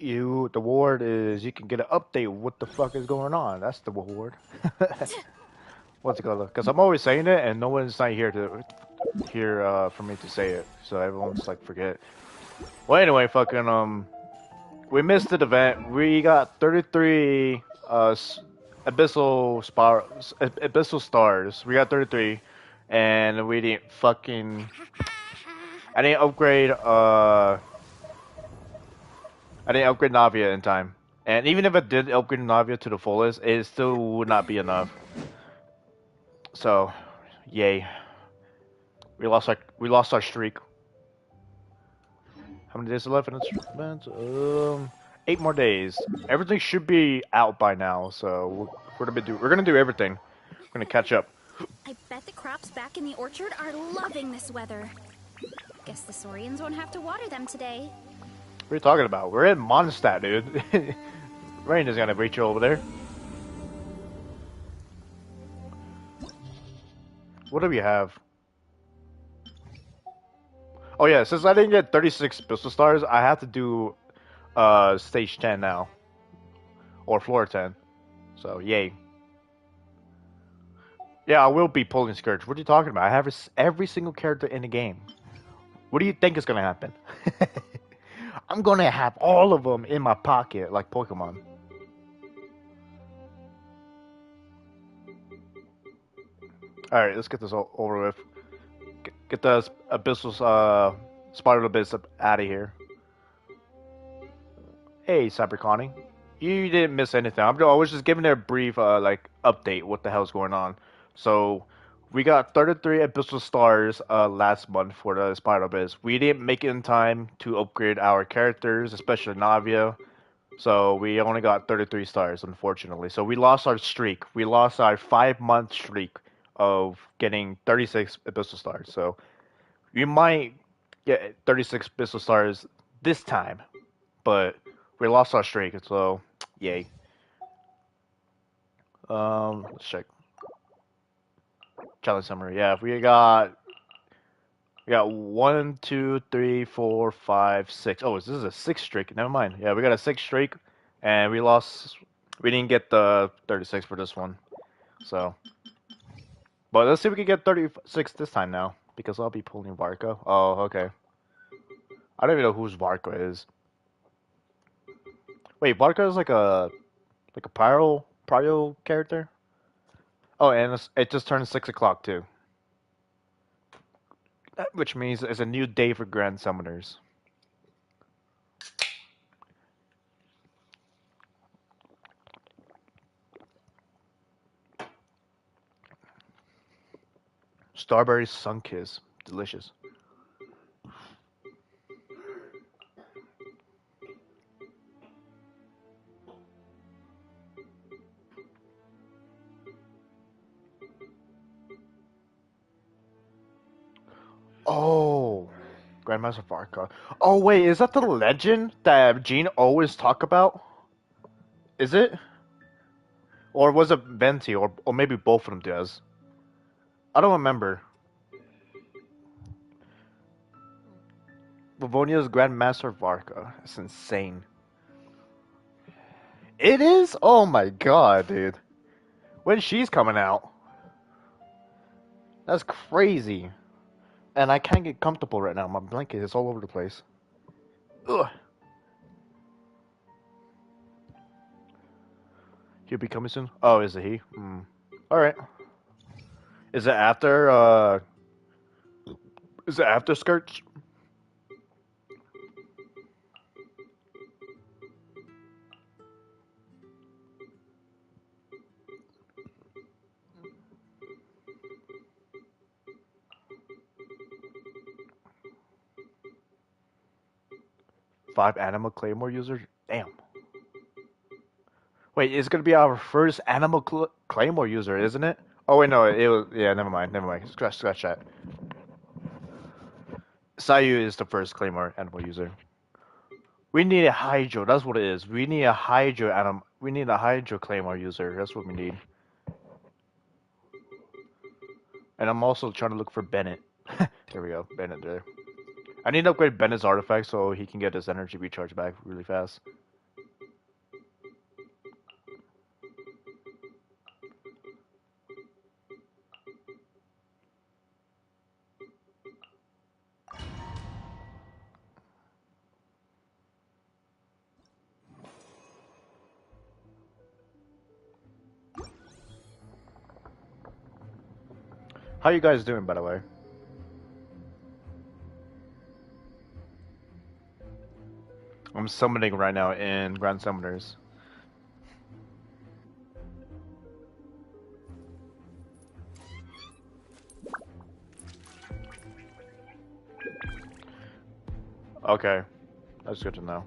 The reward is you can get an update of what the fuck is going on. That's the reward. What's it called? Because I'm always saying it, and no one's not here for me to say it. So everyone's like forget. Well, anyway, fucking we missed the event. We got 33 abyssal stars. We got 33, and we didn't fucking. I didn't upgrade. I didn't upgrade Navia in time. And even if I did upgrade Navia to the fullest, it still would not be enough. So, yay. We lost our streak. How many days left in this event? 8 more days. Everything should be out by now, so we're gonna do everything. We're gonna catch up. I bet the crops back in the orchard are loving this weather. Guess the Saurians won't have to water them today. What are you talking about? We're in Mondstadt, dude. Rain is gonna reach you over there. What do we have? Oh yeah, since I didn't get 36 pistol stars, I have to do stage 10 now. Or floor 10. So, yay. Yeah, I will be pulling Scourge. What are you talking about? I have every single character in the game. What do you think is gonna happen? I'm gonna have all of them in my pocket, like Pokemon. Alright, let's get this over with. Get the Abyssal, Spider Abyss out of here. Hey, CyberConning. You didn't miss anything. I was just giving it a brief, update what the hell's going on. So, we got 33 Abyssal Stars, last month for the Spider Abyss. We didn't make it in time to upgrade our characters, especially Navia. So, we only got 33 stars, unfortunately. So, we lost our streak. We lost our 5-month streak of getting 36 Abyssal Stars. So, we might get 36 Abyssal Stars this time. But, we lost our streak, so, yay. Let's check. Challenge summary. Yeah, we got 1, 2, 3, 4, 5, 6. Oh, this is a 6th streak. Never mind. Yeah, we got a 6th streak, and we lost. We didn't get the 36 for this one. So, but let's see if we can get 36 this time now, because I'll be pulling Varka. Oh, okay. I don't even know whose Varka is. Wait, Varka is like a Pyro character. Oh, and it just turned 6 o'clock too. Which means it's a new day for Grand Summoners. Starberry Sunkiss. Delicious. Oh, Grandmaster Varka. Oh wait, is that the legend that Gene always talk about? Is it? Or was it Venti, or maybe both of them does? I don't remember. Livonia's Grandmaster Varka. That's insane. It is? Oh my god, dude. When she's coming out? That's crazy. And I can't get comfortable right now. My blanket is all over the place. Ugh. He'll be coming soon? Oh, is it he? Hmm. Alright. Is it after, skirts? Five Animal Claymore users? Damn. Wait, it's gonna be our first Animal Claymore user, isn't it? Oh wait, no, it was. Yeah, never mind. Scratch that. Sayu is the first Claymore Animal user. We need a Hydro. That's what it is. We need a Hydro We need a Hydro Claymore user. That's what we need. And I'm also trying to look for Bennett. There we go, Bennett there. I need to upgrade Bennett's artifact so he can get his energy recharge back really fast. How you guys doing, by the way? I'm summoning right now in Grand Summoners. Okay, that's good to know.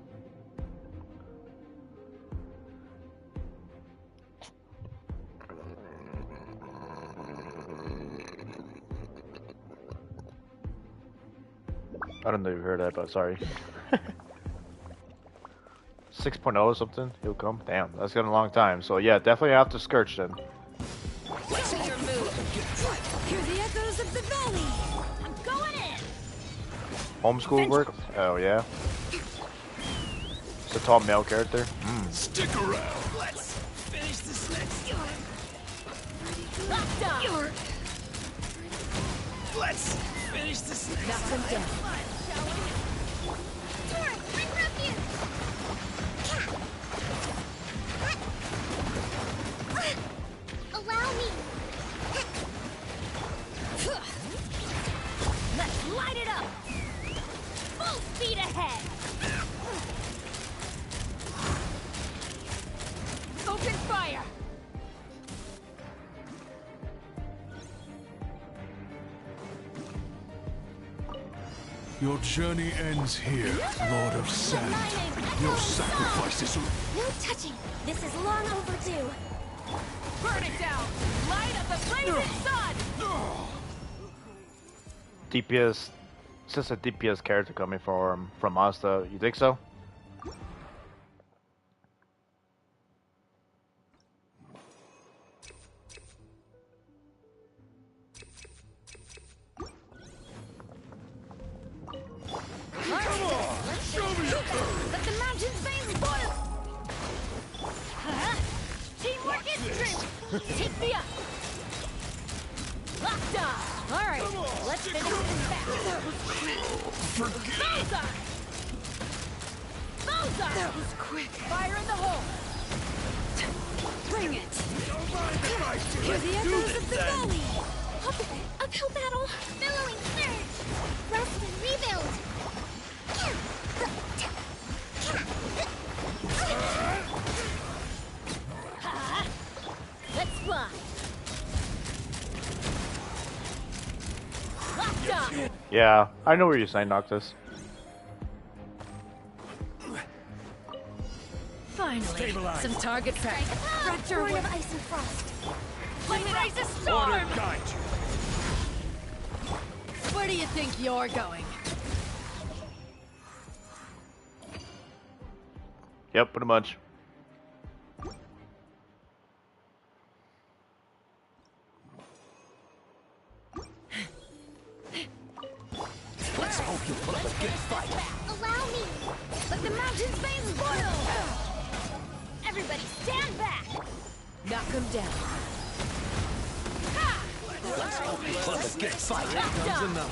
I don't know if you heard that, but sorry. 6.0 or something, he'll come. Damn, that's been a long time. So yeah, definitely have to Scourge then. What's your move? Hear the echoes of the valley. I'm going in. Homeschool work? Oh yeah. It's a tall male character. Stick around. Let's finish this next time. Let's finish this next Knock them down. Tor, I grab you. Allow me. Let's light it up. Full speed ahead. Open fire. Your journey ends here, Lord of Sand. Your sacrifices are... No touching. This is long overdue. Burn it down. Light up the blazing sun. DPS. It's just a DPS character coming from Asta. You think so? Let the mountain's veins boil! Teamwork is strength! Take me up! Locked on! Alright, let's finish this back! Bullseye! Bullseye! That was quick! Fire in the hole! Bring it! Hear the echoes of the valley! Uphill battle. Billowing surge. Rest and rebuild. Let's fly! Locked on! Yeah, I know what you're saying, Noctis. Finally, some target practice. Fracture Born of ice and frost. Let's raise a storm! guide you. Where do you think you're going? Yep, pretty much. Let's hope you put up a good fight. Allow me. Let the mountain's veins boil! Everybody stand back! Knock them down. Ha! Let's hope you put up a good fight. Here comes another.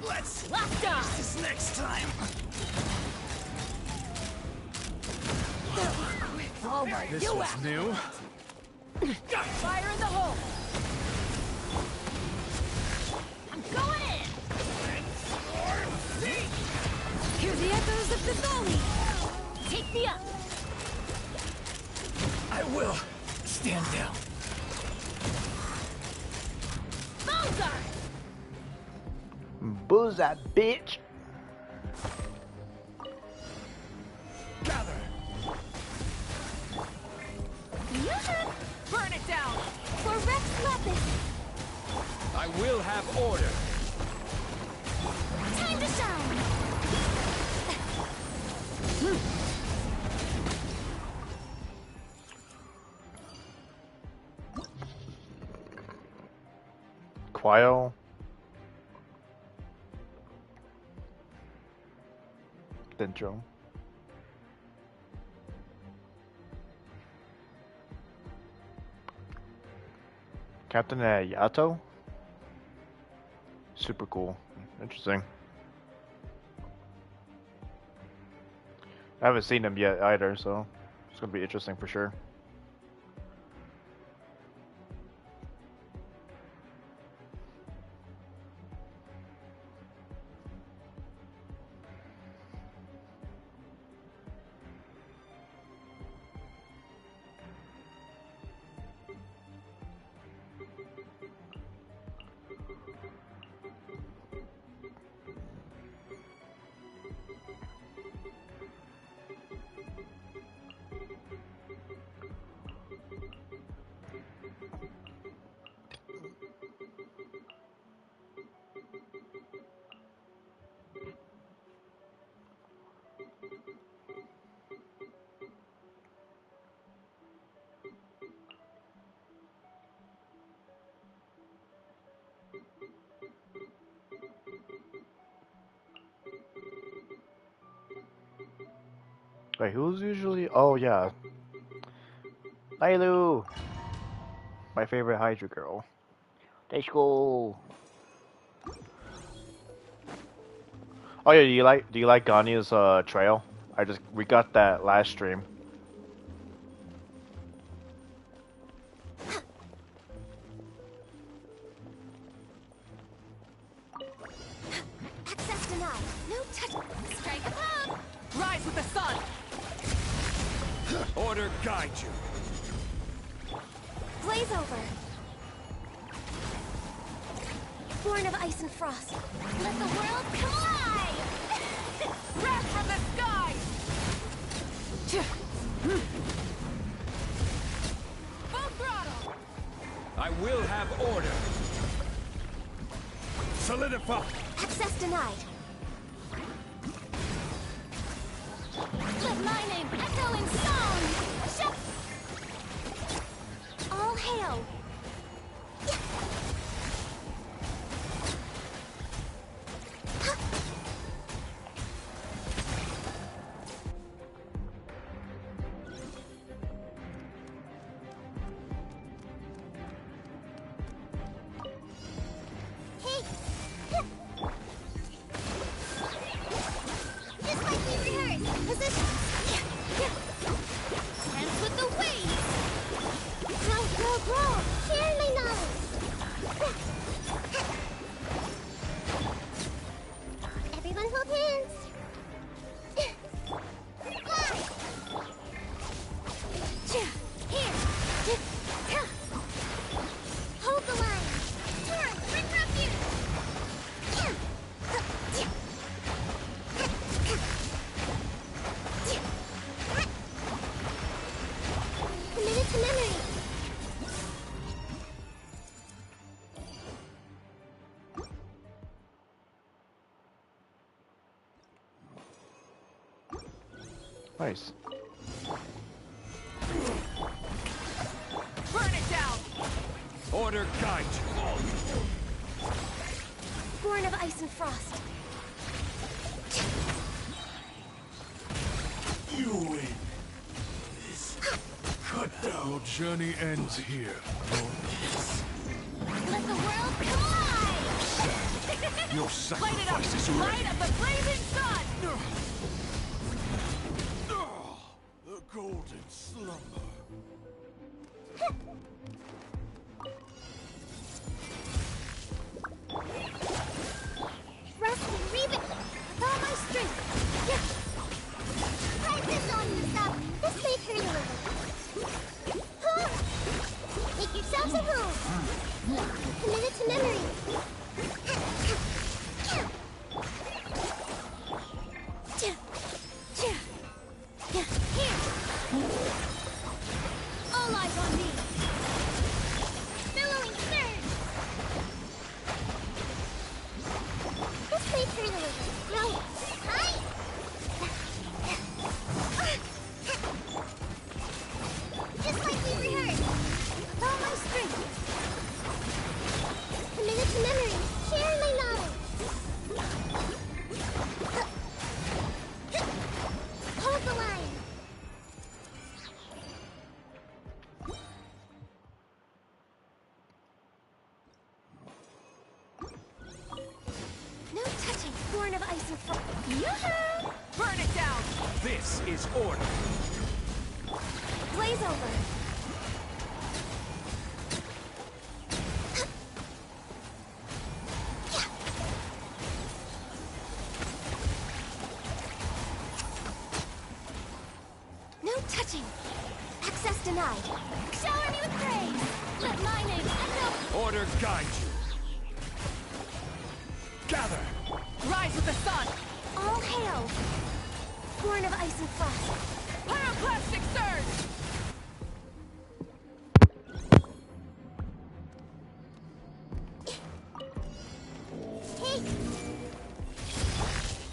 Let's Locked on! this next time. All right, This you was out! new. Fire in the hole! I'm going in! Hear the echoes of the valley! Take me up! I will. Stand down. Bullseye! Buzz that bitch. Gather. Burn it down! For Rex Lapis. I will have order. Time to shine. Quail. Dendro. Captain Yato? Super cool. Interesting. I haven't seen him yet either, so it's gonna be interesting for sure. Wait, who's usually? Oh yeah, Nailu, my favorite Hydra girl. Let's go. Oh yeah, do you like Ganya's trail? We got that last stream. Access denied. No touch. Strike above! Rise with the sun! Order guide you. Blaze over. Born of ice and frost. Let the world collide! Wrath from the sky! Full throttle! I will have order. Solidify. Access denied. Let my name echo in song! All hail! Hey! Just like we rehearsed! Position! Hands with the waves! Grow! Share my knowledge! Everyone hold hands! Here! Hold the line! Torrent, bring refuge! Committed to memory! Nice. Burn it down! Order guide you. Born of ice and frost. You win. This cut down. Your journey ends here. Let the world collide! Your Light it up! sacrifice is Light ready. up the blazing sun! The golden slumber. Rest and reap it with all my strength. Try this on yourself. This may turn you over. Huh? Make yourselves at home. Committed to memory. Here. All eyes on me. Billowing surge. This may turn a little. No. Hi. Just like we rehearsed. With all my strength. Committed to memory. Share my knowledge. Hold the line. No touching. Born of ice and frost. Yoo-hoo! Burn it down! This is order. Blaze over. No touching. Access denied. Shower me with praise. Let my name echo. Order guide you. Gather. Rise with the sun! All hail. Born of ice and frost. Pyroclastic surge! Take.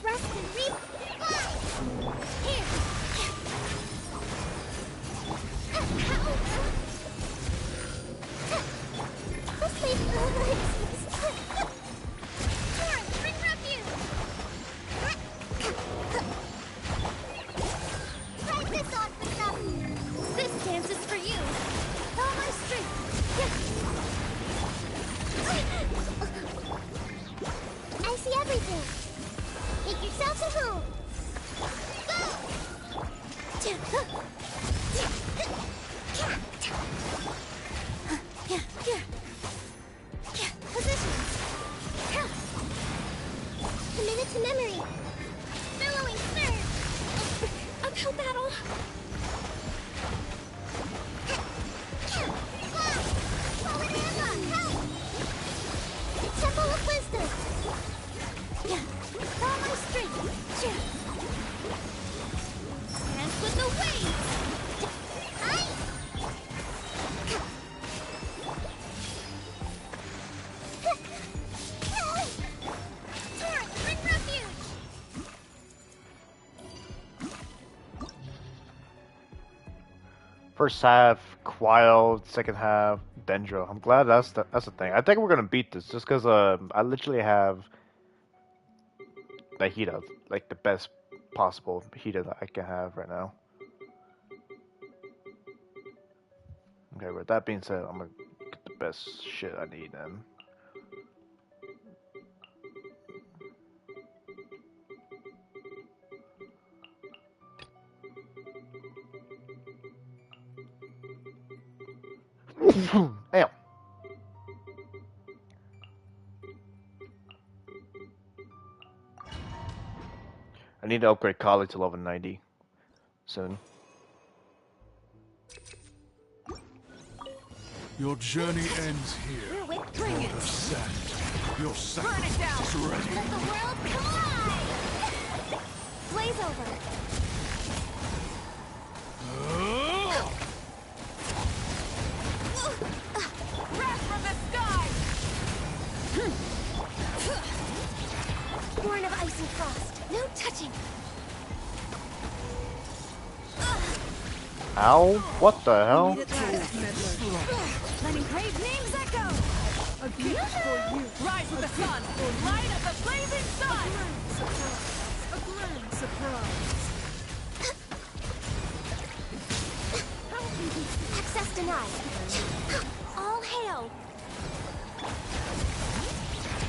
Rest and reap. Fly. Here. This may Torrent, bring refuge. First half, Quile. Second half, Dendro. I'm glad that's the thing. I think we're gonna beat this just because I literally have the Hita, like the best possible Hita that I can have right now. Okay, with that being said, I'm gonna get the best shit I need then. Damn. I need to upgrade Kali to level 90 soon. Your journey ends here. Bring it. Lord of Sand, your Burn it down. sacrifice is ready. Let the world collide! Blaze over. Wrath from the sky. Born of ice and frost. No touching. Ow? What the hell? Letting brave names echo. A gift for you. Rise with the sun. Light of the blazing sun. A grand surprise. Access denied. All hail.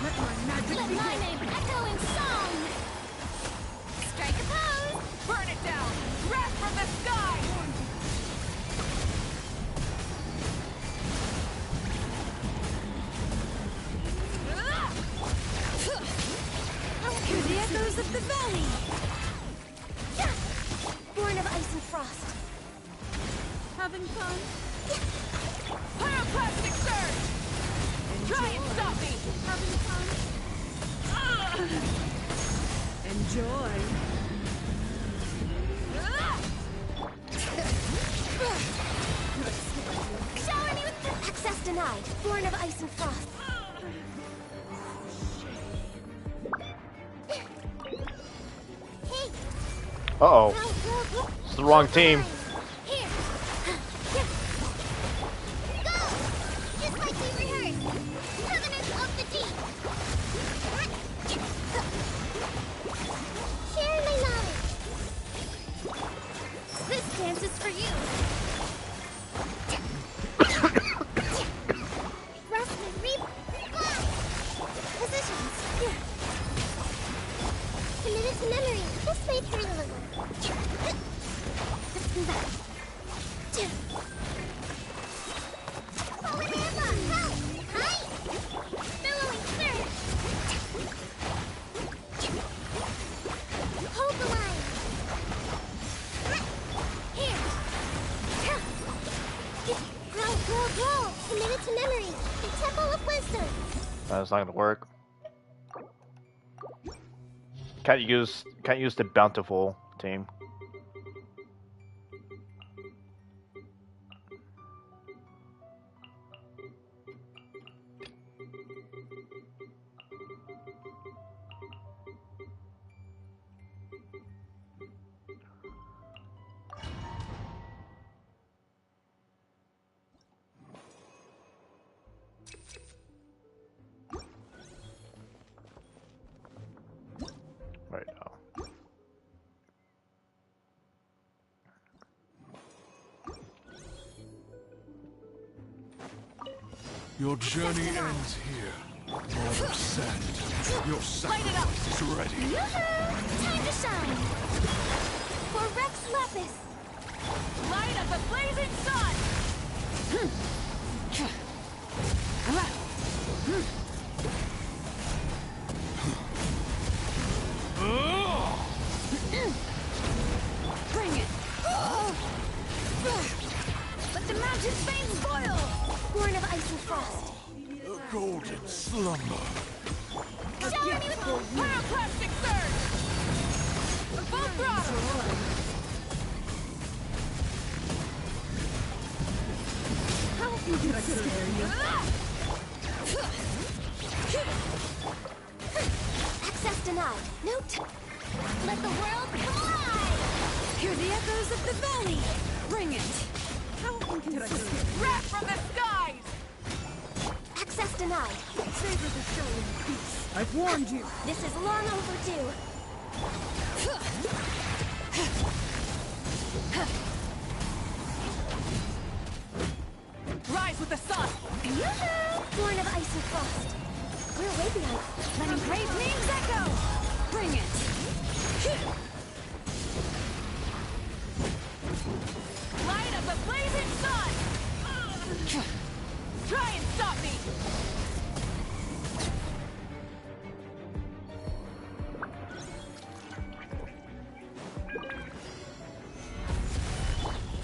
Let my name echo in song. Strike a pose. Burn it down. Wrath from the sky. Hear the echoes of the valley. Born of ice and frost. Having fun? Pyroclastic surge. Try and stop me. Having fun? Enjoy. Shower me with the access denied. Born of ice and frost. Hey. Uh-oh. It's the wrong team. Here. Go. Just like we rehearsed. Covenant of the deep. Share my knowledge. This dance is for you. Rest and reap. Positions. Committed to memory. This may thrill a little. Let's move out. Forward hands on. Help! Hi! Billowing surge. Hold the line. Here. Grow. Committed to memory. The Temple of Wisdom. That's not gonna work. Can't use the bountiful team. Right now. Your journey ends here. Lord of Sand, your sacrifice is ready. Yoo-hoo! Time to shine. For Rex Lapis. Light of the blazing sun. Bring it. Let the mountain's veins boil. Born of ice and frost. A golden slumber. Shower me with Pyroclastic surge. Full throttle. access denied. No Let the world collide. Hear the echoes of the valley. Bring it. inconsistent. Wrath from the skies! Access denied. Savor the show in peace. I've warned you. This is long overdue. Rise with the sun! Yoo-hoo! Born of ice and frost. We're way behind. Let him brave names echo! Bring it! Light of the blazing sun! Try and stop me!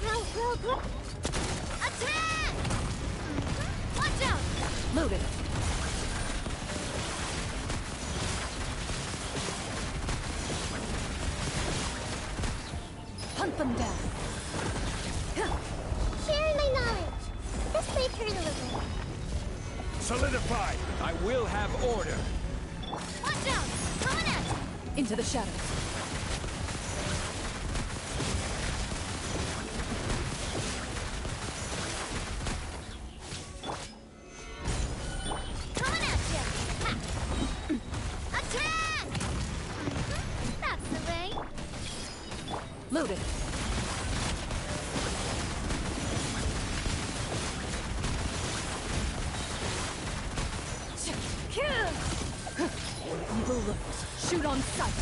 Grow. Attack! Watch out! Loaded. Hunt them down. Sharing my knowledge. This may turn a little. Solidify! I will have order. Watch out! Coming at you! Into the shadows. Coming at you! Ha. Attack! That's the way. Loaded. Evil looks. Shoot on sight.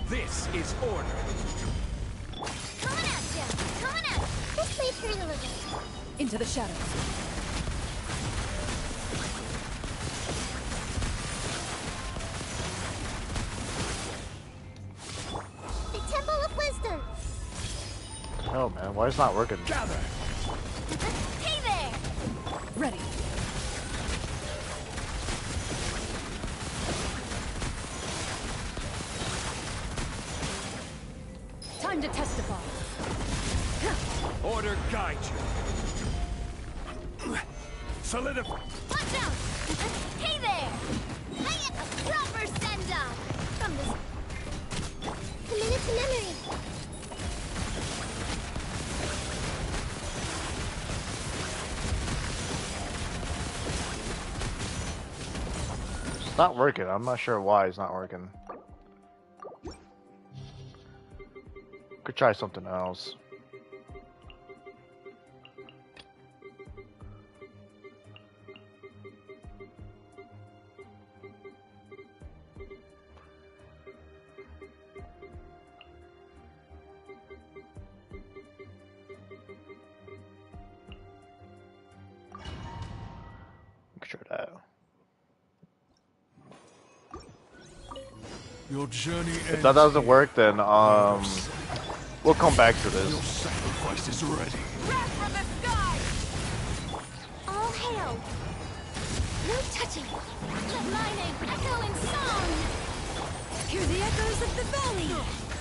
This is order. Coming at you! Coming at you! This may turn a little. Into the shadows. The Temple of Wisdom. Oh man, why is it not working? Gather! Hey there! Ready. Time to testify. Order guide you. Solidify! Watch out! Hey there! Hey, a proper send-off! From this... Committed to memory. It's not working. I'm not sure why it's not working. Could try something else. Try that. Your journey ends. If that doesn't work, then we'll come back to Your this. sacrifice is ready. Wrath from the skies! All hail! No touching! Let my name echo in song! Hear the echoes of the valley.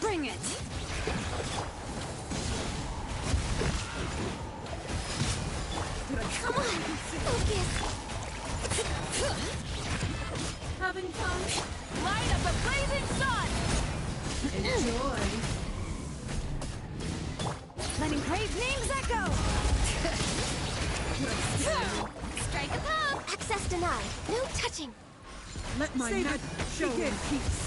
Bring it. Come on! Focus! Having fun? Light of the blazing sun! Enjoy! Letting brave names echo. Strike a pop! Access denied. No touching. Let my magic show in peace.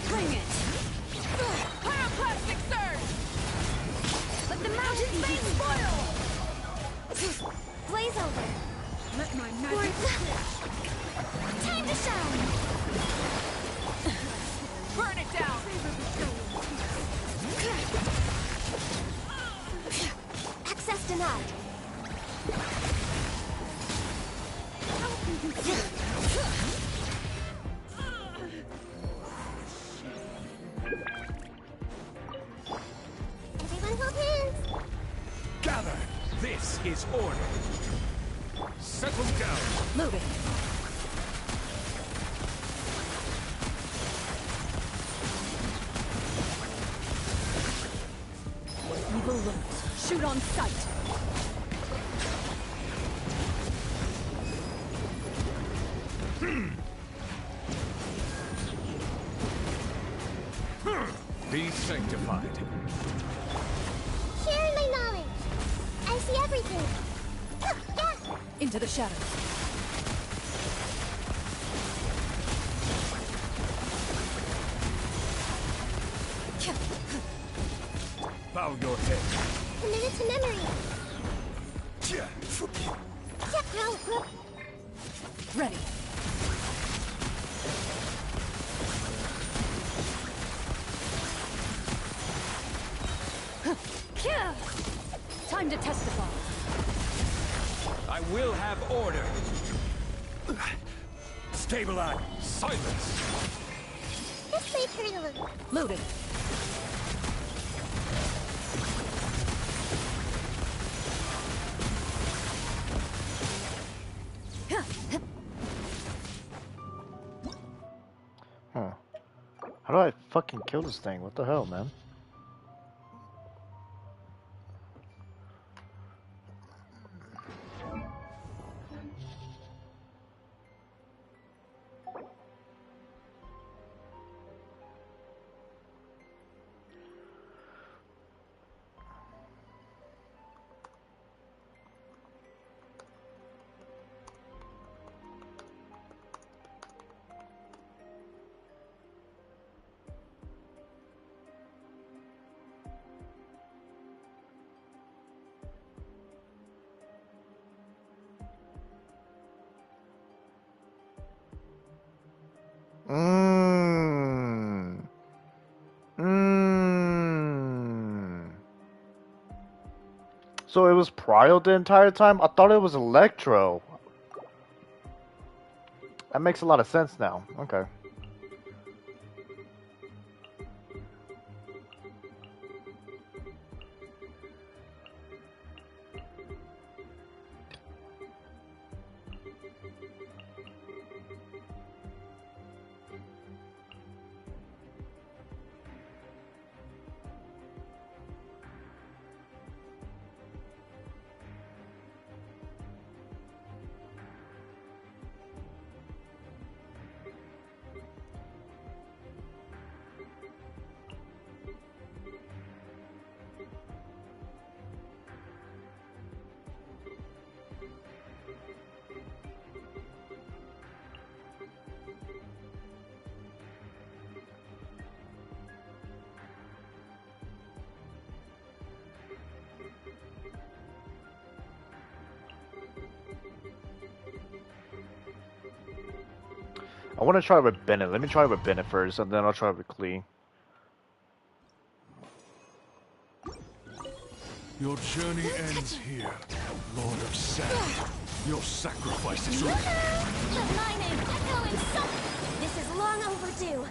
Bring it. Pyroclastic surge! Let the mountains be spoiled. Blaze over. Let my Or magic... time to shine. Burn it down! Access denied. Everyone hold hands. Gather! This is order. Settle down. Loaded. Evil looks. Shoot on sight. Be safe. Into the shadows. Bow your head. Committed to memory. Ready. Time to testify. I will have order. Stabilize. Silence. This may hurt a little. Loaded. Huh. How do I fucking kill this thing? What the hell, man? So it was Pryo the entire time? I thought it was Electro. That makes a lot of sense now. Okay. I want to try with Bennett. Let me try with Bennett first, and then I'll try with Klee. Your journey ends here, Lord of Sand. Your sacrifice is ready. My name echoing something. This is long overdue.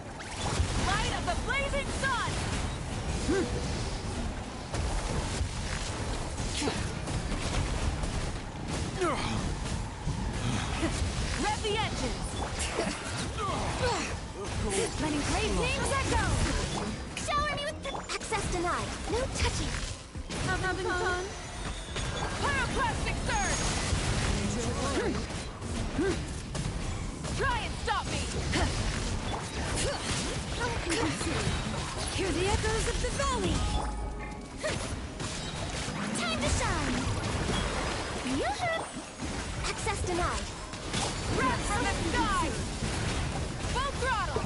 Light of the blazing sun! Rev the engines! Letting great names echo! Shower me with the access denied. No touching. Having fun? Pyroclastic surge! Try and stop me! Hear the echoes of the valley. Time to shine. Yoo-hoo! Access denied. Wrath from the sky! Full throttle!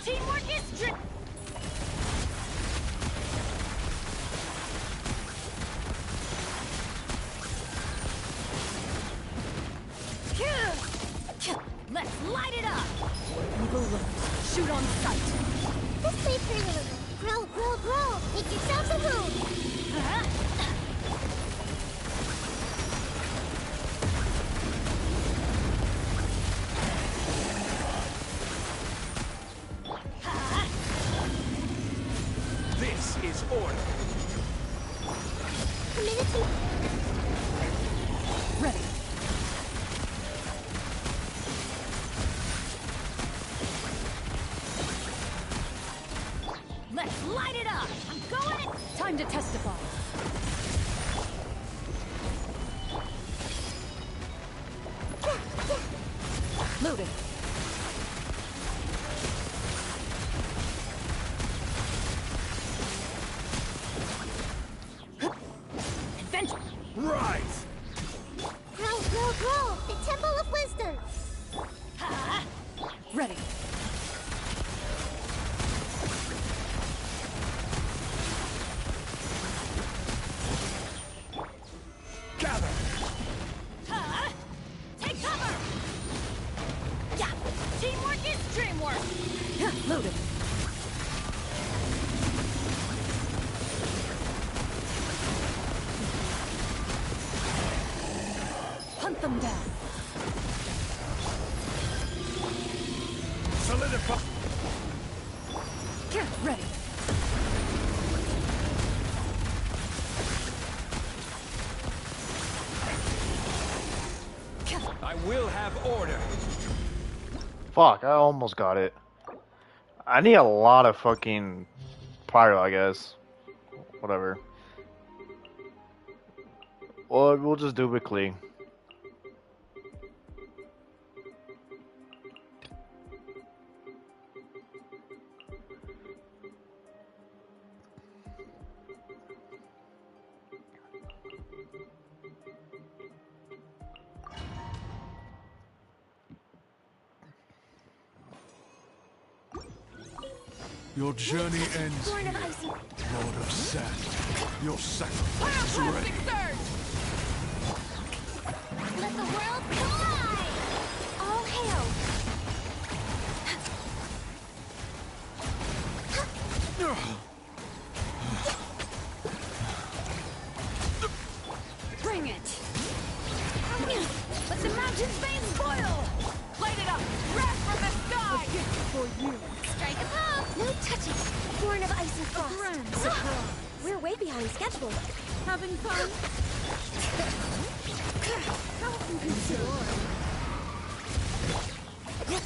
Teamwork is trick. Let's light it up! Eagle alert. Shoot on sight. This may hurt a little. Growl, growl, growl. Make yourselves at home. This is order. Committed to... Ready. Let's light it up! I'm going! Time to testify. Rise! Grow, grow, grow! The Temple of Wisdom! Ready. Gather! Take cover! Yeah! Teamwork is dreamwork! Yeah, loaded. Hunt them down. Solidify! Get ready. I will have order. Fuck, I almost got it. I need a lot of fucking pyro, I guess. Whatever. Or we'll just do it clean. Your journey ends Born of here, ice. Lord of Sand. Your sacrifice is ready. Let the world collide! All hail! Bring it! Let the mountain's veins boil! Light it up! Wrath from the sky! A gift for you! Strike a pose! No touching! Born of ice and frost! Grand surprise! We're way behind schedule. Having fun?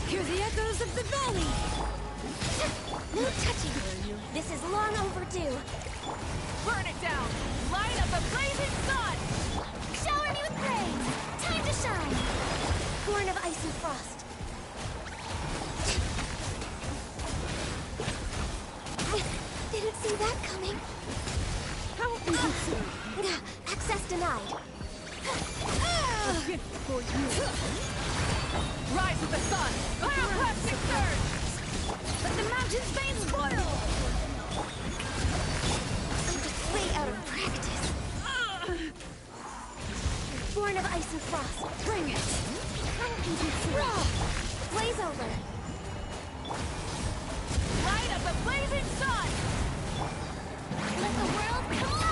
Hear the echoes of the valley! No touching! This is long overdue. Burn it down! Light up the blazing sun! Shower me with praise! Time to shine! Born of ice and frost. Didn't see that coming. Access denied. A gift for you! Rise with the sun! Pyroclastic surge! Let the mountain's veins boil! I'm just way out of practice. Born of ice and frost. Bring it! Raw! Blaze over. Light up the blazing sun! Let the world collide!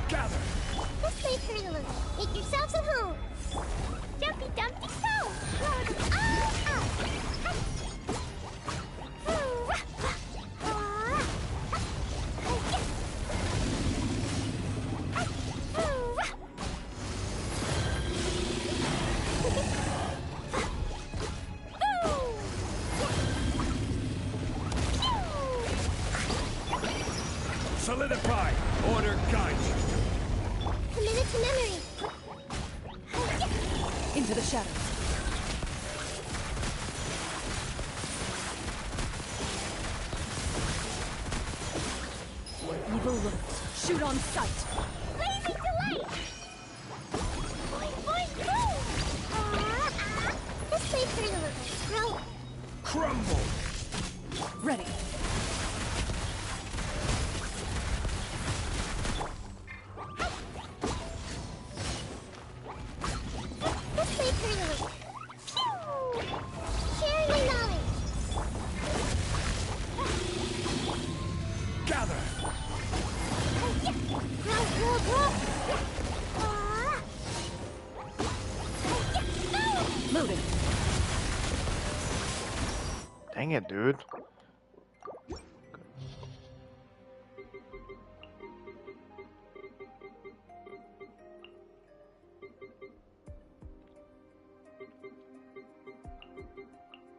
Gather! This may hurt a little. Make yourselves at home. Jumpy dumpty go! Solidify! Order guide you! Committed to memory. Into the shadows. Where evil lurks, shoot on sight. Blazing delight! Boing, boing, boom! This may hurt a little. Grow. Crumble! Ready. This may hurt a little. Phew! Sharing my knowledge. Gather! Grow, grow, grow! Loaded. Dang it, dude.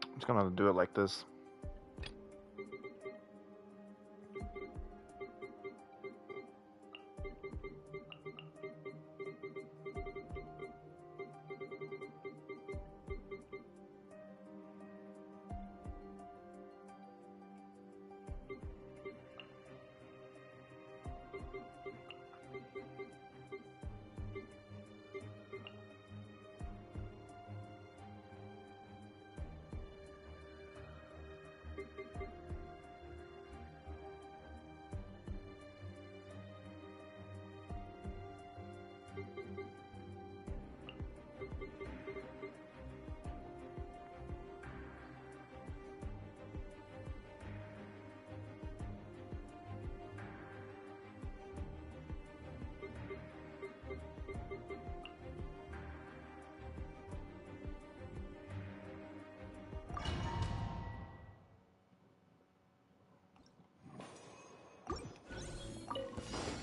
I'm just gonna do it like this.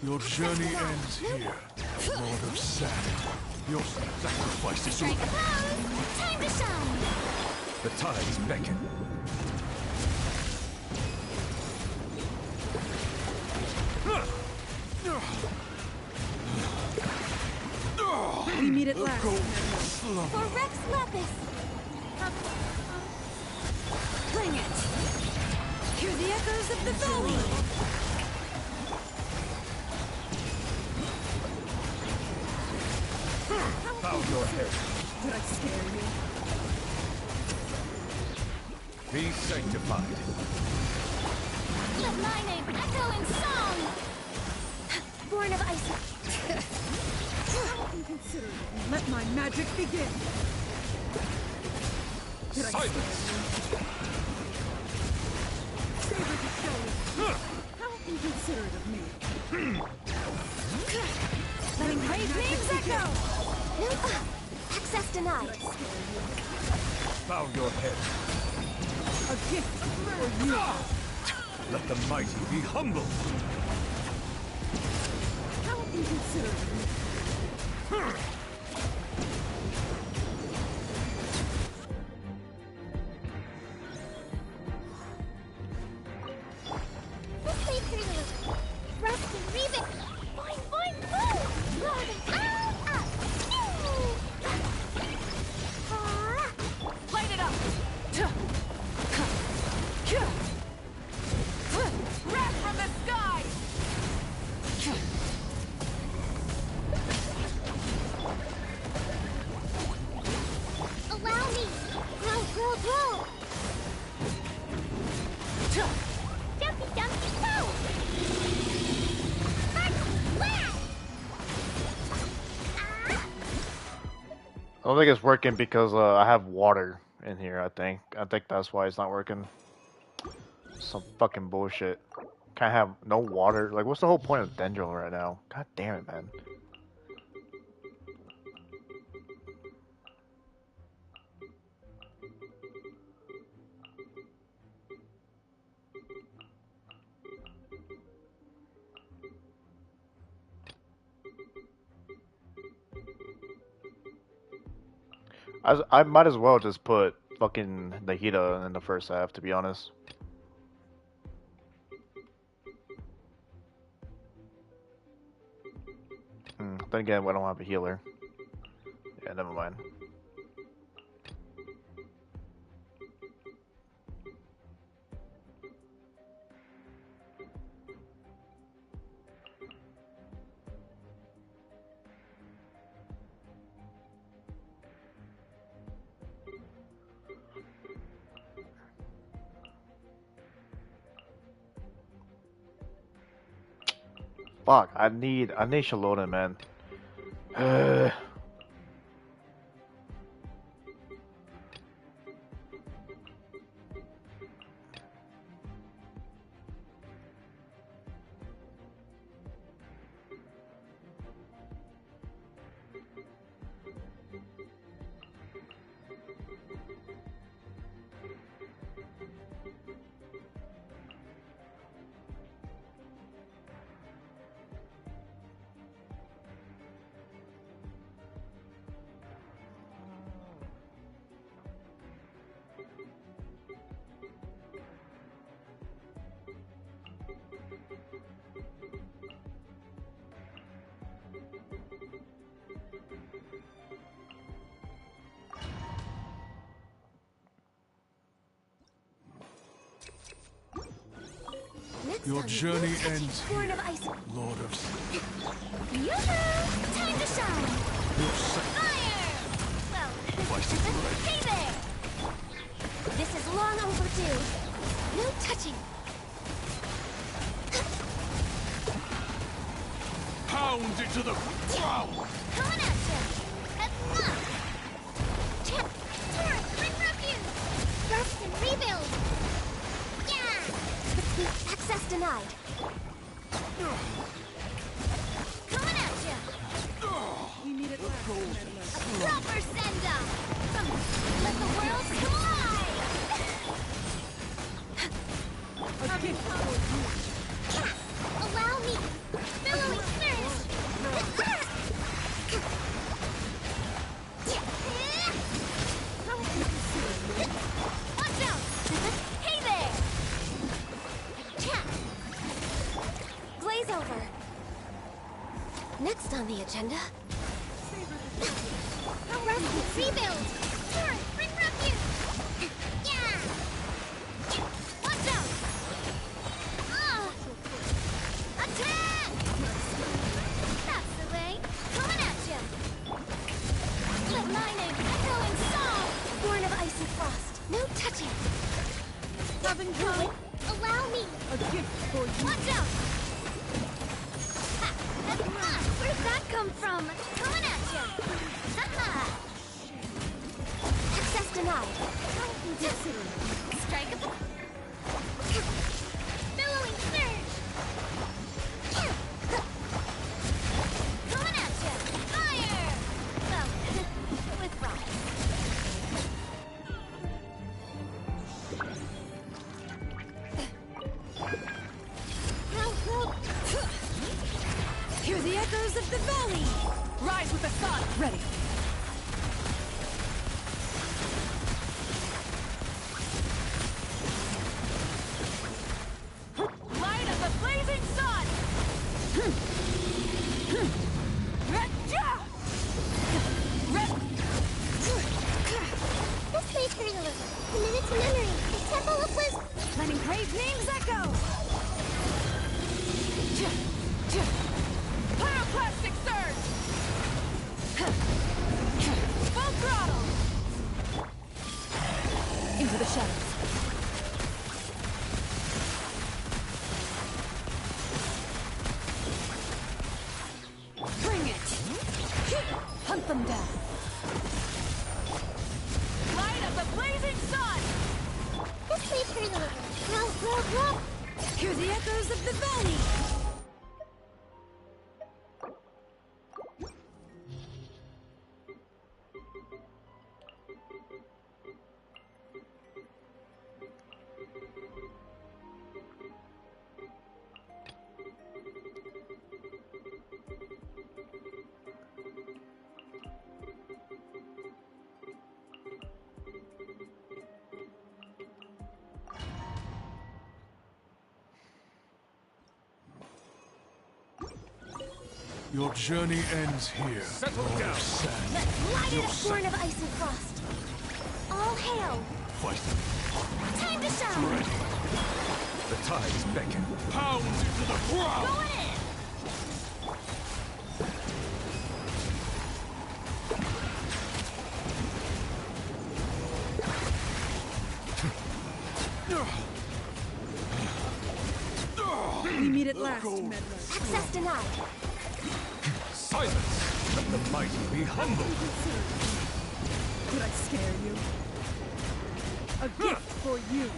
Your journey ends here, Lord of Sand. Your sacrifice is Strike a pose! Time to shine! The tides beckon. We meet at last. For Rex Lapis! Bring it! Hear the echoes of the valley! Bow your head. Did I scare you? Be sanctified. Let my name echo in song! Born of ice. Inconsiderate. Let my magic begin. Did I scare you? Savor the show. How inconsiderate of me. Letting great names echo! Access denied. Bow your head. A gift for you. Let the mighty be humble. How inconsiderate of me. This way through. Rust and revisit. Boing, boing, boom! Lord, Light it up! Wrath from the sky! Allow me! Grow, grow, grow! Jumpy, jumpy, go! I don't think it's working because I have water in here. I think that's why it's not working. Some fucking bullshit. Can't have no water. Like, what's the whole point of Dendron right now? God damn it, man. I might as well just put fucking Nahida in the first half, to be honest. Then again, I don't have a healer. Yeah, never mind. Fuck, I need Shalona, man. Your journey ends Born here, of ice. Lord of Sand. Yoo-hoo! Time to shine! Your sacrifice Fire! Well, is right. hey there! This is long overdue. No touching. Pound into the ground. Coming at you. Heads up. Check. Torrent, bring refuge. Burst and rebuild. Yeah. Access denied. Coming at you. We meet at last. Proper send up. Let the world collide. A gift for you. Allow me. Billowing on the agenda? Rescue, rebuild! Turret, bring refuge! Yeah! Watch out! Attack! That's the way. Coming at you! Let my name echo in song! Born of ice and frost. No touching! Having come. Allow me! A gift for you. Watch out! Where'd that come from? Coming at you! Ha-ha! Access denied. Strike a... Billowing surge! Coming at you! Fire! Well, with rock. Hear the echoes of the valley! Rise with the sun! Ready! Light of the blazing sun! This may turn a little. Committed to memory. The Temple of Wisdom. Letting great names echo! Pyroclastic surge! Full throttle! Into the shadows. Bring it! Hunt them down! Light of the blazing sun! This may turn a little. Hear the echoes of the valley! Your journey ends here. Settle Lord down. of Sand. Light Your it, born of ice and frost. All hail. Fight. Time to shine. Ready. The tides beckon. Pound into the ground. Going in. We meet at last, meddler. Access denied. Silence! Let the mighty be humble. Did I scare you? A gift for you.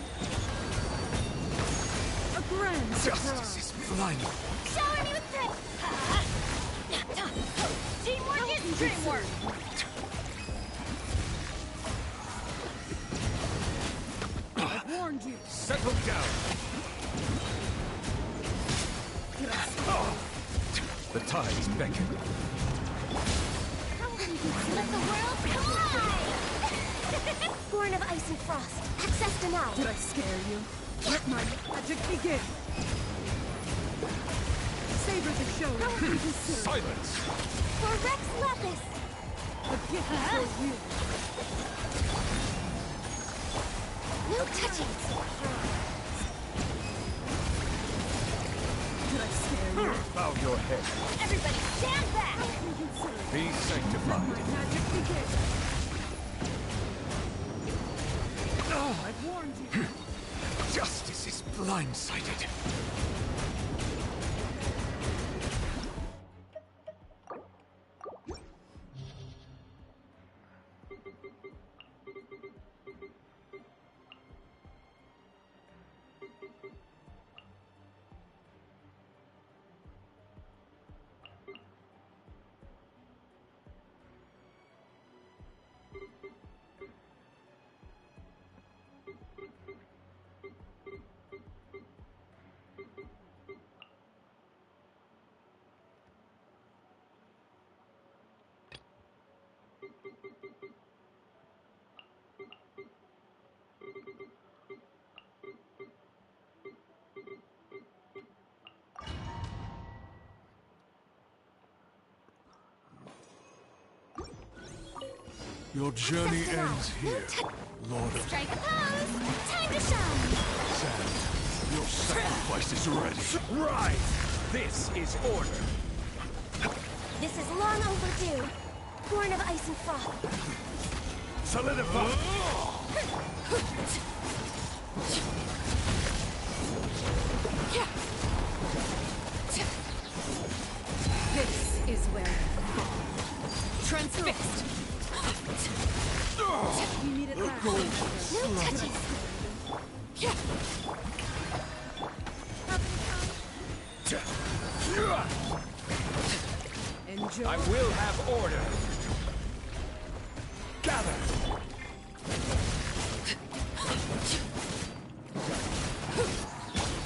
A grand Justice is surprise. blind. Shower me with this. Teamwork is dreamwork. I warned you. Settle down. Did I scare The tides beckon. Let the world collide. Born of ice and frost. Access denied. Did I scare you? Let my magic begin. Savor the show. Consider Silence! For Rex Lapis. a gift for you. No touching. Did I scare you? Bow your head. Everybody stand back. Consider Be my sanctified. magic begin. I've warned you. Justice is blindsided. Your journey Access ends denied. here, Lord of Strike a pose. Time to shine. Sand. Your sacrifice is ready. Rise! This is order. This is long overdue. Born of ice and froth. Solidify! This is where you fall. Transfixed. You need it last. No touches. Enjoy. I will have order. Gather!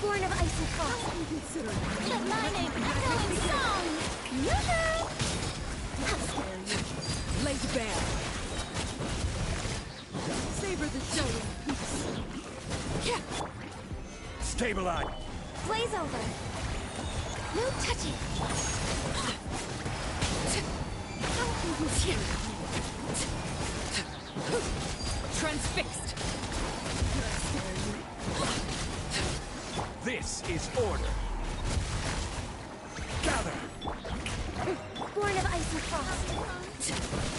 Born of ice and froth. Consider it. Let my name echo in song. Yoo-hoo! Laid bare. Savor the show in peace. Stabilize! Blaze over. No touching. Transfixed. This is order. Gather! Born of ice and frost.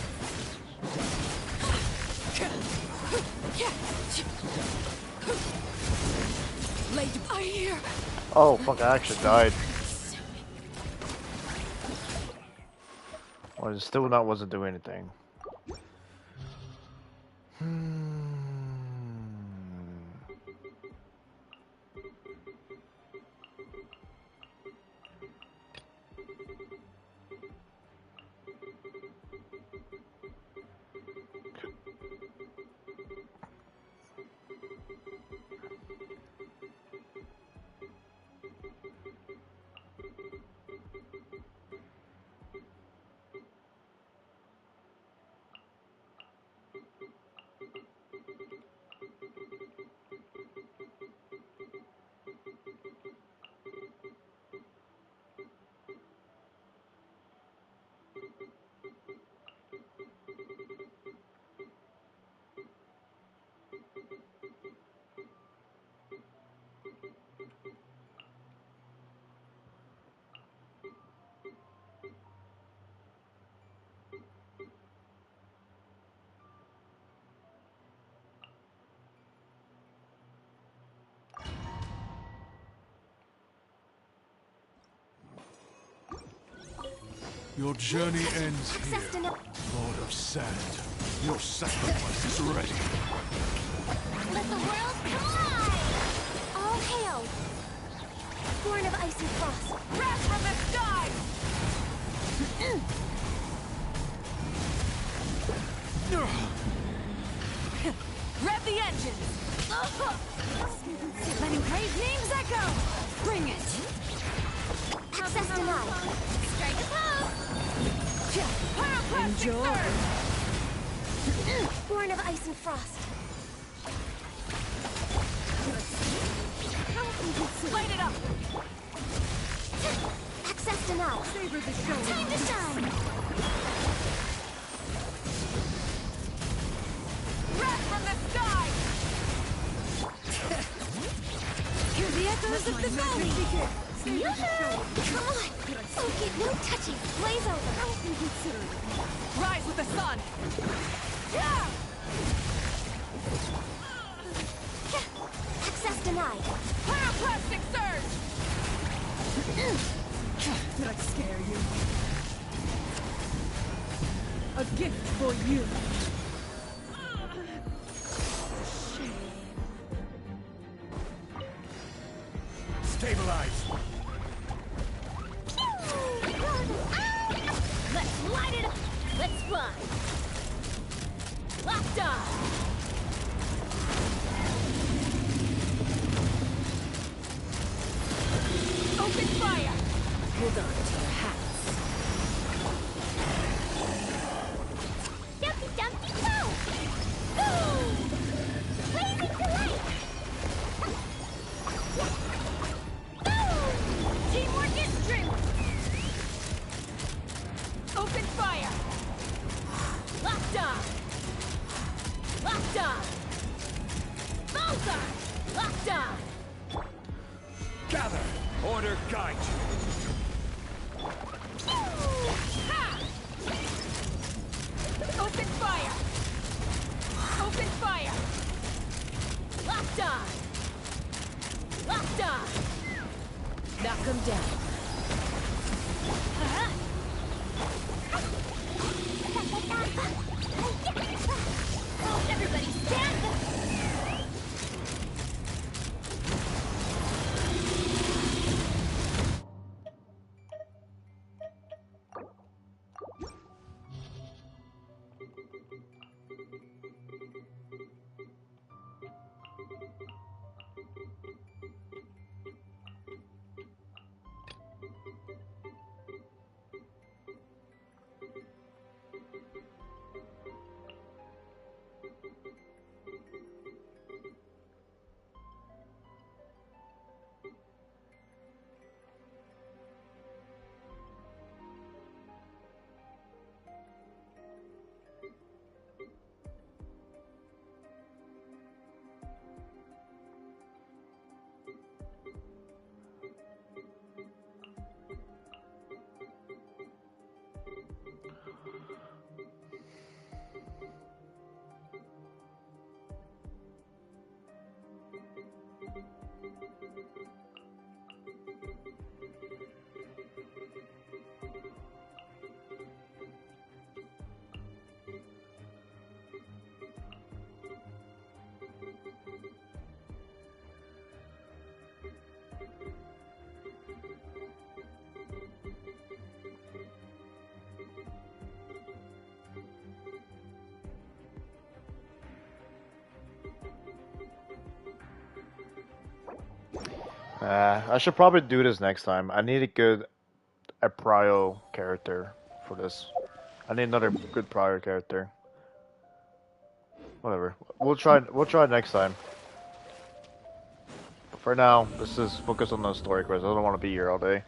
Laid I hear. Oh fuck! I actually died. Well, it still not wasn't doing anything. Your journey ends here, Access denied. Lord of Sand. Your sacrifice is ready. Let the world collide! All hail! Born of ice and frost. Wrath from the sky. Rev the engines. Letting praise names echo. Bring it. Access denied. Strike a pose! Pyroclastic Enjoy. surge. Born of ice and frost. Light it up. Access denied. Savor the show. Time to shine! Wrath from the sky. Hear the echoes of the valley. Yoo-hoo! Come on! Okay, no touching. Blaze over. Rise with the sun. Yeah. Access denied. Pyroclastic surge. Did I scare you? A gift for you. Stabilize! Let's light it up! Let's fly! Locked on! Open fire. Hold on to your hats. Dumpy dumpy go! Boom! Blazing delight! Boom! Teamwork is true. Open fire. Locked on. Locked on! Bullseye! Locked on! Gather! Order guide you! Ha! Open fire! Open fire! Locked on! Locked on! Knock him down. Everybody stand! I should probably do this next time. I need a prio character for this. I need another good prio character. Whatever. We'll try next time. But for now, let's just focus on the story quests. I don't want to be here all day.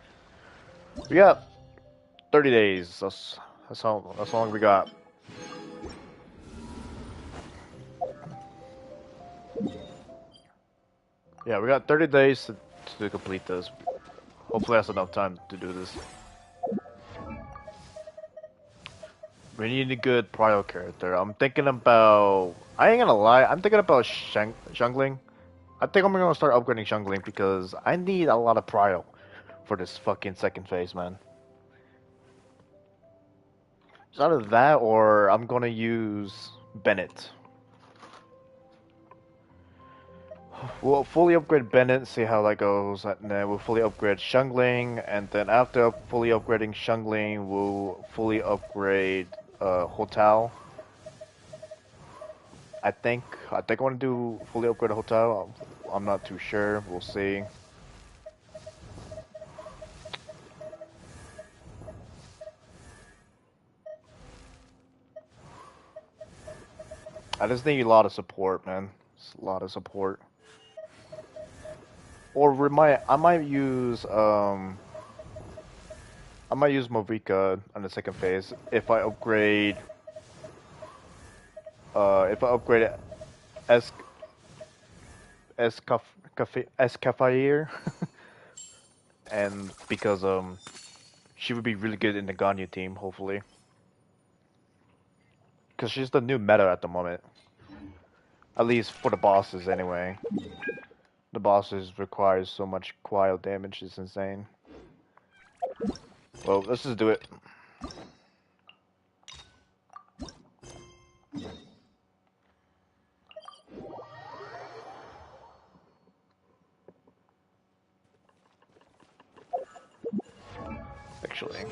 We got 30 days. That's how long we got. Yeah, we got 30 days to complete this. Hopefully that's enough time to do this. We need a good prio character. I'm thinking about... I ain't gonna lie, I'm thinking about Shungling. I think I'm gonna start upgrading Shungling because I need a lot of prio for this fucking second phase, man. It's either that or I'm gonna use Bennett. We'll fully upgrade Bennett, see how that goes, and then we'll fully upgrade Shungling, and then after fully upgrading Shungling, we'll fully upgrade Hotel. I think I want to do fully upgrade Hotel. I'm not too sure. We'll see. I just need a lot of support, man. Just a lot of support. Or I might use Movika on the second phase if I upgrade Escafire and because she would be really good in the Ganyu team, hopefully. Because she's the new meta at the moment. At least for the bosses anyway. The bosses require so much cryo damage, it's insane. Well, let's just do it. Actually.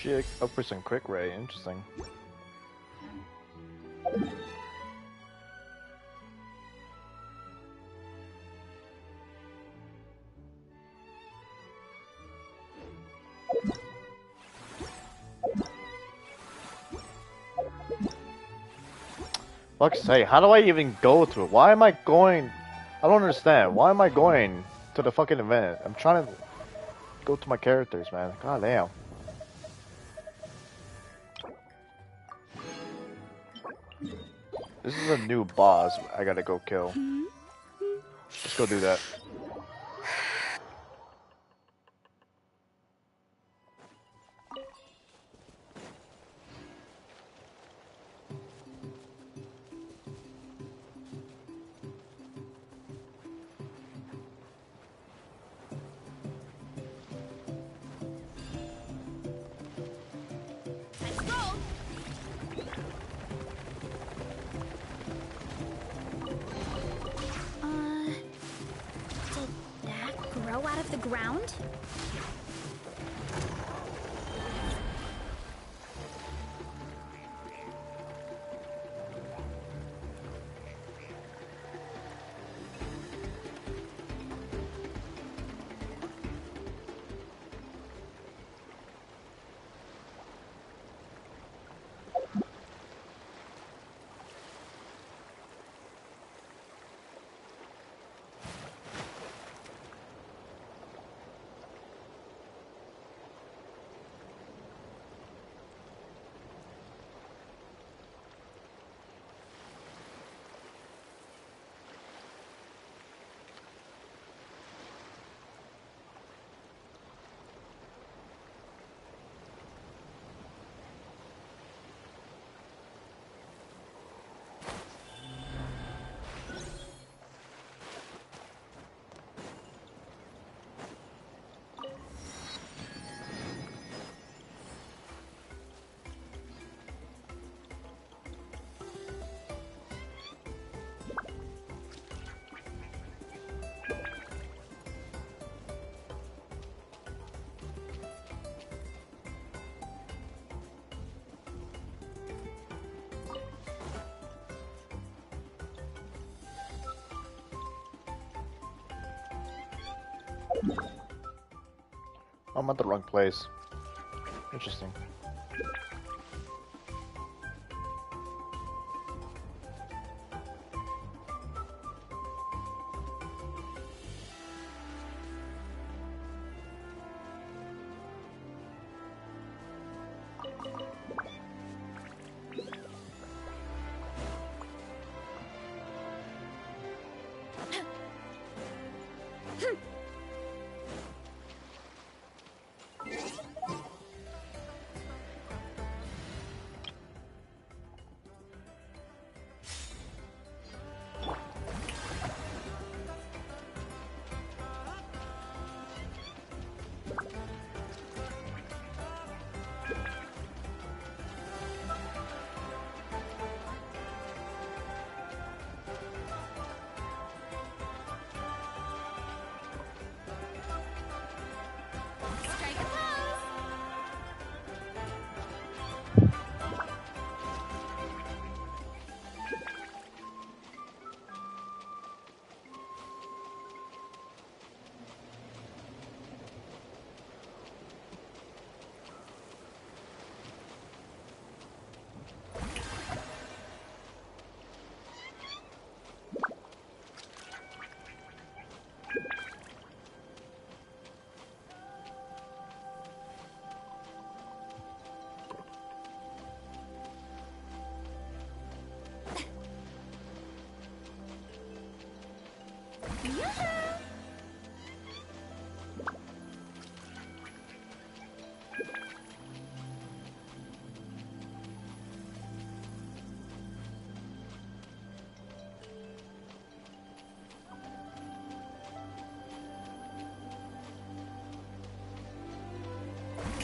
She upgrades some quick ray, interesting. Fuck's sake, how do I even go to it? Why am I going I don't understand. Why am I going to the fucking event? I'm trying to go to my characters, man. God damn. This is a new boss I gotta go kill. Let's go do that. Let's go! Did that grow out of the ground? I'm at the wrong place. Interesting. Strike a pose!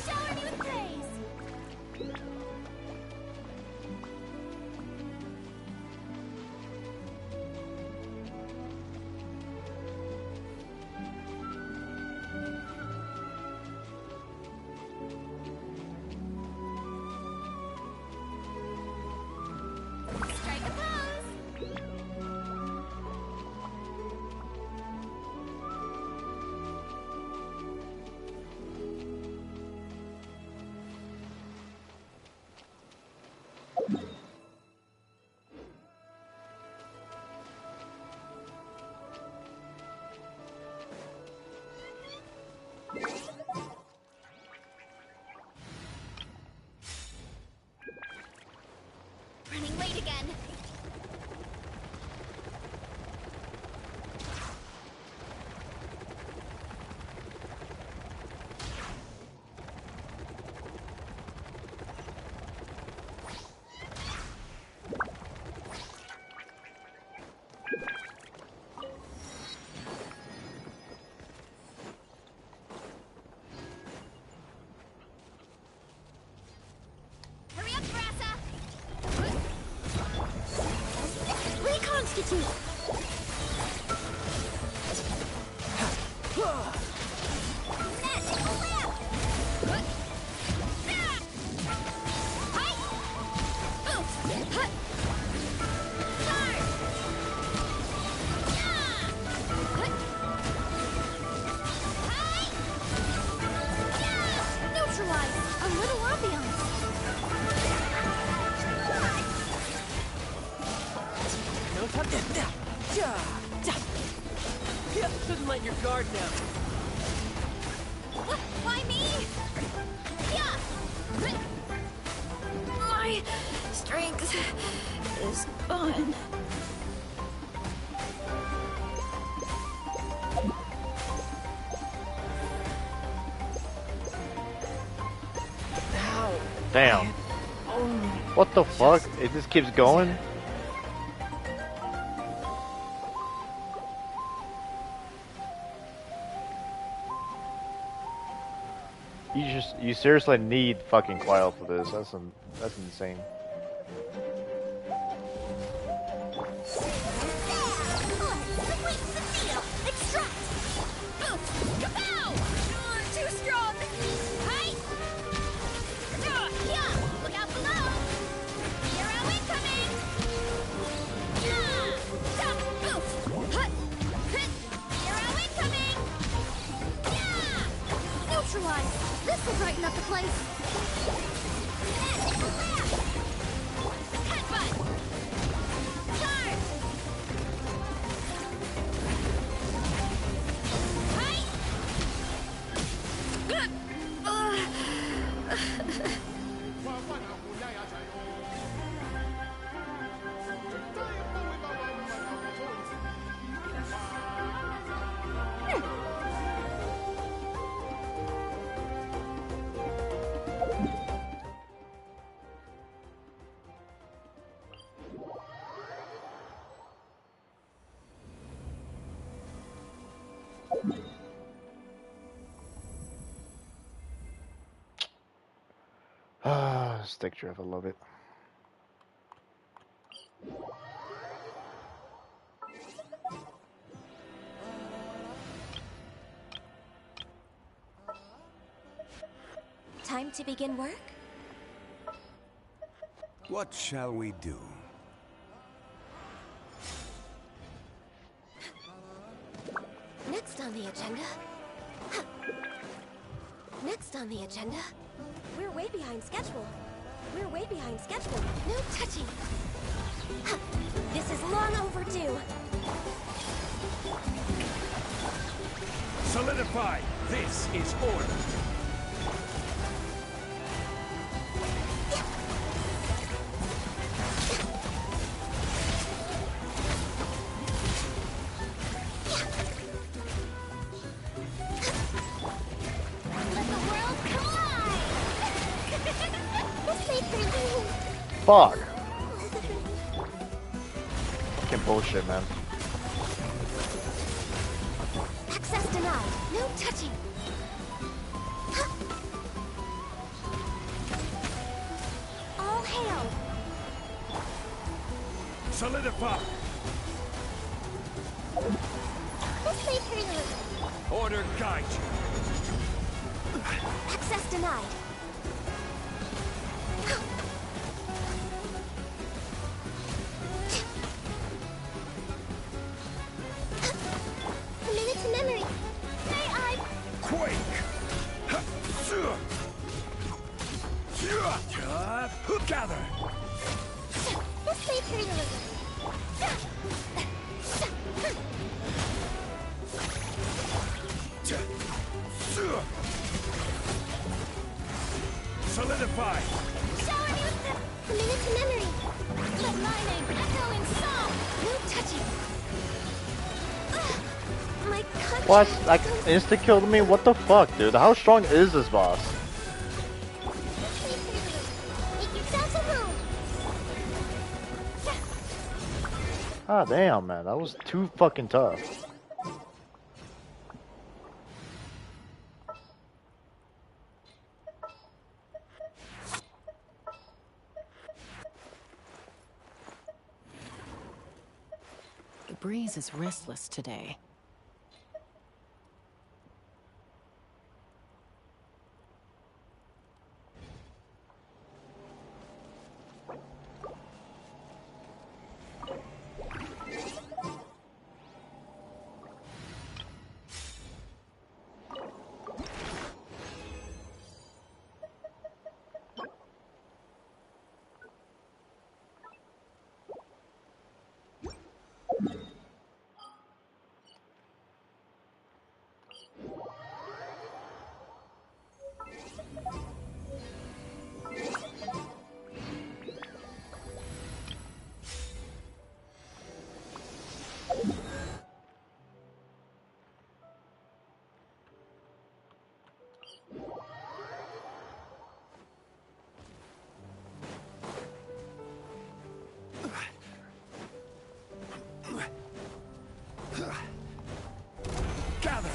Shower me with praise! touchy. Neutralize! A little ambiance. No touch. Shouldn't let your guard down. Why me? Yeah. My strength is gone. Damn. What the fuck? It just keeps going? You seriously need fucking Quail for this. That's insane. Too strong. Hi. Yeah. Look out below. Hero incoming. Hero incoming. Neutralize! This will brighten up the place. Headbutt. Charge. Hi. Ah, stick drift, I love it. Time to begin work? What shall we do? Next on the agenda. Next on the agenda. We're way behind schedule. We're way behind schedule. No touching. This is long overdue. Solidify! This is order! Let the world collide! This made for Fuck! Fucking bullshit, man. Access denied. No touching. All hail. Solidify! This made for Order guide you! access denied. A minute to memory. May I? Quake! Gather! This made for Solidify! shower news. A minute to memory. Let my name echo in song. No touching. My country. What? Like, insta killed me? What the fuck, dude? How strong is this boss? Make yourselves at home. Ah, damn, man. That was too fucking tough. breeze is restless today. Gather!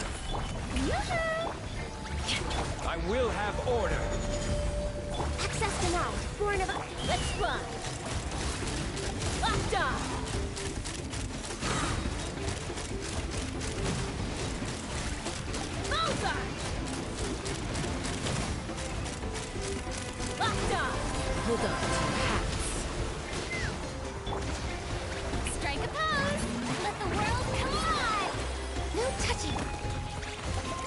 I will have order. Access denied. Born of... Let's run! Locked on! Bullseye! Locked on! Hold on to your hats. Strike a pose! Let the world come alive! No touching!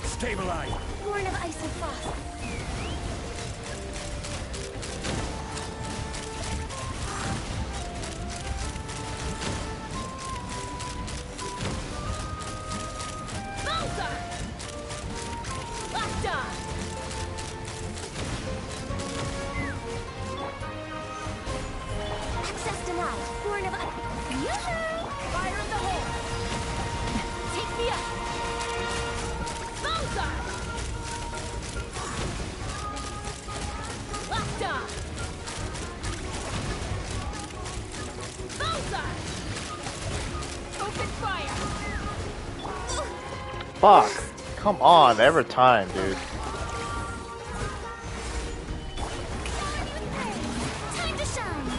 Stabilize. Born of ice and frost. Bullseye! Locked on! Access denied. Born of ice. Fire in the hole! Take me up! Bullseye! Locked on! Bullseye! Open fire! Fuck. Come on, every time, dude. Time to shine!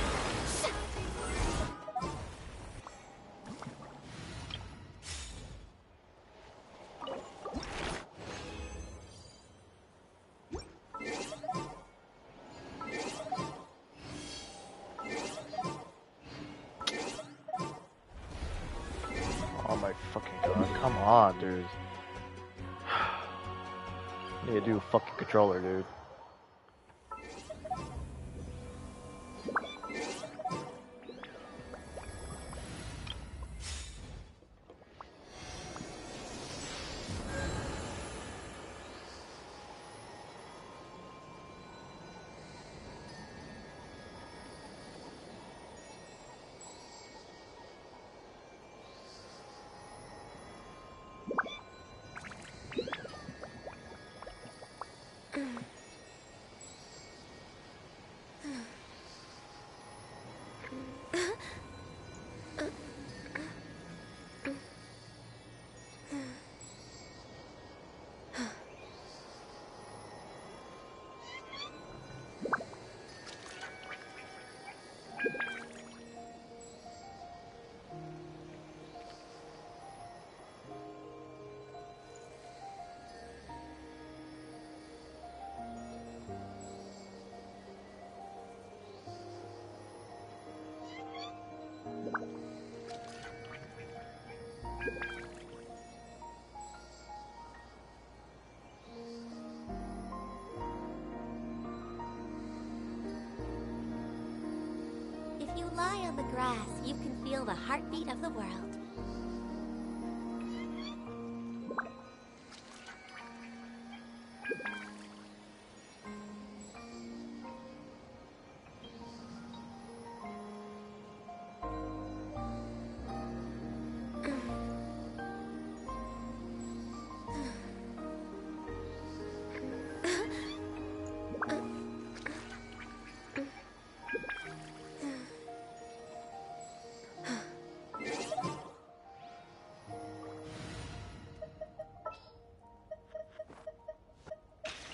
Oh my fucking god. Come on, dude. Need to do a fucking controller, dude. If you lie on the grass, you can feel the heartbeat of the world.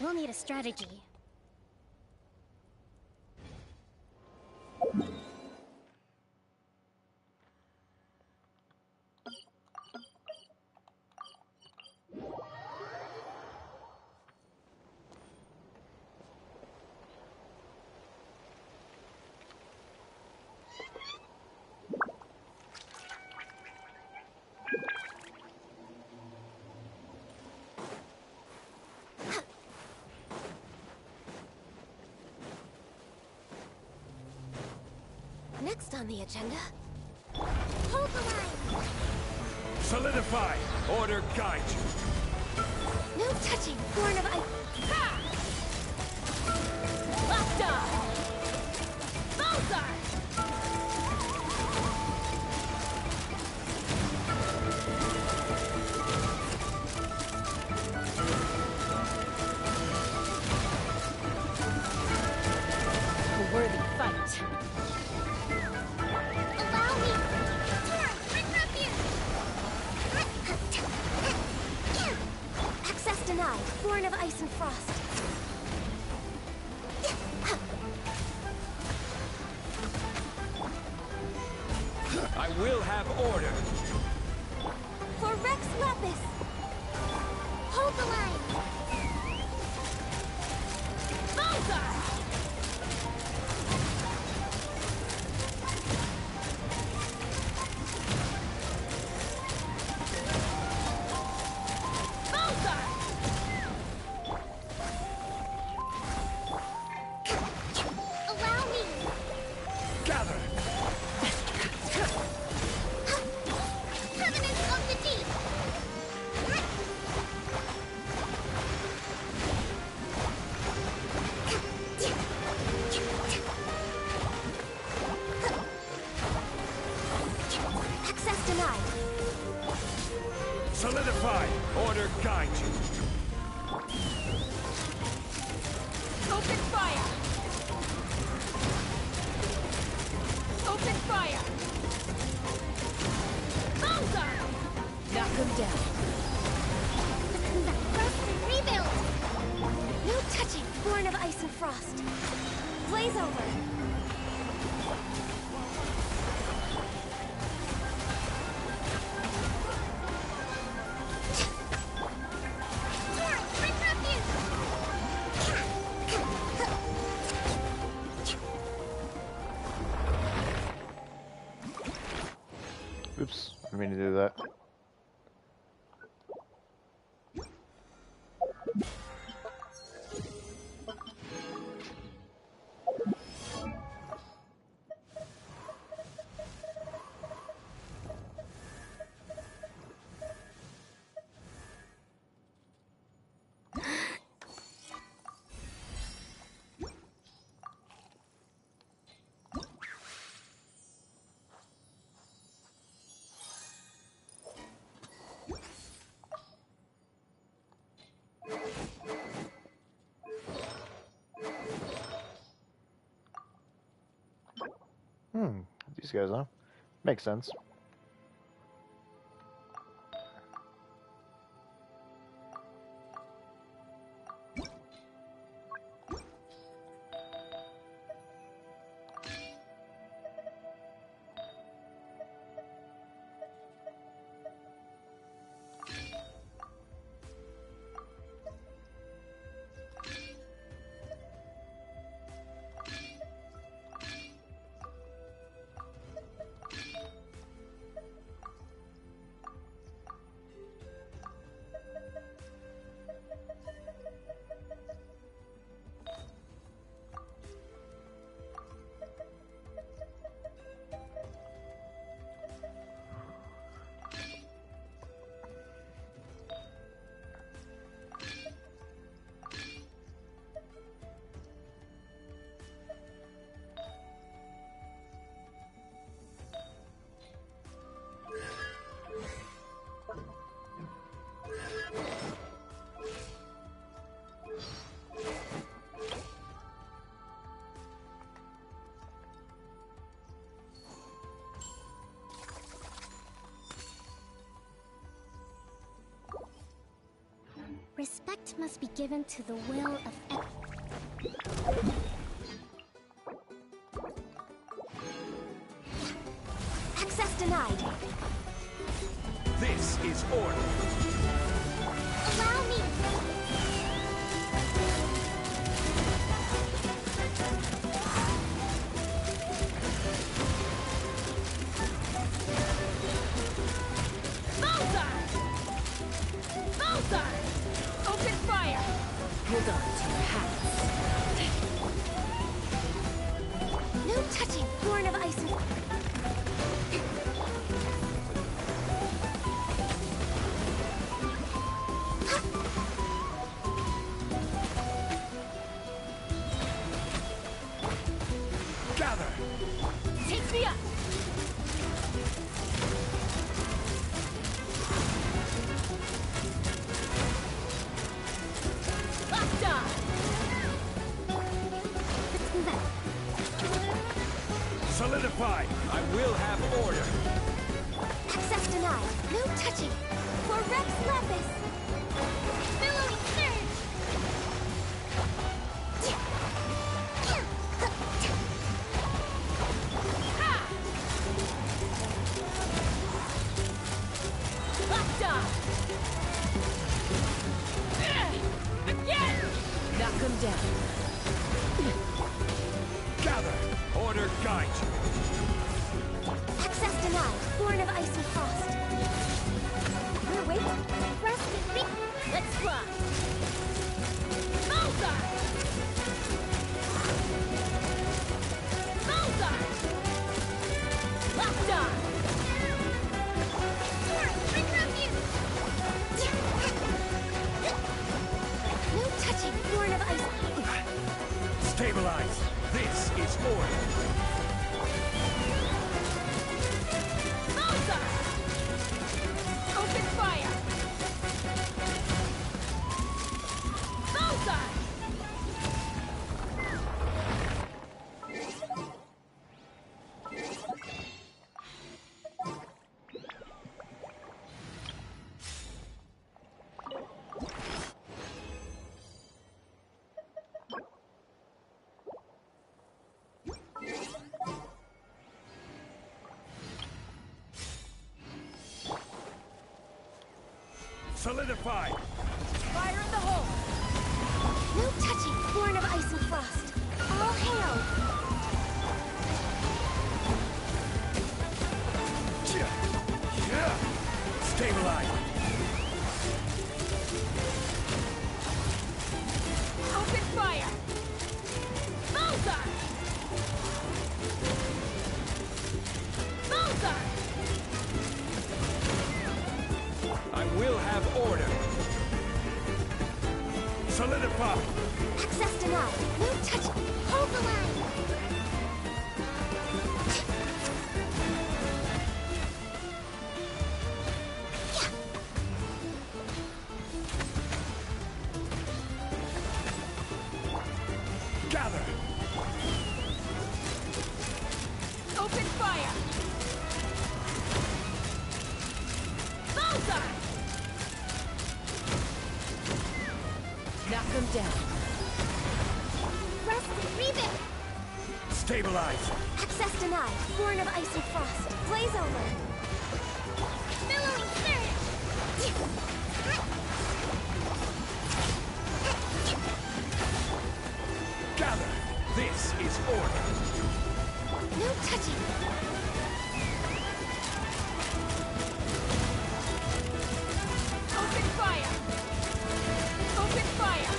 We'll need a strategy. Next on the agenda. Hold the line! Solidify! Order guide you! No touching! Born of ice! Ha! Left Bullseye! A worthy fight. Allow me! Torn! Bring refuge! Access denied. Born of ice and frost. I will have order! For Rex Lapis! Hold the line! Bullseye! Bullseye! Allow me! Gather! Covenant of the Deep! Access denied. Solidify! Order guide you! Open fire! Open fire! Bullseye! Knock him down. First rebuild! No touching! Born of ice and frost. Blaze over! Torn! Bring refuge! Oops, I didn't mean to do that. These guys, huh? Makes sense. Respect must be given to the will of Access denied. This is order! Allow me! Bullseye! Bullseye! Open fire! Hold on to your hats. No touching. Born of ice and... Gather! Take me up! Locked on! Let's move out. Solidify! I will have order! Access denied. No touching. For Rex Lapis. Billowing surge. Locked on! Again! Knock him down. Gather! Order guide you! Access denied. Born of ice and frost. We're waiting. Rest and think. Let's fly! Bullseye! Bullseye! Locked on! No touching. Born of ice. Stabilize! This is order! Bullseye! Open fire! Bullseye! Solidify! Fire in the hole! No touching. Born of ice and frost. All hail. Stabilize! Open fire! Bullseye! Bullseye! I will have order! Solidify! Access denied. No touching. Hold the line. Gather! Open fire! Bullseye! Knock him down. Rest and rebuild. Stabilize! Access denied. Born of ice and frost. Blaze over. Billowing surge. Gather! This is order! No touching. Open fire! Open fire!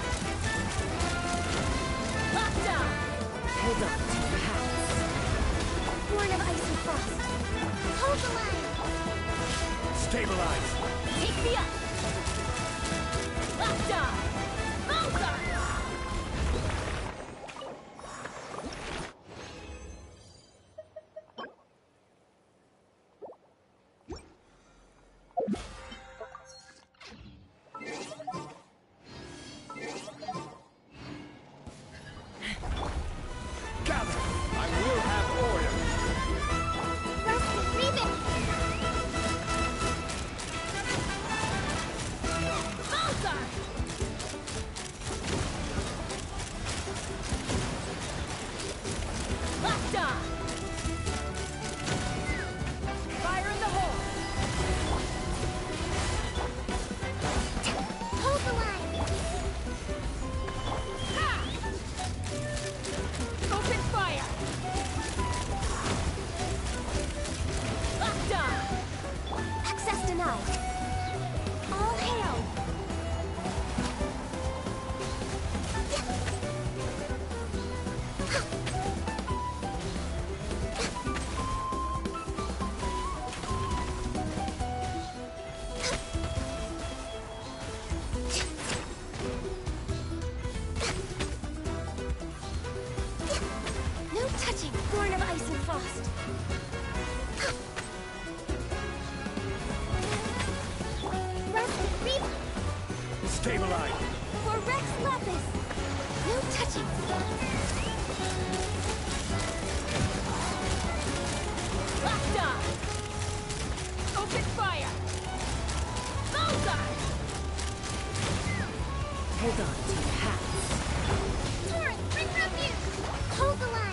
Locked on! Hold on to your house. Born of ice and frost. Hold the line. Stabilize! Take me up! Locked on! Bullseye! Frost. Rust Reap Stabilize. for Rex Lapis. No touching. Locked on! Open fire! Bullseye! Hold on to your hats. Taurus, bring refuge. Hold the line.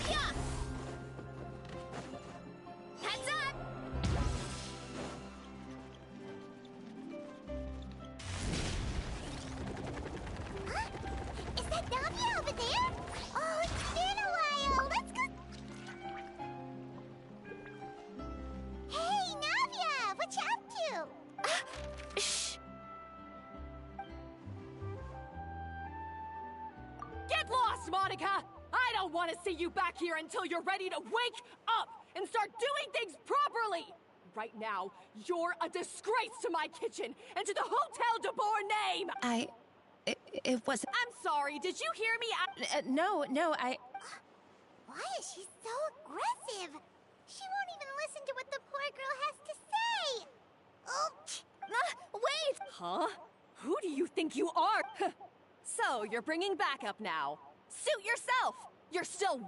Yeah. Heads up. Huh? Is that Navia over there? Oh, it's been a while. Let's go. Hey, Navia, what you up to? Shh. Get lost, Monica! I don't want to see you back here until you're ready to wake up and start doing things properly! Right now, you're a disgrace to my kitchen and to the Hotel de Bour name! It wasn't. I'm sorry, did you hear me? No, Why is she so aggressive? She won't even listen to what the poor girl has to say. Oh, Wait! Huh? Who do you think you are? So, you're bringing backup now. Suit yourself! You're still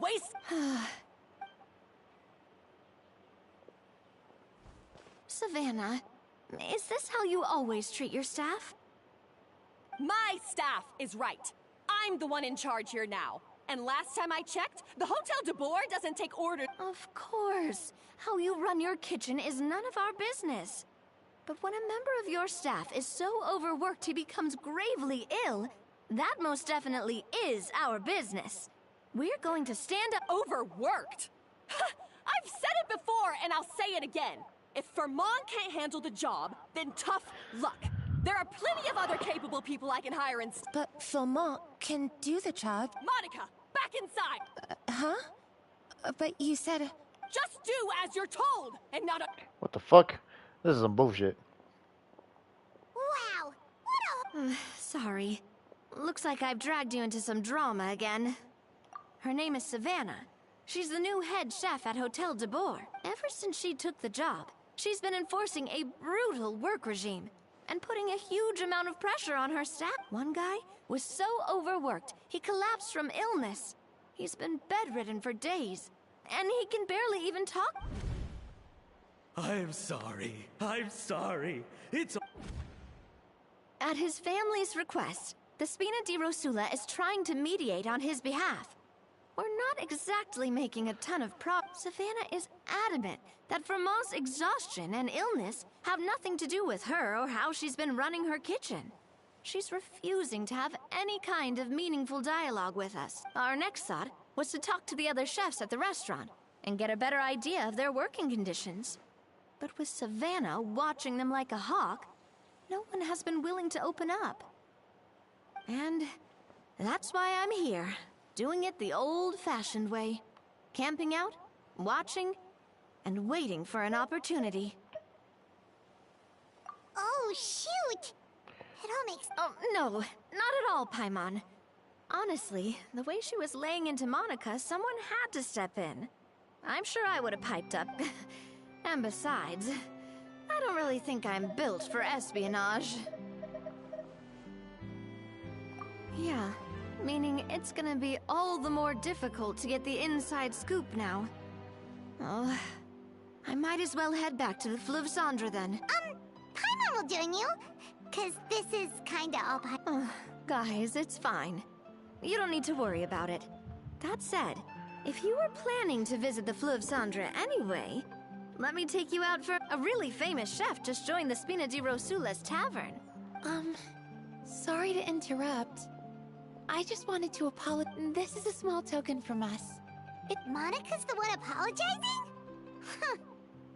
Savannah, is this how you always treat your staff? My staff is right. I'm the one in charge here now. And last time I checked, the Hotel de Bour doesn't take orders. Of course. How you run your kitchen is none of our business. But when a member of your staff is so overworked he becomes gravely ill, that most definitely is our business. We're going to stand up. Overworked? I've said it before, and I'll say it again. If Vermont can't handle the job, then tough luck. There are plenty of other capable people I can hire instead. But Philmont can do the job. Monica, back inside! Huh? But you said... Just do as you're told, and not a... What the fuck? This is some bullshit. wow. What a... Sorry. Looks like I've dragged you into some drama again. Her name is Savannah. She's the new head chef at Hotel de Bour. Ever since she took the job, she's been enforcing a brutal work regime and putting a huge amount of pressure on her staff. One guy was so overworked, he collapsed from illness. He's been bedridden for days, and he can barely even talk. I'm sorry. I'm sorry. It's... At his family's request, the Spina di Rosula is trying to mediate on his behalf. We're not exactly making a ton of Savannah is adamant that Vermont's exhaustion and illness have nothing to do with her or how she's been running her kitchen. She's refusing to have any kind of meaningful dialogue with us. Our next thought was to talk to the other chefs at the restaurant and get a better idea of their working conditions. But with Savannah watching them like a hawk, no one has been willing to open up. And that's why I'm here, doing it the old-fashioned way. Camping out, watching, and waiting for an opportunity. Oh, shoot. It all makes... Oh, no, not at all, Paimon. Honestly, the way she was laying into Monica, someone had to step in. I'm sure I would have piped up. And besides, I don't really think I'm built for espionage. Yeah, meaning it's gonna be all the more difficult to get the inside scoop now. Oh, I might as well head back to the Fleuve Cendre then. Paimon will join you, because this is kinda all Guys, it's fine. You don't need to worry about it. That said, if you were planning to visit the Fleuve Cendre anyway, let me take you out for... A really famous chef just joined the Spina di Rosula's tavern. Sorry to interrupt. I just wanted to apologize. This is a small token from us. Monica's the one apologizing? Huh.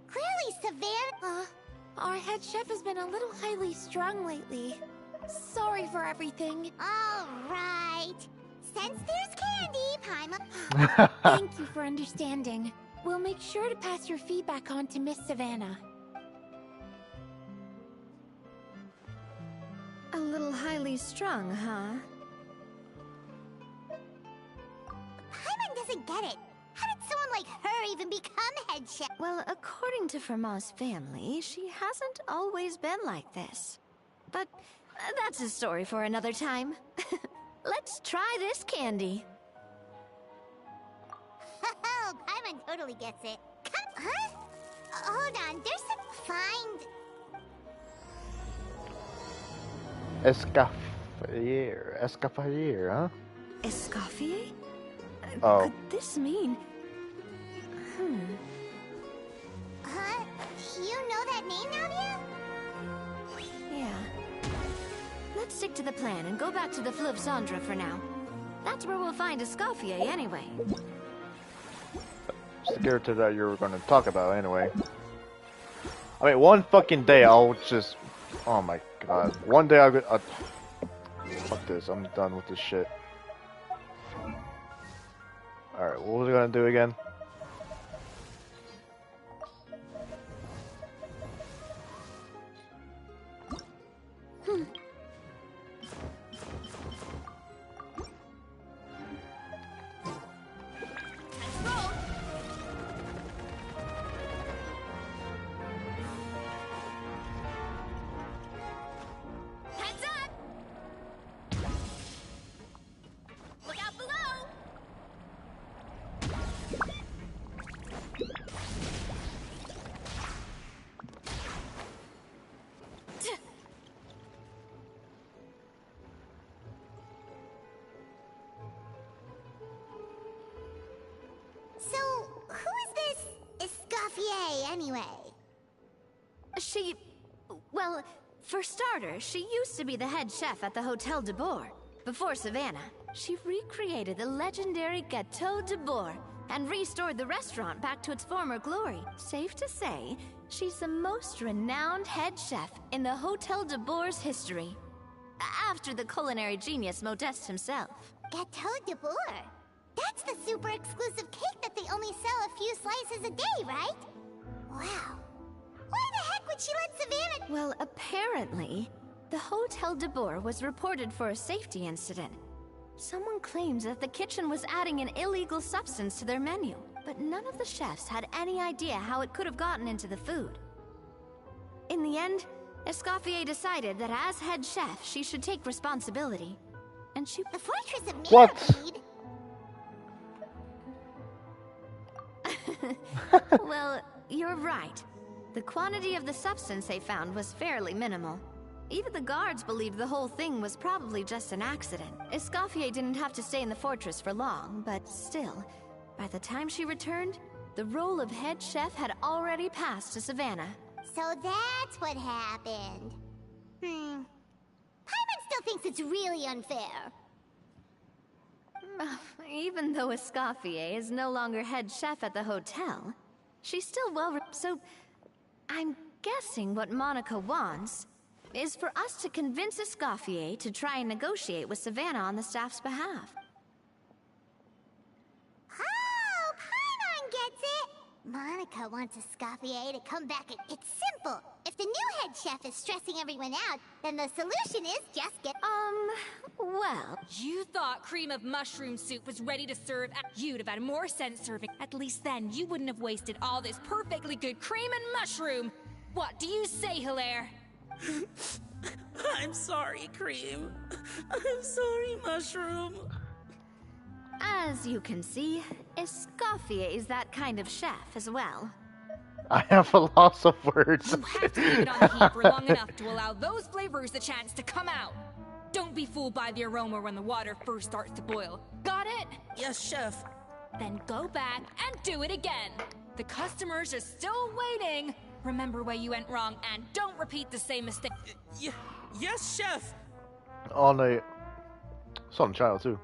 Clearly, Savannah. Our head chef has been a little highly strung lately. Sorry for everything. All right. Since there's candy, Paimon. Thank you for understanding. We'll make sure to pass your feedback on to Miss Savannah. A little highly strung, huh? Paimon doesn't get it. How did someone like her even become head chef? Well, according to Fermat's family, she hasn't always been like this. But that's a story for another time. Let's try this candy. Oh, Paimon totally gets it. Come, huh? Hold on, there's some find. Escoffier, huh? Escoffier? Oh. Could this mean... Huh? You know that name, Nadia? Yeah. Let's stick to the plan and go back to the Fleuve Cendre for now. That's where we'll find Escoffier anyway. Just the character that you were going to talk about anyway. I mean, one fucking day I'll just... Oh my god. One day I'll... Fuck this, I'm done with this shit. Alright, what was I gonna do again? Heads up! Look out below! So, who is this Escoffier anyway? She... Well, for starters, she used to be the head chef at the Hotel de Bourg. Before Savannah, she recreated the legendary Gâteau de Bourg and restored the restaurant back to its former glory. Safe to say, she's the most renowned head chef in the Hotel de Bourg's history. After the culinary genius Modeste himself. Gâteau de Bourg? That's the super exclusive cake that they only sell a few slices a day, right? Wow. Why the heck would she let Savannah... Well, apparently, the Hotel de Bourg was reported for a safety incident. Someone claims that the kitchen was adding an illegal substance to their menu, but none of the chefs had any idea how it could have gotten into the food. In the end, Escoffier decided that as head chef, she should take responsibility. And she... The Fortress of What? Mirrormead? Well, you're right. The quantity of the substance they found was fairly minimal. Even the guards believed the whole thing was probably just an accident. Escoffier didn't have to stay in the fortress for long, but still, by the time she returned, the role of head chef had already passed to Savannah. So that's what happened. Paimon still thinks it's really unfair. Even though Escoffier is no longer head chef at the hotel, she's still so I'm guessing what Monica wants is for us to convince Escoffier to try and negotiate with Savannah on the staff's behalf. Oh, Paimon gets it! Monica wants Escoffier to come back and... It's simple! If the new head chef is stressing everyone out, then the solution is just get... Well... You thought cream of mushroom soup was ready to serve. You'd have had more sense serving. At least then you wouldn't have wasted all this perfectly good cream and mushroom. What do you say, Hilaire? I'm sorry, Cream. I'm sorry, Mushroom. As you can see, Escoffier is that kind of chef as well. I have a loss of words. You have to leave it on the heat for long enough to allow those flavors a chance to come out. Don't be fooled by the aroma when the water first starts to boil. Got it? Yes, Chef. Then go back and do it again. The customers are still waiting. Remember where you went wrong and don't repeat the same mistake. Yeah, Yes, chef. On a son child too.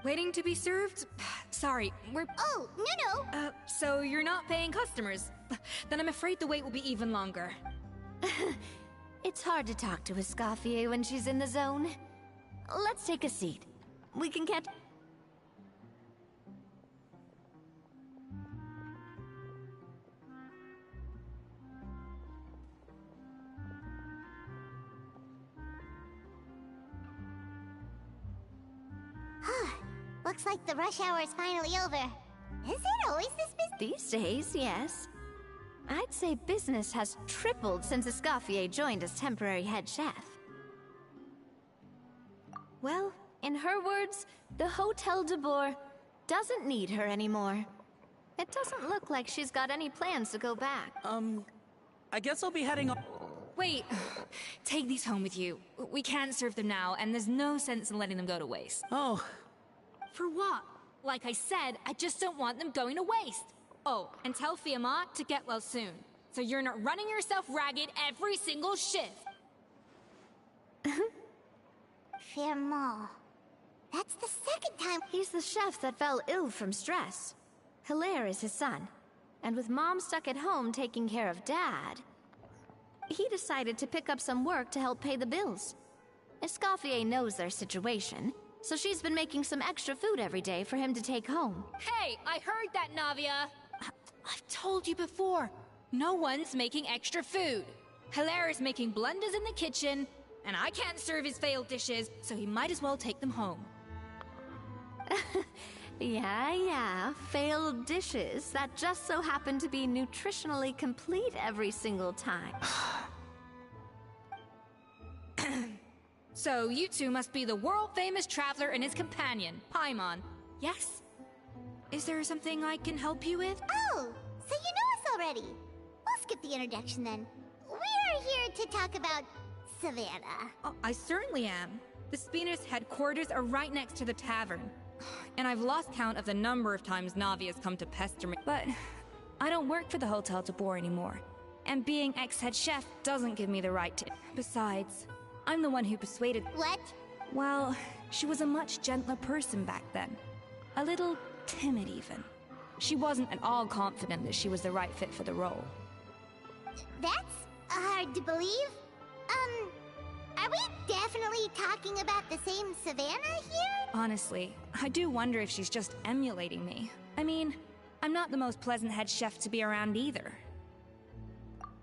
Waiting to be served? Sorry, we're... Oh, no. So you're not paying customers? Then I'm afraid the wait will be even longer. It's hard to talk to Escoffier when she's in the zone. Let's take a seat. We can get... Looks like the rush hour is finally over. Is it always this busy? These days, yes. I'd say business has tripled since Escoffier joined as temporary head chef. Well, in her words, the Hotel de Boer doesn't need her anymore. It doesn't look like she's got any plans to go back. I guess I'll be heading on. Wait, take these home with you. We can't serve them now, and there's no sense in letting them go to waste. Oh. For what? Like I said, I just don't want them going to waste. Oh, and tell Fiamma to get well soon, so you're not running yourself ragged every single shift. Fiamma. That's the second time. He's the chef that fell ill from stress. Hilaire is his son. And with Mom stuck at home taking care of Dad, he decided to pick up some work to help pay the bills. Escoffier knows their situation, so she's been making some extra food every day for him to take home. Hey, I heard that, Navia. I've told you before, no one's making extra food. Hilaire is making blunders in the kitchen, and I can't serve his failed dishes, so he might as well take them home. Yeah, failed dishes that just so happen to be nutritionally complete every single time. So you two must be the world-famous traveler and his companion, Paimon. Yes? Is there something I can help you with? Oh, so you know us already. We'll skip the introduction then. We're here to talk about Savannah. Oh, I certainly am. The Spina's headquarters are right next to the tavern. And I've lost count of the number of times Navi has come to pester me. But I don't work for the Hotel de Boer anymore. And being ex-head chef doesn't give me the right to... Besides, I'm the one who persuaded... What? Well, she was a much gentler person back then. A little timid even. She wasn't at all confident that she was the right fit for the role. That's hard to believe. Are we definitely talking about the same Savannah here? Honestly, I do wonder if she's just emulating me. I mean, I'm not the most pleasant head chef to be around either.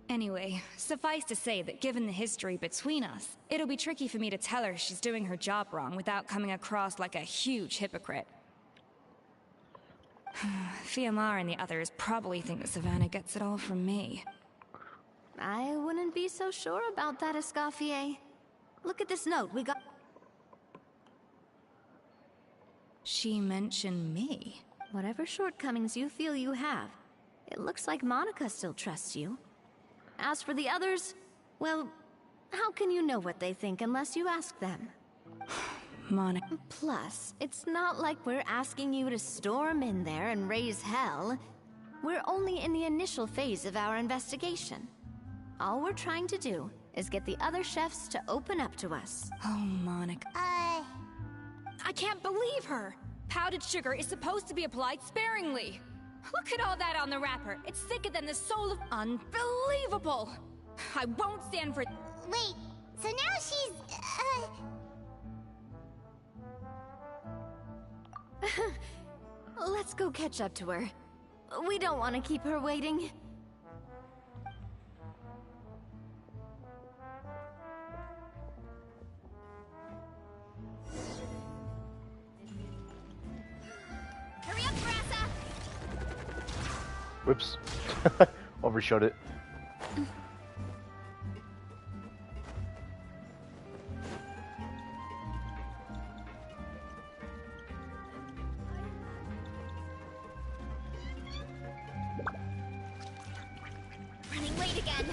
Anyway, suffice to say that given the history between us, it'll be tricky for me to tell her she's doing her job wrong without coming across like a huge hypocrite. Fiamma and the others probably think that Savannah gets it all from me. I wouldn't be so sure about that, Escoffier. Look at this note we got. She mentioned me. Whatever shortcomings you feel you have, it looks like Monica still trusts you. As for the others, well, how can you know what they think unless you ask them? Monica. Plus, it's not like we're asking you to storm in there and raise hell. We're only in the initial phase of our investigation. All we're trying to do is get the other chefs to open up to us. Oh, Monica. I can't believe her! Powdered sugar is supposed to be applied sparingly. Look at all that on the wrapper. It's thicker than the soul of... Unbelievable! I won't stand for... Wait, so now she's, Let's go catch up to her. We don't want to keep her waiting. Hurry up, Grassa! Whoops. Overshot it. Running late again.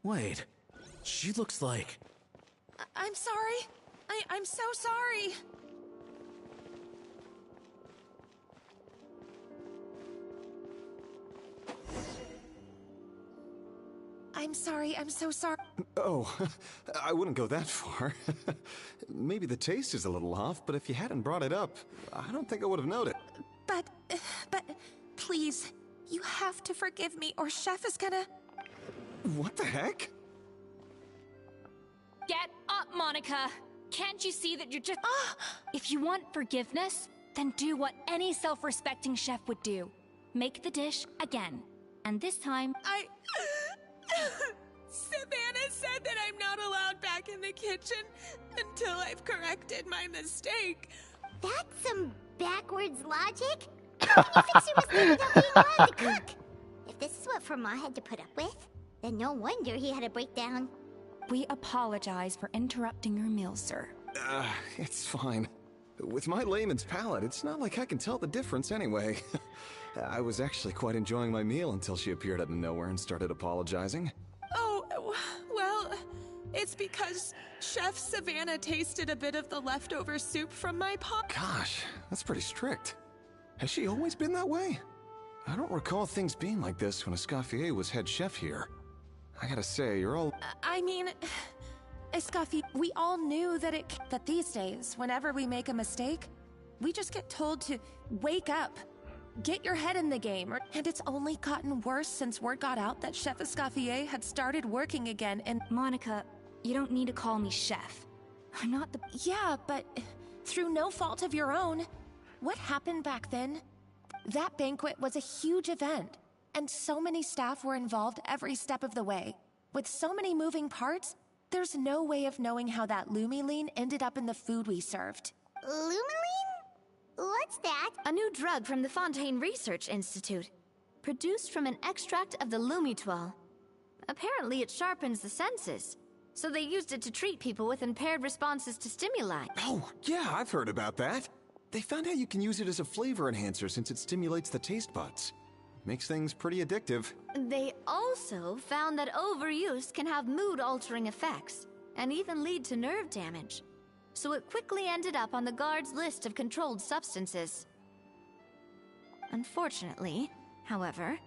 Wait, she looks like... I'm sorry. I'm so sorry. I'm sorry, I'm so sorry. Oh, I wouldn't go that far. Maybe the taste is a little off, but if you hadn't brought it up, I don't think I would have known it. But, please, you have to forgive me or Chef is gonna... What the heck? Get up, Monica! Can't you see that you're just... If you want forgiveness, then do what any self-respecting chef would do. Make the dish again. And this time... Savannah said that I'm not allowed back in the kitchen until I've corrected my mistake. That's some backwards logic. How can you fix your mistake without being allowed to cook? If this is what Fermat had to put up with, then no wonder he had a breakdown. We apologize for interrupting your meal, sir. It's fine. With my layman's palate, it's not like I can tell the difference anyway. I was actually quite enjoying my meal until she appeared out of nowhere and started apologizing. Oh, well, it's because Chef Savannah tasted a bit of the leftover soup from my pot. Gosh, that's pretty strict. Has she always been that way? I don't recall things being like this when Escoffier was head chef here. I gotta say, you're all... I mean, Escoffier, we all knew that these days, whenever we make a mistake, we just get told to wake up. Get your head in the game, and it's only gotten worse since word got out that Chef Escoffier had started working again and... Monica, you don't need to call me chef. I'm not the... Yeah, but through no fault of your own. What happened back then? That banquet was a huge event, and so many staff were involved every step of the way. With so many moving parts, there's no way of knowing how that Lumiline ended up in the food we served. Lumiline? What's that? A new drug from the Fontaine Research Institute, produced from an extract of the Lumitoile. Apparently it sharpens the senses, so they used it to treat people with impaired responses to stimuli. Oh, yeah, I've heard about that. They found out you can use it as a flavor enhancer since it stimulates the taste buds. Makes things pretty addictive. They also found that overuse can have mood-altering effects, and even lead to nerve damage. So it quickly ended up on the guard's list of controlled substances. Unfortunately, however,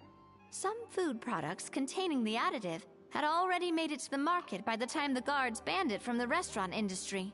some food products containing the additive had already made it to the market by the time the guards banned it from the restaurant industry.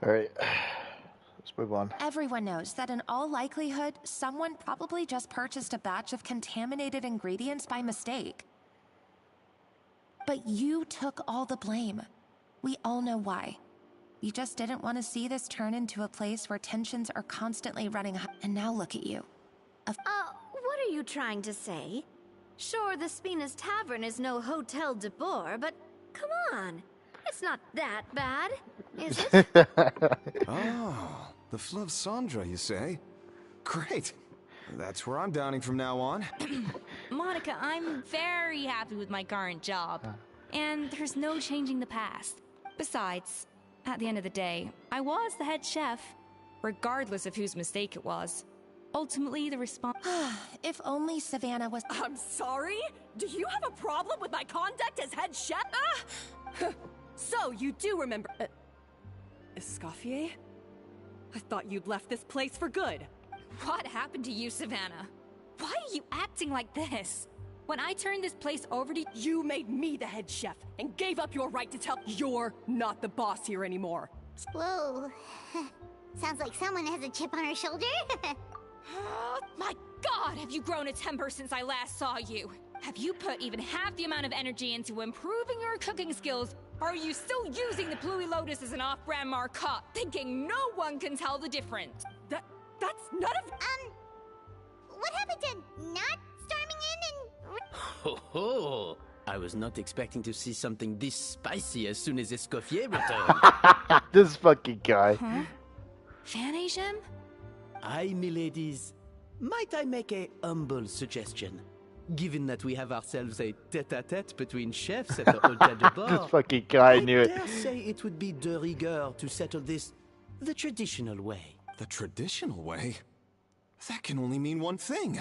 Alright. Let's move on. Everyone knows that in all likelihood, someone probably just purchased a batch of contaminated ingredients by mistake. But you took all the blame. We all know why. You just didn't want to see this turn into a place where tensions are constantly running high. And now look at you. What are you trying to say? Sure, the Spina's Tavern is no Hotel de Boer, but come on. It's not that bad, is it? Oh, the Fleuve Sandra, you say? Great. That's where I'm downing from now on. Monica, I'm very happy with my current job. And there's no changing the past. Besides, at the end of the day, I was the head chef, regardless of whose mistake it was. Ultimately, the response... If only Savannah was... I'm sorry? Do you have a problem with my conduct as head chef? So, you do remember... Escoffier? I thought you'd left this place for good. What happened to you, Savannah? Why are you acting like this? When I turned this place over to you, made me the head chef and gave up your right to tell you're not the boss here anymore. Whoa. Sounds like someone has a chip on her shoulder. My God, have you grown a temper since I last saw you? Have you put even half the amount of energy into improving your cooking skills? Or are you still using the Pluie Lotus as an off-brand marcotte, thinking no one can tell the difference? That's none of... What happened to not storming in and... Ho ho! I was not expecting to see something this spicy as soon as Escoffier returned. This fucking guy. Huh? Fan Asian? Aye, miladies. Might I make a humble suggestion? Given that we have ourselves a tete-a-tete between chefs at the Hotel de Boer, This fucking guy knew I it. dare say it would be de rigueur to settle this the traditional way. The traditional way? That can only mean one thing.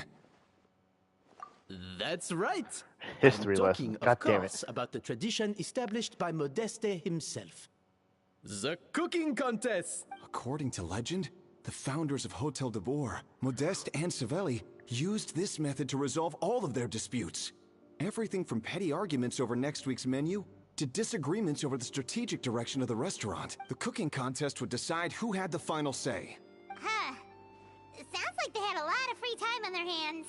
That's right. History I'm lesson. talking, God of damn course, about the tradition established by Modeste himself. The cooking contest! According to legend, the founders of Hotel de Boer, Modeste and Savelli, used this method to resolve all of their disputes. Everything from petty arguments over next week's menu to disagreements over the strategic direction of the restaurant. The cooking contest would decide who had the final say. Huh. Sounds like they had a lot of free time on their hands.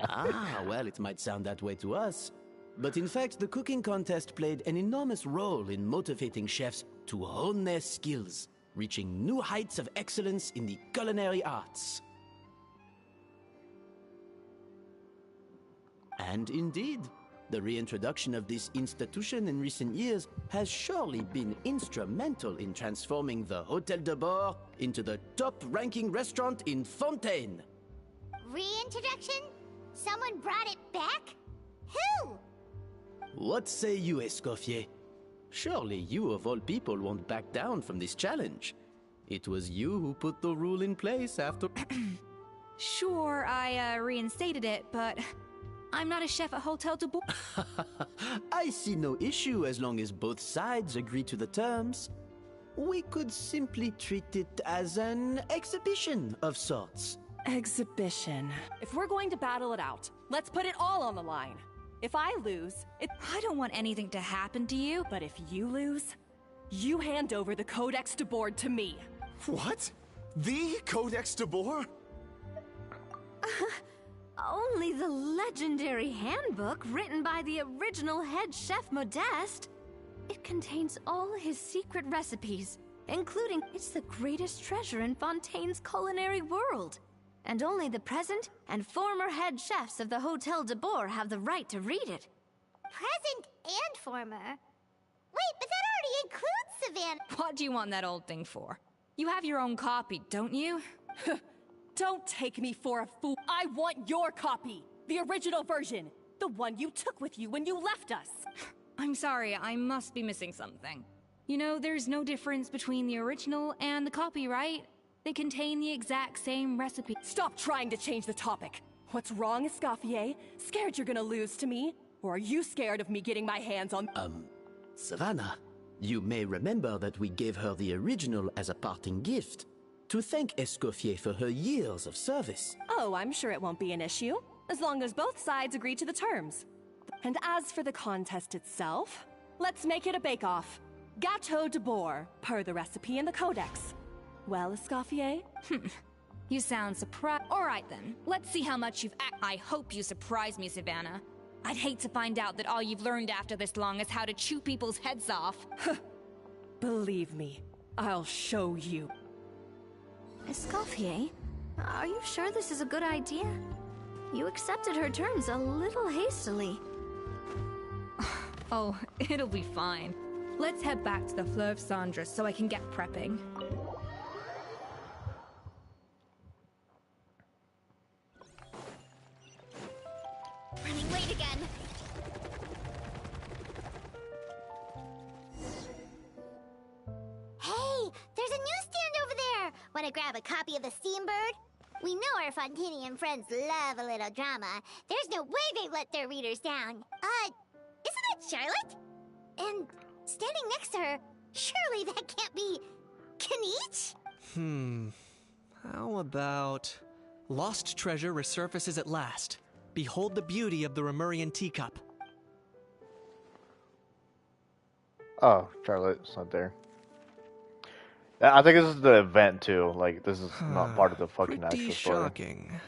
Ah, well, it might sound that way to us. But in fact, the cooking contest played an enormous role in motivating chefs to hone their skills, reaching new heights of excellence in the culinary arts. And indeed, the reintroduction of this institution in recent years has surely been instrumental in transforming the Hotel de Boer into the top-ranking restaurant in Fontaine. Reintroduction? Someone brought it back? Who? What say you, Escoffier? Surely you of all people won't back down from this challenge. It was you who put the rule in place after... Sure, I reinstated it, but I'm not a chef at Hotel de Boer. I see no issue as long as both sides agree to the terms. We could simply treat it as an exhibition of sorts. Exhibition. If we're going to battle it out, let's put it all on the line. If I lose, I don't want anything to happen to you. But if you lose, you hand over the Codex de Boer to me. What? The Codex de Boer? Only the legendary handbook written by the original head chef Modeste. It contains all his secret recipes, including it's the greatest treasure in Fontaine's culinary world. And only the present and former head chefs of the Hotel de Boer have the right to read it. Present and former? Wait, but that already includes Savannah. What do you want that old thing for? You have your own copy, don't you? Don't take me for a fool. I want your copy. The original version. The one you took with you when you left us. I'm sorry, I must be missing something. You know, there's no difference between the original and the copy, right? They contain the exact same recipe. Stop trying to change the topic. What's wrong, Escoffier? Scared you're gonna lose to me? Or are you scared of me getting my hands on... Savannah, you may remember that we gave her the original as a parting gift, to thank Escoffier for her years of service. Oh, I'm sure it won't be an issue, as long as both sides agree to the terms. And as for the contest itself, let's make it a bake-off. Gâteau de Bourg, per the recipe in the codex. Well, Escoffier? You sound surprised. Alright then, let's see how much you've I hope you surprise me, Savannah. I'd hate to find out that all you've learned after this long is how to chew people's heads off. Believe me, I'll show you. Escoffier, are you sure this is a good idea? You accepted her terms a little hastily. Oh, it'll be fine. Let's head back to the Fleuve Cendres so I can get prepping. Running late again. Hey, there's a newsstand over there. Want to grab a copy of the Steambird? We know our Fontanian friends love a little drama. There's no way they let their readers down. Isn't it Charlotte? And standing next to her, surely that can't be Kaniche? How about... Lost treasure resurfaces at last. Behold the beauty of the Remurian teacup. Oh, Charlotte's not there. I think this is the event too. Like, this is not part of the fucking Pretty actual story. shocking.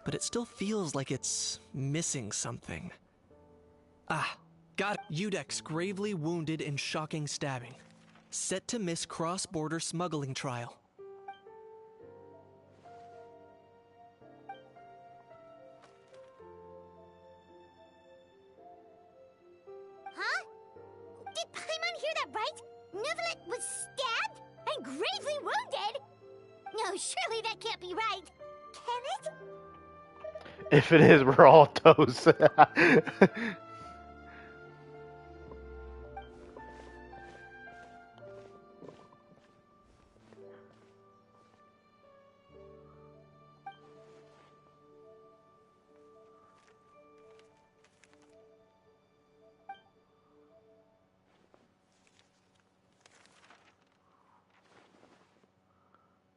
But it still feels like it's missing something. Ah, got it. Udex gravely wounded in shocking stabbing. Set to miss cross-border smuggling trial. Huh? Did Paimon hear that right? Neuvillette was stabbed and gravely wounded? No, surely that can't be right. Can it? If it is, we're all toast.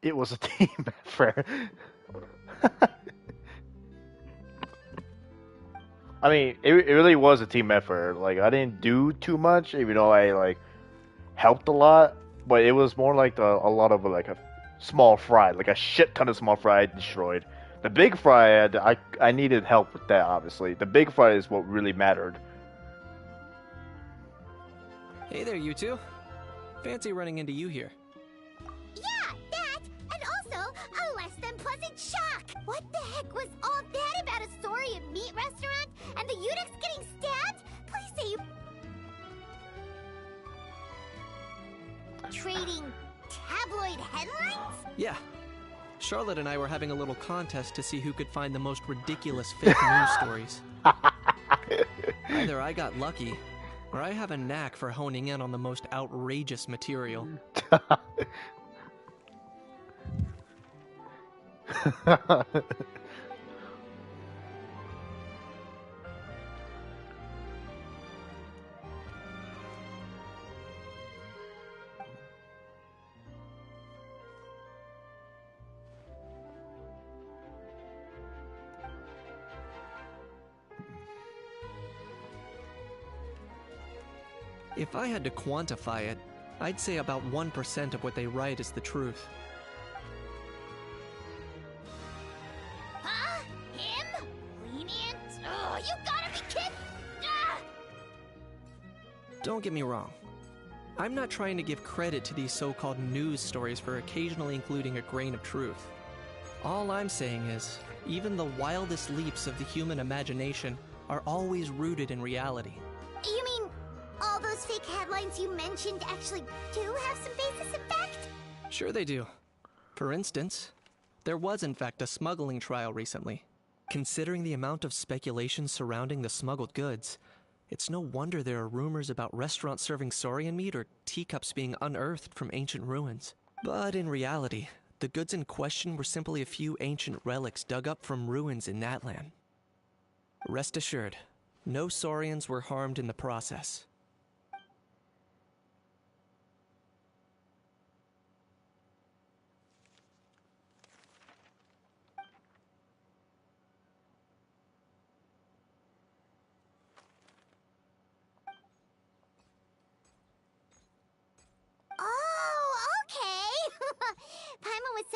It was a team effort. I mean, it really was a team effort. Like, I didn't do too much, even though I, like, helped a lot. But it was more like a lot of, like, a small fry. Like, a shit ton of small fry I destroyed. The big fry, I needed help with that, obviously. The big fry is what really mattered. Hey there, you two. Fancy running into you here. Yeah, that, and also a less than pleasant shock. What the heck was all that about a Saurian meat restaurant and the Udex getting stabbed? Please say you... Trading tabloid headlines? Yeah. Charlotte and I were having a little contest to see who could find the most ridiculous fake news stories. Either I got lucky, or I have a knack for honing in on the most outrageous material. If I had to quantify it, I'd say about 1% of what they write is the truth. Huh? Him? Lenient? Oh, you gotta be kidding! Ah! Don't get me wrong. I'm not trying to give credit to these so-called news stories for occasionally including a grain of truth. All I'm saying is, even the wildest leaps of the human imagination are always rooted in reality. You mean all those fake headlines you mentioned actually do have some basis in fact? Sure they do. For instance, there was in fact a smuggling trial recently. Considering the amount of speculation surrounding the smuggled goods, it's no wonder there are rumors about restaurants serving saurian meat or teacups being unearthed from ancient ruins. But in reality, the goods in question were simply a few ancient relics dug up from ruins in Natlan. Rest assured, no saurians were harmed in the process.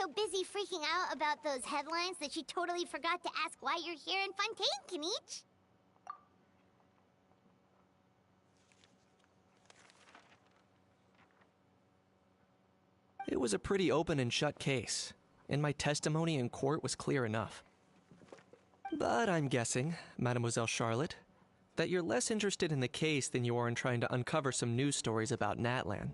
so busy freaking out about those headlines that she totally forgot to ask why you're here in Fontaine, Kinich. It was a pretty open and shut case, and my testimony in court was clear enough. But I'm guessing, Mademoiselle Charlotte, that you're less interested in the case than you are in trying to uncover some news stories about Natlan.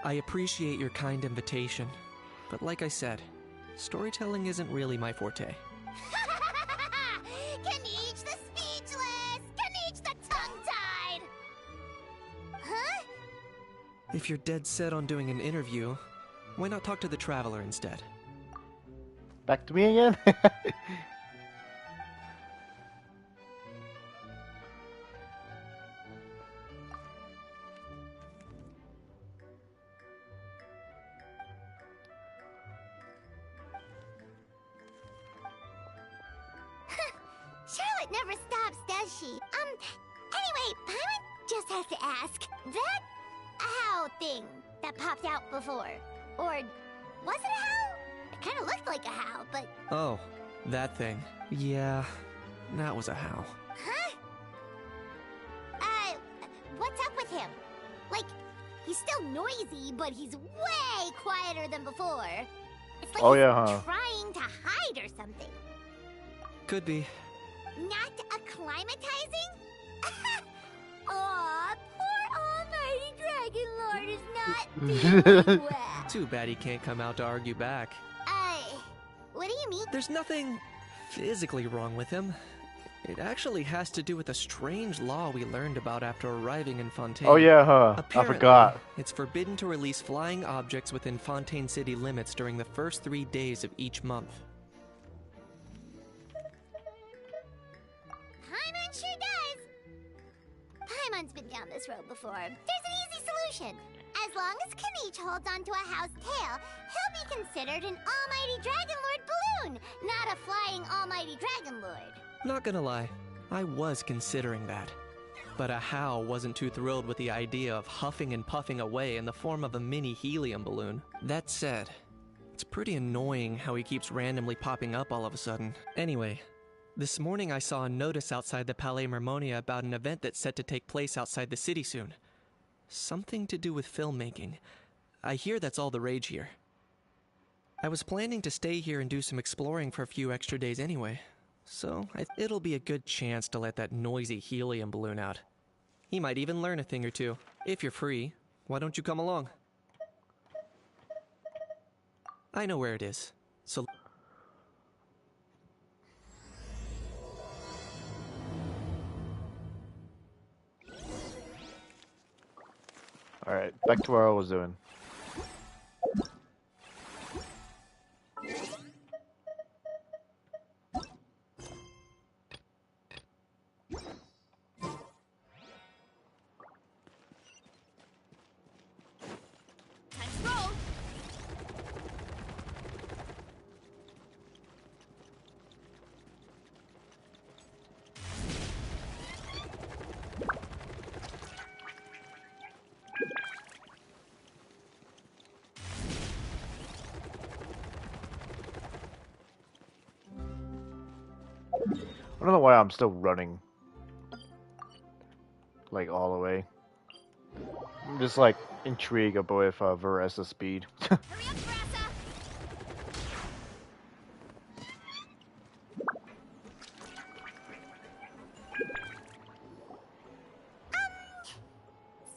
I appreciate your kind invitation, but like I said, storytelling isn't really my forte. Kinich the speechless! Kinich the tongue-tied! Huh? If you're dead set on doing an interview, why not talk to the Traveler instead? Back to me again? Charlotte never stops, does she? Anyway, Paimon just has to ask. That owl thing that popped out before, or was it a howl? It kind of looked like a howl, but... Oh, that thing. Yeah, that was a howl. Huh? What's up with him? Like, he's still noisy, but he's way quieter than before. It's like he's trying to hide or something. Could be. Not acclimatizing? Aw, poor Almighty Dragon Lord is not doing well. Too bad he can't come out to argue back. What do you mean? There's nothing physically wrong with him. It actually has to do with a strange law we learned about after arriving in Fontaine. Oh yeah, I forgot. It's forbidden to release flying objects within Fontaine city limits during the first 3 days of each month. Paimon sure does. Paimon's been down this road before. There's an easy solution. As long as Kinich holds onto a house tail, he'll be considered an Almighty Dragon Lord balloon, not a flying Almighty Dragon Lord. Not gonna lie, I was considering that. But Ahau wasn't too thrilled with the idea of huffing and puffing away in the form of a mini helium balloon. That said, it's pretty annoying how he keeps randomly popping up all of a sudden. Anyway, this morning I saw a notice outside the Palais Mermonia about an event that's set to take place outside the city soon. Something to do with filmmaking. I hear that's all the rage here. I was planning to stay here and do some exploring for a few extra days anyway, so it'll be a good chance to let that noisy helium balloon out. He might even learn a thing or two. If you're free, why don't you come along? I know where it is, so... Alright, back to what I was doing. I don't know why I'm still running. Like, all the way. I'm just, like, intrigued about with Veressa's speed. Hurry up, Veressa!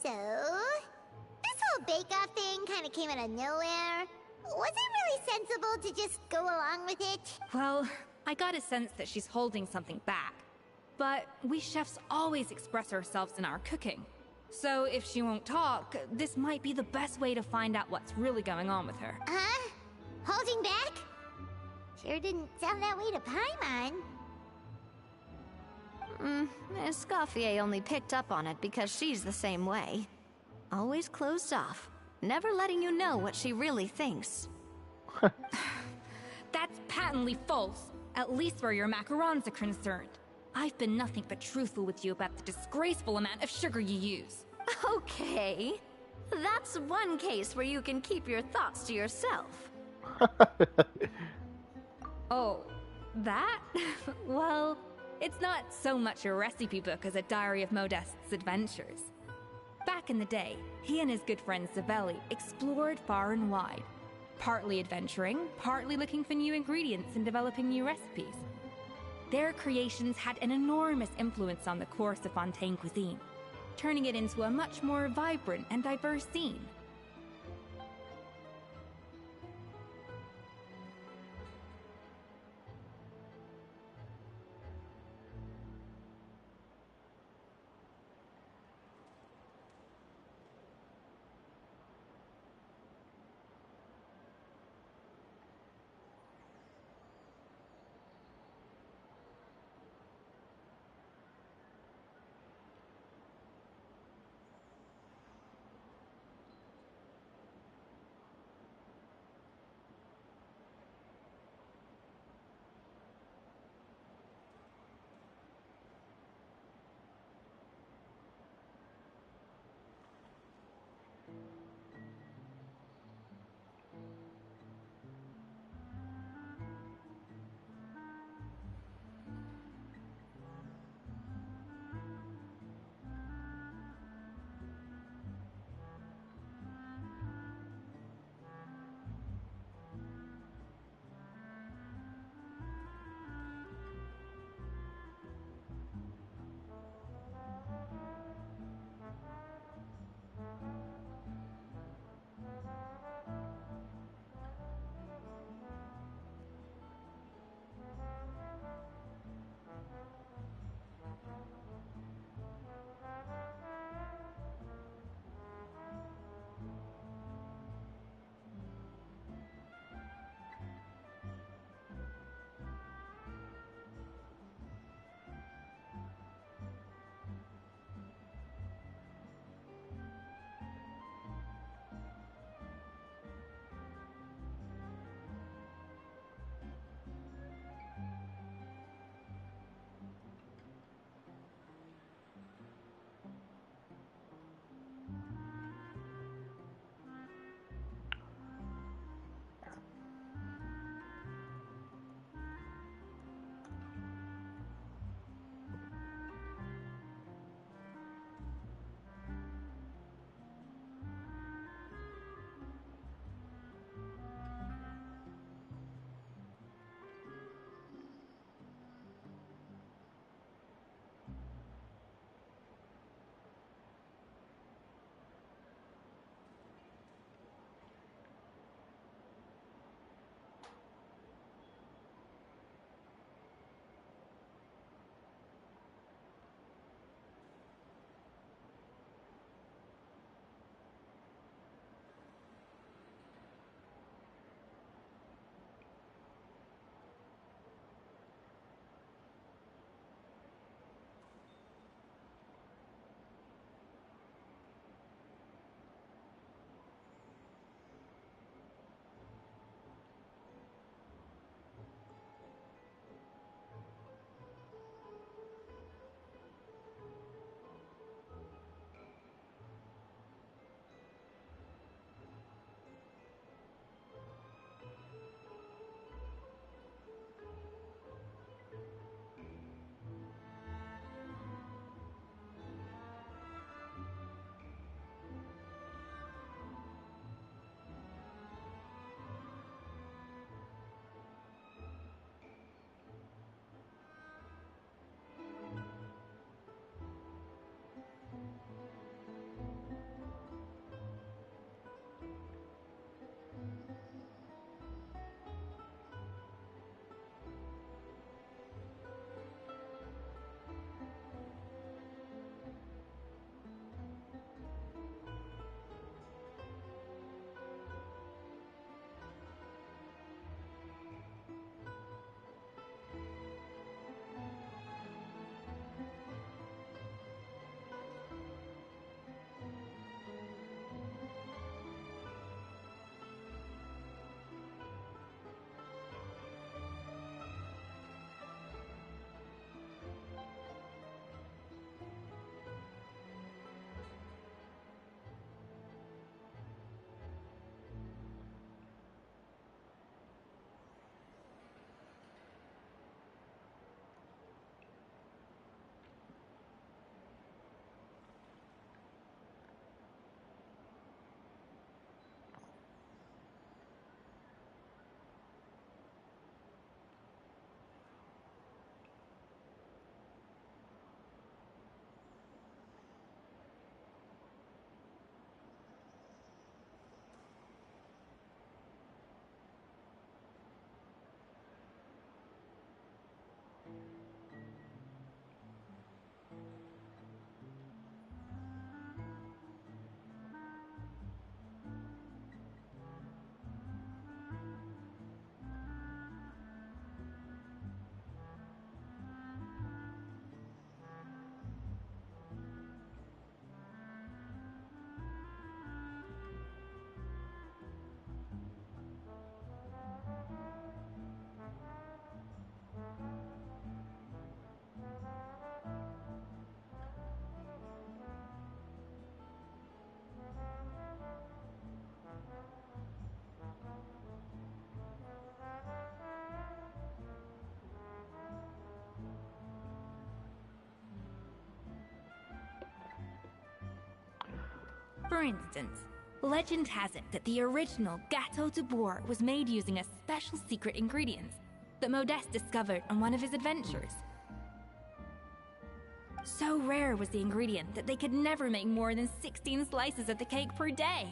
So... this whole bake-off thing kinda came out of nowhere. Was it really sensible to just go along with it? Well, I got a sense that she's holding something back. But we chefs always express ourselves in our cooking. So if she won't talk, this might be the best way to find out what's really going on with her. Huh? Holding back? Sure didn't sound that way to Paimon. Escoffier only picked up on it because she's the same way. Always closed off, never letting you know what she really thinks. That's patently false. at least where your macarons are concerned. I've been nothing but truthful with you about the disgraceful amount of sugar you use. Okay. That's one case where you can keep your thoughts to yourself. Oh, that? Well, it's not so much a recipe book as a diary of Modest's adventures. Back in the day, he and his good friend Savelli explored far and wide, partly adventuring, partly looking for new ingredients and developing new recipes. Their creations had an enormous influence on the course of Fontaine cuisine, turning it into a much more vibrant and diverse scene. For instance, legend has it that the original Gâteau de Bourg was made using a special secret ingredient that Modeste discovered on one of his adventures. So rare was the ingredient that they could never make more than 16 slices of the cake per day.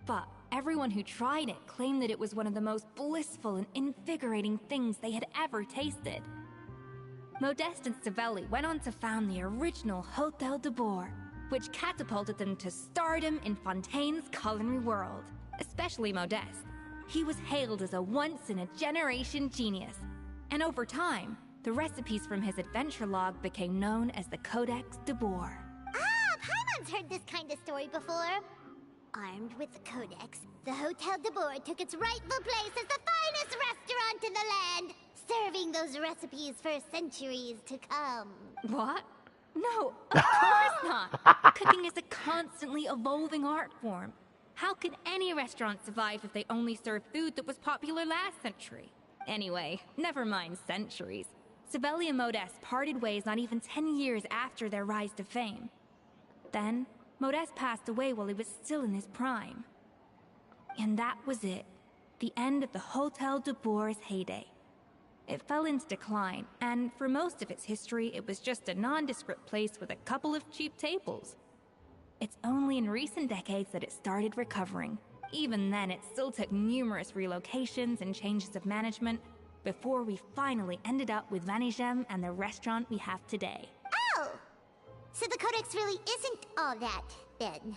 But everyone who tried it claimed that it was one of the most blissful and invigorating things they had ever tasted. Modeste and Savelli went on to found the original Hôtel de Bourg, which catapulted them to stardom in Fontaine's culinary world. Especially Modeste. He was hailed as a once-in-a-generation genius. And over time, the recipes from his adventure log became known as the Codex de Bourg. Ah, Paimon's heard this kind of story before. Armed with the Codex, the Hôtel de Bourg took its rightful place as the finest restaurant in the land, serving those recipes for centuries to come. What? No, of course not! Cooking is a constantly evolving art form. How could any restaurant survive if they only served food that was popular last century? Anyway, never mind centuries. Savelli and Modeste parted ways not even 10 years after their rise to fame. Then, Modeste passed away while he was still in his prime. And that was it. The end of the Hôtel de Bourg's heyday. It fell into decline, and for most of its history, it was just a nondescript place with a couple of cheap tables. It's only in recent decades that it started recovering. Even then, it still took numerous relocations and changes of management before we finally ended up with Vanigem and the restaurant we have today. Oh! So the Codex really isn't all that, then.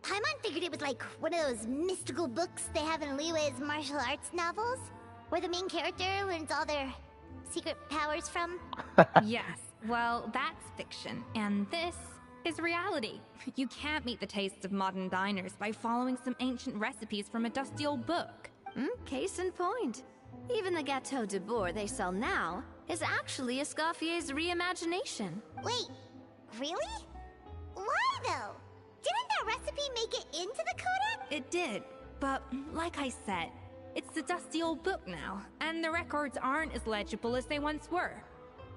Paimon figured it was like one of those mystical books they have in Liwei's martial arts novels, where the main character learns all their secret powers from. Yes, well, that's fiction, and this is reality. You can't meet the tastes of modern diners by following some ancient recipes from a dusty old book. Case in point. Even the Gâteau de Bourg they sell now is actually Escoffier's reimagination. Wait, really? Why though? Didn't that recipe make it into the Codex? It did, but like I said, it's the dusty old book now, and the records aren't as legible as they once were.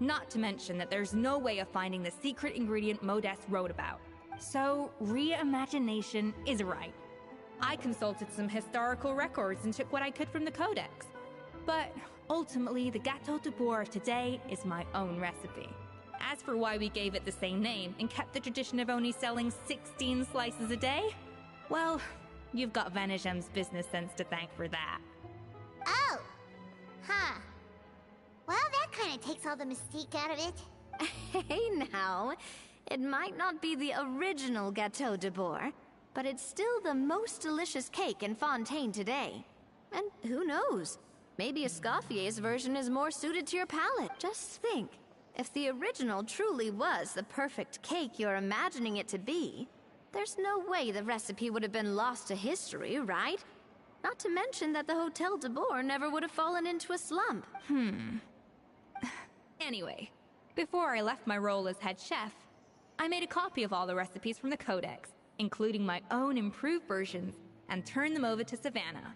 Not to mention that there's no way of finding the secret ingredient Modeste wrote about. So, reimagination is right. I consulted some historical records and took what I could from the Codex. But ultimately, the Gâteau de Bourg of today is my own recipe. As for why we gave it the same name and kept the tradition of only selling 16 slices a day, well, you've got Vanigem's business sense to thank for that. Oh! Huh. Well, that kind of takes all the mystique out of it. Hey now, it might not be the original Gâteau de Bourg, but it's still the most delicious cake in Fontaine today. And who knows? Maybe Escoffier's version is more suited to your palate. Just think, if the original truly was the perfect cake you're imagining it to be, there's no way the recipe would have been lost to history, right? Not to mention that the Hôtel de Bourg never would have fallen into a slump. Anyway, before I left my role as head chef, I made a copy of all the recipes from the Codex, including my own improved versions, and turned them over to Savannah.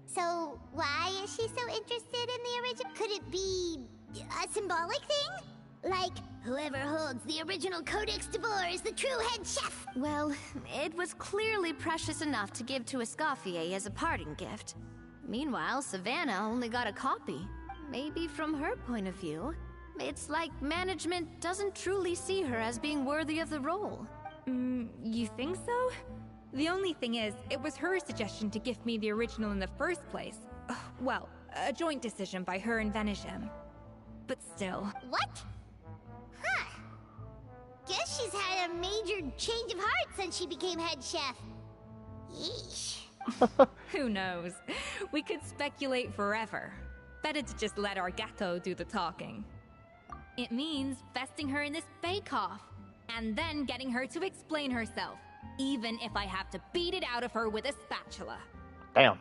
So why is she so interested in the original? Could it be a symbolic thing? Like, whoever holds the original Codex de Bourg is the true head chef? Well, it was clearly precious enough to give to Escoffier as a parting gift. Meanwhile, Savannah only got a copy. Maybe from her point of view, it's like management doesn't truly see her as being worthy of the role. You think so? The only thing is, it was her suggestion to give me the original in the first place. Well, a joint decision by her and Vanigem. But still. What? Huh. Guess she's had a major change of heart since she became head chef. Yeesh. Who knows? We could speculate forever. Better to just let our Gâteau do the talking. It means vesting her in this bake-off, and then getting her to explain herself, even if I have to beat it out of her with a spatula. Damn.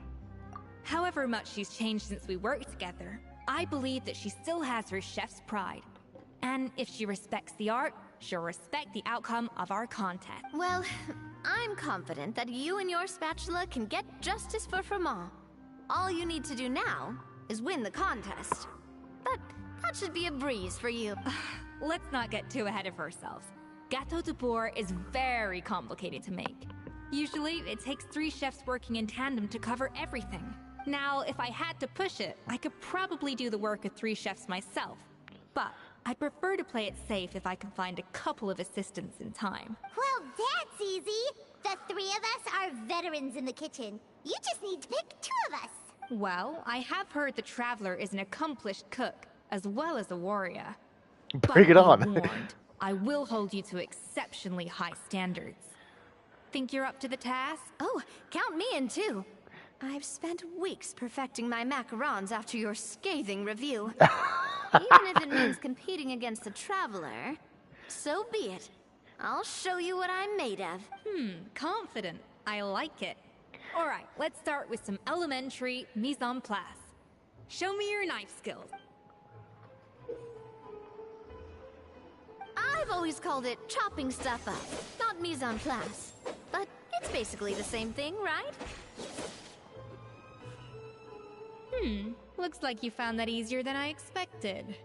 However much she's changed since we worked together, I believe that she still has her chef's pride. And if she respects the art, she'll respect the outcome of our contest. Well, I'm confident that you and your spatula can get justice for Froment. All you need to do now is win the contest. But that should be a breeze for you. Let's not get too ahead of ourselves. Gâteau de Bourg is very complicated to make. Usually, it takes 3 chefs working in tandem to cover everything. Now, if I had to push it, I could probably do the work of 3 chefs myself. But I'd prefer to play it safe if I can find a couple of assistants in time. Well, that's easy. The 3 of us are veterans in the kitchen. You just need to pick 2 of us. Well, I have heard the Traveler is an accomplished cook, as well as a warrior. Bring it on. Be warned, I will hold you to exceptionally high standards. Think you're up to the task? Oh, count me in too. I've spent weeks perfecting my macarons after your scathing review. Even if it means competing against the Traveler, so be it. I'll show you what I'm made of. Confident. I like it. Alright, let's start with some elementary mise en place. Show me your knife skills. I've always called it chopping stuff up, not mise en place. But it's basically the same thing, right? Looks like you found that easier than I expected.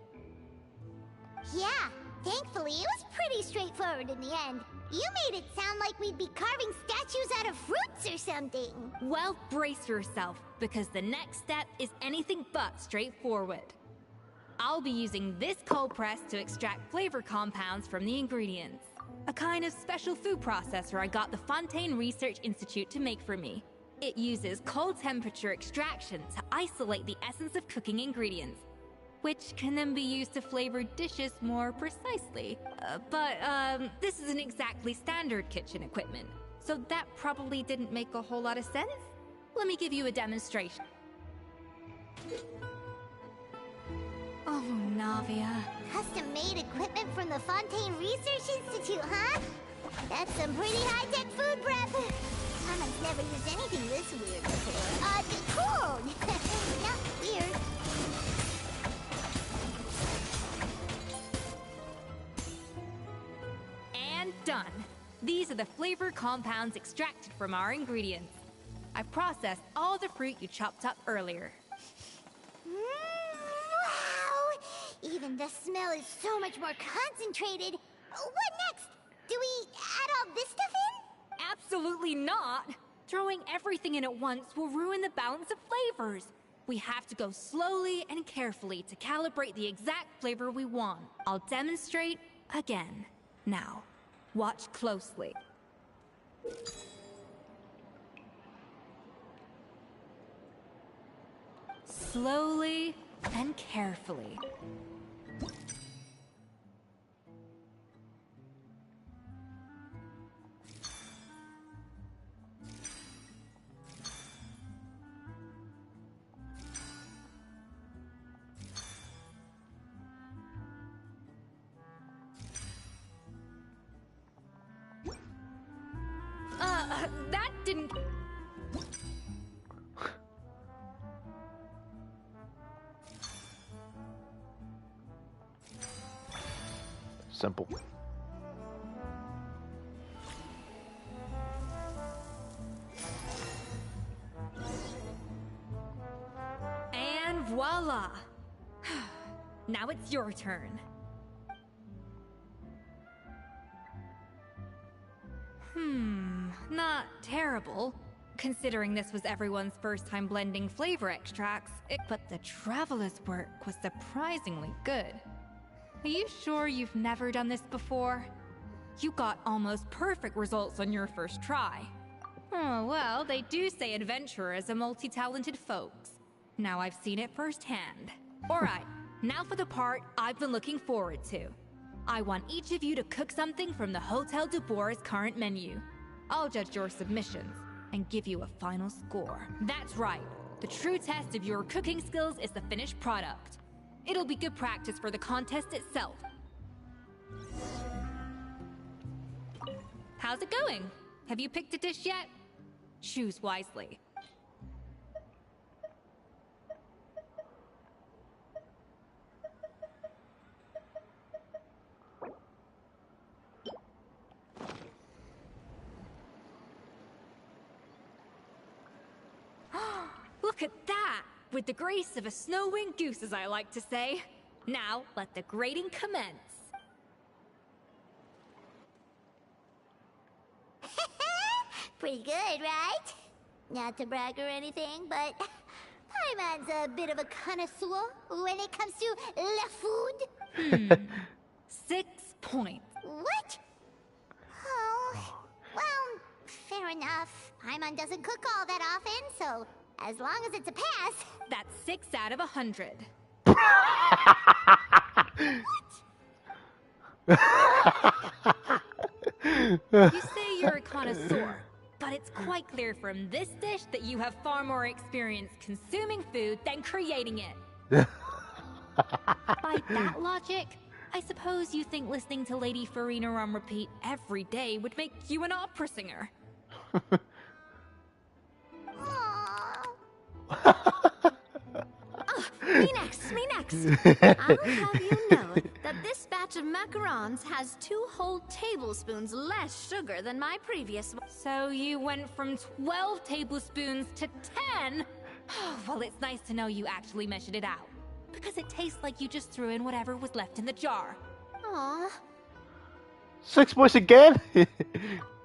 Yeah, thankfully it was pretty straightforward in the end. You made it sound like we'd be carving statues out of fruits or something. Well, brace yourself, because the next step is anything but straightforward. I'll be using this cold press to extract flavor compounds from the ingredients. A kind of special food processor I got the Fontaine Research Institute to make for me. It uses cold temperature extraction to isolate the essence of cooking ingredients, which can then be used to flavor dishes more precisely. But this isn't exactly standard kitchen equipment, so that probably didn't make a whole lot of sense. Let me give you a demonstration. Oh, Navia. Custom-made equipment from the Fontaine Research Institute, huh? That's some pretty high-tech food prep. Mama's never used anything this weird before. Cool! Not weird. And done. These are the flavor compounds extracted from our ingredients. I processed all the fruit you chopped up earlier. Wow! Even the smell is so much more concentrated. What next? Do we add all this stuff in? Absolutely not! Throwing everything in at once will ruin the balance of flavors. We have to go slowly and carefully to calibrate the exact flavor we want. I'll demonstrate again. Now, watch closely. Slowly and carefully. That didn't... Simple. And voila! Now it's your turn. Not terrible, considering this was everyone's first time blending flavor extracts. But the Traveler's work was surprisingly good. Are you sure you've never done this before? You got almost perfect results on your first try. Oh, well, they do say adventurers are multi-talented folks. Now I've seen it firsthand. Alright, now for the part I've been looking forward to. I want each of you to cook something from the Hotel de Bour's current menu. I'll judge your submissions and give you a final score. That's right. The true test of your cooking skills is the finished product. It'll be good practice for the contest itself. How's it going? Have you picked a dish yet? Choose wisely. Look at that! With the grace of a snow-winged goose, as I like to say. Now, let the grating commence. Pretty good, right? Not to brag or anything, but Paimon's a bit of a connoisseur when it comes to la food. 6 points. What? Oh, well, fair enough. Paimon doesn't cook all that often, so as long as it's a pass. That's 6 out of 100. You say you're a connoisseur, but it's quite clear from this dish that you have far more experience consuming food than creating it. By that logic, I suppose you think listening to Lady Farina on repeat every day would make you an opera singer. Me next, me next. I'll have you know that this batch of macarons has 2 whole tablespoons less sugar than my previous one. So you went from 12 tablespoons to 10? Well, it's nice to know you actually measured it out. Because it tastes like you just threw in whatever was left in the jar. Aww. 6 points again?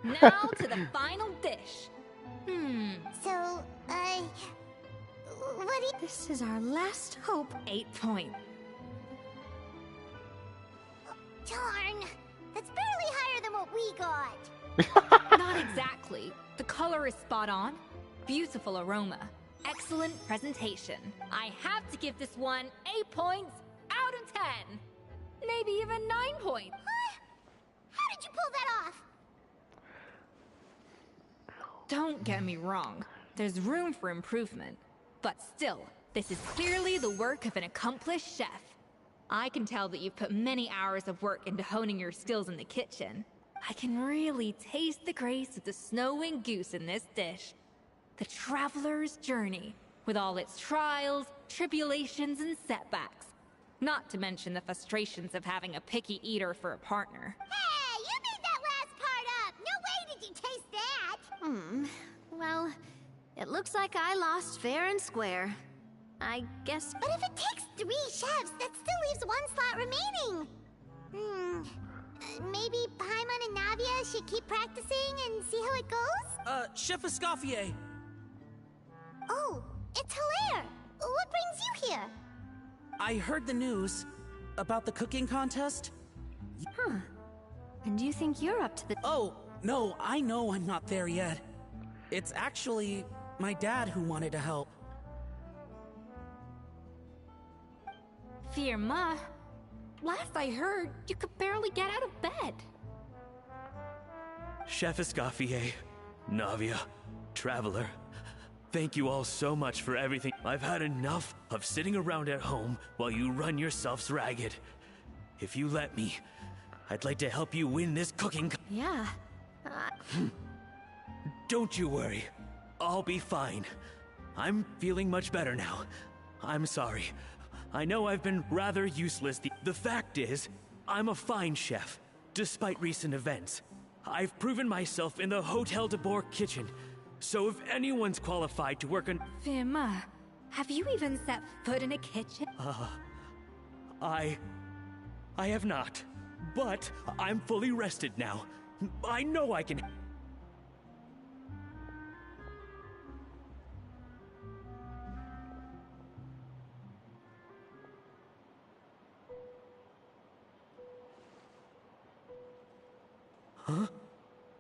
Now to the final dish. So, what do you... This is our last hope. 8 points. Darn! That's barely higher than what we got. Not exactly. The color is spot on. Beautiful aroma. Excellent presentation. I have to give this one 8 points out of 10. Maybe even 9 points. What? How did you pull that off? Don't get me wrong. There's room for improvement. But still, this is clearly the work of an accomplished chef. I can tell that you've put many hours of work into honing your skills in the kitchen. I can really taste the grace of the snow-winged goose in this dish. The traveler's journey, with all its trials, tribulations, and setbacks. Not to mention the frustrations of having a picky eater for a partner. Hey, you made that last part up! No way did you taste that! Well, it looks like I lost fair and square. I guess... But if it takes 3 chefs, that still leaves 1 slot remaining. Maybe Paimon and Navia should keep practicing and see how it goes? Chef Escoffier. Oh, it's Hilaire. What brings you here? I heard the news about the cooking contest. Huh. And you think you're up to the... Oh, no, I know I'm not there yet. It's actually my dad who wanted to help. Firma, last I heard, you could barely get out of bed. Chef Escoffier, Navia, Traveler, thank you all so much for everything. I've had enough of sitting around at home while you run yourselves ragged. If you let me, I'd like to help you win this cooking. Yeah. Don't you worry. I'll be fine. I'm feeling much better now. I'm sorry. I know I've been rather useless. The fact is, I'm a fine chef, despite recent events. I've proven myself in the Hotel de Boer kitchen, so if anyone's qualified to work on... Firma, have you even set foot in a kitchen? I have not, but I'm fully rested now. I know I can... Huh?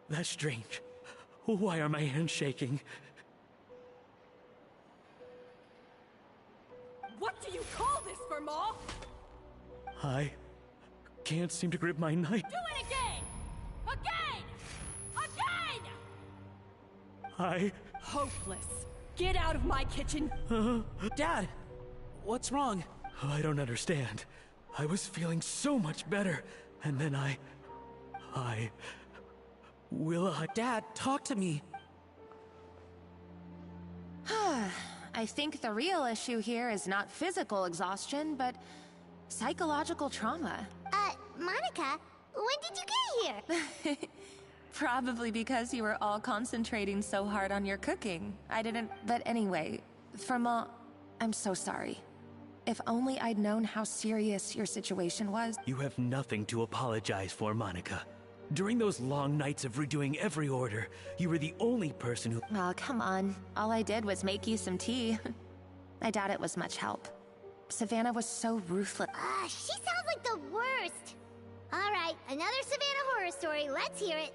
That's strange. Why are my hands shaking? What do you call this, Firma? I can't seem to grip my knife. Do it again! Again! Again! Hopeless. Get out of my kitchen. Dad, what's wrong? I don't understand. I was feeling so much better, and then Dad, talk to me. I think the real issue here is not physical exhaustion, but psychological trauma. Monica, when did you get here? Probably because you were all concentrating so hard on your cooking. I didn't, but anyway, Firma, I'm so sorry. If only I'd known how serious your situation was. You have nothing to apologize for, Monica. During those long nights of redoing every order, you were the only person who— Oh, come on. All I did was make you some tea. I doubt it was much help. Savannah was so ruthless. She sounds like the worst. All right, another Savannah horror story. Let's hear it.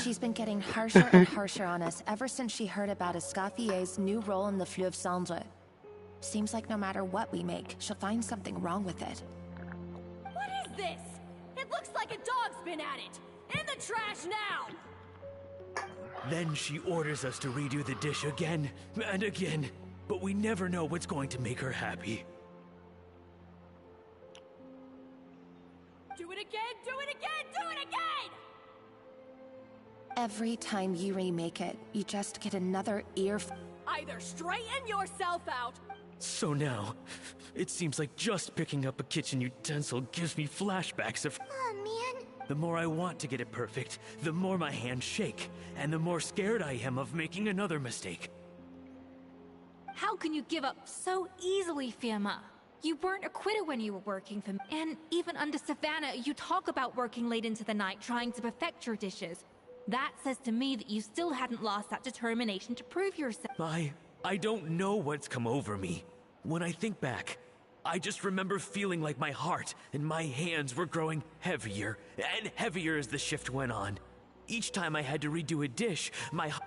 She's been getting harsher and harsher on us ever since she heard about Escaffier's new role in the Fleuve Cendre. Seems like no matter what we make, she'll find something wrong with it. What is this? It looks like a dog's been at it. In the trash now! Then she orders us to redo the dish again and again, but we never know what's going to make her happy. Do it again, do it again, do it again! Every time you remake it, you just get another Either straighten yourself out. So now, it seems like just picking up a kitchen utensil gives me flashbacks of— Oh, man. The more I want to get it perfect, the more my hands shake, and the more scared I am of making another mistake. How can you give up so easily, Fiamma? You weren't a quitter when you were working for me. And even under Savannah, you talk about working late into the night trying to perfect your dishes. That says to me that you still hadn't lost that determination to prove yourself. I don't know what's come over me. When I think back, I just remember feeling like my heart and my hands were growing heavier and heavier as the shift went on. Each time I had to redo a dish,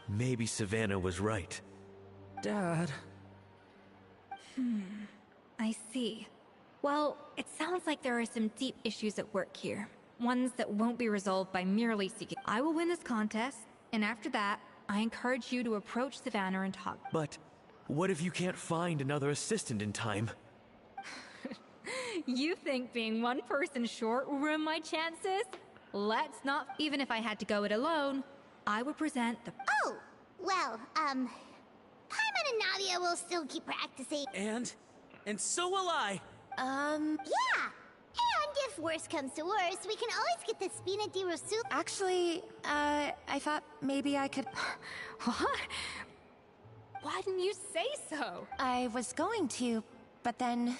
maybe Savannah was right. Dad. I see. Well, it sounds like there are some deep issues at work here. Ones that won't be resolved by merely seeking. I will win this contest, and after that, I encourage you to approach Savannah and talk. But what if you can't find another assistant in time? You think being one person short will ruin my chances? Let's not. Even if I had to go it alone, I would present the— Oh, well, Paimon and Nadia will still keep practicing. And so will I. Yeah. And if worse comes to worse, we can always get the Spina di Rosula. Actually, I thought maybe I could... What? Why didn't you say so? I was going to, but then...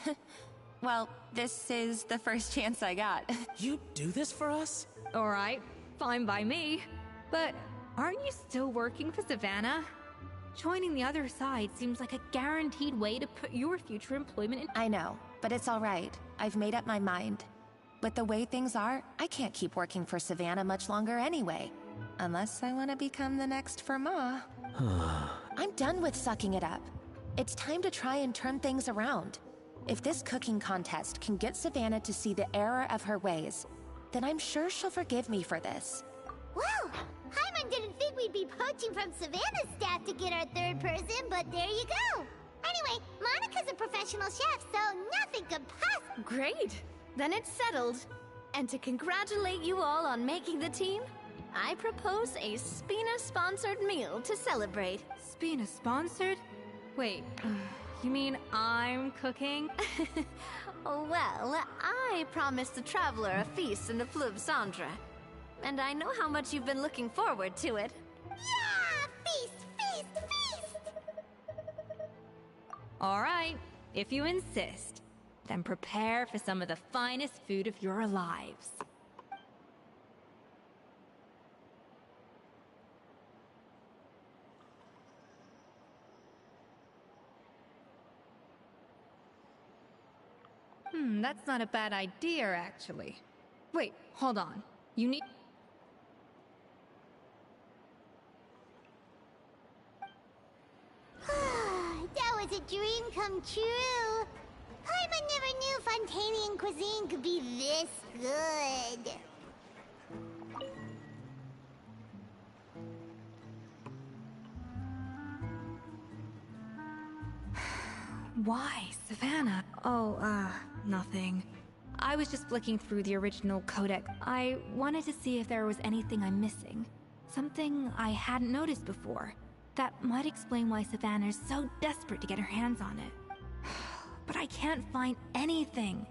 Well, this is the first chance I got. You do this for us? Alright, fine by me. But aren't you still working for Savannah? Joining the other side seems like a guaranteed way to put your future employment in— I know, but it's alright. I've made up my mind. With the way things are, I can't keep working for Savannah much longer anyway. Unless I want to become the next Firma. I'm done with sucking it up. It's time to try and turn things around. If this cooking contest can get Savannah to see the error of her ways, then I'm sure she'll forgive me for this. Well, Paimon didn't think we'd be poaching from Savannah's staff to get our third person, but there you go. Anyway, Monica's a professional chef, so nothing could possibly— Great! Then it's settled. And to congratulate you all on making the team, I propose a Spina-sponsored meal to celebrate. Spina-sponsored? Wait, you mean I'm cooking? Well, I promised the traveler a feast in the Fleuve Cendre. And I know how much you've been looking forward to it. Yeah! Feast, feast, feast! Alright, if you insist, then prepare for some of the finest food of your lives. That's not a bad idea, actually. Wait, hold on. You need— That was a dream come true. Paimon never knew Fontanian cuisine could be this good. Why, Savannah? Oh, nothing. I was just flicking through the original codex. I wanted to see if there was anything I'm missing. Something I hadn't noticed before. That might explain why Savannah's so desperate to get her hands on it. But I can't find anything.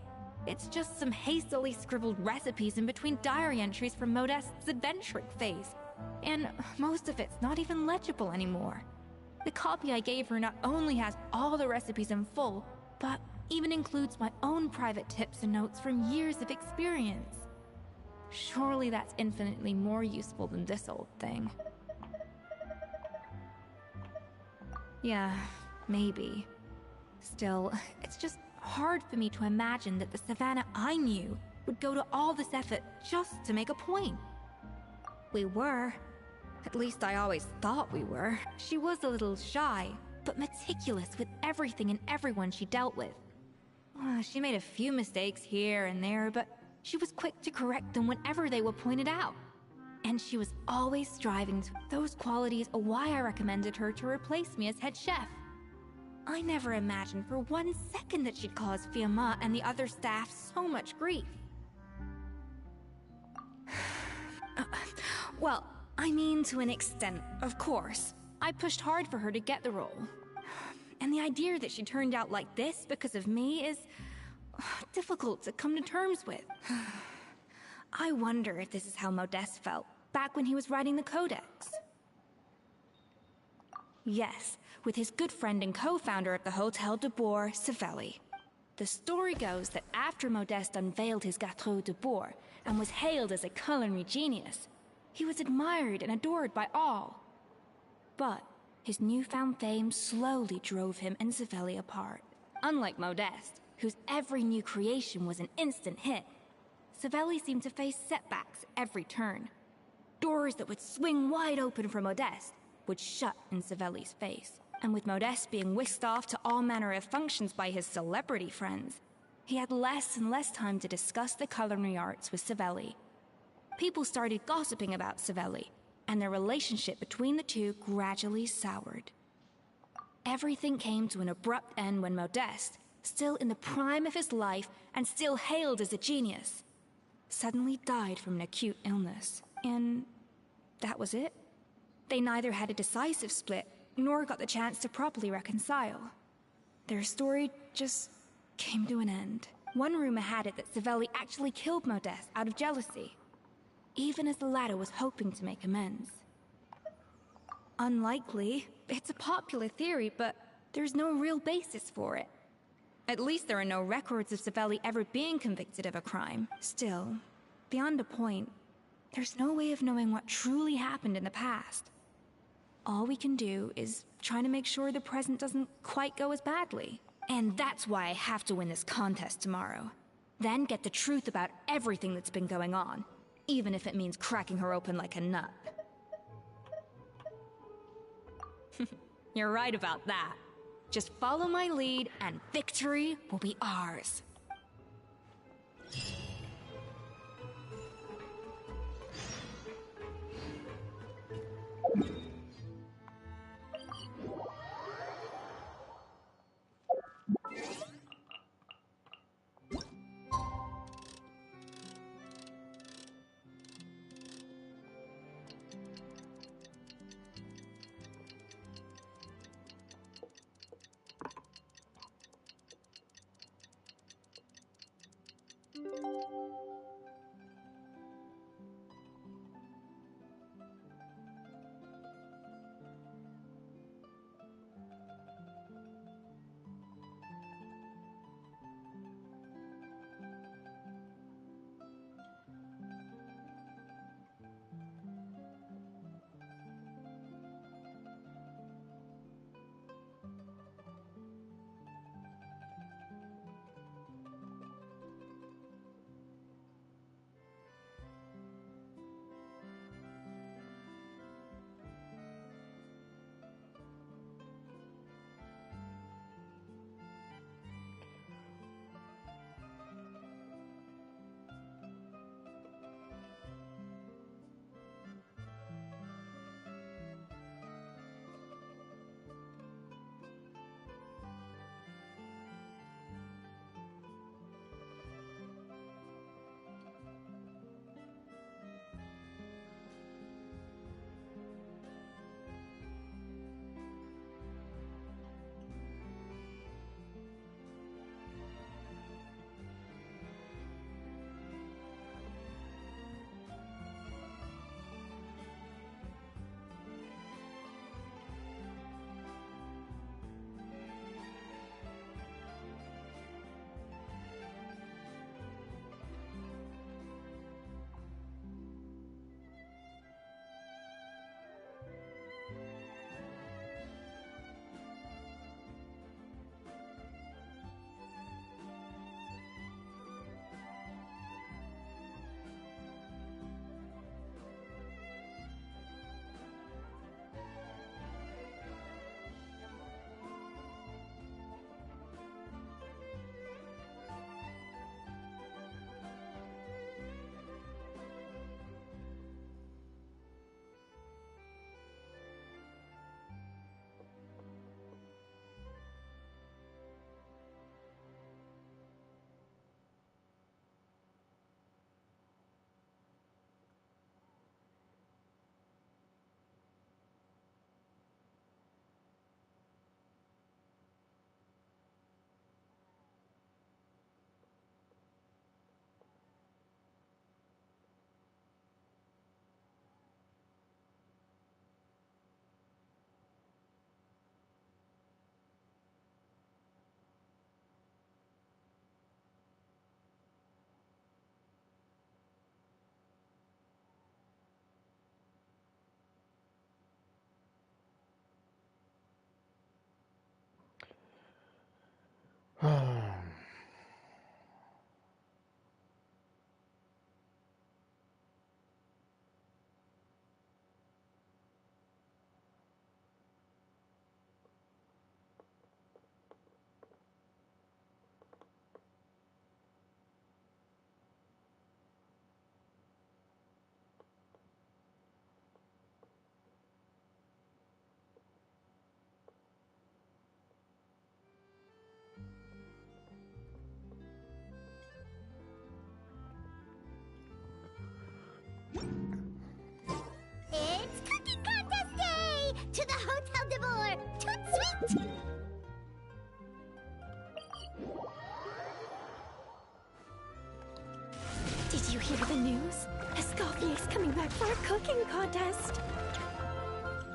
It's just some hastily scribbled recipes in between diary entries from Modeste's adventuring phase. And most of it's not even legible anymore. The copy I gave her not only has all the recipes in full, but even includes my own private tips and notes from years of experience. Surely that's infinitely more useful than this old thing. Yeah, maybe. Still, it's just hard for me to imagine that the Savannah I knew would go to all this effort just to make a point. We were. At least I always thought we were. She was a little shy, but meticulous with everything and everyone she dealt with. She made a few mistakes here and there, but she was quick to correct them whenever they were pointed out. And she was always striving to. Those qualities are why I recommended her to replace me as head chef. I never imagined for 1 second that she'd cause Fiamma and the other staff so much grief. Well, I mean to an extent, of course. I pushed hard for her to get the role. And the idea that she turned out like this because of me is difficult to come to terms with. I wonder if this is how Modeste felt back when he was writing the Codex. Yes, with his good friend and co-founder of the Hotel de Bourg, Savelli. The story goes that after Modeste unveiled his Gâteau de Bourg and was hailed as a culinary genius, he was admired and adored by all. But his newfound fame slowly drove him and Savelli apart. Unlike Modeste, whose every new creation was an instant hit, Savelli seemed to face setbacks at every turn. Doors that would swing wide open for Modeste would shut in Savelli's face. And with Modeste being whisked off to all manner of functions by his celebrity friends, he had less and less time to discuss the culinary arts with Savelli. People started gossiping about Savelli, and their relationship between the two gradually soured. Everything came to an abrupt end when Modeste, still in the prime of his life and still hailed as a genius, suddenly died from an acute illness. And that was it. They neither had a decisive split, nor got the chance to properly reconcile. Their story just came to an end. One rumor had it that Savelli actually killed Modeste out of jealousy, even as the latter was hoping to make amends. Unlikely. It's a popular theory, but there's no real basis for it. At least there are no records of Savelli ever being convicted of a crime. Still, beyond a point, there's no way of knowing what truly happened in the past. All we can do is try to make sure the present doesn't quite go as badly. And that's why I have to win this contest tomorrow. Then get the truth about everything that's been going on, even if it means cracking her open like a nut. You're right about that. Just follow my lead and victory will be ours.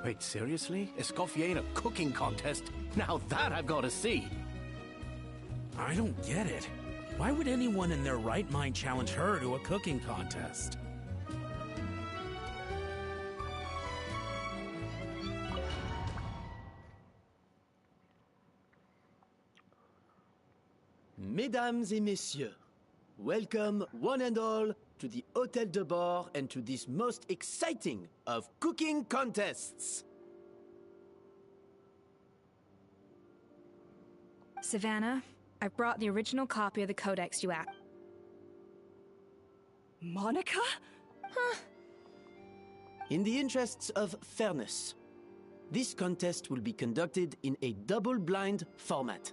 Wait, seriously? Escoffier in a cooking contest? Now that I've got to see. I don't get it. Why would anyone in their right mind challenge her to a cooking contest? Mesdames et messieurs, welcome one and all to the Hôtel de Bord and to this most exciting of cooking contests. Savannah, I brought the original copy of the codex you asked. Monica? In the interests of fairness, this contest will be conducted in a double-blind format.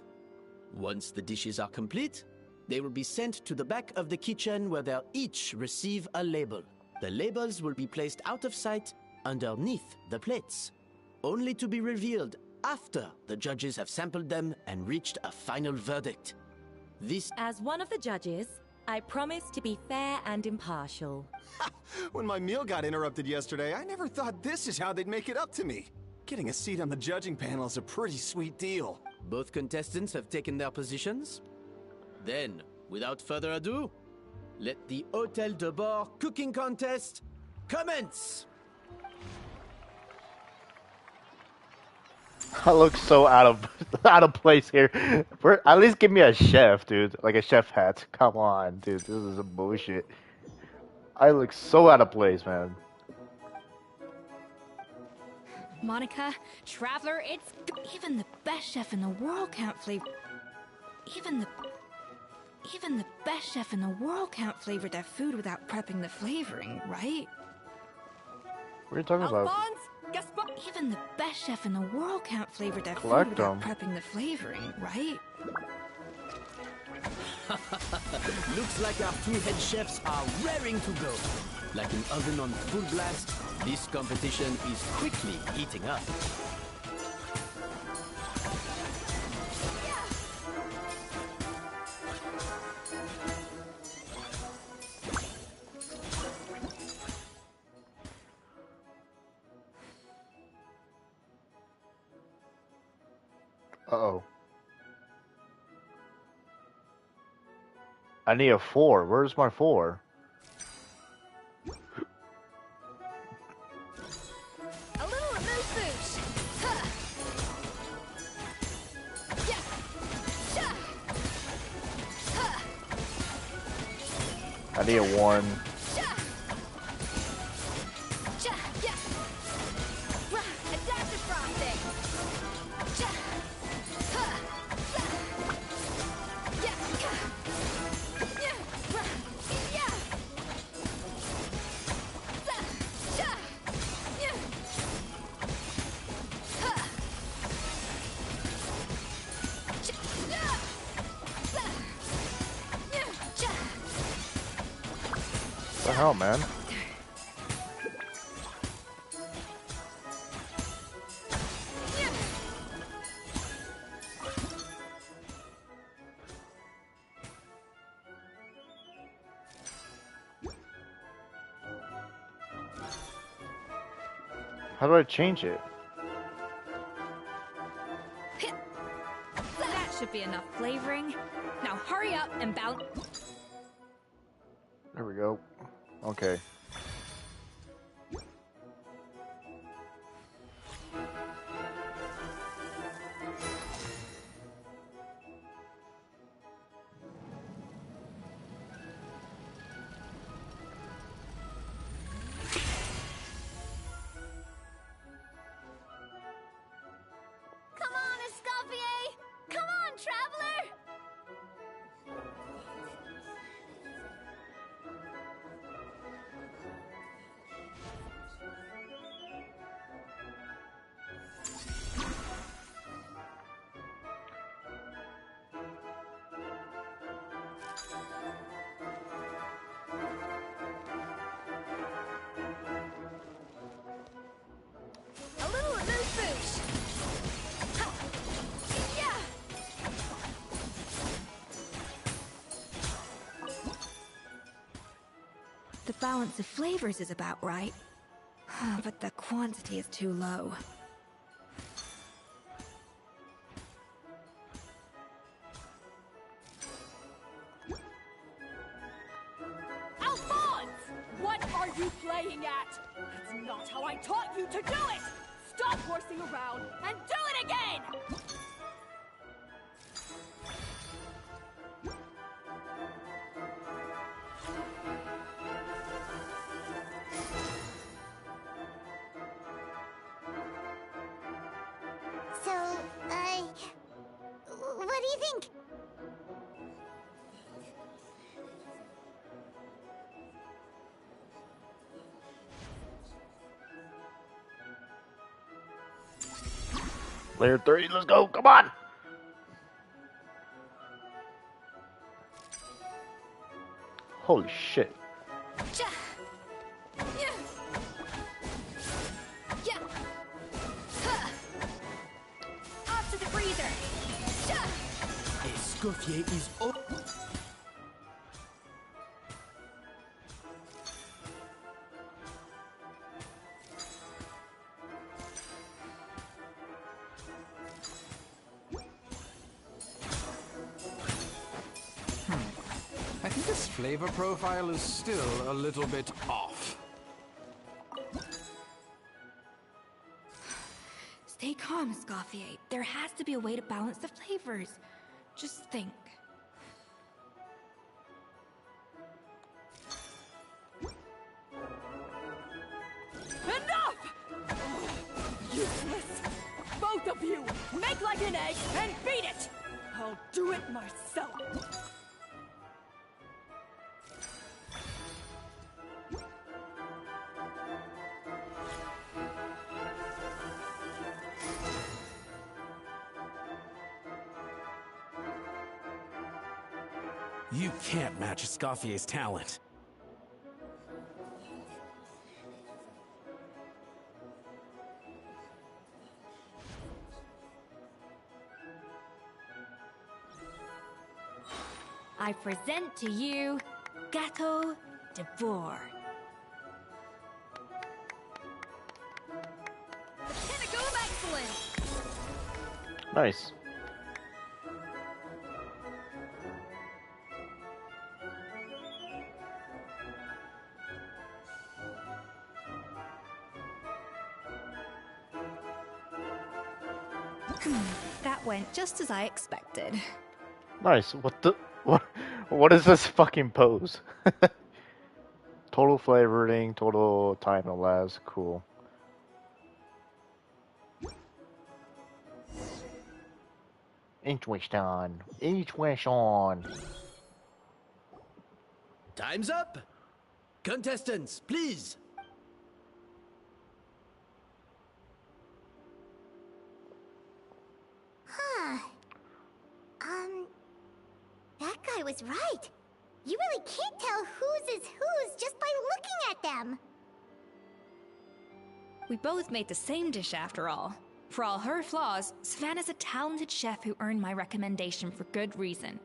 Once the dishes are complete, they will be sent to the back of the kitchen where they'll each receive a label. The labels will be placed out of sight underneath the plates, only to be revealed after the judges have sampled them and reached a final verdict. As one of the judges, I promise to be fair and impartial. When my meal got interrupted yesterday, I never thought this is how they'd make it up to me. Getting a seat on the judging panel is a pretty sweet deal. Both contestants have taken their positions. Then, without further ado, let the Hôtel de Bord cooking contest commence! I look so out of place here. At least give me a chef, dude. Like a chef hat. Come on, dude. This is some bullshit. I look so out of place, man. Monica, Traveler, it's... Even the best chef in the world can't flavor... Even the best chef in the world can't flavor their food without prepping the flavoring, right? What are you talking about? Even the best chef in the world can't flavor their food Collect without them. prepping the flavoring, right? Looks like our two head chefs are raring to go. Like an oven on full blast, this competition is quickly heating up. Uh-oh. I need a 4. Where's my 4? A little remove boosh. Huh. Yeah. Sha. Huh. I need a 1. Sha. Sha. Yeah. Rah. Adaptive frosting. Sha. Huh. Sa. Yeah. Ka. Yeah. Rah. Yeah. Sa. Sha. Yeah. Huh. Sha. Yeah. Sa. Yeah. Sha. What the hell, man? How do I change it? That should be enough flavoring. Now hurry up and balance. There we go. Okay. Come on, Escoffier! Come on, Traveler! A little remove boosh. Ha. Yeah. The balance of flavors is about right. But the quantity is too low. Alphonse! What are you playing at? That's not how I taught you to do it! Stop horsing around and do it again! So, what do you think? Layer 3, let's go, come on! Holy shit. Off to the freezer! Escoffier is up. I think this flavor profile is still a little bit off. Stay calm, Escoffier. There has to be a way to balance the flavors. Just think. Enough! Useless! Both of you! Make like an egg and beat it! I'll do it myself! You can't match Escoffier's talent. I present to you Gâteau de Bourg. The pinnacle of excellence! Nice. That went just as I expected. Nice. What is this fucking pose? Total flavoring, total time elapsed. Cool. Intuition. Intuition. Time's up! Contestants, please! Huh. That guy was right. You really can't tell whose is whose just by looking at them. We both made the same dish after all. For all her flaws, Savannah's a talented chef who earned my recommendation for good reason.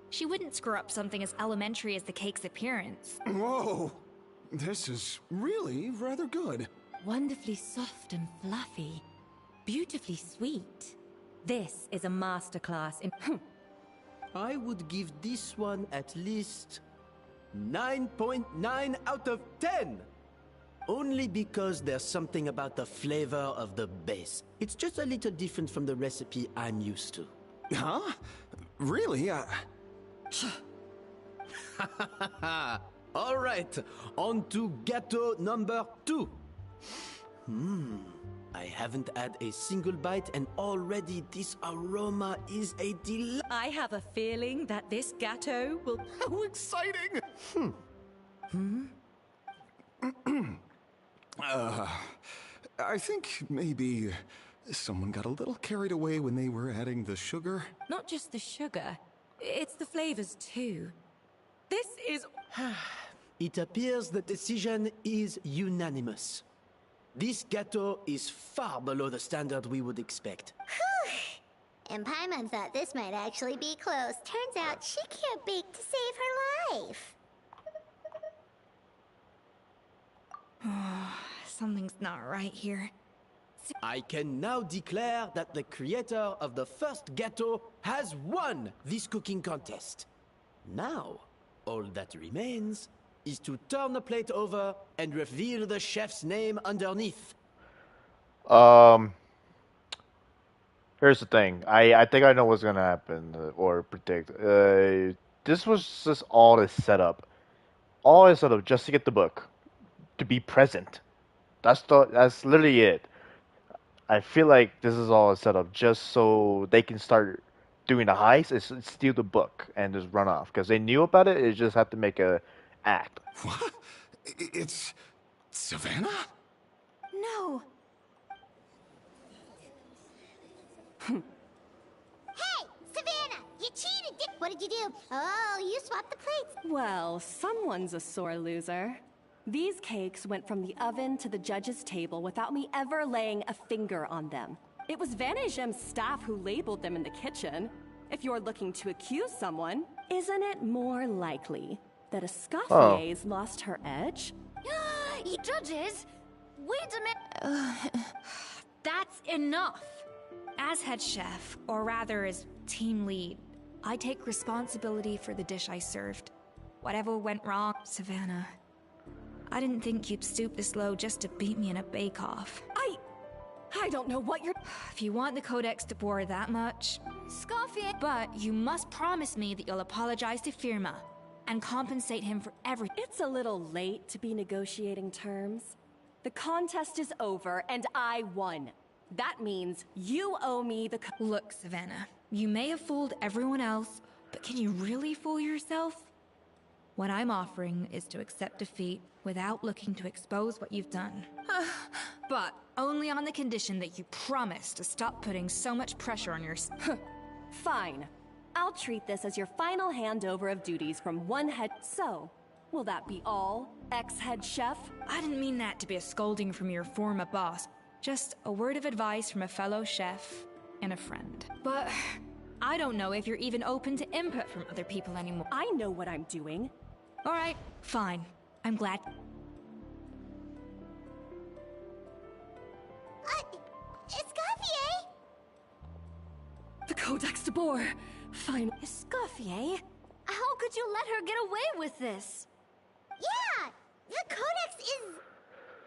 She wouldn't screw up something as elementary as the cake's appearance. Whoa! This is really rather good. Wonderfully soft and fluffy. Beautifully sweet. This is a masterclass in... I would give this one at least 9.9 out of 10. Only because there's something about the flavor of the base. It's just a little different from the recipe I'm used to. Huh? Really? All right, on to gâteau number 2. I haven't had a single bite and already this aroma is a delight. I have a feeling that this gâteau will... How exciting! I think maybe someone got a little carried away when they were adding the sugar. Not just the sugar, it's the flavors too. This is... It appears the decision is unanimous. This gâteau is far below the standard we would expect. Whew! And Paimon thought this might actually be close. Turns out she can't bake to save her life. Something's not right here. I can now declare that the creator of the first ghetto has won this cooking contest. Now, all that remains is to turn the plate over and reveal the chef's name underneath. Here's the thing. I think I know what's gonna happen or predict. This was just all a setup. All a setup just to get the book, to be present. That's literally it. I feel like this is all a setup just so they can start doing the heist, is steal the book and just run off because they knew about it. They just have to make a act. What? It's Savannah? No. Hey, Savannah! You cheated! What did you do? Oh, you swapped the plates. Well, someone's a sore loser. These cakes went from the oven to the judge's table without me ever laying a finger on them. It was Van Gem's staff who labeled them in the kitchen. If you're looking to accuse someone, isn't it more likely that Escoffier's lost her edge? You judges! Wait a minute! That's enough! As head chef, or rather as team lead, I take responsibility for the dish I served. Whatever went wrong, Savannah, I didn't think you'd stoop this low just to beat me in a bake-off. I don't know what you're... If you want the Codex to bore that much... Scoffier! But you must promise me that you'll apologize to Firma and compensate him for everything. It's a little late to be negotiating terms. The contest is over, and I won. That means you owe me the... Look, Savannah, you may have fooled everyone else, but can you really fool yourself? What I'm offering is to accept defeat without looking to expose what you've done. But only on the condition that you promise to stop putting so much pressure on yourself. Fine. I'll treat this as your final handover of duties from one head... So, will that be all, ex-head chef? I didn't mean that to be a scolding from your former boss. Just a word of advice from a fellow chef and a friend. But I don't know if you're even open to input from other people anymore. I know what I'm doing. All right, fine. I'm glad. Escoffier? The Codex de Boer. Fine. Escoffier? How could you let her get away with this? Yeah! The Codex is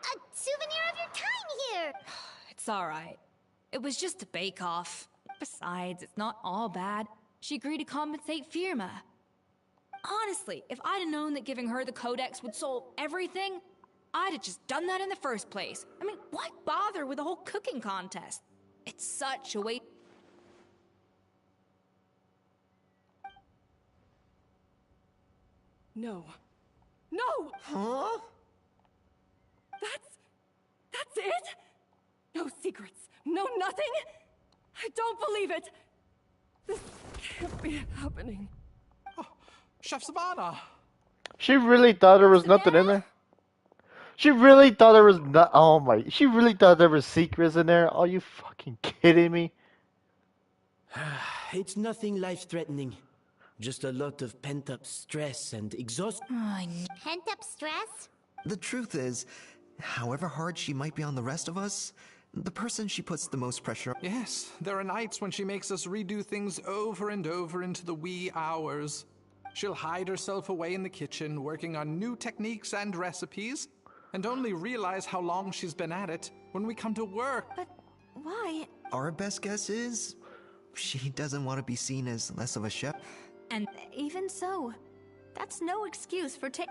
a souvenir of your time here! It's all right. It was just a bake-off. Besides, it's not all bad. She agreed to compensate Firma. Honestly, if I'd have known that giving her the Codex would solve everything, I'd have just done that in the first place. I mean, why bother with the whole cooking contest? It's such a waste. No. No! Huh? That's it? No secrets. No nothing? I don't believe it. This can't be happening. Chef Savannah! She really thought there was nothing in there? She really thought there was not. Oh my. She really thought there was secrets in there? Are you fucking kidding me? It's nothing life-threatening. Just a lot of pent-up stress and exhaustion. Pent-up stress? The truth is, however hard she might be on the rest of us, the person she puts the most pressure on... Yes, there are nights when she makes us redo things over and over into the wee hours. She'll hide herself away in the kitchen, working on new techniques and recipes, and only realize how long she's been at it when we come to work. But why? Our best guess is she doesn't want to be seen as less of a chef. And even so, that's no excuse for Yeah,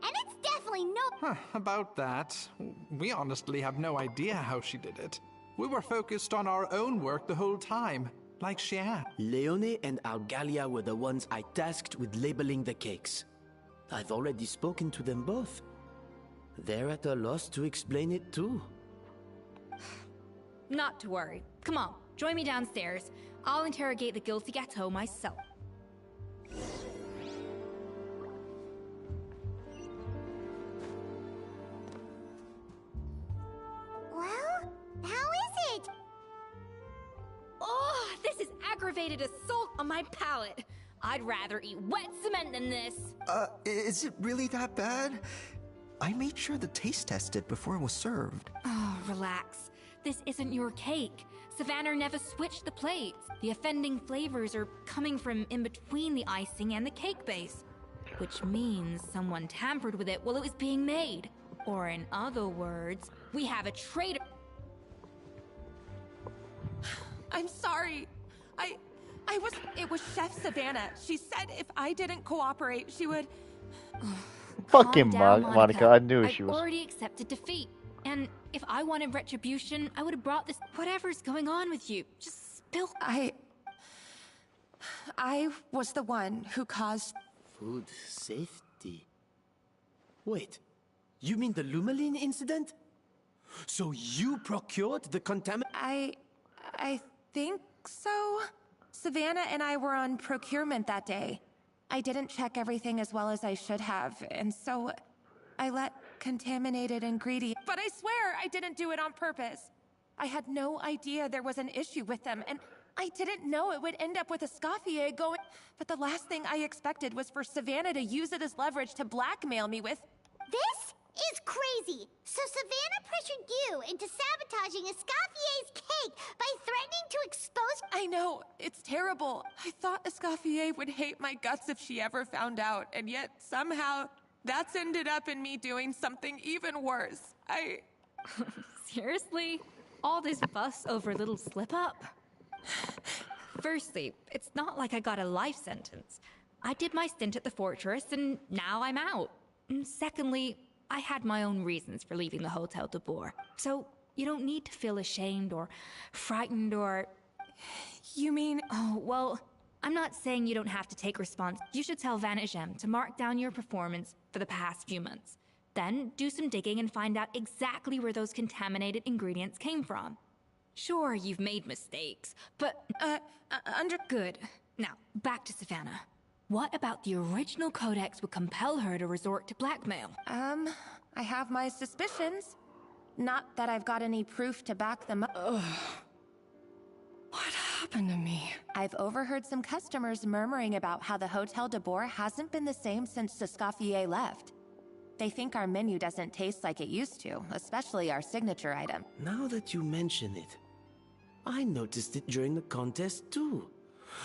and it's definitely no... About that, we honestly have no idea how she did it. We were focused on our own work the whole time, like Xian. Leone and Algalia were the ones I tasked with labeling the cakes. I've already spoken to them both. They're at a loss to explain it too. Not to worry. Come on, join me downstairs. I'll interrogate the guilty gâteau myself. Well, how is it? Oh, this is aggravated assault on my palate. I'd rather eat wet cement than this. Is it really that bad? I made sure the taste tested before it was served. Oh, relax. This isn't your cake. Savannah never switched the plates. The offending flavors are coming from in between the icing and the cake base, which means someone tampered with it while it was being made. Or in other words, we have a traitor. I'm sorry. It was Chef Savannah. She said if I didn't cooperate, she would... Fucking Calm down, Monica, I knew she I've was. already accepted defeat. And if I wanted retribution, I would have brought this. Whatever's going on with you, just spill. I was the one who caused... Food safety. Wait, you mean the Lumaline incident? So you procured the contaminant? I think so. Savannah and I were on procurement that day. I didn't check everything as well as I should have, and so I let contaminated ingredients. But I swear I didn't do it on purpose. I had no idea there was an issue with them, and I didn't know it would end up with Escoffier going... But the last thing I expected was for Savannah to use it as leverage to blackmail me with... This is crazy! So Savannah pressured you into sabotaging Escoffier's cake by threatening to expose... I know, it's terrible. I thought Escoffier would hate my guts if she ever found out, and yet somehow that's ended up in me doing something even worse. Seriously? All this fuss over a little slip-up? Firstly, it's not like I got a life sentence. I did my stint at the fortress, and now I'm out. And secondly, I had my own reasons for leaving the Hotel de Boer. So you don't need to feel ashamed or frightened or... You mean... Oh, well, I'm not saying you don't have to take response. You should tell Vanagem to mark down your performance for the past few months. Then do some digging and find out exactly where those contaminated ingredients came from. Sure, you've made mistakes, but... Good. Now, back to Savannah. What about the original codex would compel her to resort to blackmail? I have my suspicions. Not that I've got any proof to back them up. What happened to me? I've overheard some customers murmuring about how the Hotel de Boer hasn't been the same since Escoffier left. They think our menu doesn't taste like it used to, especially our signature item. Now that you mention it, I noticed it during the contest too.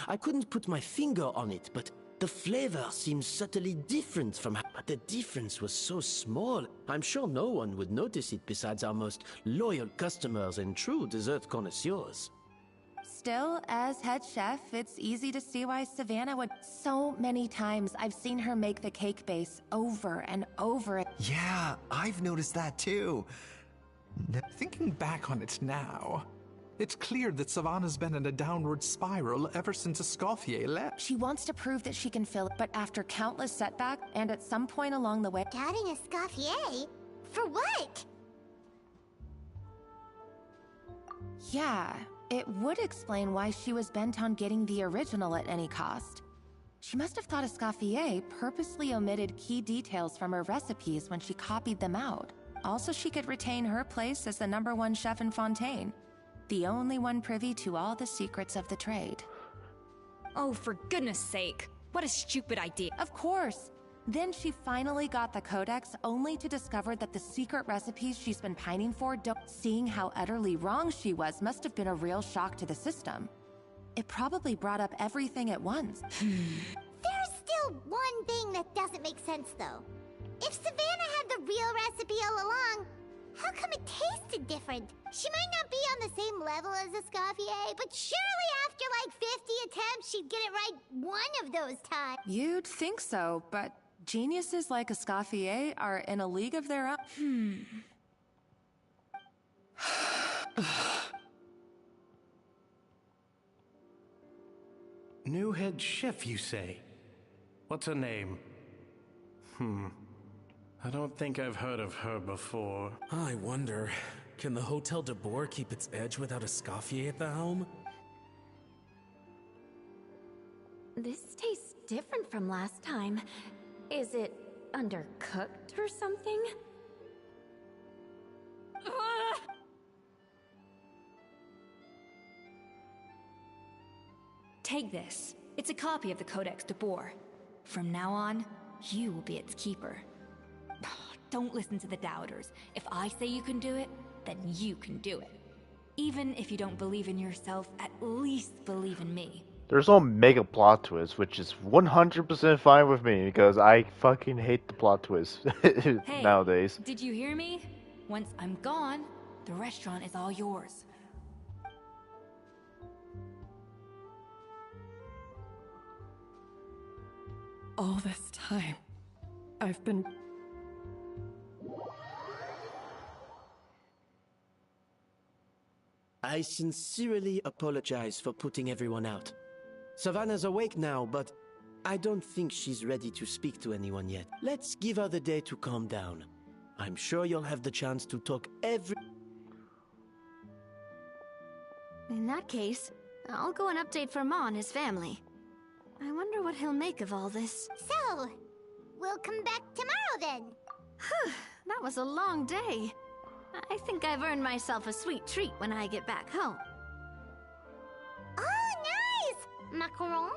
I couldn't put my finger on it, but the flavor seems subtly different from how... But the difference was so small, I'm sure no one would notice it besides our most loyal customers and true dessert connoisseurs. Still, as head chef, it's easy to see why Savannah would... So many times I've seen her make the cake base over and over. Yeah, I've noticed that too. Thinking back on it now, it's clear that Savannah's been in a downward spiral ever since Escoffier left. She wants to prove that she can fill it, but after countless setbacks, and at some point along the way... Doubting Escoffier? For what? Yeah, it would explain why she was bent on getting the original at any cost. She must have thought Escoffier purposely omitted key details from her recipes when she copied them out. Also, she could retain her place as the #1 chef in Fontaine. The only one privy to all the secrets of the trade. Oh, for goodness sake. What a stupid idea. Of course. Then she finally got the codex, only to discover that the secret recipes she's been pining for don't... Seeing how utterly wrong she was must have been a real shock to the system. It probably brought up everything at once. There's still one thing that doesn't make sense, though. If Savannah had the real recipe all along, how come it tasted different? She might not be on the same level as Escoffier, but surely after like 50 attempts, she'd get it right one of those times. You'd think so, but geniuses like Escoffier are in a league of their own. New head chef, you say? What's her name? I don't think I've heard of her before. I wonder, can the Hotel de Boer keep its edge without Escoffier at the helm? This tastes different from last time. Is it undercooked or something? Take this. It's a copy of the Codex de Boer. From now on, you will be its keeper. Don't listen to the doubters. If I say you can do it, then you can do it. Even if you don't believe in yourself, at least believe in me. There's no mega plot twist, which is 100% fine with me because I fucking hate the plot twist Hey, nowadays. did you hear me? Once I'm gone, the restaurant is all yours. All this time, I've been... I sincerely apologize for putting everyone out. Savannah's awake now, but I don't think she's ready to speak to anyone yet. Let's give her the day to calm down. I'm sure you'll have the chance to talk In that case, I'll go and update Vermont and his family. I wonder what he'll make of all this. So, we'll come back tomorrow then. That was a long day. I think I've earned myself a sweet treat when I get back home. Oh, nice! Macarons?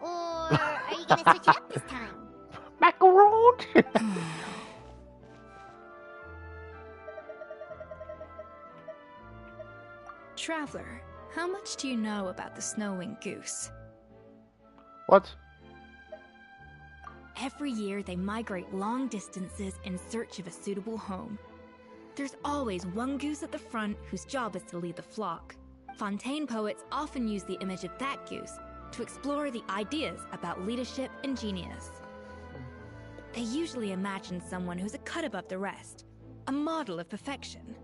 Or are you gonna switch it up this time? Macarons? Traveler, how much do you know about the snow-winged goose? What? Every year, they migrate long distances in search of a suitable home. There's always one goose at the front whose job is to lead the flock. Fontaine poets often use the image of that goose to explore the ideas about leadership and genius. They usually imagine someone who's a cut above the rest, a model of perfection.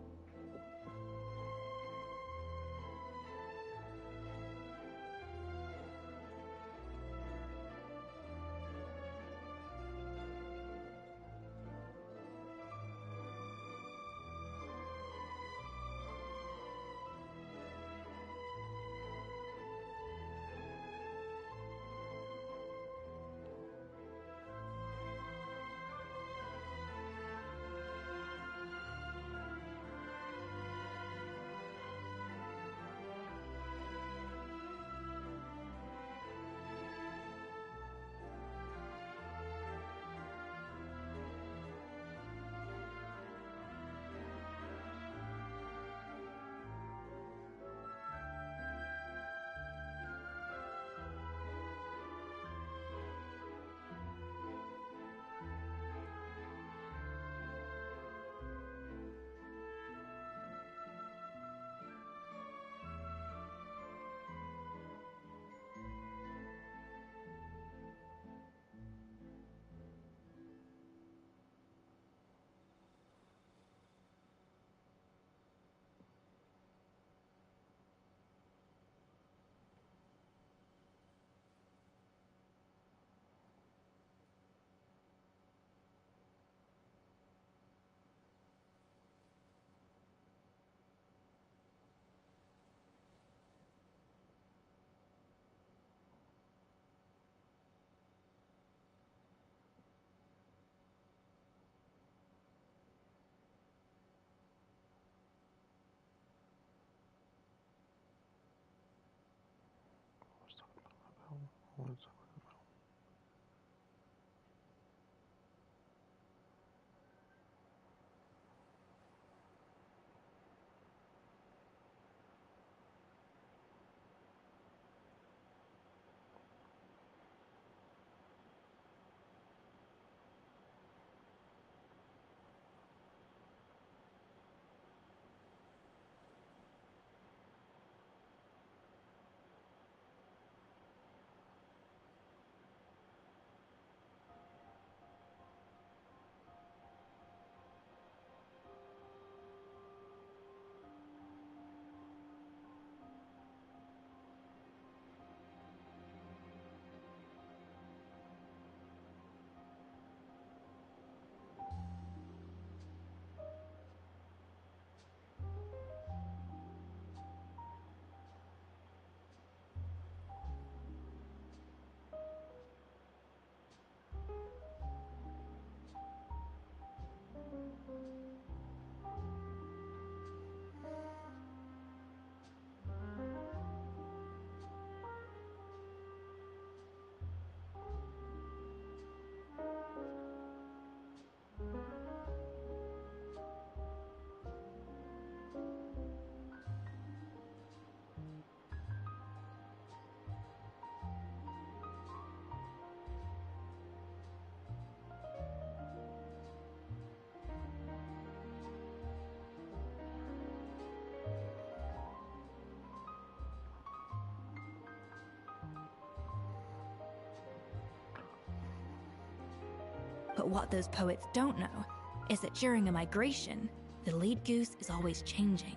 But what those poets don't know is that during a migration, the lead goose is always changing.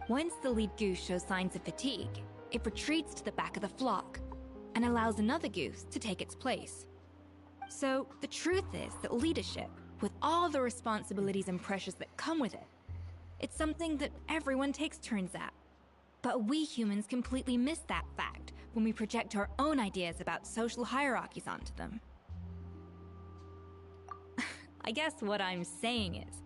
Once the lead goose shows signs of fatigue, it retreats to the back of the flock and allows another goose to take its place. So the truth is that leadership, with all the responsibilities and pressures that come with it, it's something that everyone takes turns at. But we humans completely miss that fact when we project our own ideas about social hierarchies onto them. I guess what I'm saying is,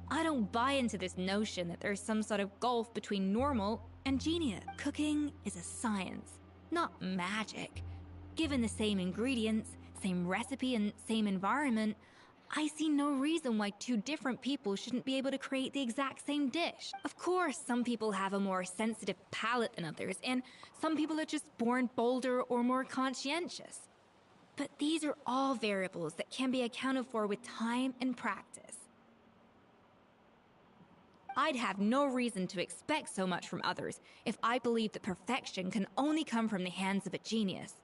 I don't buy into this notion that there's some sort of gulf between normal and genius. Cooking is a science, not magic. Given the same ingredients, same recipe, and same environment, I see no reason why two different people shouldn't be able to create the exact same dish. Of course, some people have a more sensitive palate than others, and some people are just born bolder or more conscientious. But these are all variables that can be accounted for with time and practice. I'd have no reason to expect so much from others if I believed that perfection can only come from the hands of a genius.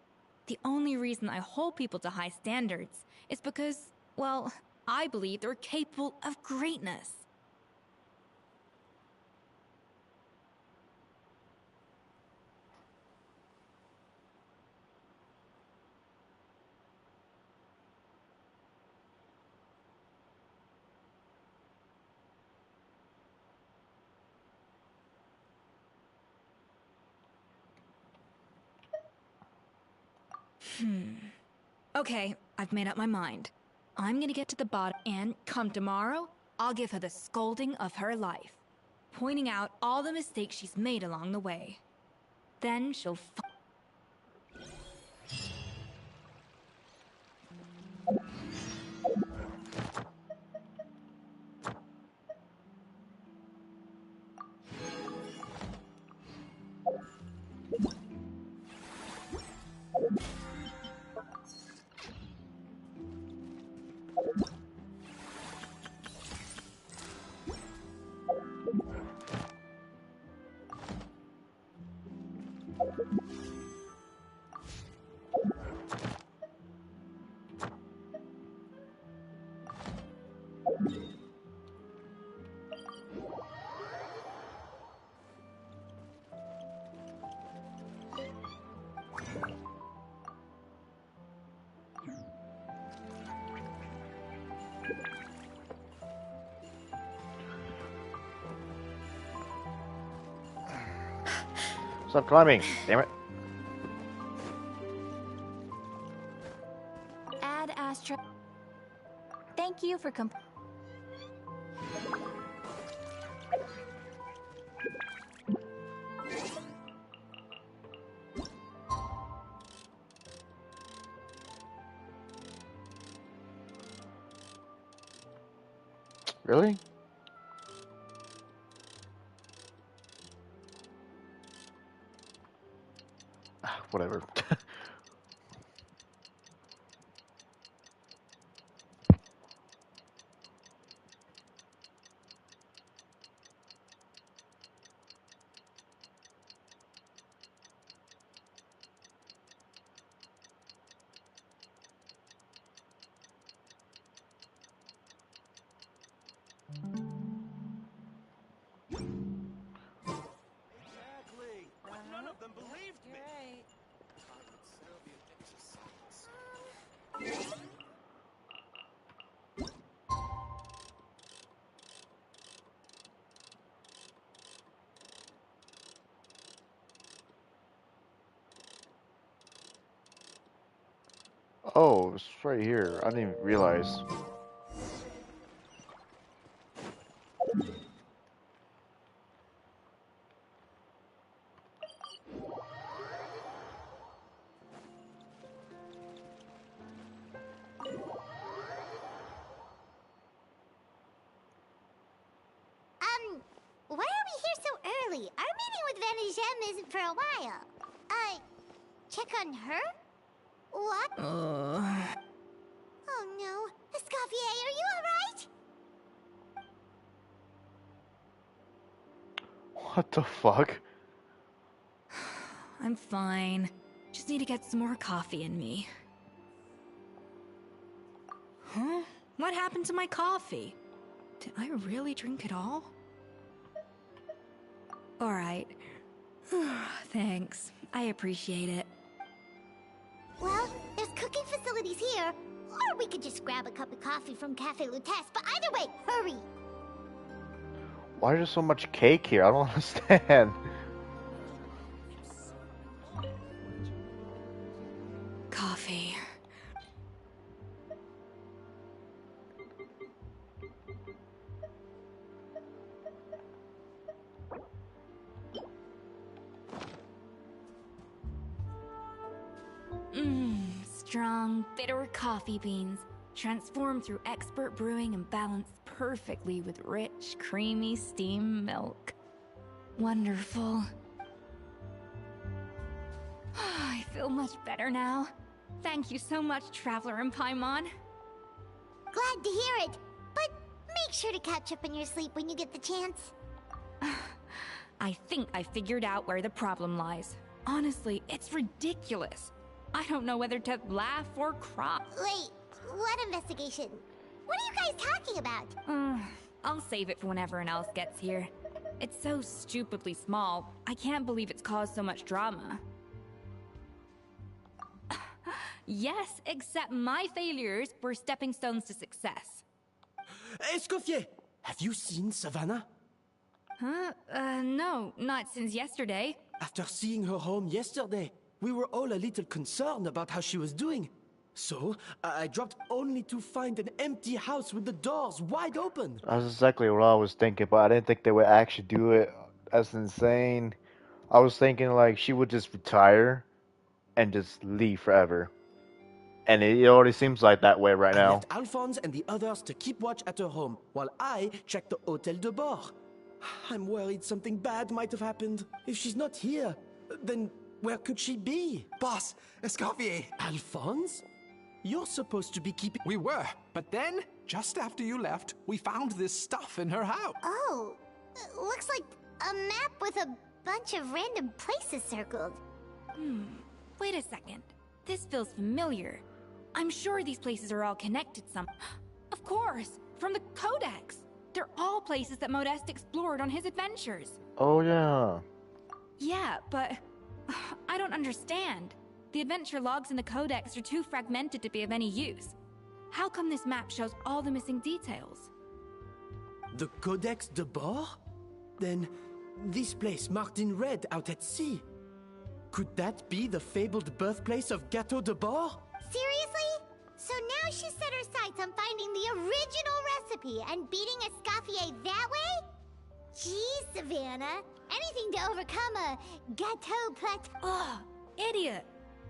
The only reason I hold people to high standards is because, well, I believe they're capable of greatness. Okay, I've made up my mind. I'm gonna get to the bottom, and come tomorrow, I'll give her the scolding of her life, pointing out all the mistakes she's made along the way. Then she'll Stop climbing, damn it. Add Astra. Thank you for Really? Whatever. Exactly. But none of them believed me. Oh, it's right here. I didn't even realize. Why are we here so early? Our meeting with Vanigem isn't for a while. Check on her? What? Oh no. Escoffier, are you alright? What the fuck? I'm fine. Just need to get some more coffee in me. Huh? What happened to my coffee? Did I really drink it all? Alright. Thanks. I appreciate it. Well, there's cooking facilities here. Or we could just grab a cup of coffee from Cafe Lutece, but either way, hurry! Why is there so much cake here? I don't understand. Coffee. Strong, bitter coffee beans, transformed through expert brewing and balanced perfectly with rich, creamy steam milk. Wonderful. I feel much better now. Thank you so much, Traveler and Paimon. Glad to hear it, but make sure to catch up on your sleep when you get the chance. I think I figured out where the problem lies. Honestly, it's ridiculous. I don't know whether to laugh or cry. Wait, what investigation? What are you guys talking about? I'll save it for when everyone else gets here. It's so stupidly small, I can't believe it's caused so much drama. Yes, except my failures were stepping stones to success. Escoffier, have you seen Savannah? Huh? No, not since yesterday. After seeing her home yesterday, we were all a little concerned about how she was doing. So, I dropped only to find an empty house with the doors wide open. That's exactly what I was thinking, but I didn't think they would actually do it. That's insane. I was thinking like she would just retire and just leave forever. And it already seems like that way right now. I left Alphonse and the others to keep watch at her home, while I checked the Hôtel de Bord. I'm worried something bad might have happened. If she's not here, then where could she be? Boss, Escoffier. Alphonse? You're supposed to be keeping... We were, but then, just after you left, we found this stuff in her house. Oh, looks like a map with a bunch of random places circled. Wait a second. This feels familiar. I'm sure these places are all connected some... Of course! From the Codex! They're all places that Modeste explored on his adventures. Oh, yeah. Yeah, but... I don't understand. The adventure logs in the Codex are too fragmented to be of any use. How come this map shows all the missing details? The Codex de Bord? Then, this place marked in red out at sea. Could that be the fabled birthplace of Gâteau de Bord? Seriously? So now she set her sights on finding the original recipe and beating Escoffier that way? Geez, Savannah. Anything to overcome a Gâteau plat... Ugh, idiot.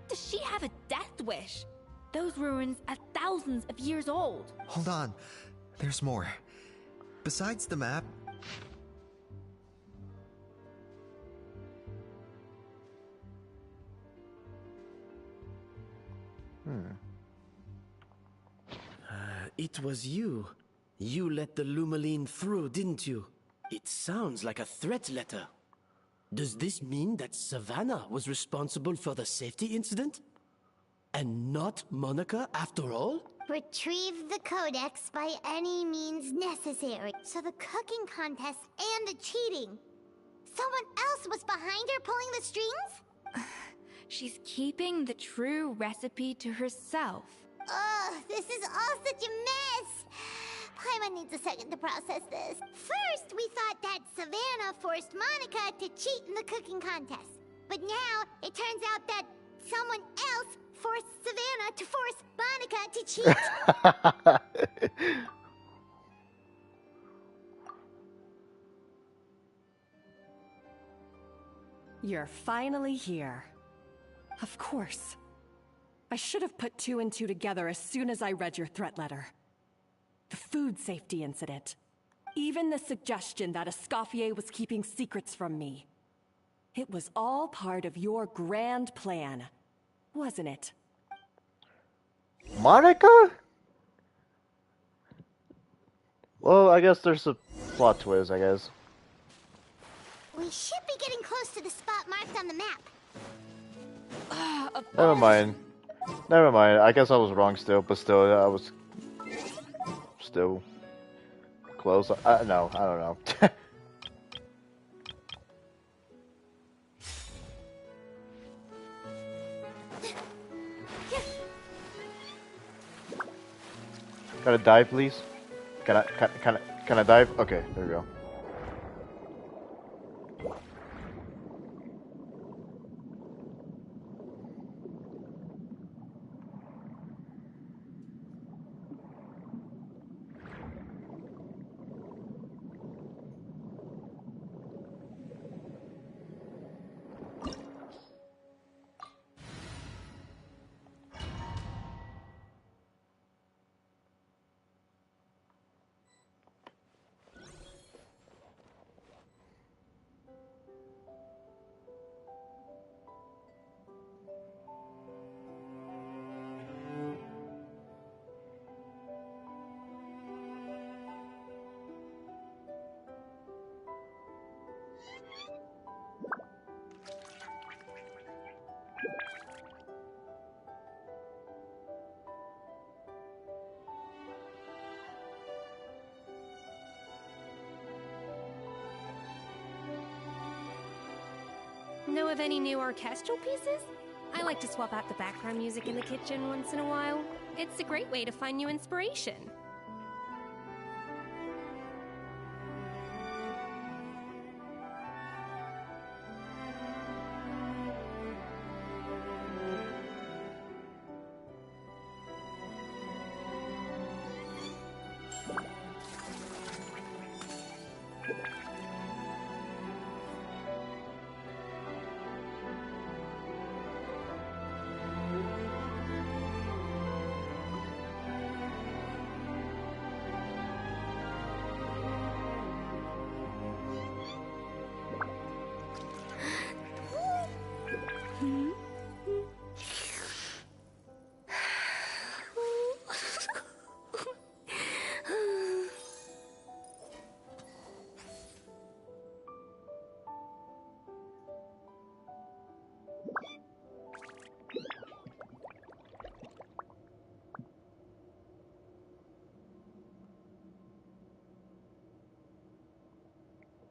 Does she have a death wish? Those ruins are thousands of years old. Hold on. There's more. Besides the map... It was you. You let the Lumaline through, didn't you? It sounds like a threat letter. Does this mean that Savannah was responsible for the safety incident? And not Monica after all? Retrieve the Codex by any means necessary. So the cooking contest and the cheating. Someone else was behind her pulling the strings? She's keeping the true recipe to herself. Ugh, this is all such a mess. Paimon needs a second to process this. First, we thought that Savannah forced Monica to cheat in the cooking contest. But now, it turns out that someone else forced Savannah to force Monica to cheat. You're finally here. Of course. I should have put two and two together as soon as I read your threat letter. The food safety incident. Even the suggestion that Escoffier was keeping secrets from me. It was all part of your grand plan, wasn't it? Monica? Well, I guess there's a plot twist, I guess. We should be getting close to the spot marked on the map. Never mind. Never mind. I guess I was wrong still, but still, I was still close. No, I don't know. Can I dive, please? Can I dive? Okay, there we go. Know of any new orchestral pieces? I like to swap out the background music in the kitchen once in a while. It's a great way to find new inspiration.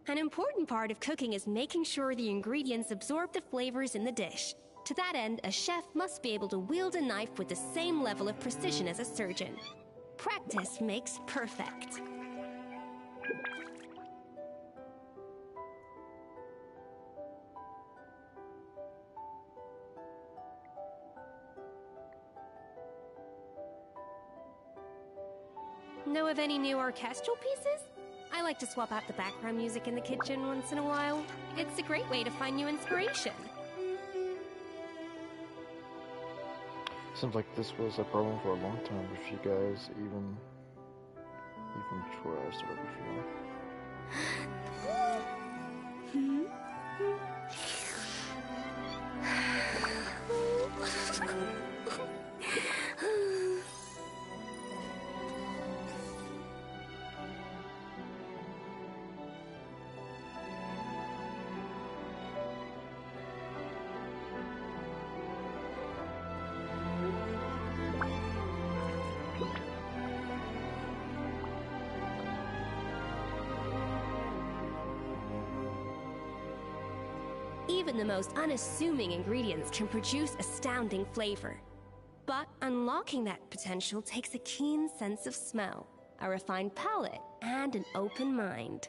An important part of cooking is making sure the ingredients absorb the flavors in the dish. To that end, a chef must be able to wield a knife with the same level of precision as a surgeon. Practice makes perfect. Know of any new orchestral pieces? I like to swap out the background music in the kitchen once in a while. It's a great way to find new inspiration. Seems like this was a problem for a long time with you guys, even before I started with you. Even the most unassuming ingredients can produce astounding flavor. But unlocking that potential takes a keen sense of smell, a refined palate, and an open mind.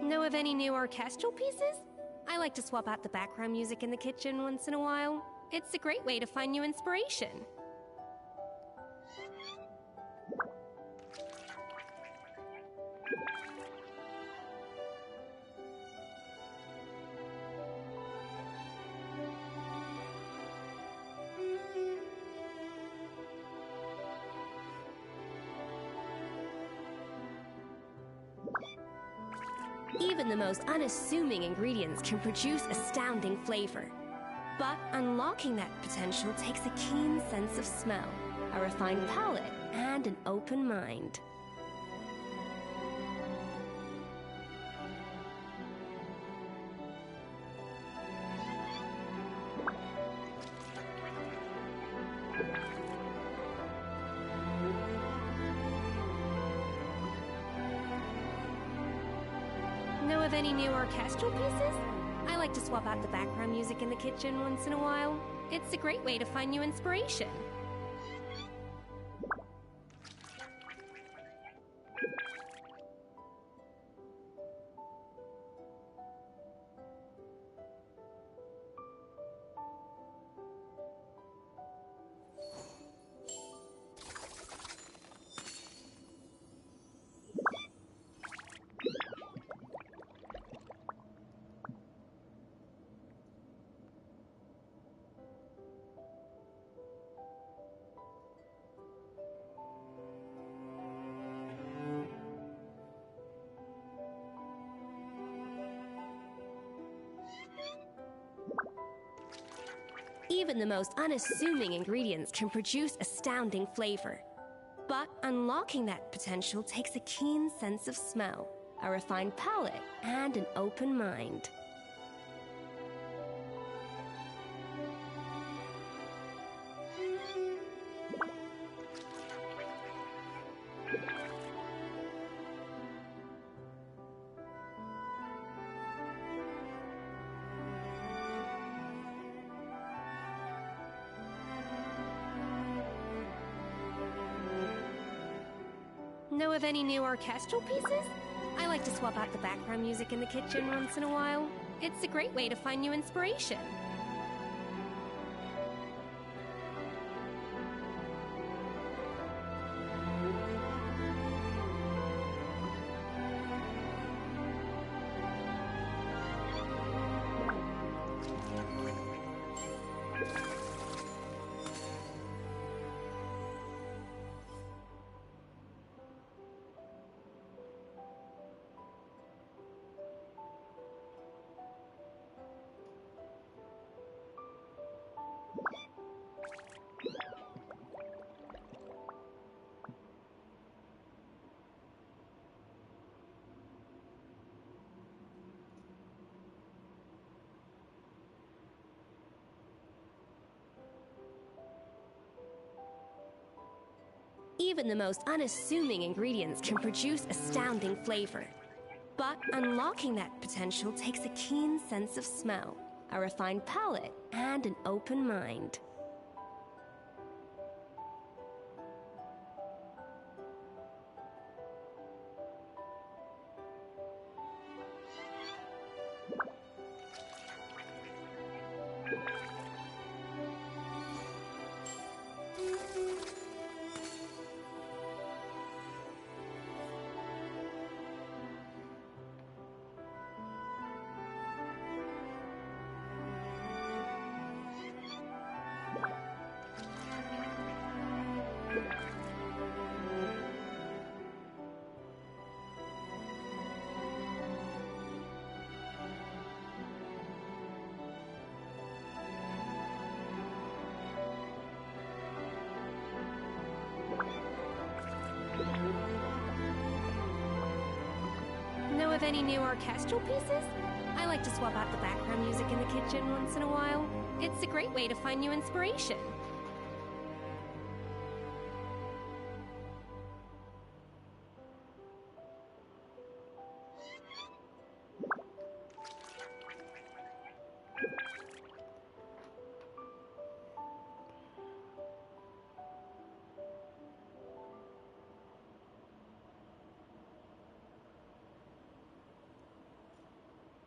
Know of any new orchestral pieces? I like to swap out the background music in the kitchen once in a while. It's a great way to find new inspiration. Even the most unassuming ingredients can produce astounding flavor. But unlocking that potential takes a keen sense of smell, a refined palate, and an open mind. Know of any new orchestral pieces? I like to swap out the background music in the kitchen once in a while. It's a great way to find new inspiration. Even the most unassuming ingredients can produce astounding flavor. But unlocking that potential takes a keen sense of smell, a refined palate, and an open mind. Know of any new orchestral pieces? I like to swap out the background music in the kitchen once in a while. It's a great way to find new inspiration. Even the most unassuming ingredients can produce astounding flavor. But unlocking that potential takes a keen sense of smell, a refined palate, and an open mind. Know of any new orchestral pieces? I like to swap out the background music in the kitchen once in a while. It's a great way to find new inspiration.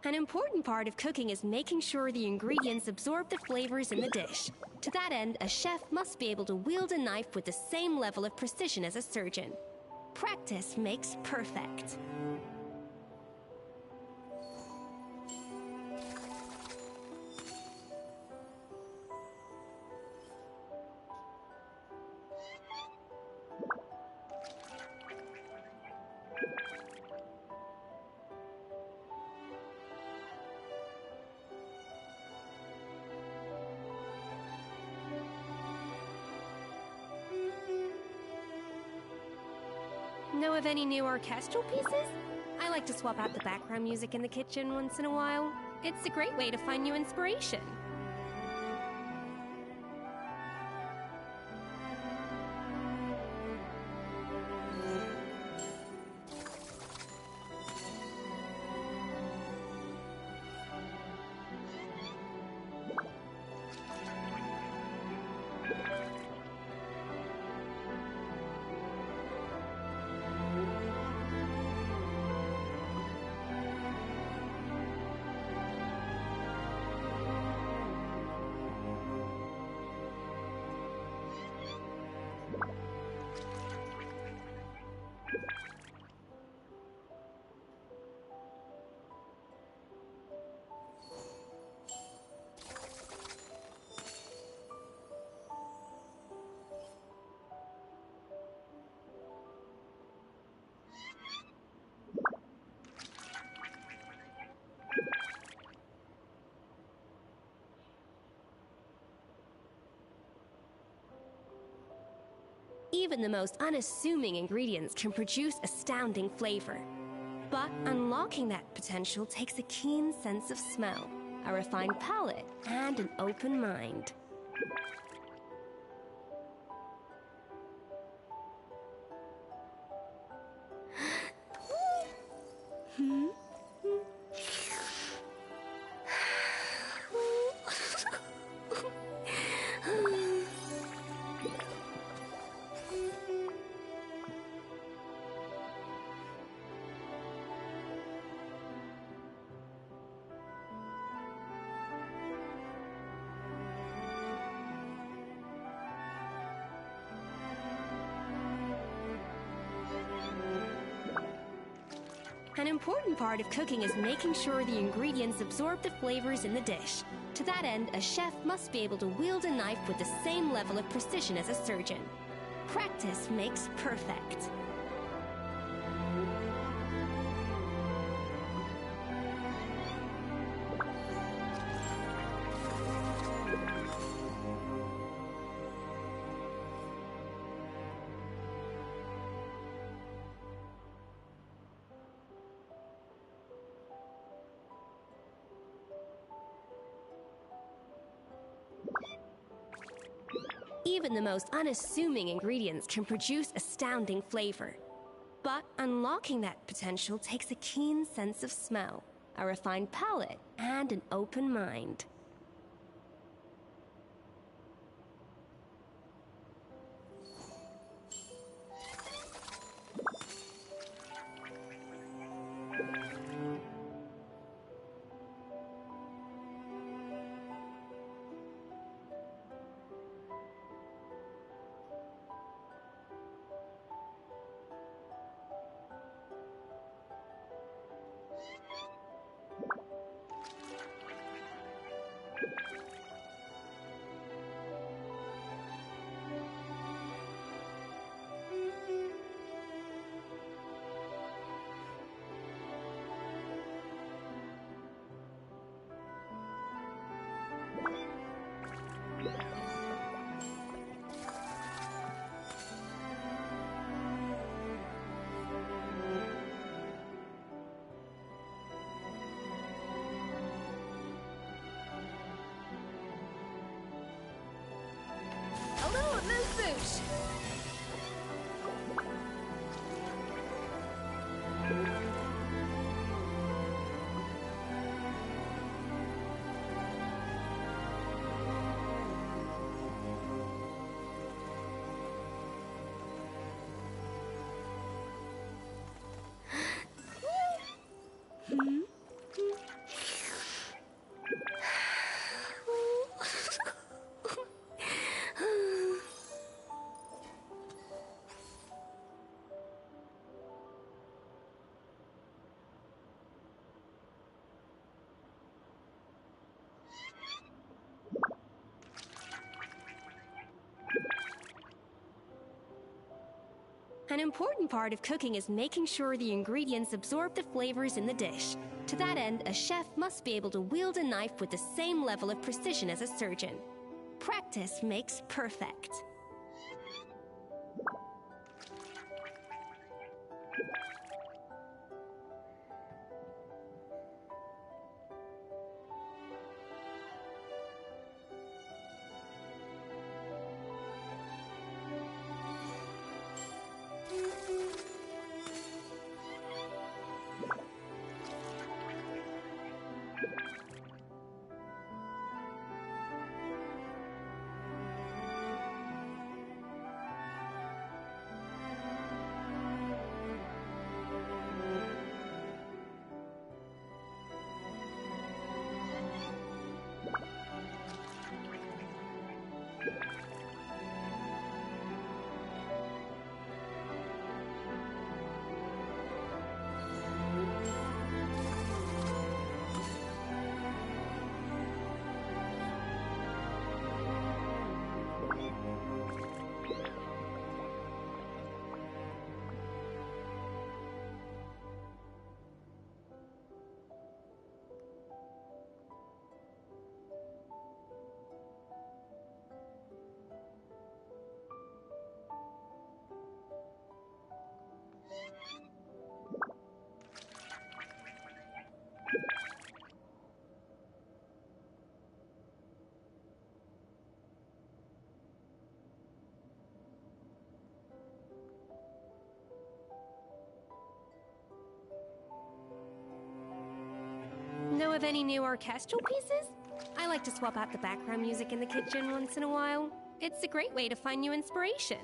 An important part of cooking is making sure the ingredients absorb the flavors in the dish. To that end, a chef must be able to wield a knife with the same level of precision as a surgeon. Practice makes perfect. Know of any new orchestral pieces? I like to swap out the background music in the kitchen once in a while. It's a great way to find new inspiration. Even the most unassuming ingredients can produce astounding flavor. But unlocking that potential takes a keen sense of smell, a refined palate, and an open mind. An important part of cooking is making sure the ingredients absorb the flavors in the dish. To that end, a chef must be able to wield a knife with the same level of precision as a surgeon. Practice makes perfect. Even the most unassuming ingredients can produce astounding flavor. But unlocking that potential takes a keen sense of smell, a refined palate, and an open mind. A little amuse-bouche. An important part of cooking is making sure the ingredients absorb the flavors in the dish. To that end, a chef must be able to wield a knife with the same level of precision as a surgeon. Practice makes perfect. Know of any new orchestral pieces? I like to swap out the background music in the kitchen once in a while. It's a great way to find new inspiration.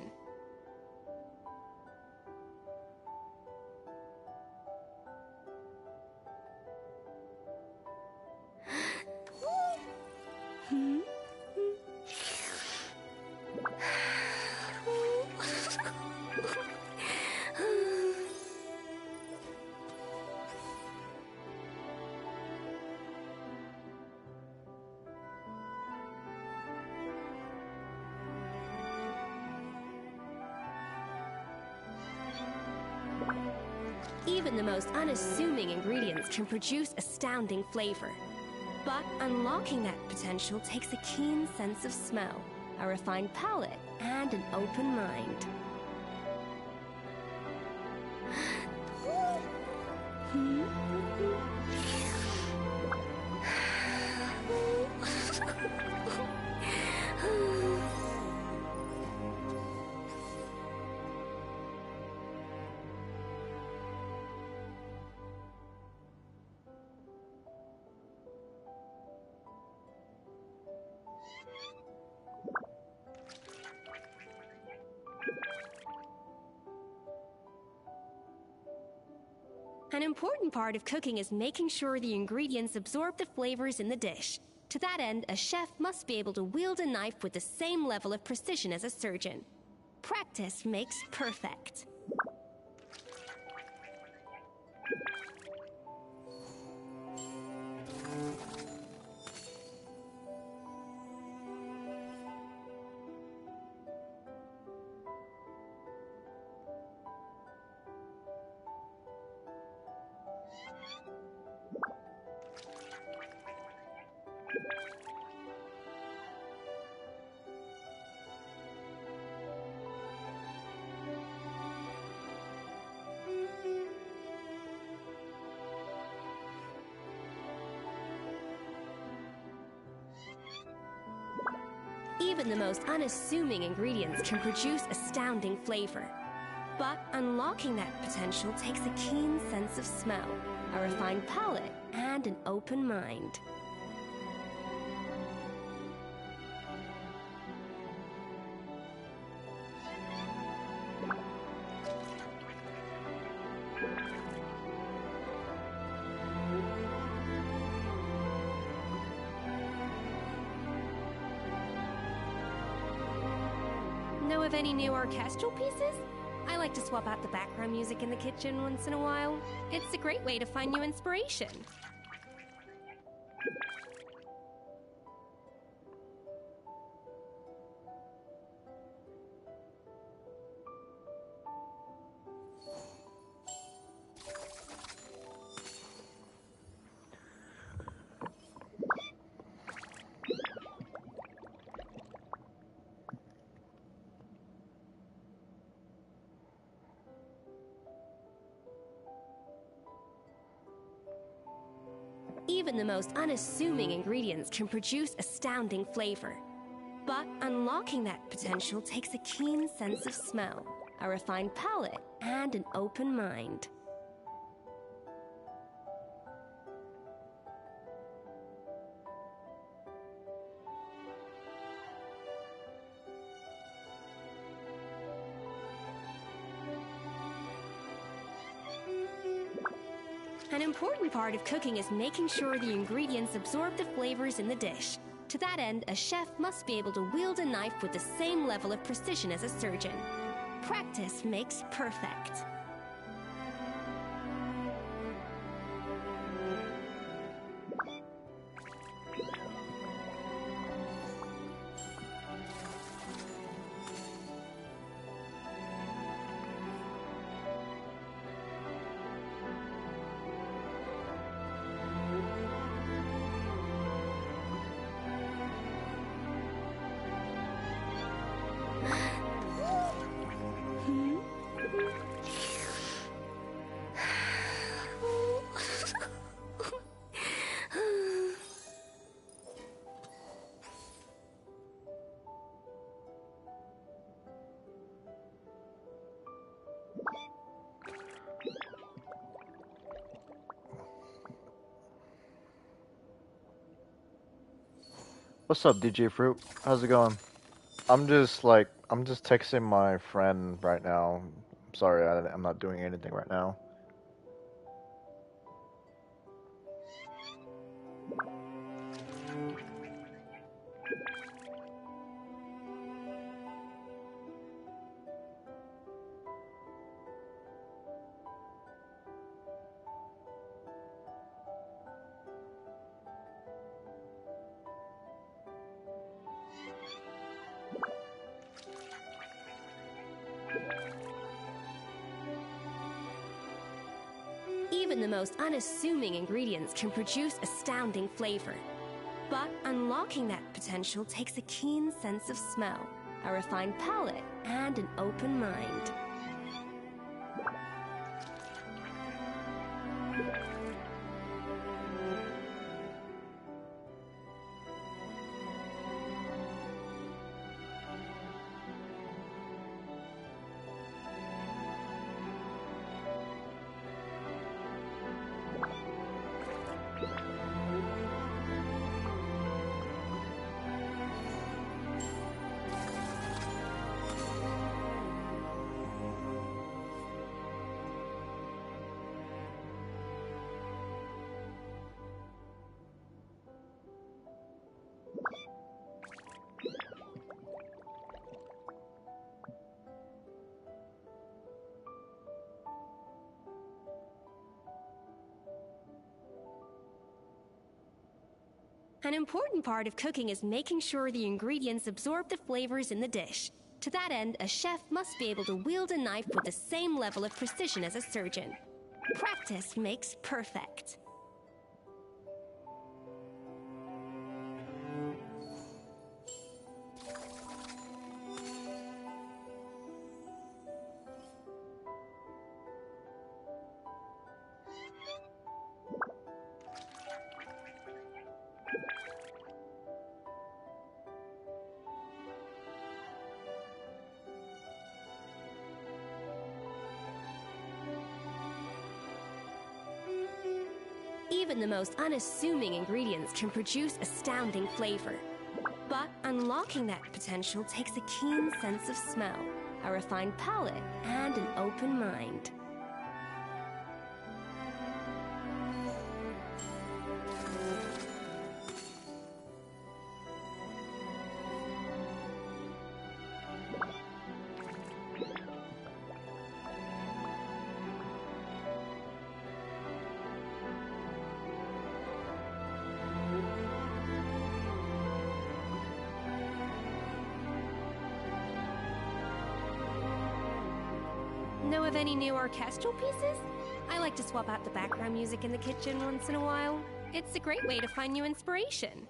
Even the most unassuming ingredients can produce astounding flavor. But unlocking that potential takes a keen sense of smell, a refined palate, and an open mind. An important part of cooking is making sure the ingredients absorb the flavors in the dish. To that end, a chef must be able to wield a knife with the same level of precision as a surgeon. Practice makes perfect. Even the most unassuming ingredients can produce astounding flavor. But unlocking that potential takes a keen sense of smell, a refined palate, and an open mind. Know of any new orchestral pieces? I like to swap out the background music in the kitchen once in a while. It's a great way to find new inspiration. Even the most unassuming ingredients can produce astounding flavor. But unlocking that potential takes a keen sense of smell, a refined palate, and an open mind. An important part of cooking is making sure the ingredients absorb the flavors in the dish. To that end, a chef must be able to wield a knife with the same level of precision as a surgeon. Practice makes perfect. What's up, DJ Fruit? How's it going? I'm just texting my friend right now. I'm sorry, I'm not doing anything right now. Even the most unassuming ingredients can produce astounding flavor. But unlocking that potential takes a keen sense of smell, a refined palate, and an open mind. An important part of cooking is making sure the ingredients absorb the flavors in the dish. To that end, a chef must be able to wield a knife with the same level of precision as a surgeon. Practice makes perfect. Even the most unassuming ingredients can produce astounding flavor. But unlocking that potential takes a keen sense of smell, a refined palate, and an open mind. Know of any new orchestral pieces? I like to swap out the background music in the kitchen once in a while. It's a great way to find new inspiration.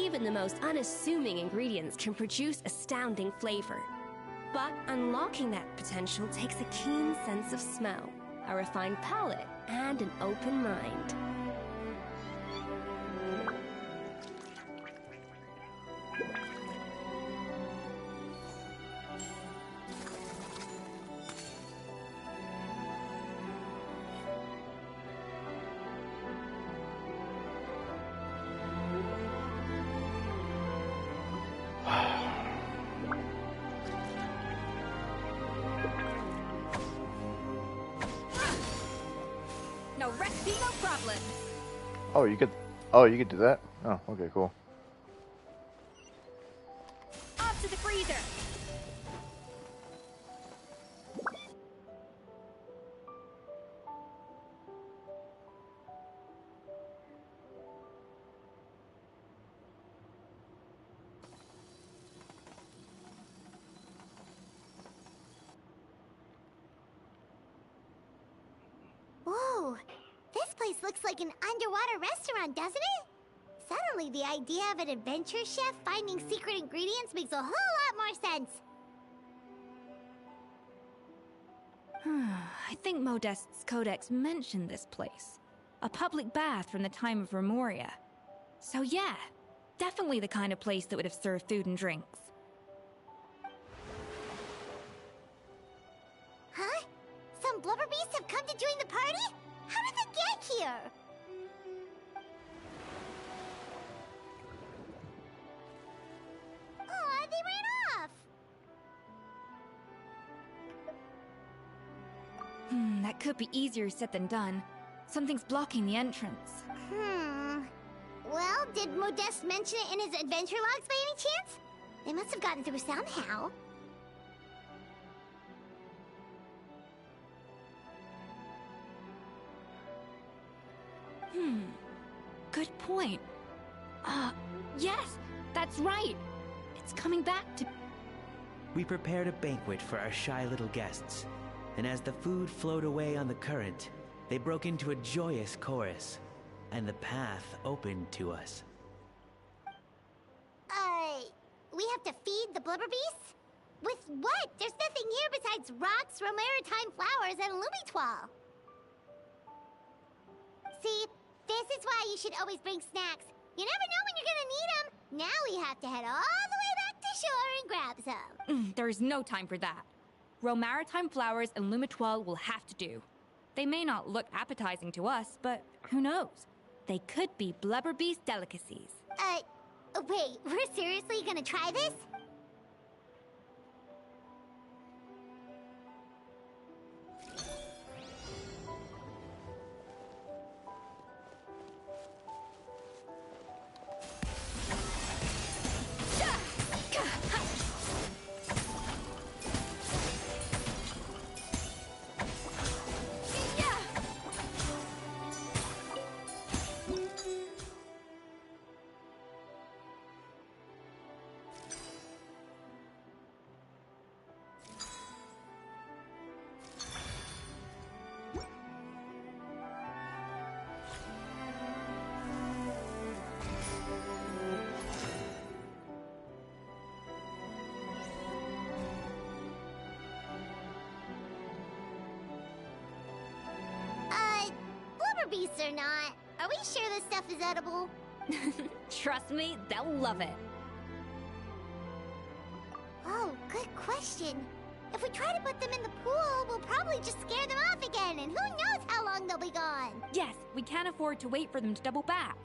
Even the most unassuming ingredients can produce astounding flavor. But unlocking that potential takes a keen sense of smell, a refined palate, and an open mind. No recipe, no problem. Oh, you could. Oh, you could do that. Oh, okay, cool. Off to the freezer. Whoa, this place looks like an underwater restaurant, doesn't it? Suddenly, the idea of an adventure chef finding secret ingredients makes a whole lot more sense. I think Modest's codex mentioned this place. A public bath from the time of Remoria. So yeah, definitely the kind of place that would have served food and drinks. Huh? Some blubber beasts have come to join the party? How did they get here? Aw, they ran off! That could be easier said than done. Something's blocking the entrance. Well, did Modeste mention it in his adventure logs by any chance? They must have gotten through somehow. Good point. Yes, that's right. It's coming back to... We prepared a banquet for our shy little guests, and as the food flowed away on the current, they broke into a joyous chorus, and the path opened to us. We have to feed the blubber beasts? With what? There's nothing here besides rocks, romaritime flowers, and lumitoile. See, this is why you should always bring snacks. You never know when you're gonna need them. Now we have to head all the way back to shore and grab some. There's no time for that. Romaritime flowers and lumitoile will have to do. They may not look appetizing to us, but who knows? They could be blubber beast delicacies. Wait, we're seriously gonna try this? Blubber beasts or not, are we sure this stuff is edible? Trust me, they'll love it. Oh, good question. If we try to put them in the pool, we'll probably just scare them off again, and who knows how long they'll be gone. Yes, we can't afford to wait for them to double back.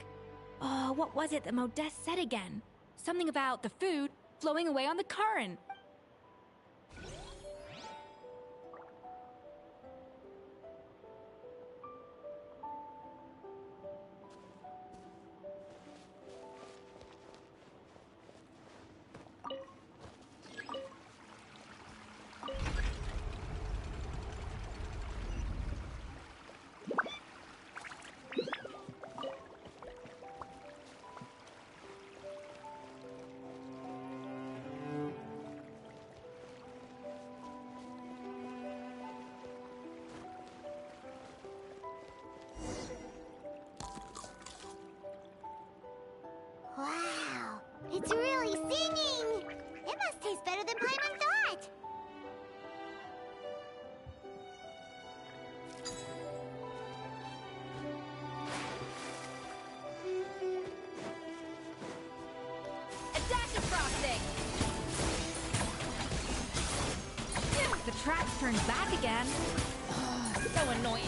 What was it that Modeste said again? Something about the food flowing away on the current. turns back again. So annoying.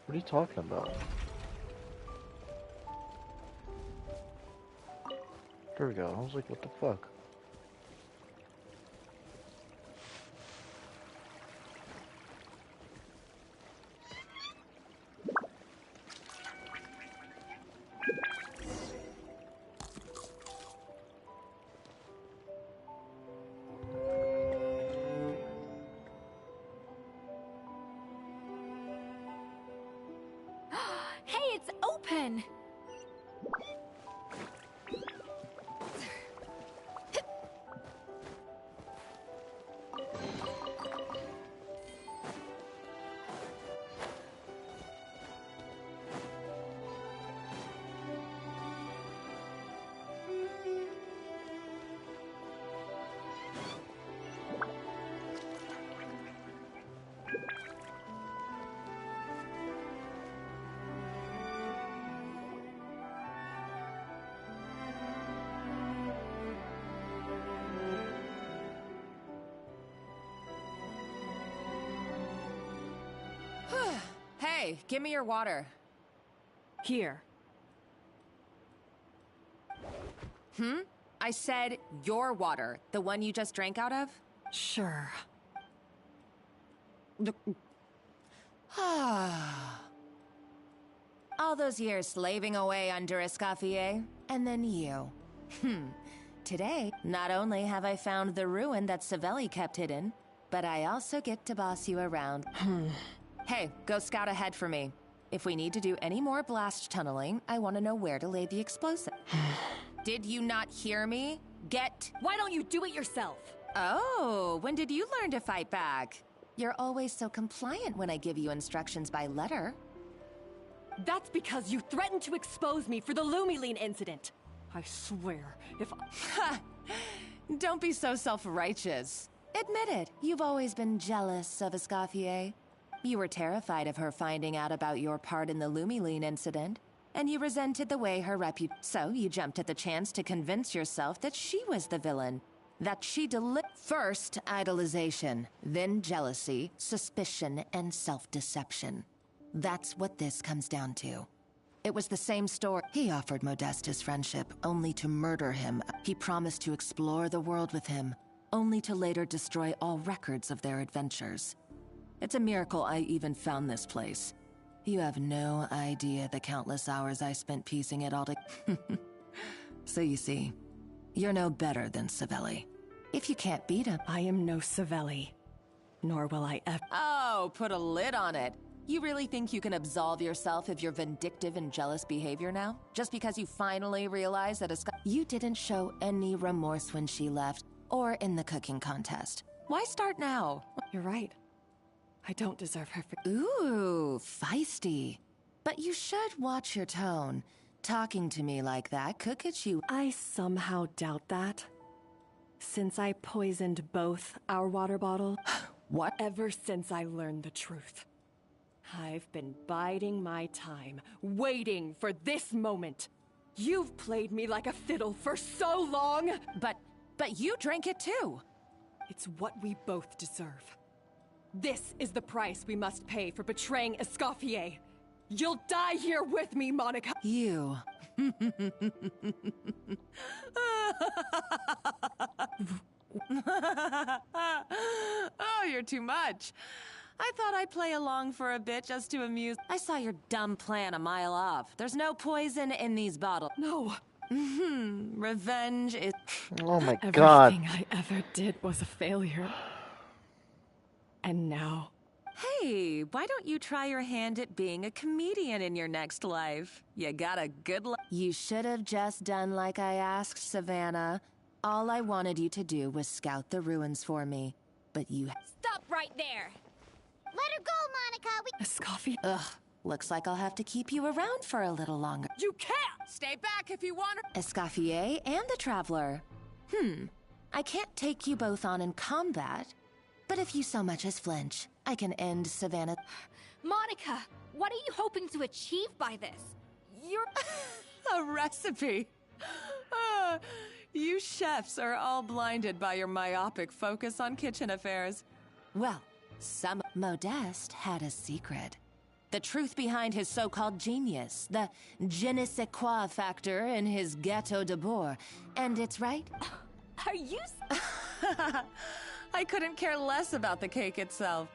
What are you talking about? There we go. I was like, what the fuck? Hey, it's open! Hey, give me your water. Here. I said your water, the one you just drank out of? Sure. All those years slaving away under Escoffier, and then you. Today, not only have I found the ruin that Savelli kept hidden, but I also get to boss you around. Hey, go scout ahead for me. If we need to do any more blast tunneling, I want to know where to lay the explosive. Did you not hear me? Why don't you do it yourself? Oh, when did you learn to fight back? You're always so compliant when I give you instructions by letter. That's because you threatened to expose me for the Lumiline incident. I swear, if Don't be so self-righteous. Admit it, you've always been jealous of Escoffier. You were terrified of her finding out about your part in the Lumiline incident, and you resented the way her So you jumped at the chance to convince yourself that she was the villain. That she First, idolization, then jealousy, suspicion, and self-deception. That's what this comes down to. It was the same story. He offered Modeste his friendship, only to murder him. He promised to explore the world with him, only to later destroy all records of their adventures. It's a miracle I even found this place. You have no idea the countless hours I spent piecing it all together. So you see, you're no better than Savelli. If you can't beat him... I am no Savelli. Nor will I ever... Oh, put a lid on it. You really think you can absolve yourself of your vindictive and jealous behavior now? Just because you finally realize that You didn't show any remorse when she left, or in the cooking contest. Why start now? You're right. I don't deserve her for... Ooh, feisty. But you should watch your tone. Talking to me like that could get you... I somehow doubt that. Since I poisoned both our water bottle... What? Ever since I learned the truth. I've been biding my time, waiting for this moment. You've played me like a fiddle for so long! But you drank it too! It's what we both deserve. This is the price we must pay for betraying Escoffier. You'll die here with me, Monica! You. Oh, you're too much. I thought I'd play along for a bit just to amuse. I saw your dumb plan a mile off. There's no poison in these bottles. No. Revenge is... Oh my god. Everything I ever did was a failure. And now, Hey, why don't you try your hand at being a comedian in your next life? You got a good You should have just done like I asked, Savannah. All I wanted you to do was scout the ruins for me. But you... Stop right there! Let her go, Monica! Escoffier? Ugh, looks like I'll have to keep you around for a little longer. You can't! Stay back if you want her! Escoffier and the Traveler. I can't take you both on in combat, but if you so much as flinch, I can end Savannah... Monica, what are you hoping to achieve by this? You're... A recipe! You chefs are all blinded by your myopic focus on kitchen affairs. Well, some... Modeste had a secret. The truth behind his so-called genius, the je ne sais quoi factor in his gâteau de bourg. And it's right? Are you... I couldn't care less about the cake itself.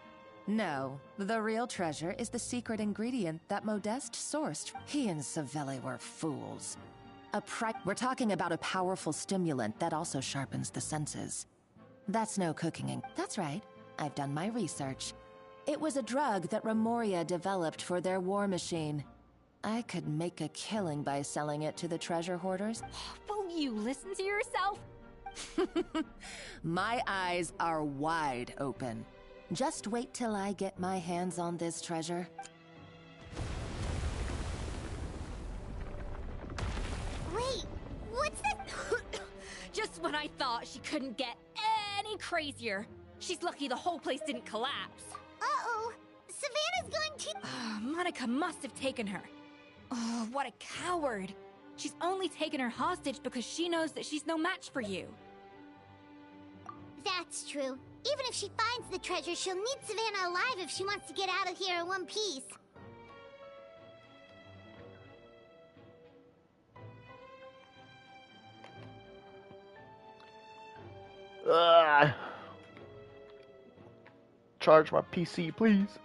No, the real treasure is the secret ingredient that Modeste sourced. He and Savelli were fools. We're talking about a powerful stimulant that also sharpens the senses. That's no cooking. That's right. I've done my research. It was a drug that Remoria developed for their war machine. I could make a killing by selling it to the treasure hoarders. Will you listen to yourself? My eyes are wide open. Just wait till I get my hands on this treasure. Wait, what's this? Just when I thought she couldn't get any crazier. She's lucky the whole place didn't collapse. Uh-oh. Savannah's going to... Monica must have taken her. Oh, what a coward. She's only taken her hostage because she knows that she's no match for you. That's true. Even if she finds the treasure, she'll need Savannah alive if she wants to get out of here in one piece. Charge my PC, please.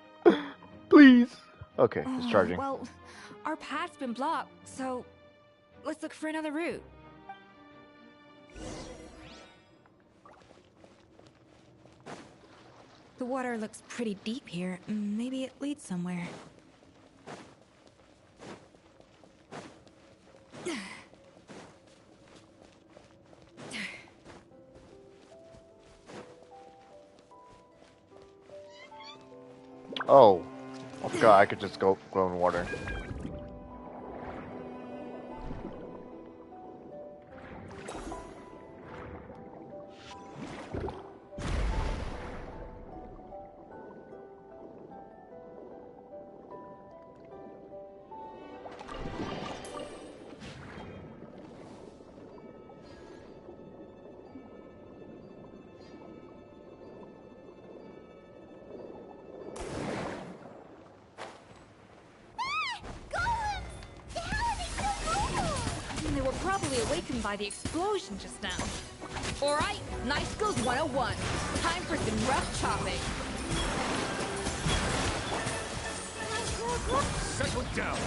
Please. Okay, it's charging. Well, our path's been blocked, so let's look for another route. The water looks pretty deep here. Maybe it leads somewhere. Oh. I forgot I could just go in water. They were probably awakened by the explosion just now. Alright, Knife Skills 101. Time for some rough chopping. Settle down.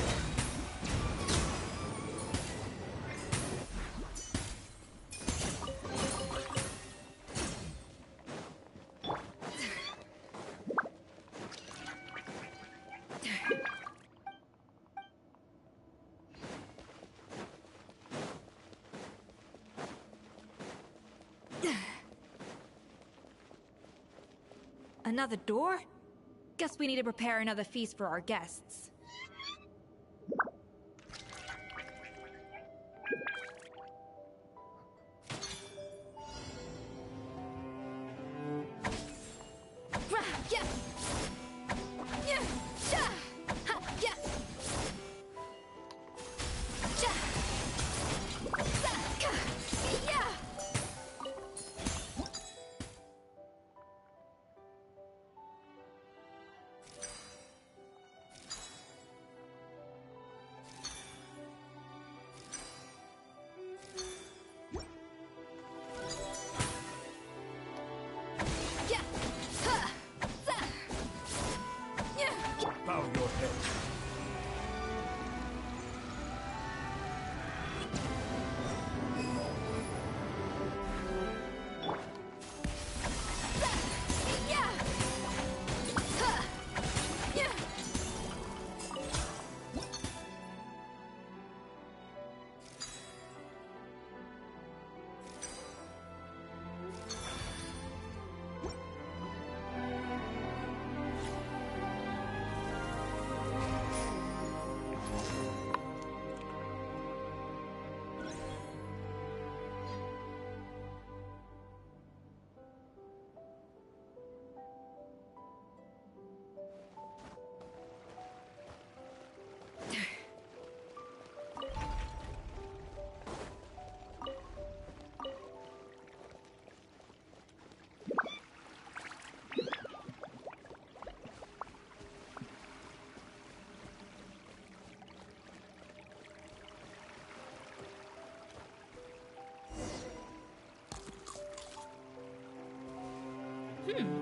Another door? Guess we need to prepare another feast for our guests.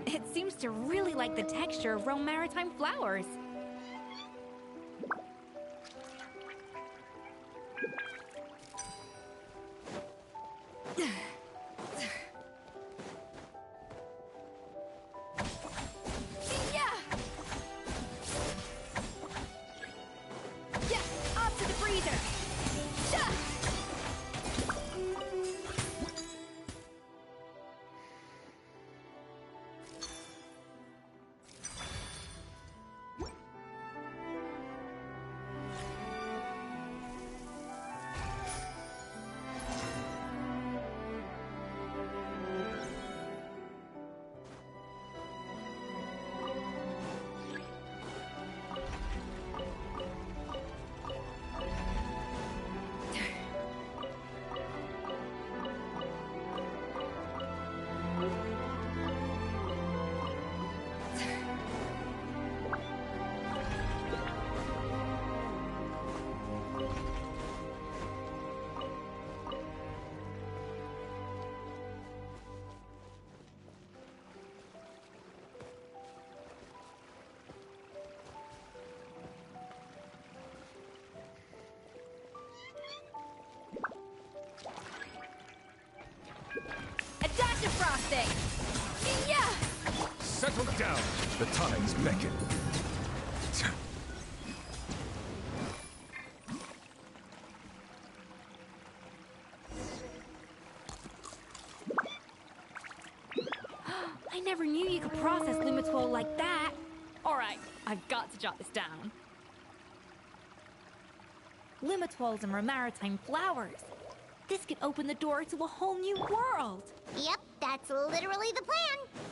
It seems to really like the texture of Rome maritime flowers. Frosting! Yeah! Settle down. The tides beckon. I never knew you could process Lumitol like that. Alright, I've got to jot this down. Lumitols and maritime flowers. This could open the door to a whole new world. Yep, that's literally the plan.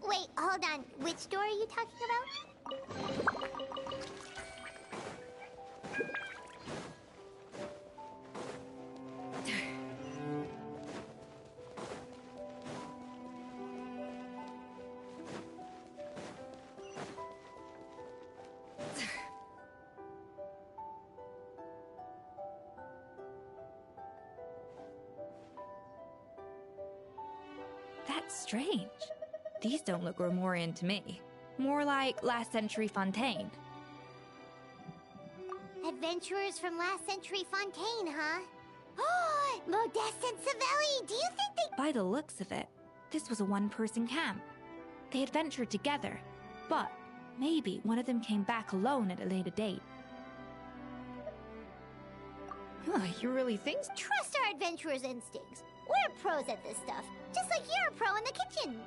Wait, hold on. Which door are you talking about? That's strange. These don't look Romorian to me. More like last century Fontaine. Adventurers from last century Fontaine, huh? Oh, Modeste and Savelli, do you think they... By the looks of it, this was a one-person camp. They adventured together, but maybe one of them came back alone at a later date. You really think? Trust our adventurers' instincts. We're pros at this stuff, just like you're a pro in the kitchen.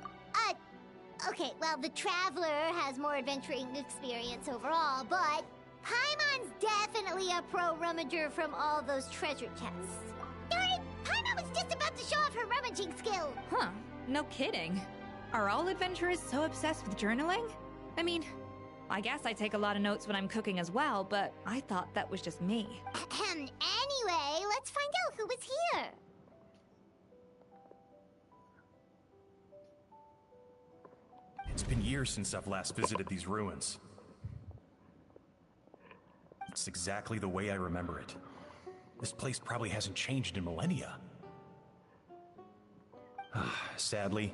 Okay, well, the Traveler has more adventuring experience overall, but Paimon's definitely a pro rummager from all those treasure chests. Darn it, Paimon was just about to show off her rummaging skill. Huh, no kidding. Are all adventurers so obsessed with journaling? I mean, I guess I take a lot of notes when I'm cooking as well, but I thought that was just me. Anyway, let's find out who was here. It's been years since I've last visited these ruins. It's exactly the way I remember it. This place probably hasn't changed in millennia. Sadly,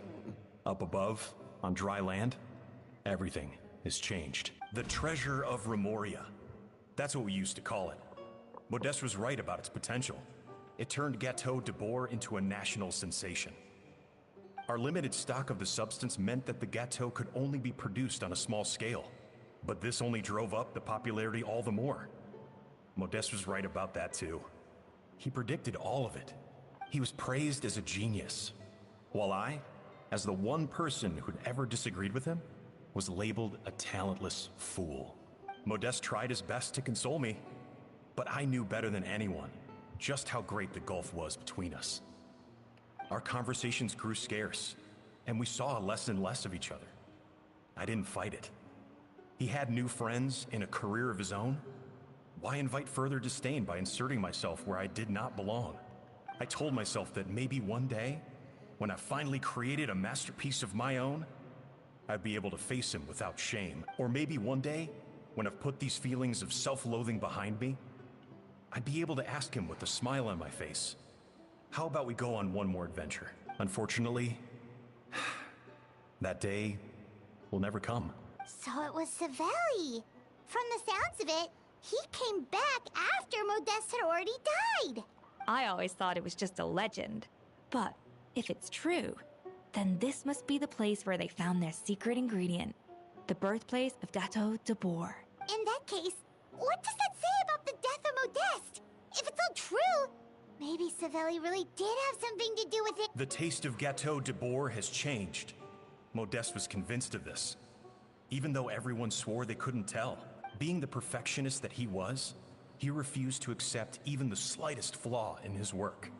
up above, on dry land, everything has changed. The treasure of Remoria. That's what we used to call it. Modeste was right about its potential. It turned Gâteau de Bourg into a national sensation. Our limited stock of the substance meant that the gâteau could only be produced on a small scale. But this only drove up the popularity all the more. Modeste was right about that too. He predicted all of it. He was praised as a genius, while I, as the one person who'd ever disagreed with him, was labeled a talentless fool. Modeste tried his best to console me, but I knew better than anyone just how great the gulf was between us. Our conversations grew scarce, and we saw less and less of each other. I didn't fight it. He had new friends and a career of his own. Why invite further disdain by inserting myself where I did not belong? I told myself that maybe one day, when I finally created a masterpiece of my own, I'd be able to face him without shame. Or maybe one day, when I've put these feelings of self-loathing behind me, I'd be able to ask him with a smile on my face, how about we go on one more adventure? Unfortunately, That day will never come. So it was Savelli. From the sounds of it, he came back after Modeste had already died. I always thought it was just a legend. But if it's true, then this must be the place where they found their secret ingredient. The birthplace of Gateau de Bourg. In that case, what does that say about the death of Modeste? If it's all true, maybe Savelli really did have something to do with it. The taste of Gateau de Bourg has changed. Modeste was convinced of this, even though everyone swore they couldn't tell. Being the perfectionist that he was, he refused to accept even the slightest flaw in his work.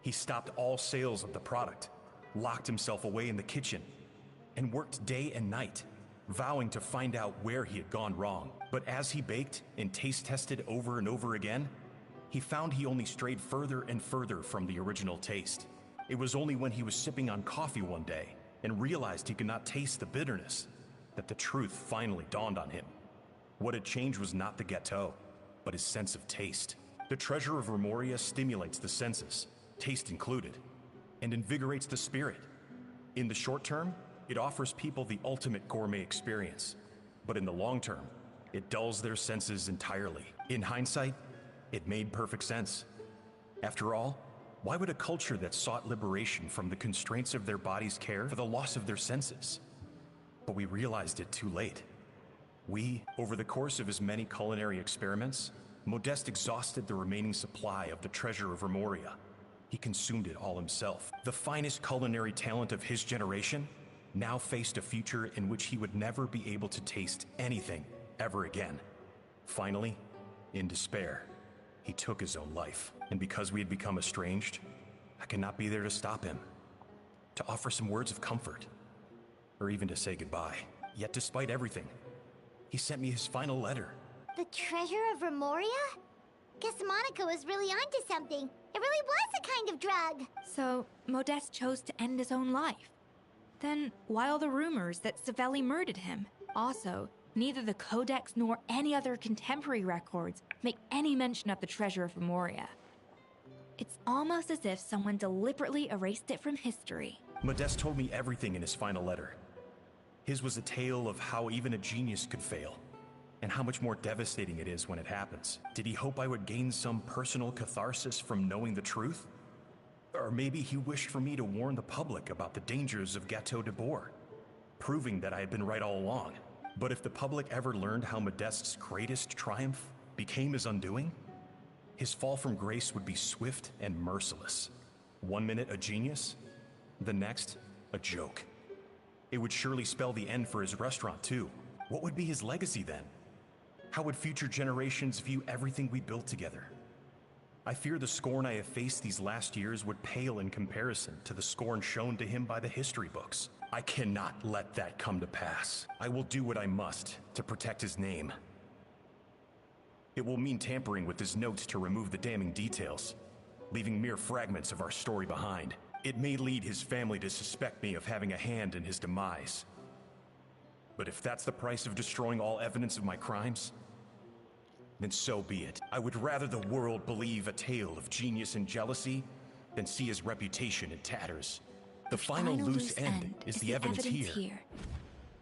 He stopped all sales of the product, locked himself away in the kitchen, and worked day and night, vowing to find out where he had gone wrong. But as he baked and taste tested over and over again, he found he only strayed further and further from the original taste. It was only when he was sipping on coffee one day and realized he could not taste the bitterness that the truth finally dawned on him. What had changed was not the gâteau, but his sense of taste. The treasure of Remoria stimulates the senses, taste included, and invigorates the spirit. In the short term, it offers people the ultimate gourmet experience, but in the long term, it dulls their senses entirely. In hindsight, it made perfect sense. After all, why would a culture that sought liberation from the constraints of their bodies care for the loss of their senses? But we realized it too late. Over the course of his many culinary experiments, Modeste exhausted the remaining supply of the treasure of Remoria. He consumed it all himself. The finest culinary talent of his generation now faced a future in which he would never be able to taste anything ever again. Finally, in despair, he took his own life. And because we had become estranged, I could not be there to stop him, to offer some words of comfort, or even to say goodbye. Yet despite everything, he sent me his final letter. The treasure of Remoria? Guess Monica was really onto something. It really was a kind of drug. So, Modeste chose to end his own life. Then, why all the rumors that Savelli murdered him? Also, neither the Codex nor any other contemporary records make any mention of the treasure of Remoria. It's almost as if someone deliberately erased it from history. Modeste told me everything in his final letter. His was a tale of how even a genius could fail, and how much more devastating it is when it happens. Did he hope I would gain some personal catharsis from knowing the truth? Or maybe he wished for me to warn the public about the dangers of Gateau de Bourg, proving that I had been right all along. But if the public ever learned how Modeste's greatest triumph became his undoing, his fall from grace would be swift and merciless. One minute a genius, the next a joke. It would surely spell the end for his restaurant too. What would be his legacy then? How would future generations view everything we built together? I fear the scorn I have faced these last years would pale in comparison to the scorn shown to him by the history books. I cannot let that come to pass. I will do what I must to protect his name. It will mean tampering with his notes to remove the damning details, leaving mere fragments of our story behind. It may lead his family to suspect me of having a hand in his demise. But if that's the price of destroying all evidence of my crimes, then so be it. I would rather the world believe a tale of genius and jealousy than see his reputation in tatters. The final loose end is the evidence here,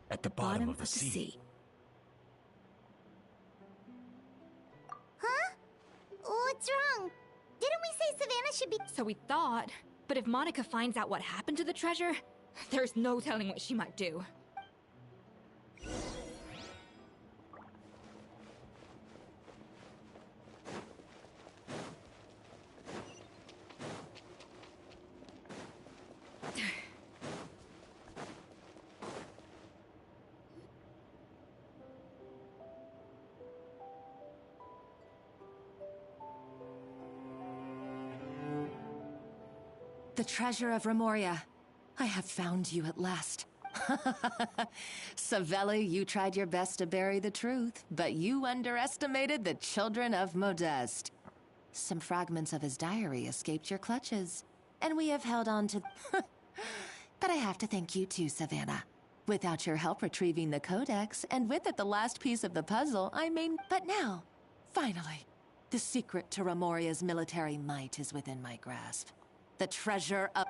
at the bottom of the sea. Huh? What's wrong? Didn't we say Savannah should be— So we thought, but if Monica finds out what happened to the treasure, there's no telling what she might do. The treasure of Remoria. I have found you at last. Savelli, you tried your best to bury the truth, but you underestimated the children of Modeste. Some fragments of his diary escaped your clutches, and we have held on to... But I have to thank you too, Savannah. Without your help retrieving the Codex, and with it the last piece of the puzzle, I mean... But now, finally, the secret to Remoria's military might is within my grasp. The treasure of...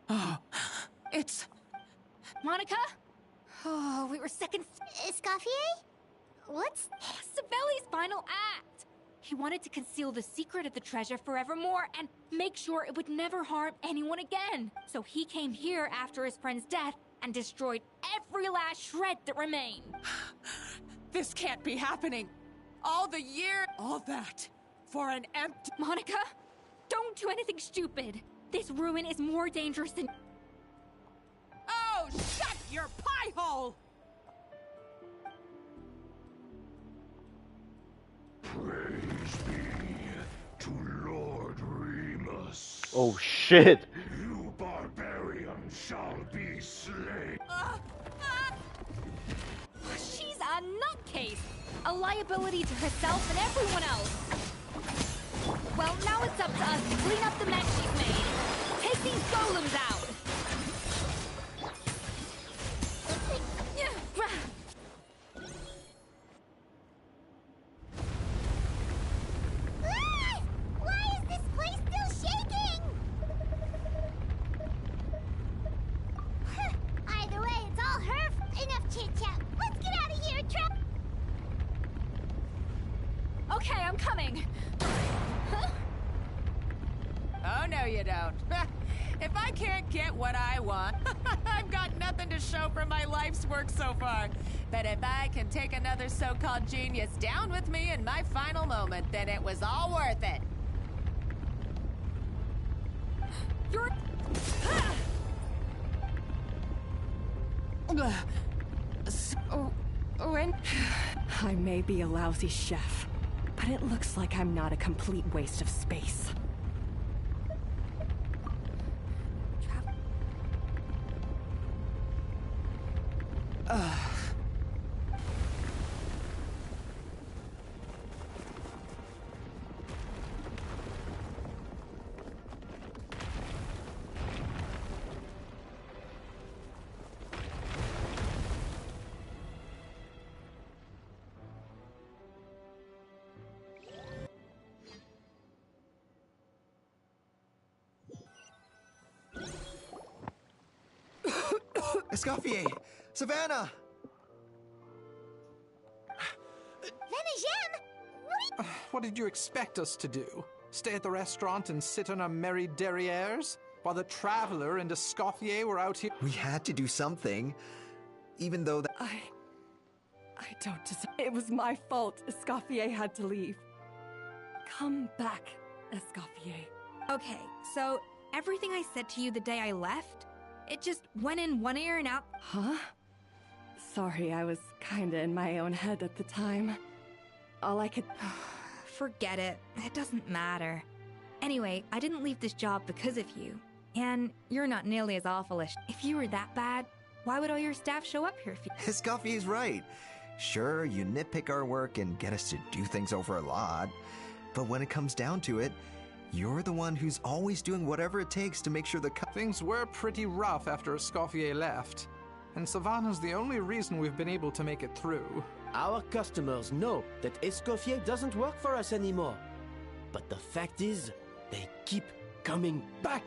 Oh, It's... Monica? Oh, we were second... Escoffier? What's... Savelli's final act! He wanted to conceal the secret of the treasure forevermore and make sure it would never harm anyone again. So he came here after his friend's death and destroyed every last shred that remained. This can't be happening. All the year... All that. For an empty... Monica, don't do anything stupid. This ruin is more dangerous than... Oh, shut your pie hole! Praise be to Lord Remus. Oh shit! You barbarian shall be slain. She's a nutcase! A liability to herself and everyone else. Well, now it's up to us to clean up the mess she's made. Take these golems out! Why is this place still shaking? Either way, it's all her. Enough chit-chat. Let's get out of here, Okay, I'm coming. Oh, no you don't. If I can't get what I want, I've got nothing to show for my life's work so far. But if I can take another so-called genius down with me in my final moment, then it was all worth it. You're... I may be a lousy chef, but it looks like I'm not a complete waste of space. Escoffier! Savannah! What did you expect us to do? Stay at the restaurant and sit on our merry derrieres? While the Traveler and Escoffier were out here? We had to do something. Even though that... I don't deserve... It was my fault. Escoffier had to leave. Come back, Escoffier. Okay, so everything I said to you the day I left, it just went in one ear and out... Huh? Sorry, I was kinda in my own head at the time. All I could... Forget it. It doesn't matter. Anyway, I didn't leave this job because of you. And you're not nearly as awful as... If you were that bad, why would all your staff show up here if you... Escoffier's right. Sure, you nitpick our work and get us to do things over a lot. But when it comes down to it, you're the one who's always doing whatever it takes to make sure the... Things were pretty rough after Escoffier left. And Savannah's the only reason we've been able to make it through. Our customers know that Escoffier doesn't work for us anymore. But the fact is, they keep coming back.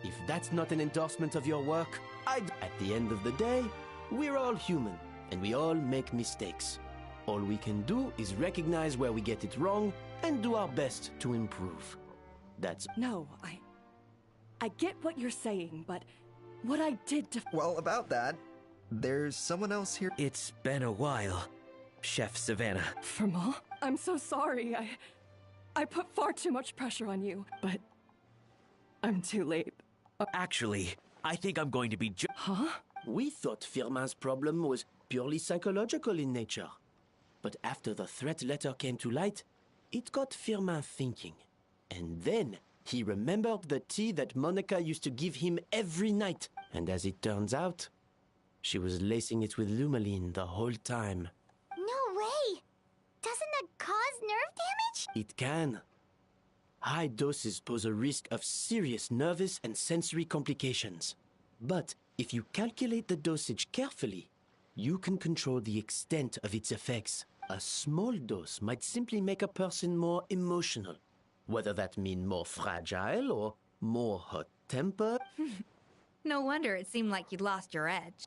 If that's not an endorsement of your work, At the end of the day, we're all human, and we all make mistakes. All we can do is recognize where we get it wrong and do our best to improve. That's... No, I get what you're saying, but what I did to... Well, about that, there's someone else here. It's been a while, Chef Savannah. Firmal, I'm so sorry. I put far too much pressure on you, but I'm too late. Actually, I think I'm going to be Huh? We thought Firmin's problem was purely psychological in nature. But after the threat letter came to light, it got Firmin thinking. And then he remembered the tea that Monica used to give him every night. And as it turns out, she was lacing it with Lumaline the whole time. No way! Doesn't that cause nerve damage? It can. High doses pose a risk of serious nervous and sensory complications. But if you calculate the dosage carefully, you can control the extent of its effects. A small dose might simply make a person more emotional, whether that mean more fragile or more hot-tempered. No wonder it seemed like you'd lost your edge.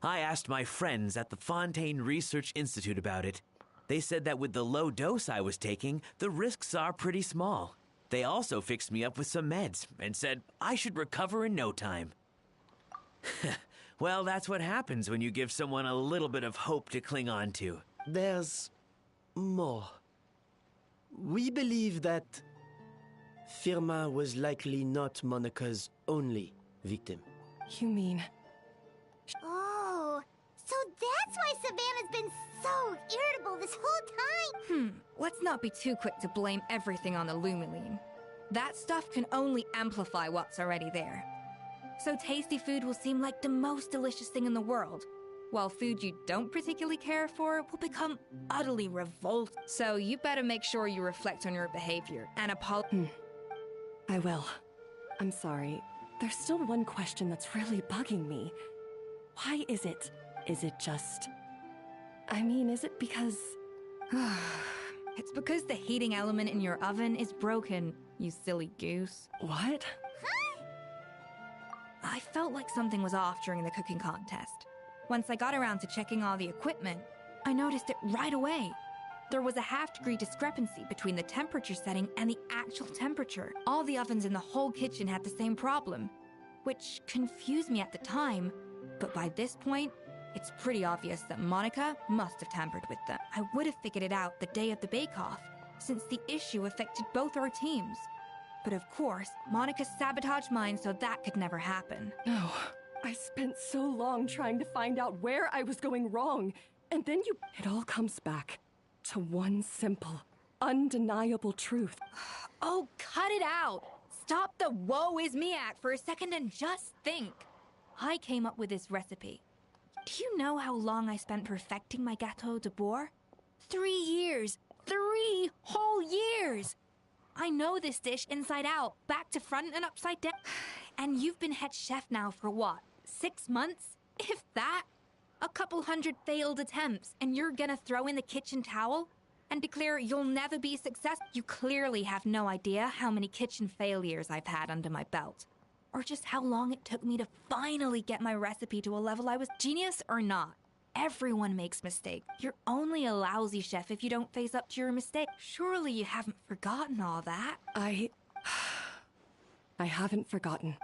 I asked my friends at the Fontaine Research Institute about it. They said that with the low dose I was taking, the risks are pretty small. They also fixed me up with some meds and said I should recover in no time. Well, that's what happens when you give someone a little bit of hope to cling on to. There's more. We believe that Firma was likely not Monica's only victim. You mean... Oh, so that's why Savannah's been so irritable this whole time. Let's not be too quick to blame everything on the Lumiline. That stuff can only amplify what's already there. So tasty food will seem like the most delicious thing in the world, while food you don't particularly care for will become utterly revolting. So you better make sure you reflect on your behavior and apologize. I will. I'm sorry. There's still one question that's really bugging me. Why is it? Is it just... I mean, is it because... It's because the heating element in your oven is broken, you silly goose. What? I felt like something was off during the cooking contest. Once I got around to checking all the equipment, I noticed it right away. There was a half-degree discrepancy between the temperature setting and the actual temperature. All the ovens in the whole kitchen had the same problem, which confused me at the time, but by this point, it's pretty obvious that Monica must have tampered with them. I would have figured it out the day of the bake-off, since the issue affected both our teams. But of course, Monica sabotaged mine so that could never happen. No, I spent so long trying to find out where I was going wrong, and then it all comes back to one simple, undeniable truth. Oh, cut it out! Stop the woe is me act for a second and just think. I came up with this recipe. Do you know how long I spent perfecting my gâteau de bois? 3 years! 3 whole years! I know this dish inside out, back to front and upside down. And you've been head chef now for what, 6 months? If that? A couple hundred failed attempts, and you're gonna throw in the kitchen towel and declare you'll never be successful? You clearly have no idea how many kitchen failures I've had under my belt, or just how long it took me to finally get my recipe to a level I was genius or not. Everyone makes mistakes. You're only a lousy chef if you don't face up to your mistake. Surely you haven't forgotten all that. I haven't forgotten.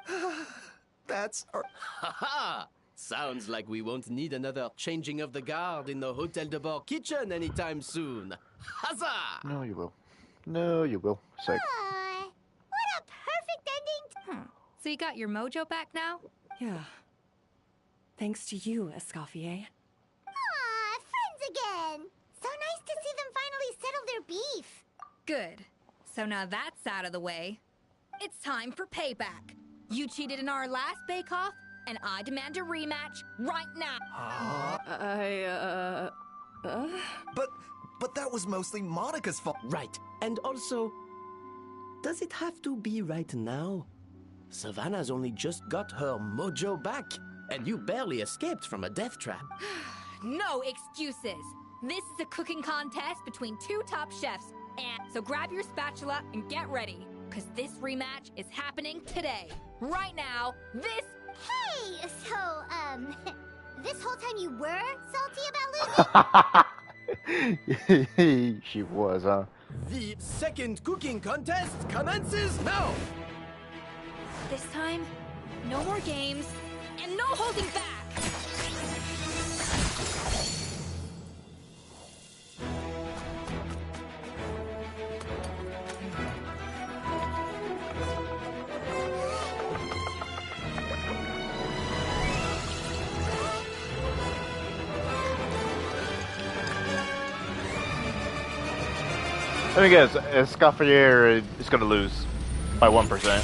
That's our... Ha-ha! Sounds like we won't need another changing of the guard in the Hotel de Bord kitchen anytime soon. Huzzah! No, you will. No, you will. Sick. What a perfect ending. So you got your mojo back now? Yeah. Thanks to you, Escoffier. Aw, friends again. So nice to see them finally settle their beef. Good. So now that's out of the way. It's time for payback. You cheated in our last bake-off, and I demand a rematch right now. But that was mostly Monica's fault. Right. And also, does it have to be right now? Savannah's only just got her mojo back, and you barely escaped from a death trap. No excuses. This is a cooking contest between 2 top chefs, and so grab your spatula and get ready, because this rematch is happening today. Right now, this... Hey, so, this whole time you were salty about losing? She was, huh? The second cooking contest commences now! This time, no more games, and no holding back! Let me guess, Escoffier is gonna lose by 1%.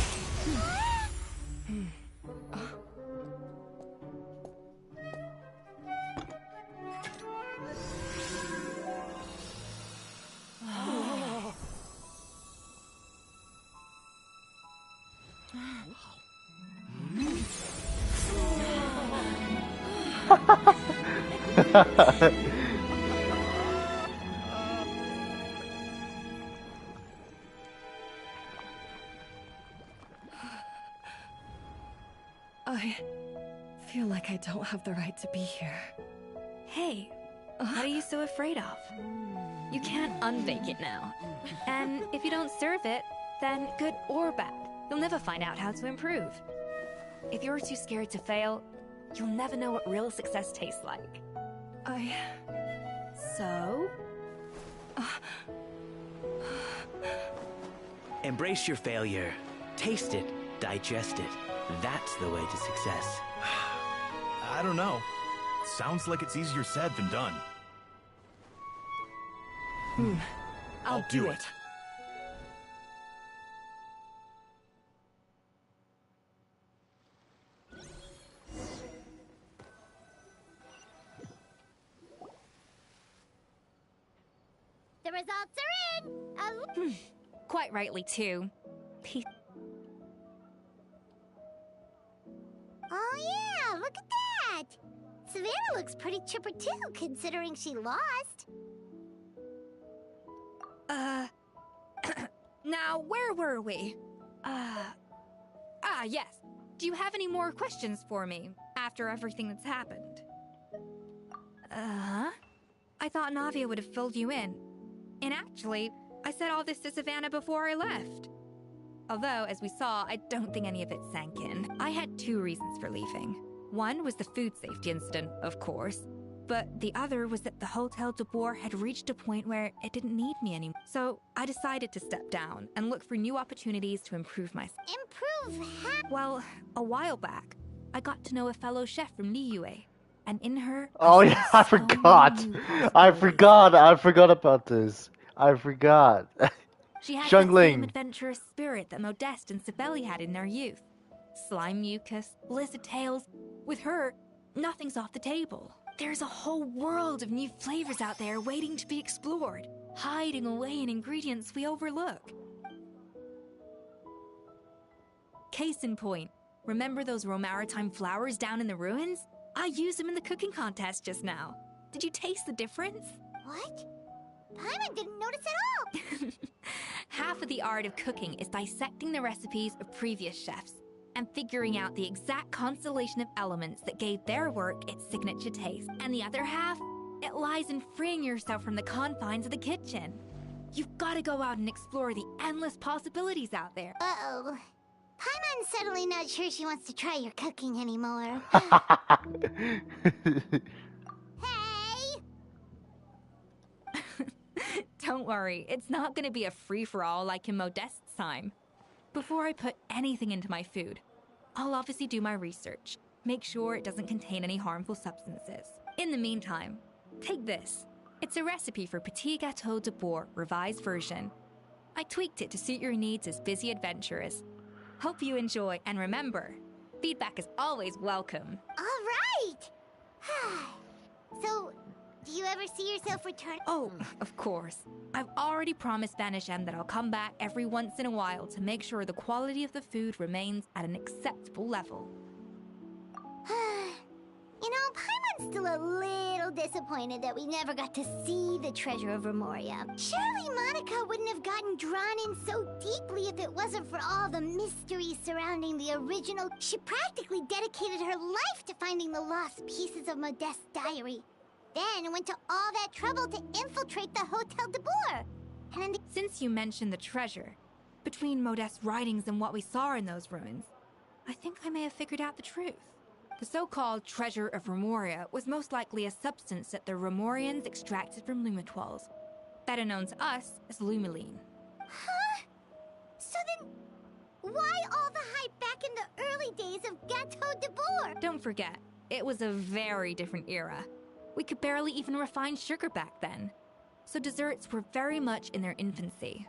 feel like I don't have the right to be here. Hey, what are you so afraid of? You can't unbake it now. And if you don't serve it, then good or bad, you'll never find out how to improve. If you're too scared to fail, you'll never know what real success tastes like. So? Embrace your failure. Taste it. Digest it. That's the way to success. I don't know. Sounds like it's easier said than done. I'll do it. The results are in! Quite rightly, too. Oh yeah, look at that! Savannah looks pretty chipper too, considering she lost. Now, where were we? Yes. Do you have any more questions for me after everything that's happened? I thought Navia would have filled you in. And actually, I said all this to Savannah before I left. Although, as we saw, I don't think any of it sank in. I had two reasons for leaving. One was the food safety incident, of course. But the other was that the Hotel de Boer had reached a point where it didn't need me anymore. So I decided to step down and look for new opportunities to improve myself. Improve how? Well, a while back, I got to know a fellow chef from Liyue. And in her... Oh yeah, I forgot. I forgot about this. I forgot. She had Xiangling. the same adventurous spirit that Modeste and Sibeli had in their youth. Slime mucus, blizzard tails. With her, nothing's off the table. There's a whole world of new flavors out there waiting to be explored, hiding away in ingredients we overlook. Case in point, remember those Romaritime flowers down in the ruins? I used them in the cooking contest just now. Did you taste the difference? What? Paimon didn't notice at all! Half of the art of cooking is dissecting the recipes of previous chefs and figuring out the exact constellation of elements that gave their work its signature taste. And the other half, it lies in freeing yourself from the confines of the kitchen. You've got to go out and explore the endless possibilities out there. Uh-oh. Paimon's suddenly not sure she wants to try your cooking anymore. Hey! Don't worry, it's not going to be a free-for-all like in Modeste's time. Before I put anything into my food, I'll obviously do my research, make sure it doesn't contain any harmful substances. In the meantime, take this. It's a recipe for Petit Gâteau de Boer, revised version. I tweaked it to suit your needs as busy adventurers. Hope you enjoy, and remember, feedback is always welcome. All right! So, do you ever see yourself return? Oh, of course. I've already promised Vanish M that I'll come back every once in a while to make sure the quality of the food remains at an acceptable level. You know, Paimon's still a little disappointed that we never got to see the treasure of Remoria. Surely Monica wouldn't have gotten drawn in so deeply if it wasn't for all the mysteries surrounding the original. She practically dedicated her life to finding the lost pieces of Modeste's diary. Then went to all that trouble to infiltrate the Hotel de Boer. And then Since you mentioned the treasure, between Modeste's writings and what we saw in those ruins, I think I may have figured out the truth. The so-called treasure of Remoria was most likely a substance that the Remorians extracted from Lumitoiles, better known to us as Lumiline. Huh? So then, why all the hype back in the early days of Gâteau de Boer? Don't forget, it was a very different era. We could barely even refine sugar back then, so desserts were very much in their infancy.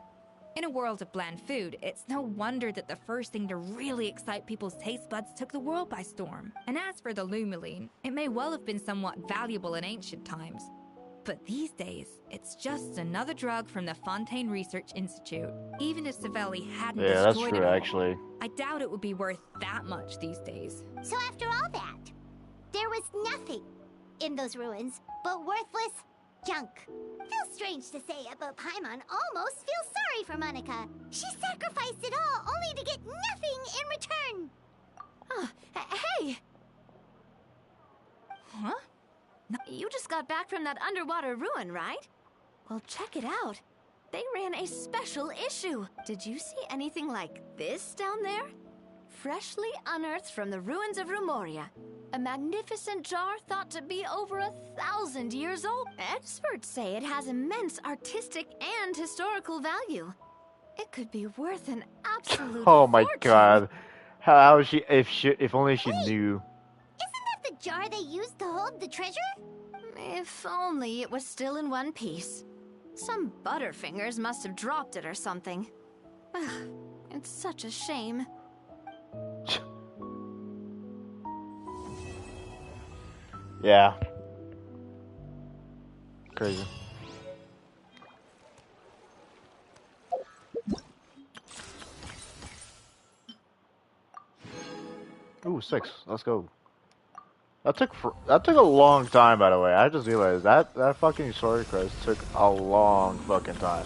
In a world of bland food, it's no wonder that the first thing to really excite people's taste buds took the world by storm. And as for the Lumiline, it may well have been somewhat valuable in ancient times. But these days, it's just another drug from the Fontaine Research Institute. Even if Savelli hadn't destroyed it all, actually. I doubt it would be worth that much these days. So after all that, there was nothing in those ruins but worthless junk. Feels strange to say it, but Paimon almost feels sorry for Monica. She sacrificed it all only to get nothing in return. Hey! You just got back from that underwater ruin, right? Well, check it out. They ran a special issue. Did you see anything like this down there? Freshly unearthed from the ruins of Rumoria. A magnificent jar thought to be over 1,000 years old. Experts say it has immense artistic and historical value. It could be worth an absolute Oh my fortune. god. How she if only she knew. Isn't that the jar they used to hold the treasure? If only it was still in one piece. Some butterfingers must have dropped it or something. It's such a shame. Yeah. Crazy. Ooh, 6. Let's go. That took a long time, by the way. I just realized that fucking story quest took a long fucking time.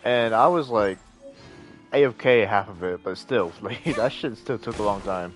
And I was like AFK half of it, but still, like that shit still took a long time.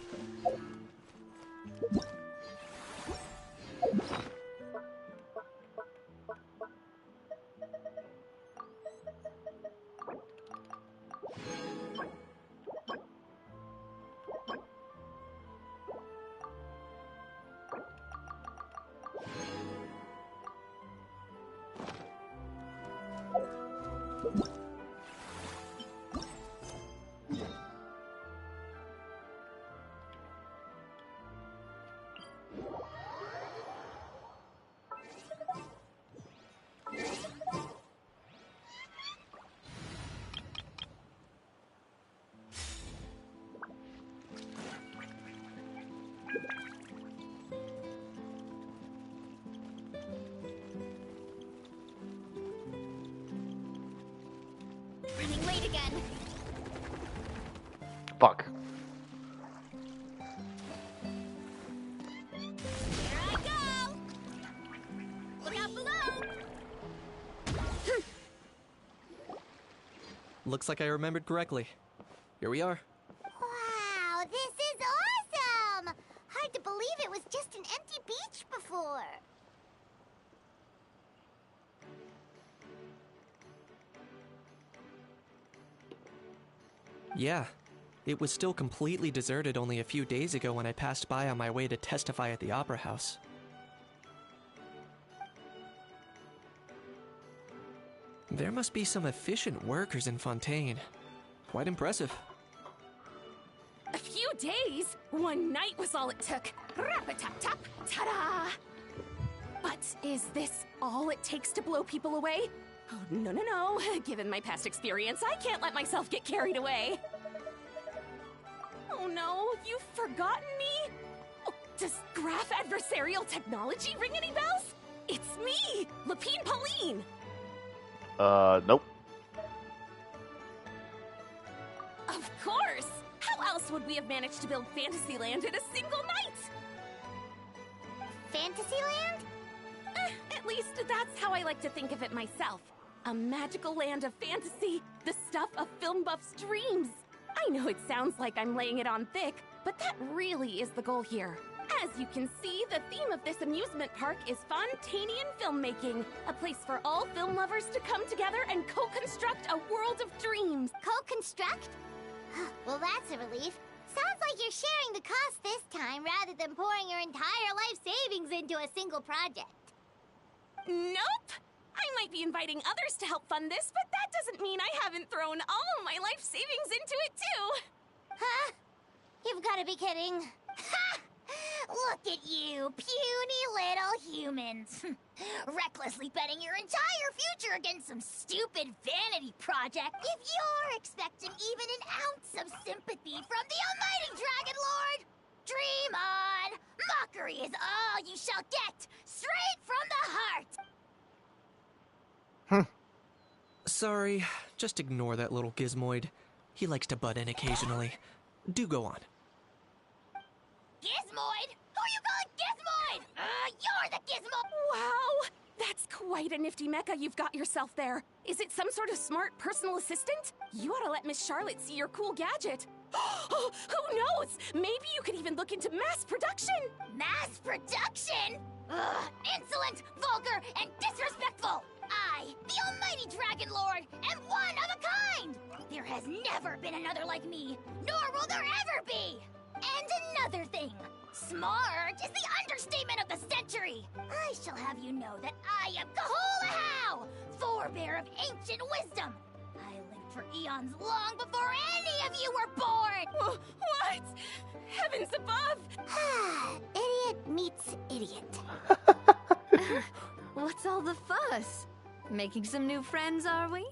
Running late again. Fuck. Here I go! Look out below! Looks like I remembered correctly. Here we are. Wow, this is awesome! Hard to believe it was just an empty beach before. Yeah. It was still completely deserted only a few days ago when I passed by on my way to testify at the Opera House. There must be some efficient workers in Fontaine. Quite impressive. A few days? One night was all it took. Rap-a-tap-tap, ta-da! But is this all it takes to blow people away? Oh, no, no, no. Given my past experience, I can't let myself get carried away. Oh no, you've forgotten me? Oh, does graph adversarial technology ring any bells? It's me, Lapine Pauline! Nope. Of course! How else would we have managed to build Fantasyland in a single night? Fantasyland? At least that's how I like to think of it myself. A magical land of fantasy, the stuff of film buffs' dreams. I know it sounds like I'm laying it on thick, but that really is the goal here. As you can see, the theme of this amusement park is Fontainian filmmaking, a place for all film lovers to come together and co-construct a world of dreams. Co-construct? Well, that's a relief. Sounds like you're sharing the cost this time rather than pouring your entire life savings into a single project. Nope! I might be inviting others to help fund this, but that doesn't mean I haven't thrown all of my life savings into it too! Huh? You've got to be kidding. Ha! Look at you, puny little humans. Recklessly betting your entire future against some stupid vanity project. If you're expecting even an ounce of sympathy from the almighty Dragon Lord, dream on! Mockery is all you shall get, straight from the heart! Sorry, just ignore that little gizmoid. He likes to butt in occasionally. Do go on. Gizmoid? Who you calling Gizmoid? You're the Gizmoid! Wow! That's quite a nifty mecha you've got yourself there. Is it some sort of smart personal assistant? You ought to let Miss Charlotte see your cool gadget. Who knows? Maybe you could even look into mass production. Mass production? Ugh, insolent, vulgar, and disrespectful! I, the almighty Dragon Lord, am one of a kind! There has never been another like me, nor will there ever be! And another thing, smart is the understatement of the century! I shall have you know that I am Kahulahau, forebear of ancient wisdom! I lived for eons long before any of you were born! What? Heavens above! Idiot meets idiot. What's all the fuss? Making some new friends, are we?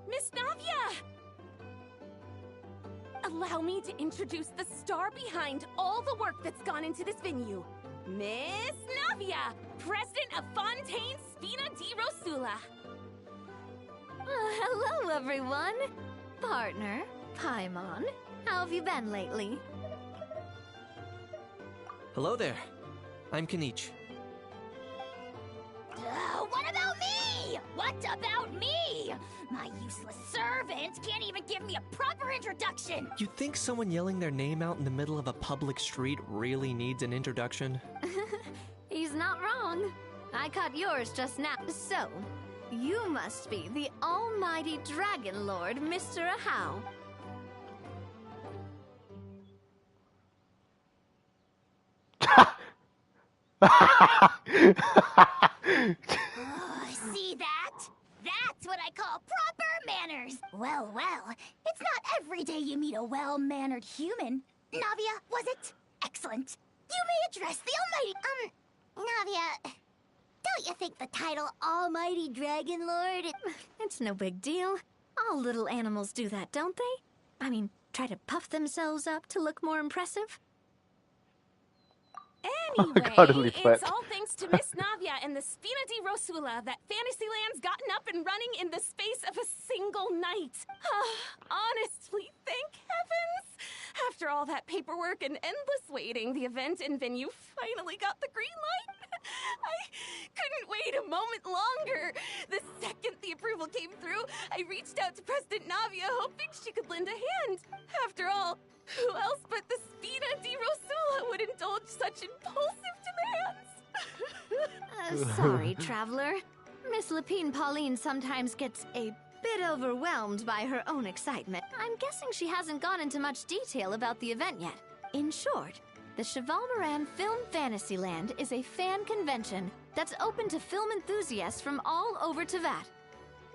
Miss Navia! Allow me to introduce the star behind all the work that's gone into this venue. Miss Navia, President of Fontaine Spina di Rosula. Hello, everyone. Partner, Paimon, how have you been lately? Hello there. I'm Kanich. What about me? What about me? My useless servant can't even give me a proper introduction. You think someone yelling their name out in the middle of a public street really needs an introduction? He's not wrong. I caught yours just now. So, you must be the almighty Dragon Lord, Mr. Ahau. See that? That's what I call proper manners. Well, it's not every day you meet a well-mannered human. Navia, was it? Excellent. You may address the almighty... Navia, don't you think the title Almighty Dragon Lord... It's no big deal. All little animals do that, don't they? I mean, try to puff themselves up to look more impressive. Anyway, it's all thanks to Miss Navia and the Spina di Rosula that Fantasyland's gotten up and running in the space of a single night. Honestly, thank heavens! After all that paperwork and endless waiting, the event and venue finally got the green light. I couldn't wait a moment longer. The second the approval came through, I reached out to President Navia hoping she could lend a hand. After all, who else but the Spina di Rosula would indulge such impulsive demands? Sorry, Traveler. Miss Lapine Pauline sometimes gets a bit overwhelmed by her own excitement. I'm guessing she hasn't gone into much detail about the event yet. In short, the Cheval Moran Film Fantasyland is a fan convention that's open to film enthusiasts from all over Teyvat.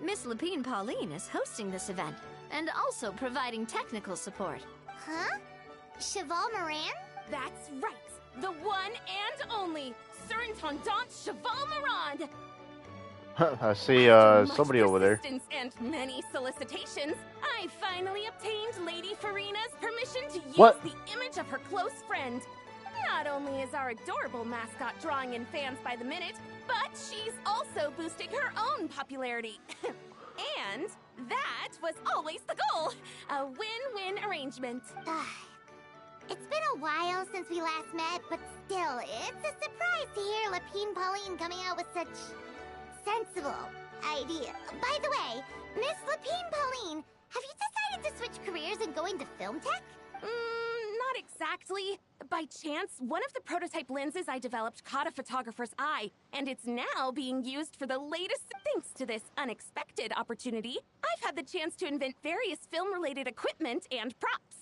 Miss Lapine Pauline is hosting this event and also providing technical support. Huh? Cheval Moran? That's right. The one and only Surintendant Cheval Moran. I see somebody over there. Persistence and many solicitations, I finally obtained Lady Farina's permission to use the image of her close friend. Not only is our adorable mascot drawing in fans by the minute, but she's also boosting her own popularity. And that was always the goal. A win-win arrangement. It's been a while since we last met, but still, it's a surprise to hear Lapine Pauline coming out with such sensible idea. By the way, Miss Lapine Pauline, have you decided to switch careers and go into film tech? Not exactly. By chance, one of the prototype lenses I developed caught a photographer's eye, and it's now being used for the latest. Thanks to this unexpected opportunity, I've had the chance to invent various film-related equipment and props.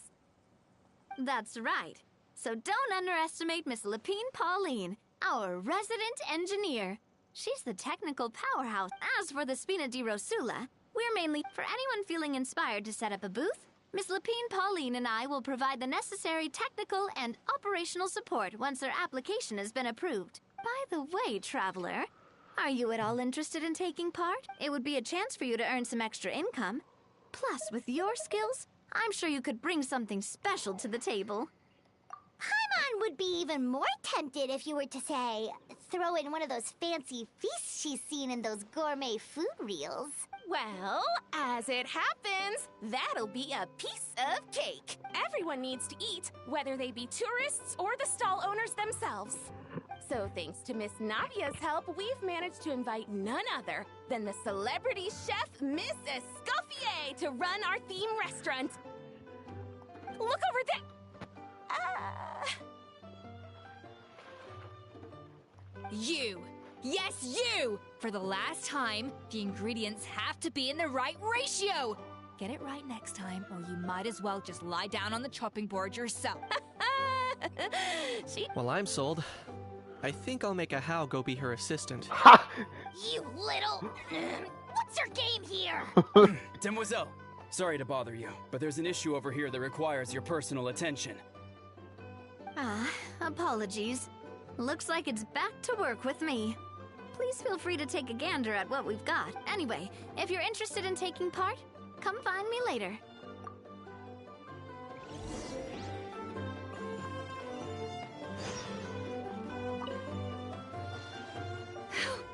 That's right. So don't underestimate Miss Lapine Pauline, our resident engineer. She's the technical powerhouse. As for the Spina di Rosula, we're mainly for anyone feeling inspired to set up a booth. Miss Lapine Pauline and I will provide the necessary technical and operational support once their application has been approved. By the way, Traveler, are you at all interested in taking part? It would be a chance for you to earn some extra income. Plus, with your skills, I'm sure you could bring something special to the table. Paimon would be even more tempted if you were to, say, throw in one of those fancy feasts she's seen in those gourmet food reels. Well, as it happens, that'll be a piece of cake. Everyone needs to eat, whether they be tourists or the stall owners themselves. So thanks to Miss Nadia's help, we've managed to invite none other than the celebrity chef, Miss Escoffier, to run our theme restaurant. Look over there! You! Yes, you! For the last time, the ingredients have to be in the right ratio! Get it right next time, or you might as well just lie down on the chopping board yourself. Well, I'm sold. I think I'll make a How go be her assistant. You little... What's your game here? Demoiselle, sorry to bother you, but there's an issue over here that requires your personal attention. Apologies. Looks like it's back to work with me. Please feel free to take a gander at what we've got. Anyway, if you're interested in taking part, come find me later.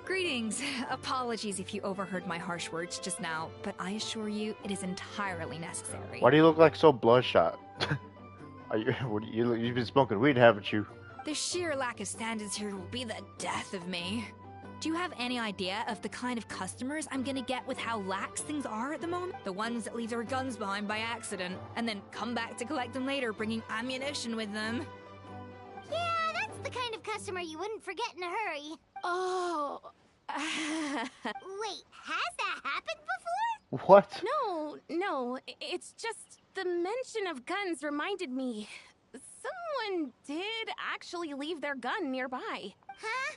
Greetings. Apologies if you overheard my harsh words just now, but I assure you it is entirely necessary. Why do you look like so bloodshot? You've been smoking weed, haven't you? The sheer lack of standards here will be the death of me. Do you have any idea of the kind of customers I'm gonna get with how lax things are at the moment? The ones that leave their guns behind by accident, and then come back to collect them later, bringing ammunition with them. Yeah, that's the kind of customer you wouldn't forget in a hurry. Oh... Wait, has that happened before? What? No, it's just the mention of guns reminded me. Someone did actually leave their gun nearby. Huh?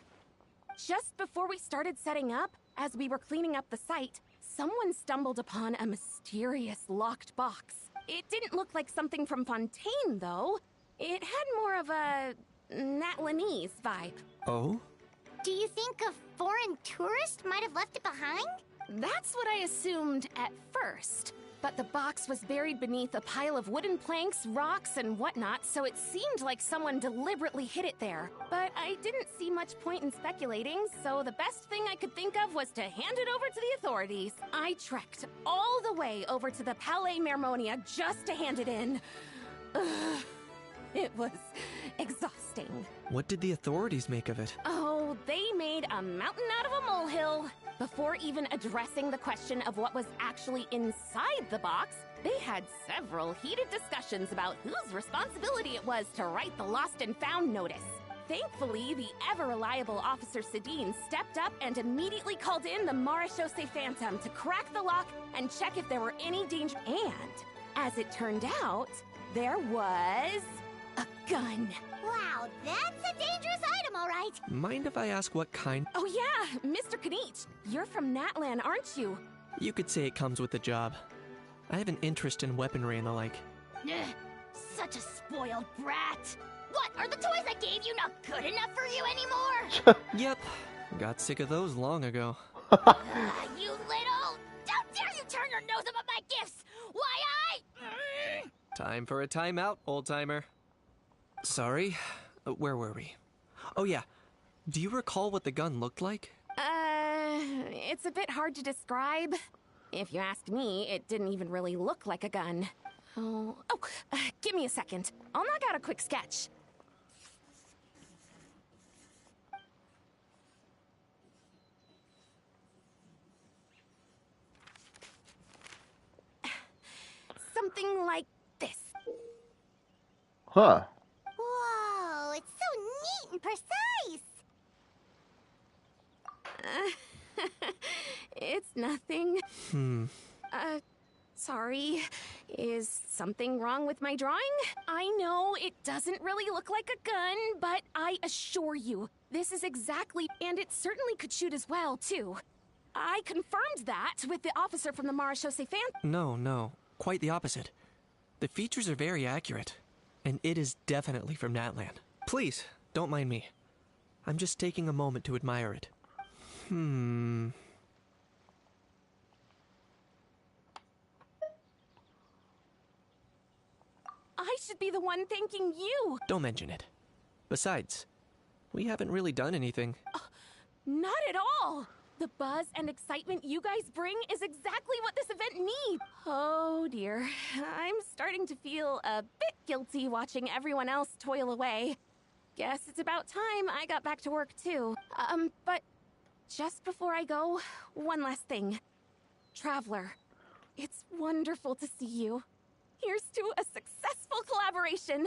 Just before we started setting up, as we were cleaning up the site, someone stumbled upon a mysterious locked box. It didn't look like something from Fontaine, though. It had more of a Natlanese vibe. Oh? Do you think a foreign tourist might have left it behind? That's what I assumed at first. But the box was buried beneath a pile of wooden planks, rocks, and whatnot, so it seemed like someone deliberately hid it there. But I didn't see much point in speculating, so the best thing I could think of was to hand it over to the authorities. I trekked all the way over to the Palais Mermonia just to hand it in. Ugh. It was exhausting. What did the authorities make of it? Oh, they made a mountain out of a molehill. Before even addressing the question of what was actually inside the box, they had several heated discussions about whose responsibility it was to write the lost and found notice. Thankfully, the ever-reliable Officer Sedine stepped up and immediately called in the Marechaussee Phantom to crack the lock and check if there were any danger. And, as it turned out, there was... a gun. Wow, that's a dangerous item, all right. Mind if I ask what kind? Oh yeah, Mr. Kanich, you're from Natlan, aren't you? You could say it comes with the job. I have an interest in weaponry and the like. Such a spoiled brat. What, are the toys I gave you not good enough for you anymore? Yep, got sick of those long ago. You little... Don't dare you turn your nose up at my gifts! Why, Time for a timeout, old-timer. Sorry, where were we? Oh yeah, do you recall what the gun looked like? It's a bit hard to describe. If you ask me, it didn't even really look like a gun. Give me a second. I'll knock out a quick sketch. Something like this. Huh. Whoa, it's so neat and precise. It's nothing. Sorry. Is something wrong with my drawing? I know it doesn't really look like a gun, but I assure you, this is exactly, and it certainly could shoot as well, too. I confirmed that with the officer from the Marechaussee Phantom. No, quite the opposite. The features are very accurate, and it is definitely from Natlan. Please, don't mind me. I'm just taking a moment to admire it. I should be the one thanking you. Don't mention it. Besides, we haven't really done anything. Not at all. The buzz and excitement you guys bring is exactly what this event needs. Oh dear, I'm starting to feel a bit guilty watching everyone else toil away. Guess it's about time I got back to work too. But just before I go, one last thing. Traveler, it's wonderful to see you. Here's to a successful collaboration.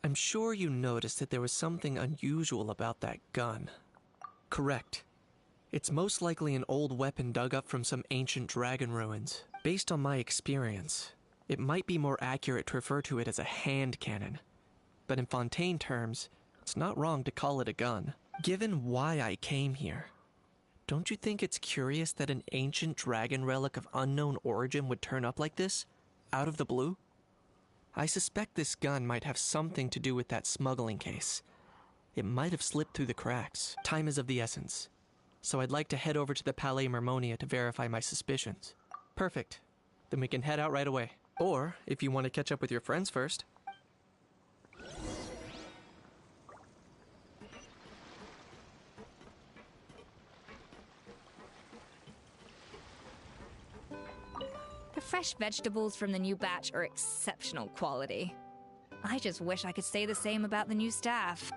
I'm sure you noticed that there was something unusual about that gun. Correct. It's most likely an old weapon dug up from some ancient dragon ruins. Based on my experience, it might be more accurate to refer to it as a hand cannon. But in Fontaine terms, it's not wrong to call it a gun. Given why I came here, don't you think it's curious that an ancient dragon relic of unknown origin would turn up like this, out of the blue? I suspect this gun might have something to do with that smuggling case. It might have slipped through the cracks. Time is of the essence, so I'd like to head over to the Palais Mermonia to verify my suspicions. Perfect. Then we can head out right away. Or, if you want to catch up with your friends first. The fresh vegetables from the new batch are exceptional quality. I just wish I could say the same about the new staff.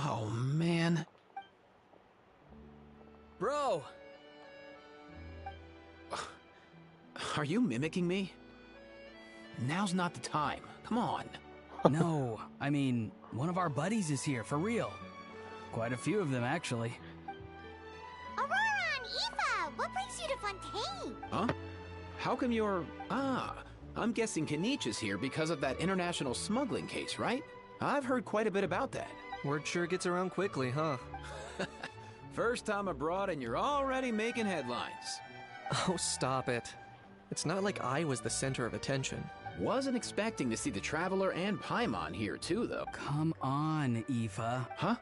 Oh, man. Bro! Are you mimicking me? Now's not the time. Come on. No, I mean, one of our buddies is here, for real. Quite a few of them, actually. Aurora and Aoife! What brings you to Fontaine? Huh? How come you're... I'm guessing Kanich is here because of that international smuggling case, right? I've heard quite a bit about that. Word sure gets around quickly, huh? First time abroad and you're already making headlines. Oh, stop it. It's not like I was the center of attention. Wasn't expecting to see the Traveler and Paimon here too, though. Come on, Aoife. Huh?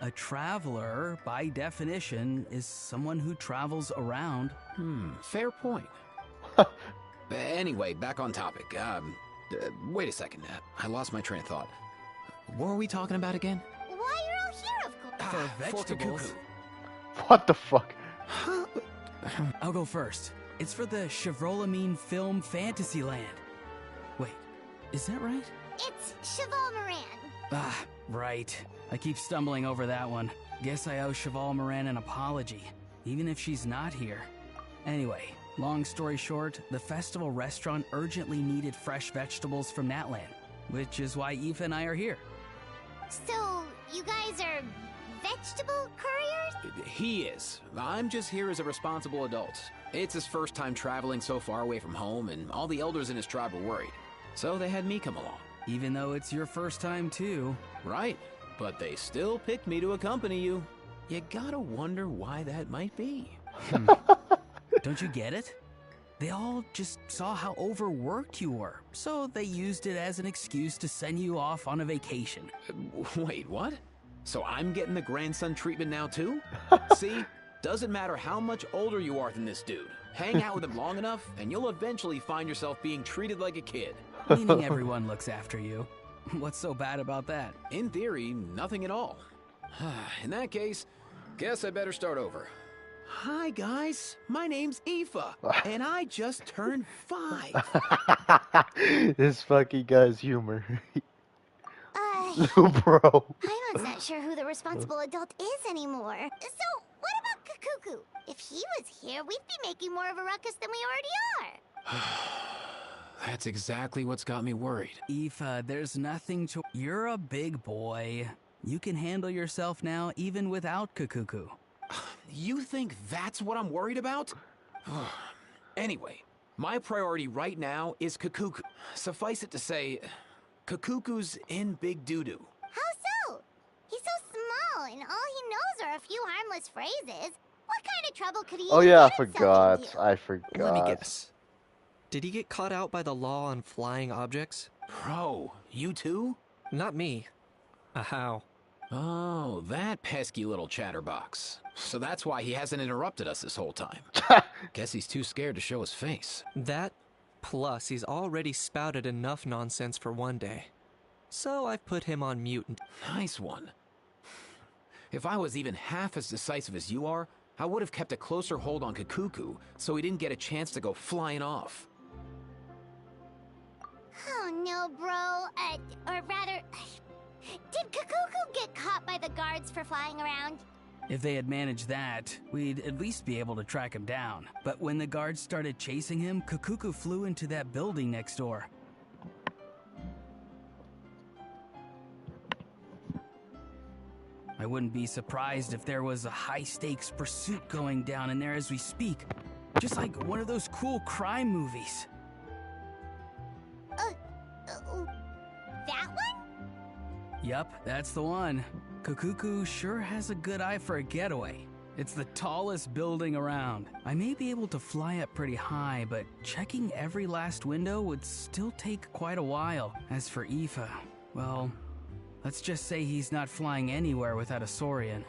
A traveler, by definition, is someone who travels around. Fair point. Anyway, back on topic. Wait a second. I lost my train of thought. What were we talking about again? Why, you're all here, of course. For vegetables. What the fuck? I'll go first. It's for the Chevrolamine Film Fantasyland. Wait, is that right? It's Cheval Moran. Ah, right. I keep stumbling over that one. Guess I owe Cheval Moran an apology, even if she's not here. Anyway, long story short, the festival restaurant urgently needed fresh vegetables from Natland, which is why Aoife and I are here. So, you guys are vegetable couriers? He is. I'm just here as a responsible adult. It's his first time traveling so far away from home, and all the elders in his tribe were worried. So they had me come along. Even though it's your first time too. Right. But they still picked me to accompany you. You gotta wonder why that might be. Don't you get it? They all just saw how overworked you were, so they used it as an excuse to send you off on a vacation. Wait, what? So I'm getting the grandson treatment now too? See? Doesn't matter how much older you are than this dude. Hang out with him long enough, and you'll eventually find yourself being treated like a kid. Meaning everyone looks after you. What's so bad about that? In theory, nothing at all. In that case, guess I better start over. Hi, guys. My name's Aoife, and I just turned 5. This fucking guy's humor. Little bro. I'm not sure who the responsible adult is anymore. So, what about Kakuku? If he was here, we'd be making more of a ruckus than we already are. That's exactly what's got me worried. Aoife, there's nothing to... You're a big boy. You can handle yourself now, even without Kakuku. You think that's what I'm worried about? Anyway, my priority right now is Kakuku. Suffice it to say, Kakuku's in big doo-doo. How so? He's so small, and all he knows are a few harmless phrases. What kind of trouble could he Oh even yeah, I get himself forgot. into? I forgot. Let me guess. Did he get caught out by the law on flying objects? Bro, you too? Not me. How? Oh, that pesky little chatterbox. So that's why he hasn't interrupted us this whole time. Guess he's too scared to show his face. That, plus he's already spouted enough nonsense for one day. So I've put him on mute. Nice one. If I was even half as decisive as you are, I would have kept a closer hold on Kakuku so he didn't get a chance to go flying off. Oh no, bro. Or rather, did Kakuku get caught by the guards for flying around? If they had managed that, we'd at least be able to track him down. But when the guards started chasing him, Kakuku flew into that building next door. I wouldn't be surprised if there was a high-stakes pursuit going down in there as we speak. Just like one of those cool crime movies. That one? Yup, that's the one. Kakuku sure has a good eye for a getaway. It's the tallest building around. I may be able to fly up pretty high, but checking every last window would still take quite a while. As for Aoife, well, let's just say he's not flying anywhere without a Saurian.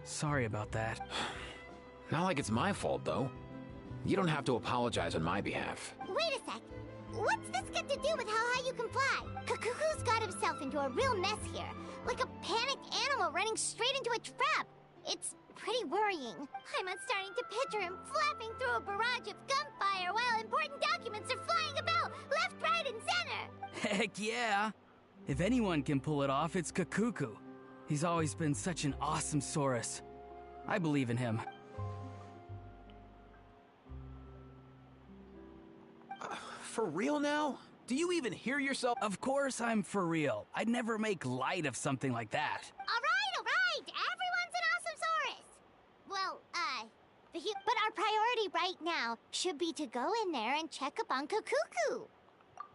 Sorry about that. Not like it's my fault, though. You don't have to apologize on my behalf. Wait a sec. What's this got to do with how high you can fly? Kakuku's got himself into a real mess here. Like a panicked animal running straight into a trap. It's pretty worrying. I'm starting to picture him flapping through a barrage of gunfire while important documents are flying about left, right, and center. Heck yeah! If anyone can pull it off, it's Kakuku. He's always been such an awesome Saurus. I believe in him. For real now? Do you even hear yourself? Of course I'm for real. I'd never make light of something like that. All right. Everyone's an awesome Saurus. Well, but our priority right now should be to go in there and check up on Kakuku.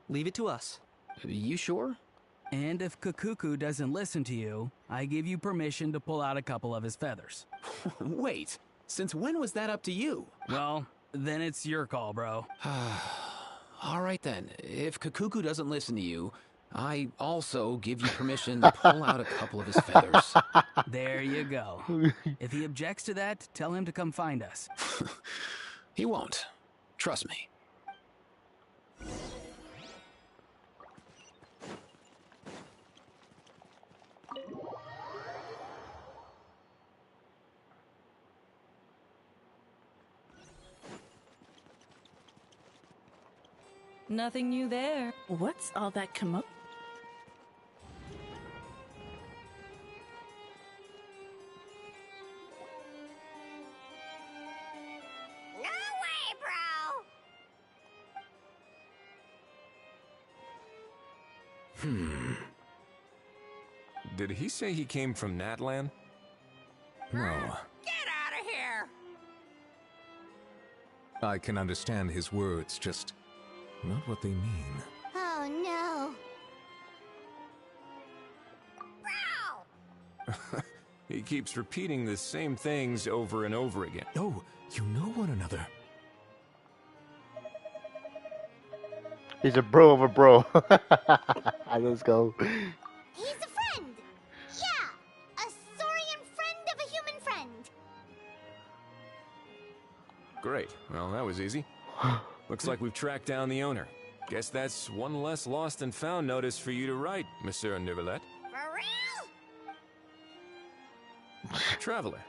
Leave it to us. You sure? And if Kakuku doesn't listen to you, I give you permission to pull out a couple of his feathers. Wait, since when was that up to you? Well, then it's your call, bro. All right then, if Kakuku doesn't listen to you, I also give you permission to pull out a couple of his feathers. There you go. If he objects to that, tell him to come find us. He won't. Trust me. Nothing new there. What's all that commotion? No way, bro! Did he say he came from Natlan? No. Get out of here! I can understand his words, just not what they mean. Oh no. Bro! He keeps repeating the same things over and over again. Oh, you know one another. He's a bro of a bro. Let's go. He's a friend! Yeah! A Saurian friend of a human friend! Great. Well, that was easy. Looks like we've tracked down the owner. Guess that's one less lost and found notice for you to write, Monsieur Neuvillette. For real? Traveler,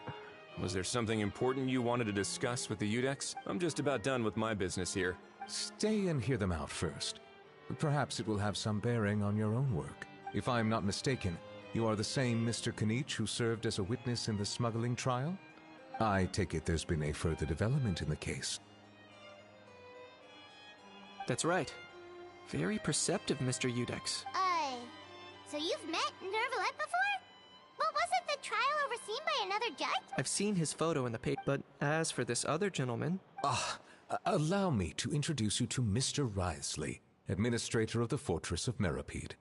was there something important you wanted to discuss with the Udex? I'm just about done with my business here. Stay and hear them out first. Perhaps it will have some bearing on your own work. If I'm not mistaken, you are the same Mr. Kanich who served as a witness in the smuggling trial? I take it there's been a further development in the case. That's right. Very perceptive, Mr. Udex. So you've met Neuvillette before? Well, wasn't the trial overseen by another judge? I've seen his photo in the paper, but as for this other gentleman... Allow me to introduce you to Mr. Wriothesley, administrator of the Fortress of Meripede.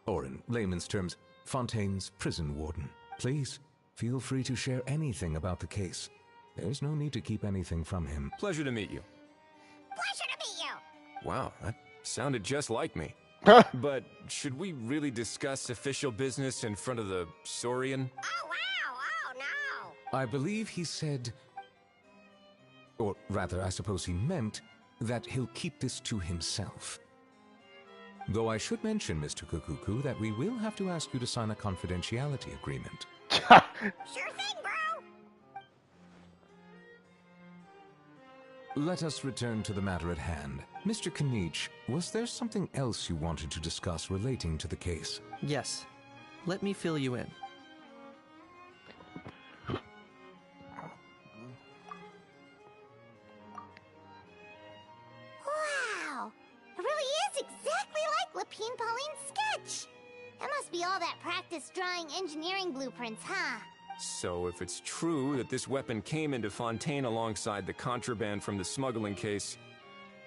Or in layman's terms, Fontaine's prison warden. Please, feel free to share anything about the case. There's no need to keep anything from him. Pleasure to meet you. Pleasure to meet you! Wow, that sounded just like me. But should we really discuss official business in front of the Saurian? Oh, wow! Oh, no! I believe he said... Or rather, I suppose he meant that he'll keep this to himself. Though I should mention, Mr. Kukuku, that we will have to ask you to sign a confidentiality agreement. Sure thing, bro! Let us return to the matter at hand. Mr. Kanich, was there something else you wanted to discuss relating to the case? Yes. Let me fill you in. Wow! It really is exactly like Lapine Pauline's sketch! That must be all that practice drawing engineering blueprints, huh? So if it's true that this weapon came into Fontaine alongside the contraband from the smuggling case,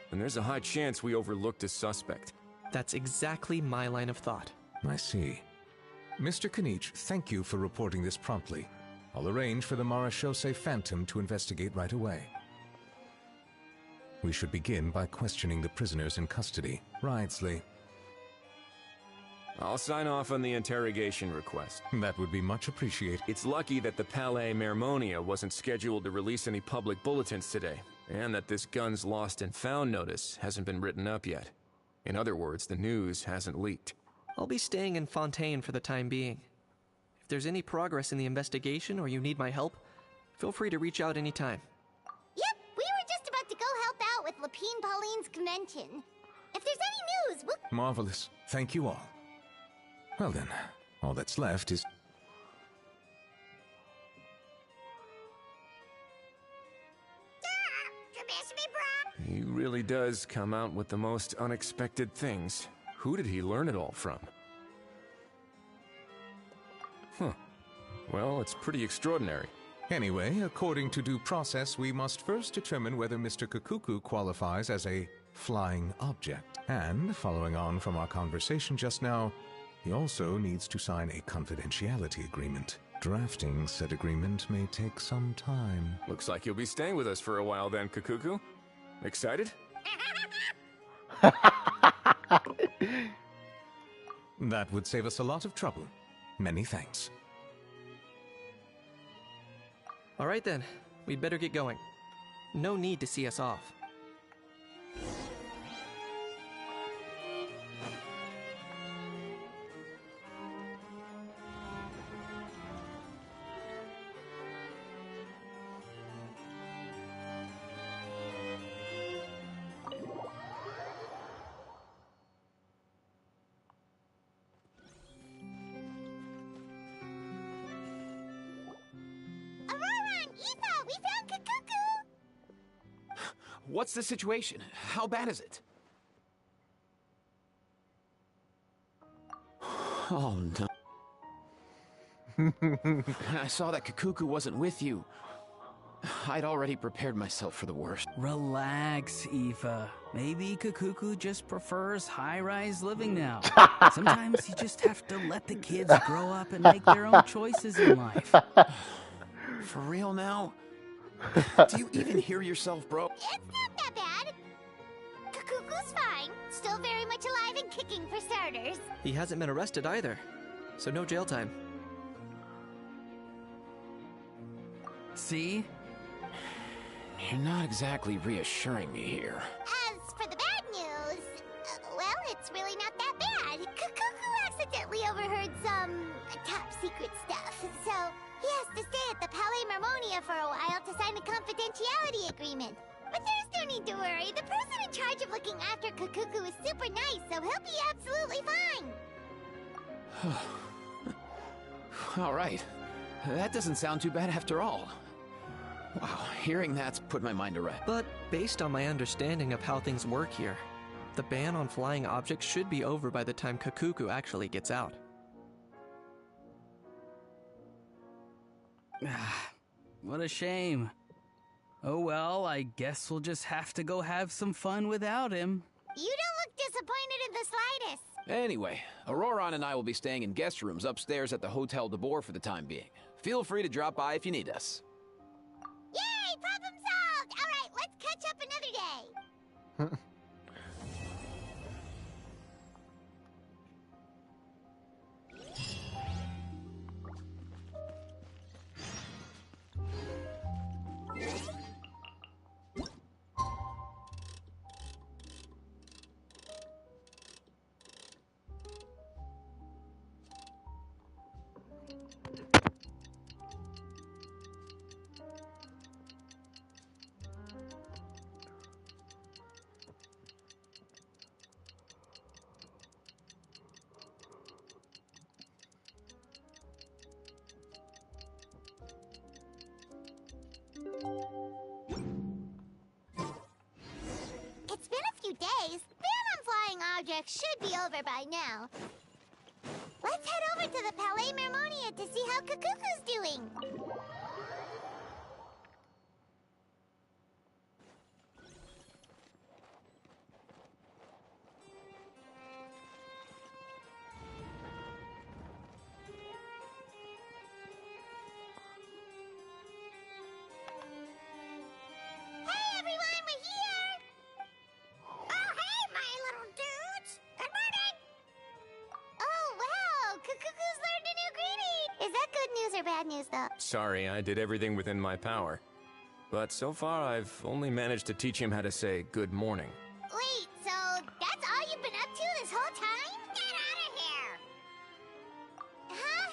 then there's a high chance we overlooked a suspect. That's exactly my line of thought. I see. Mr. Kanich, thank you for reporting this promptly. I'll arrange for the Marechaussee Phantom to investigate right away. We should begin by questioning the prisoners in custody. Wrightsley. I'll sign off on the interrogation request. That would be much appreciated. It's lucky that the Palais Mermonia wasn't scheduled to release any public bulletins today, and that this guns lost and found notice hasn't been written up yet. In other words, the news hasn't leaked. I'll be staying in Fontaine for the time being. If there's any progress in the investigation or you need my help, feel free to reach out anytime. Yep, we were just about to go help out with Lapine Pauline's convention. If there's any news, we'll... Marvelous. Thank you all. Well then, all that's left is... He really does come out with the most unexpected things. Who did he learn it all from? Huh. Well, it's pretty extraordinary. Anyway, according to due process, we must first determine whether Mr. Kukuku qualifies as a flying object. And, following on from our conversation just now, he also needs to sign a confidentiality agreement. Drafting said agreement may take some time. Looks like you'll be staying with us for a while then, Kukuku. Excited? That would save us a lot of trouble. Many thanks. All right then, we'd better get going. No need to see us off. What's the situation? How bad is it? Oh, no. I saw that Kukuku wasn't with you. I'd already prepared myself for the worst. Relax, Aoife. Maybe Kukuku just prefers high-rise living now. Sometimes you just have to let the kids grow up and make their own choices in life. For real now? Do you even hear yourself, bro? It's not that bad. Kukuku's fine. Still very much alive and kicking for starters. He hasn't been arrested either, so no jail time. See? You're not exactly reassuring me here. As for the bad news, well, it's really not that bad. Kukuku accidentally overheard some top secret stuff, so he has to stay at the Palais Mermonia for a while to sign a confidentiality agreement. But there's no need to worry. The person in charge of looking after Kukuku is super nice, so he'll be absolutely fine. All right. That doesn't sound too bad after all. Wow, hearing that's put my mind to rest. But based on my understanding of how things work here, the ban on flying objects should be over by the time Kukuku actually gets out. What a shame. Oh well, I guess we'll just have to go have some fun without him. You don't look disappointed in the slightest. Anyway, Auroron and I will be staying in guest rooms upstairs at the Hotel de Boer for the time being. Feel free to drop by if you need us. Yay! problem solved! Alright, let's catch up another day! It's been a few days. Ban on flying objects should be over by now. Let's head over to the Palais Mermonia to see how Kukuku's doing. Hey everyone, we're here! Oh, hey, my little dudes! Good morning! Oh, wow! Kukuku's learned a new greeting! Is that good news or bad news, though? Sorry, I did everything within my power. But so far, I've only managed to teach him how to say good morning. Wait, so that's all you've been up to this whole time? Get out of here! Huh?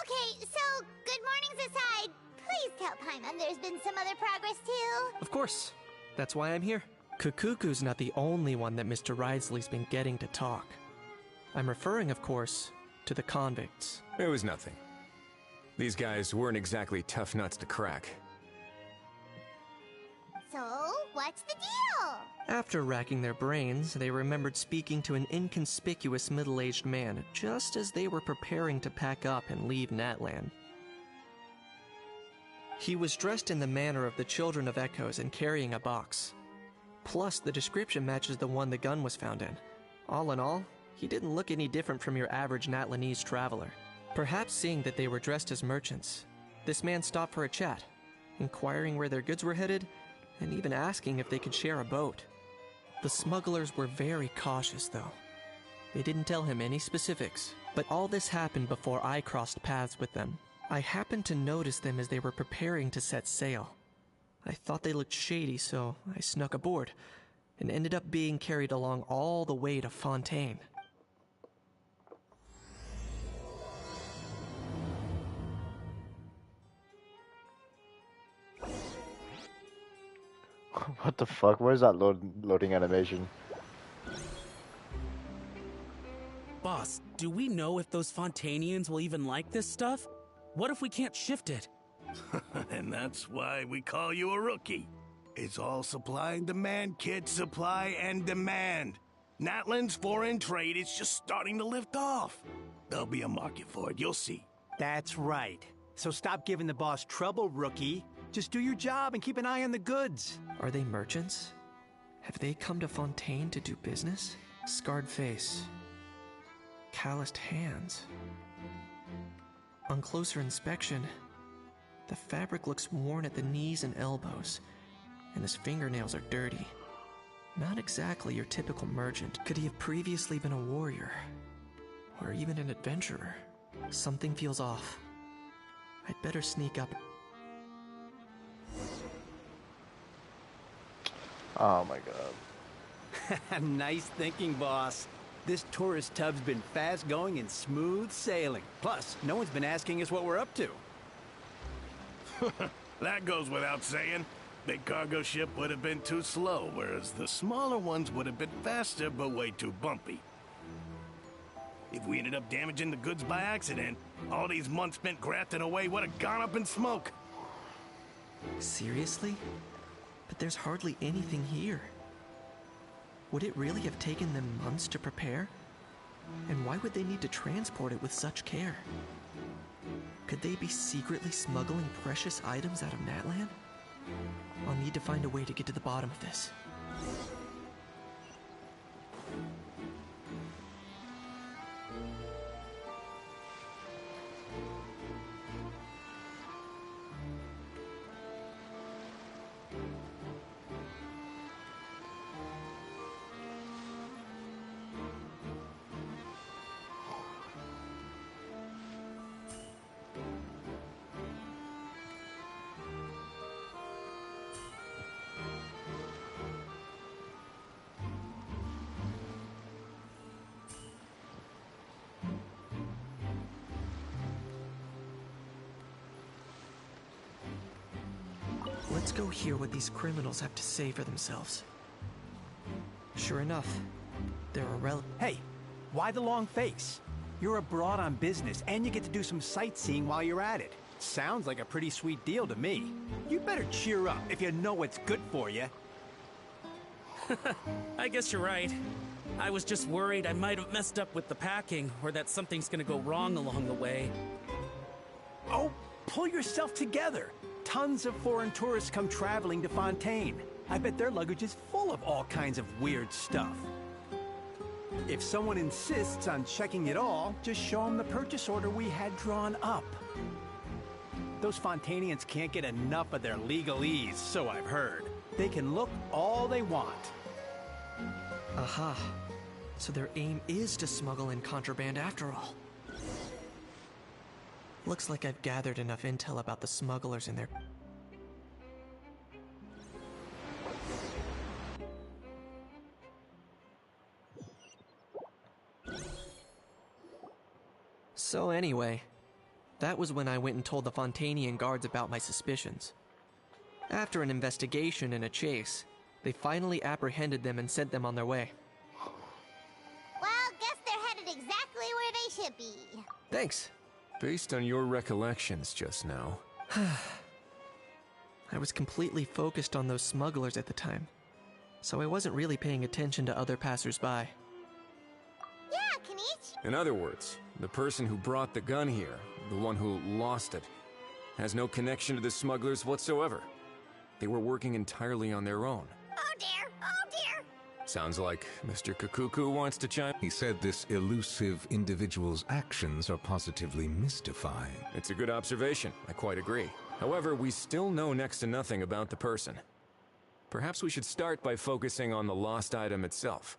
Okay, so good mornings aside, please tell Paimon there's been some other progress too. Of course. That's why I'm here. Kukuku's not the only one that Mr. Ridesley's been getting to talk. I'm referring, of course, to the convicts. It was nothing. These guys weren't exactly tough nuts to crack. So, what's the deal? After racking their brains, they remembered speaking to an inconspicuous middle-aged man just as they were preparing to pack up and leave Natlan. He was dressed in the manner of the Children of Echoes and carrying a box. Plus, the description matches the one the gun was found in. All in all, he didn't look any different from your average Natlanese traveler. Perhaps seeing that they were dressed as merchants, this man stopped for a chat, inquiring where their goods were headed, and even asking if they could share a boat. The smugglers were very cautious, though. They didn't tell him any specifics, but all this happened before I crossed paths with them. I happened to notice them as they were preparing to set sail. I thought they looked shady, so I snuck aboard, and ended up being carried along all the way to Fontaine. What the fuck? Where's that loading animation? Boss, do we know if those Fontanians will even like this stuff? What if we can't shift it? And that's why we call you a rookie. It's all supply and demand, kid. Supply and demand. Natlan's foreign trade is just starting to lift off. There'll be a market for it, you'll see. That's right. So stop giving the boss trouble, rookie. Just do your job and keep an eye on the goods. Are they merchants? Have they come to Fontaine to do business? Scarred face. Calloused hands. On closer inspection, the fabric looks worn at the knees and elbows, and his fingernails are dirty. Not exactly your typical merchant. Could he have previously been a warrior? Or even an adventurer? Something feels off. I'd better sneak up. Oh my god. Nice thinking, boss. This tourist tub's been fast going and smooth sailing. Plus, no one's been asking us what we're up to. That goes without saying. Big cargo ship would have been too slow, whereas the smaller ones would have been faster but way too bumpy. If we ended up damaging the goods by accident, all these months spent grafting away would have gone up in smoke. Seriously? But there's hardly anything here. Would it really have taken them months to prepare? And why would they need to transport it with such care? Could they be secretly smuggling precious items out of Natlan? I'll need to find a way to get to the bottom of this. Let's go hear what these criminals have to say for themselves. Sure enough, they're a Hey, why the long face? You're abroad on business, and you get to do some sightseeing while you're at it. Sounds like a pretty sweet deal to me. You better cheer up if you know what's good for you. I guess you're right. I was just worried I might have messed up with the packing, or that something's gonna go wrong along the way. Oh, pull yourself together. Tons of foreign tourists come traveling to Fontaine. I bet their luggage is full of all kinds of weird stuff. If someone insists on checking it all, just show them the purchase order we had drawn up. Those Fontainians can't get enough of their legalese, so I've heard. They can look all they want. Aha. So their aim is to smuggle in contraband after all. Looks like I've gathered enough intel about the smugglers and their... So anyway, that was when I went and told the Fontainian guards about my suspicions. After an investigation and a chase, they finally apprehended them and sent them on their way. Well, guess they're headed exactly where they should be. Thanks. Based on your recollections just now. I was completely focused on those smugglers at the time, so I wasn't really paying attention to other passersby. Yeah, Kanichi. In other words, the person who brought the gun here, the one who lost it, has no connection to the smugglers whatsoever. They were working entirely on their own. Oh dear, oh dear. Sounds like Mr. Kakuku wants to chime. He said this elusive individual's actions are positively mystifying. It's a good observation, I quite agree. However, we still know next to nothing about the person. Perhaps we should start by focusing on the lost item itself.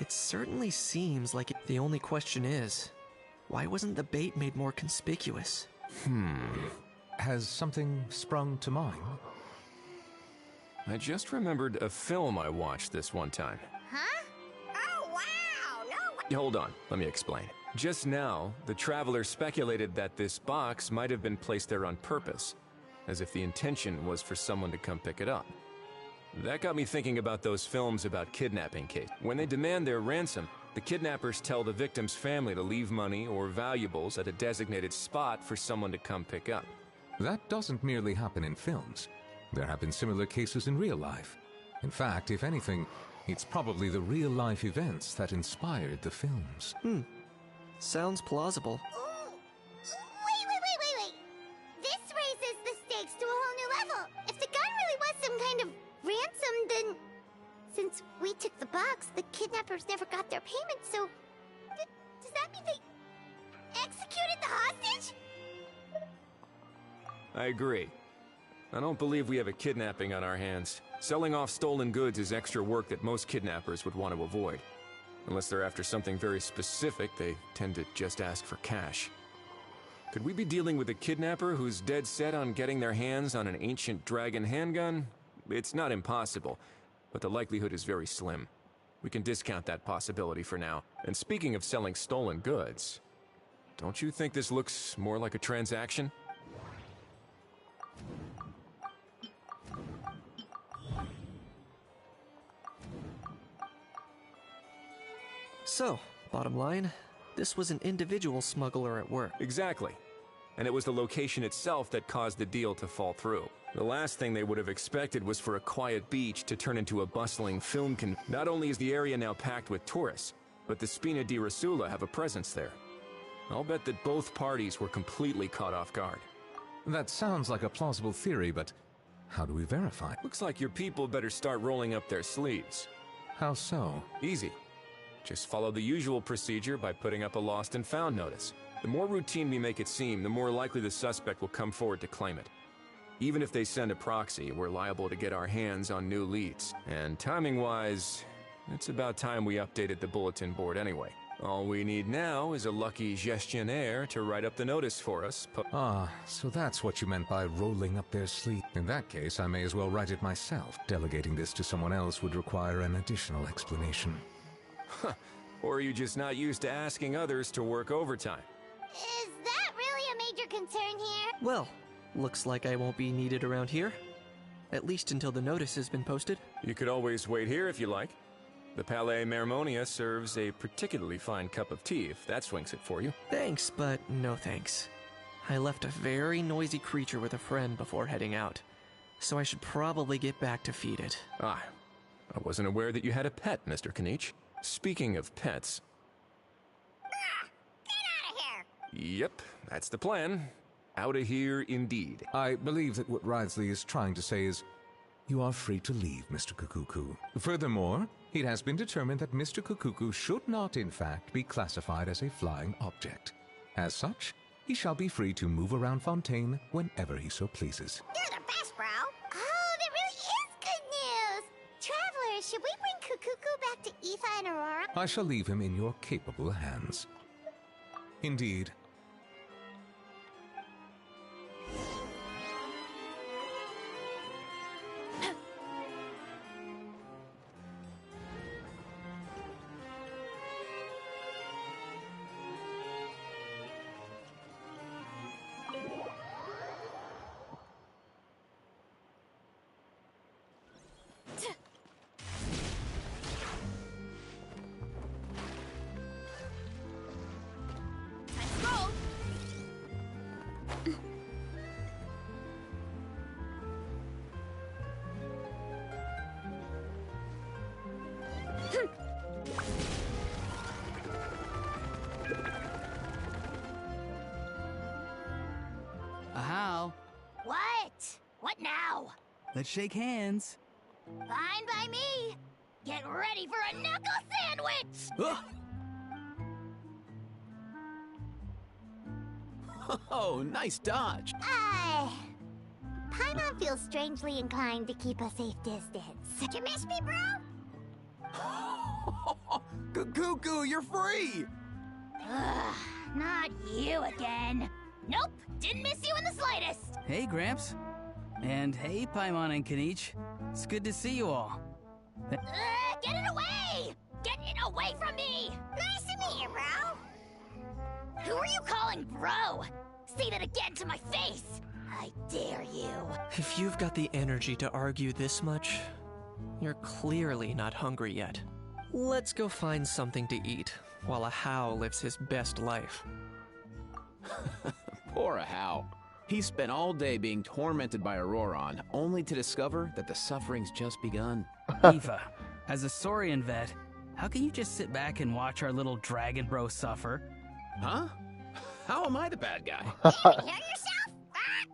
It certainly seems like it. The only question is, why wasn't the bait made more conspicuous? Has something sprung to mind? I just remembered a film I watched this one time. Huh? Oh, wow! No! Hold on, let me explain. Just now, the traveler speculated that this box might have been placed there on purpose, as if the intention was for someone to come pick it up. That got me thinking about those films about kidnapping cases. When they demand their ransom, the kidnappers tell the victim's family to leave money or valuables at a designated spot for someone to come pick up. That doesn't merely happen in films. There have been similar cases in real life. In fact, if anything, it's probably the real-life events that inspired the films. Sounds plausible. Wait. This raises the stakes to a whole new level. If the gun really was some kind of ransom, then... Since we took the box, the kidnappers never got their payment, so... Does that mean they executed the hostage? I agree. I don't believe we have a kidnapping on our hands. Selling off stolen goods is extra work that most kidnappers would want to avoid. Unless they're after something very specific, they tend to just ask for cash. Could we be dealing with a kidnapper who's dead set on getting their hands on an ancient dragon handgun? It's not impossible, but the likelihood is very slim. We can discount that possibility for now. And speaking of selling stolen goods, don't you think this looks more like a transaction? So, bottom line, this was an individual smuggler at work. Exactly. And it was the location itself that caused the deal to fall through. The last thing they would have expected was for a quiet beach to turn into a bustling film Not only is the area now packed with tourists, but the Spina di Rosula have a presence there. I'll bet that both parties were completely caught off guard. That sounds like a plausible theory, but how do we verify? Looks like your people better start rolling up their sleeves. How so? Easy. Just follow the usual procedure by putting up a lost and found notice. The more routine we make it seem, the more likely the suspect will come forward to claim it. Even if they send a proxy, we're liable to get our hands on new leads. And timing-wise, it's about time we updated the bulletin board anyway. All we need now is a lucky gestionnaire to write up the notice for us. Ah, so that's what you meant by rolling up their sleeve. In that case, I may as well write it myself. Delegating this to someone else would require an additional explanation. Or are you just not used to asking others to work overtime? Is that really a major concern here? Well, looks like I won't be needed around here. At least until the notice has been posted. You could always wait here if you like. The Palais Mermonia serves a particularly fine cup of tea, if that swings it for you. Thanks, but no thanks. I left a very noisy creature with a friend before heading out, so I should probably get back to feed it. Ah, I wasn't aware that you had a pet, Mr. Kanich. Speaking of pets... Get out of here! Yep, that's the plan. Out of here, indeed. I believe that what Wriothesley is trying to say is, you are free to leave, Mr. Kukuku. Furthermore, it has been determined that Mr. Kukuku should not, in fact, be classified as a flying object. As such, he shall be free to move around Fontaine whenever he so pleases. You're the best, bro. Oh, that really is good news. Travelers, should we bring Kukuku back to Aoife and Aurora? I shall leave him in your capable hands. Indeed. How? What? What now? Let's shake hands. Fine by me. Get ready for a knuckle sandwich! Oh, nice dodge. Paimon feels strangely inclined to keep a safe distance. Did you miss me, bro? Cuckoo, you're free! Ugh, not you again. Nope, didn't miss you in the slightest. Hey, Gramps. And hey, Paimon and Kanich. It's good to see you all. Get it away! Get it away from me! Nice to meet you, bro. Who are you calling bro? Say that again to my face! I dare you. If you've got the energy to argue this much, you're clearly not hungry yet. Let's go find something to eat while a How lives his best life. Poor How. He spent all day being tormented by Auroron, only to discover that the suffering's just begun. Aoife, as a Saurian vet, how can you just sit back and watch our little dragon bro suffer? Huh? How am I the bad guy? Hear yourself?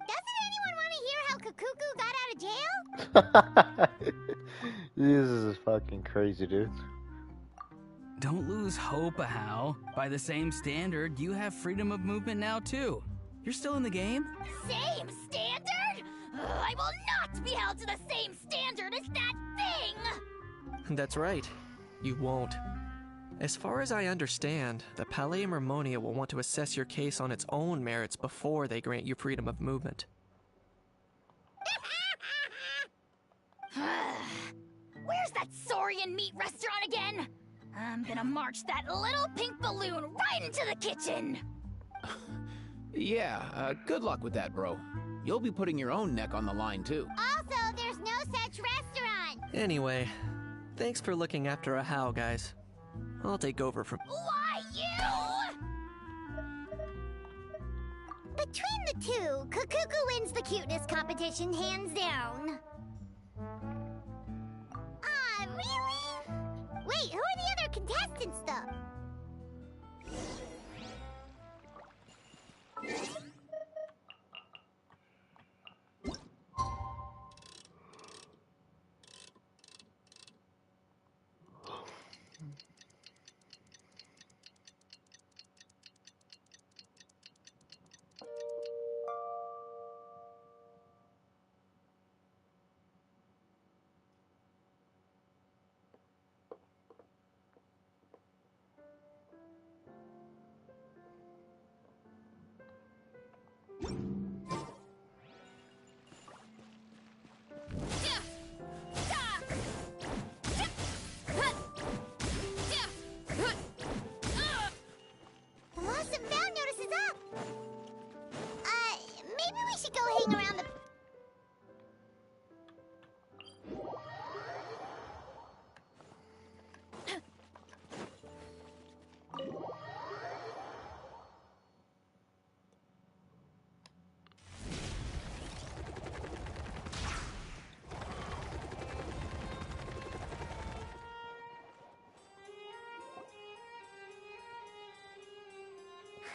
Doesn't anyone want to hear how Kukuku got out of jail? This is fucking crazy, dude. Don't lose hope, How. By the same standard, you have freedom of movement now, too. You're still in the game? Same standard? I will not be held to the same standard as that thing! That's right. You won't. As far as I understand, the Palais Mermonia will want to assess your case on its own merits before they grant you freedom of movement. Where's that Saurian meat restaurant again? I'm gonna march that little pink balloon right into the kitchen! Yeah, good luck with that, bro. You'll be putting your own neck on the line, too. Also, there's no such restaurant! Anyway, thanks for looking after a How, guys. I'll take over from... Why, you? Between the two, Kukuku wins the cuteness competition hands down. Really? Wait, who are the other contestants, though?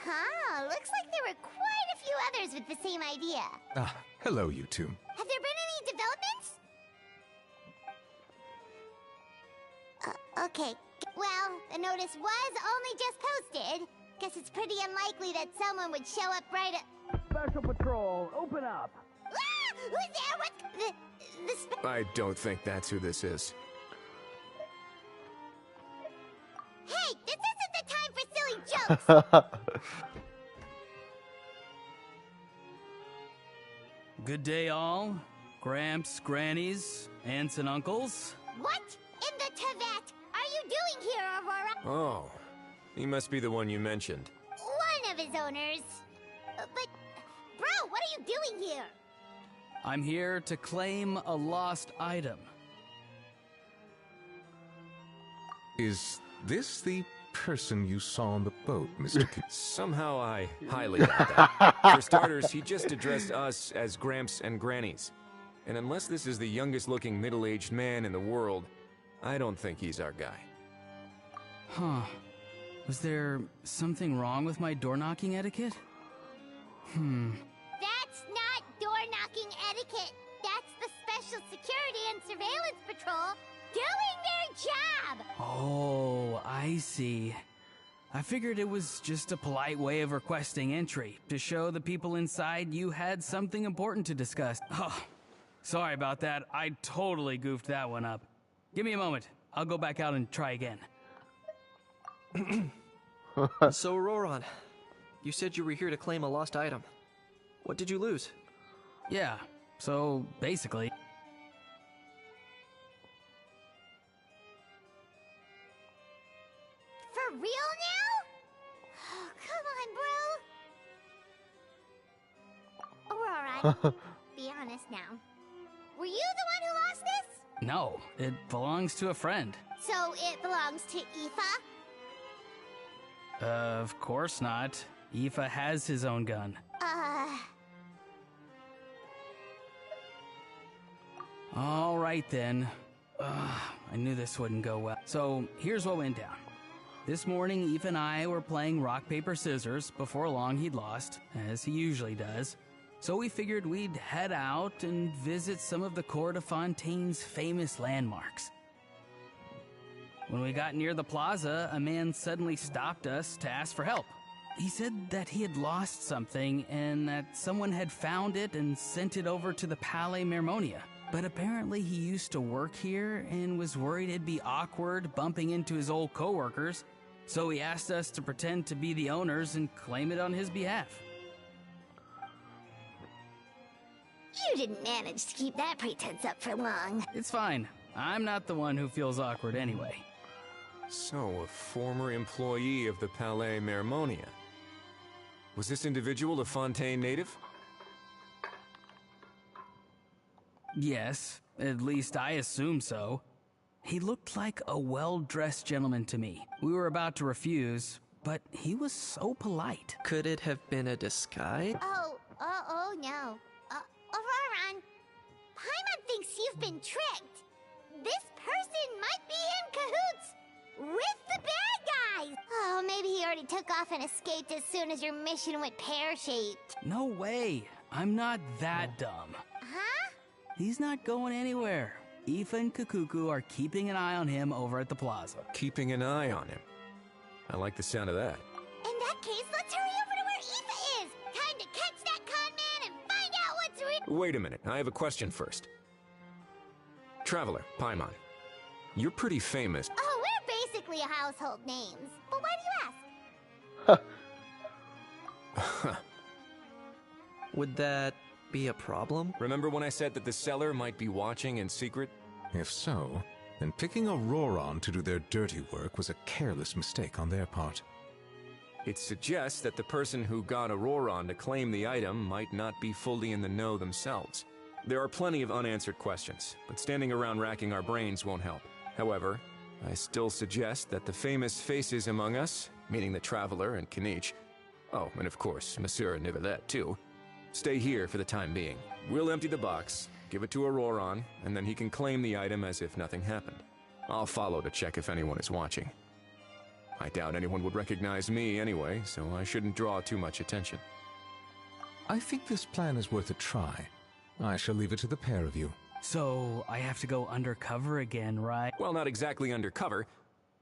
Uh-huh. Looks like there were quite a few others with the same idea. Ah, hello, you two. Have there been any developments? Okay. Well, the notice was only just posted. Guess it's pretty unlikely that someone would show up right at... Special Patrol, open up! Ah! Who's there? What? I don't think that's who this is. Hey, this isn't the time for silly jokes! Good day, all. Gramps, grannies, aunts, and uncles. What in the Tibet are you doing here, Aurora? Oh, he must be the one you mentioned. One of his owners. But, bro, what are you doing here? I'm here to claim a lost item. Is this the person you saw on the boat, Mr. K? Somehow I highly doubt that. For starters, he just addressed us as Gramps and Grannies. And unless this is the youngest-looking middle-aged man in the world, I don't think he's our guy. Huh. Was there something wrong with my door-knocking etiquette? That's not door-knocking etiquette. That's the Special Security and Surveillance Patrol doing their job! Oh, I see. I figured it was just a polite way of requesting entry, to show the people inside you had something important to discuss. Oh, sorry about that. I totally goofed that one up. Give me a moment. I'll go back out and try again. So, Auroron, you said you were here to claim a lost item. What did you lose? Yeah, so basically... For real now? Oh, come on, bro. Aurora, be honest now. Were you the one who lost this? No, it belongs to a friend. So it belongs to Aoife? Of course not. Aoife has his own gun. All right then. I knew this wouldn't go well. So here's what went down. This morning, Aoife and I were playing rock, paper, scissors. Before long, he'd lost, as he usually does. So we figured we'd head out and visit some of the Cour de Fontaine's famous landmarks. When we got near the plaza, a man suddenly stopped us to ask for help. He said that he had lost something and that someone had found it and sent it over to the Palais Mermonia. But apparently he used to work here and was worried it'd be awkward bumping into his old coworkers, so he asked us to pretend to be the owners and claim it on his behalf. You didn't manage to keep that pretense up for long. It's fine. I'm not the one who feels awkward anyway. So, a former employee of the Palais Mermonia. Was this individual a Fontaine native? Yes, at least I assume so. He looked like a well-dressed gentleman to me. We were about to refuse, but he was so polite. Could it have been a disguise? Oh no. Auroron, Paimon thinks you've been tricked. This person might be in cahoots with the bad guys. Oh, maybe he already took off and escaped as soon as your mission went pear-shaped. No way. I'm not that dumb. Huh? He's not going anywhere. Aoife and Kakuku are keeping an eye on him over at the plaza. Keeping an eye on him. I like the sound of that. In that case, let's hurry over to where Aoife is. Time to catch that con man and find out what's real. Wait a minute, I have a question first. Traveler, Paimon, you're pretty famous. Oh, we're basically a household names. But why do you ask? Would that be a problem? Remember when I said that the seller might be watching in secret? If so, then picking Auroron to do their dirty work was a careless mistake on their part. It suggests that the person who got Auroron to claim the item might not be fully in the know themselves. There are plenty of unanswered questions, but standing around racking our brains won't help. However, I still suggest that the famous faces among us, meaning the Traveler and Kinich, oh, and of course, Monsieur Nivelette too, stay here for the time being. We'll empty the box, give it to Auroron, and then he can claim the item as if nothing happened. I'll follow to check if anyone is watching. I doubt anyone would recognize me anyway, so I shouldn't draw too much attention. I think this plan is worth a try. I shall leave it to the pair of you. So, I have to go undercover again, right? Well, not exactly undercover.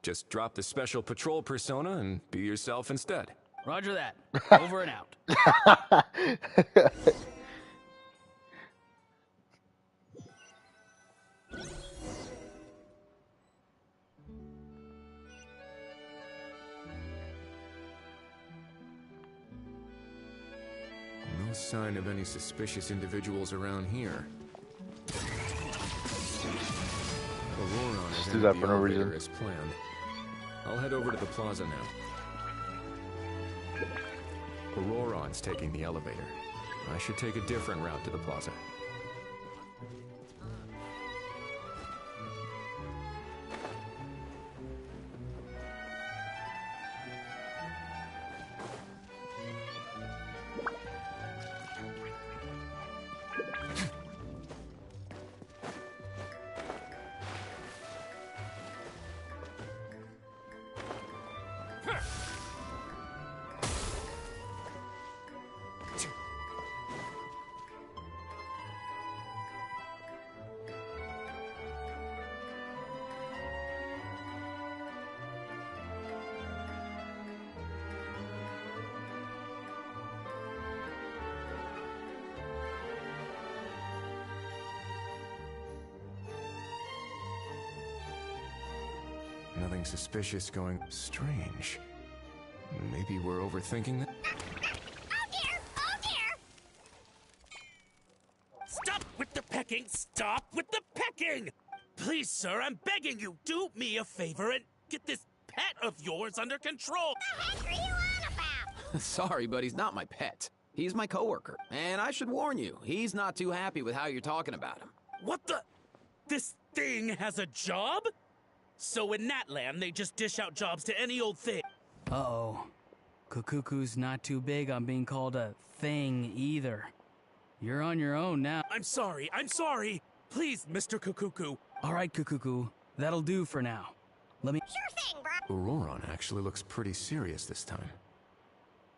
Just drop the special patrol persona and be yourself instead. Roger that. Over and out. No sign of any suspicious individuals around here. Auroron has do that entered for the no elevator reason. as planned. I'll head over to the plaza now. Auroron's taking the elevator. I should take a different route to the plaza. Nothing suspicious going. Strange. Maybe we're overthinking that? Stop with the pecking! Stop with the pecking! Please, sir, I'm begging you, do me a favor and get this pet of yours under control! Sorry, but he's not my pet. He's my coworker. And I should warn you, he's not too happy with how you're talking about him. What the? This thing has a job? So in that land, they just dish out jobs to any old thing. Uh-oh. Kukuku's not too big on being called a thing either. You're on your own now. I'm sorry. Please, Mr. Kukuku. All right, Kukuku. That'll do for now. Let me... Sure thing, bro. Auroron actually looks pretty serious this time.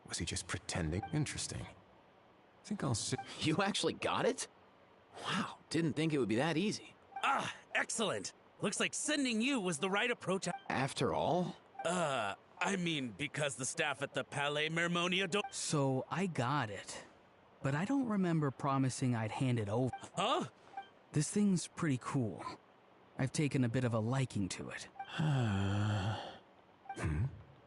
Was he just pretending? Interesting. Think I'll sit... You actually got it? Wow, didn't think it would be that easy. Ah, excellent. Looks like sending you was the right approach. After all? I mean, because the staff at the Palais Mermonia don't... So, I got it. But I don't remember promising I'd hand it over. Huh? This thing's pretty cool. I've taken a bit of a liking to it.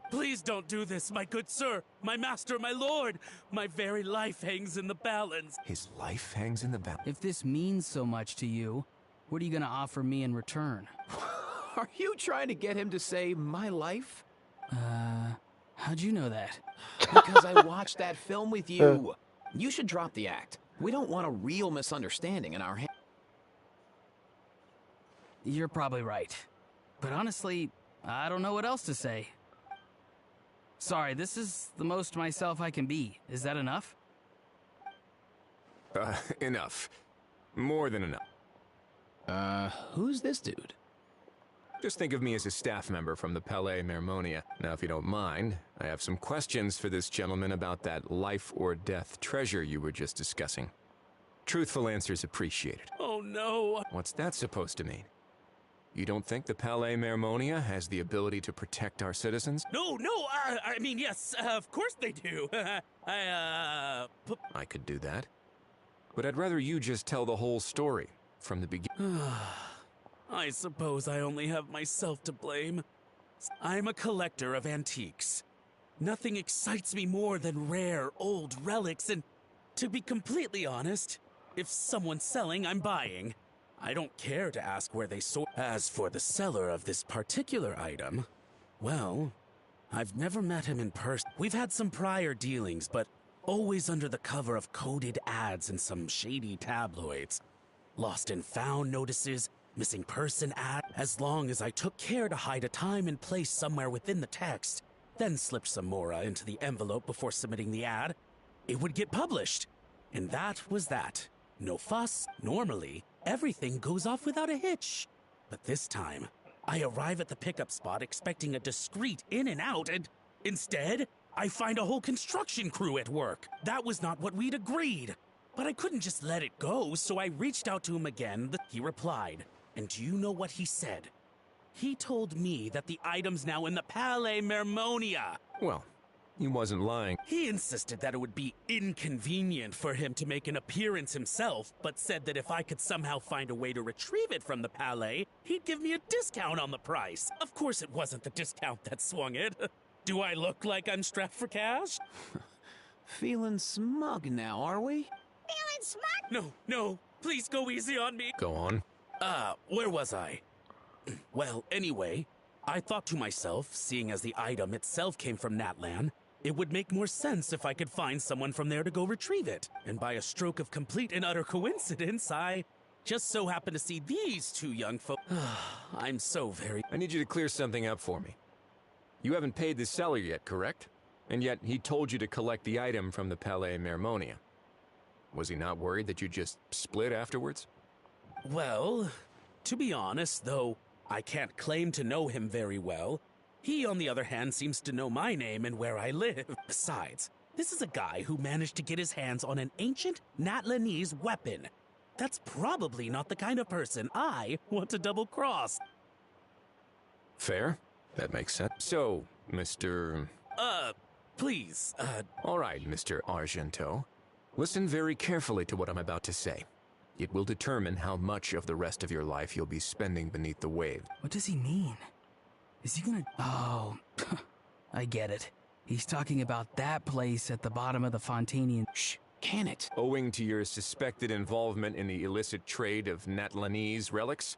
Please don't do this, my good sir, my master, my lord. My very life hangs in the balance. His life hangs in the balance. If this means so much to you, what are you gonna offer me in return? Are you trying to get him to say my life? How'd you know that? Because I watched that film with you. You should drop the act. We don't want a real misunderstanding in our hands. You're probably right. But honestly, I don't know what else to say. Sorry, this is the most myself I can be. Is that enough? Enough. More than enough. Who's this dude? Just think of me as a staff member from the Palais Mermonia. Now, if you don't mind, I have some questions for this gentleman about that life or death treasure you were just discussing. Truthful answers appreciated. Oh no. What's that supposed to mean? You don't think the Palais Mermonia has the ability to protect our citizens? No, I mean, yes, of course they do. I could do that. But I'd rather you just tell the whole story from the beginning. I suppose I only have myself to blame. I'm a collector of antiques. Nothing excites me more than rare, old relics, and to be completely honest, if someone's selling, I'm buying. I don't care to ask where they source. As for the seller of this particular item, well, I've never met him in person. We've had some prior dealings, but always under the cover of coded ads in some shady tabloids. Lost and found notices, missing person ad. As long as I took care to hide a time and place somewhere within the text, then slipped some more into the envelope before submitting the ad, it would get published. And that was that. No fuss. Normally, everything goes off without a hitch. But this time, I arrive at the pickup spot expecting a discreet in and out, and instead, I find a whole construction crew at work. That was not what we'd agreed. But I couldn't just let it go, so I reached out to him again. He replied, and do you know what he said? He told me that the item's now in the Palais Mermonia. Well, he wasn't lying. He insisted that it would be inconvenient for him to make an appearance himself, but said that if I could somehow find a way to retrieve it from the Palais, he'd give me a discount on the price. Of course it wasn't the discount that swung it. Do I look like I'm strapped for cash? Feeling smug now, are we? Feeling smart? No, please go easy on me. Go on. Where was I? Well, anyway, I thought to myself, seeing as the item itself came from Natlan, it would make more sense if I could find someone from there to go retrieve it. And by a stroke of complete and utter coincidence, I just so happened to see these two young folks. I'm so very... I need you to clear something up for me. You haven't paid the seller yet, correct? And yet he told you to collect the item from the Palais Mermonia. Was he not worried that you just split afterwards? Well, to be honest, though I can't claim to know him very well, he, on the other hand, seems to know my name and where I live. Besides, this is a guy who managed to get his hands on an ancient Natlanese weapon. That's probably not the kind of person I want to double-cross. Fair. That makes sense. So, Mr... Please, All right, Mr. Argento. Listen very carefully to what I'm about to say. It will determine how much of the rest of your life you'll be spending beneath the wave. What does he mean? Is he gonna... Oh, I get it. He's talking about that place at the bottom of the Fontanian... Shh, can it? Owing to your suspected involvement in the illicit trade of Natlanese relics,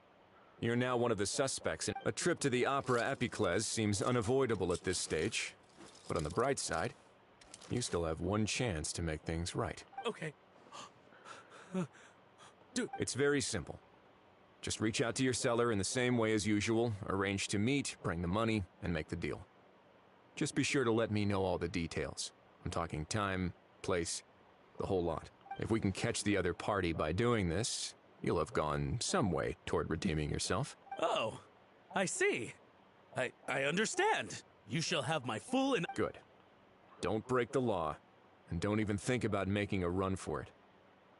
you're now one of the suspects. A trip to the Opera Epicles seems unavoidable at this stage. But on the bright side, you still have one chance to make things right. Okay. It's very simple. Just reach out to your seller in the same way as usual, arrange to meet, bring the money, and make the deal. Just be sure to let me know all the details. I'm talking time, place, the whole lot. If we can catch the other party by doing this, you'll have gone some way toward redeeming yourself. Oh, I see. I understand. You shall have my full and... Good. Don't break the law, and don't even think about making a run for it.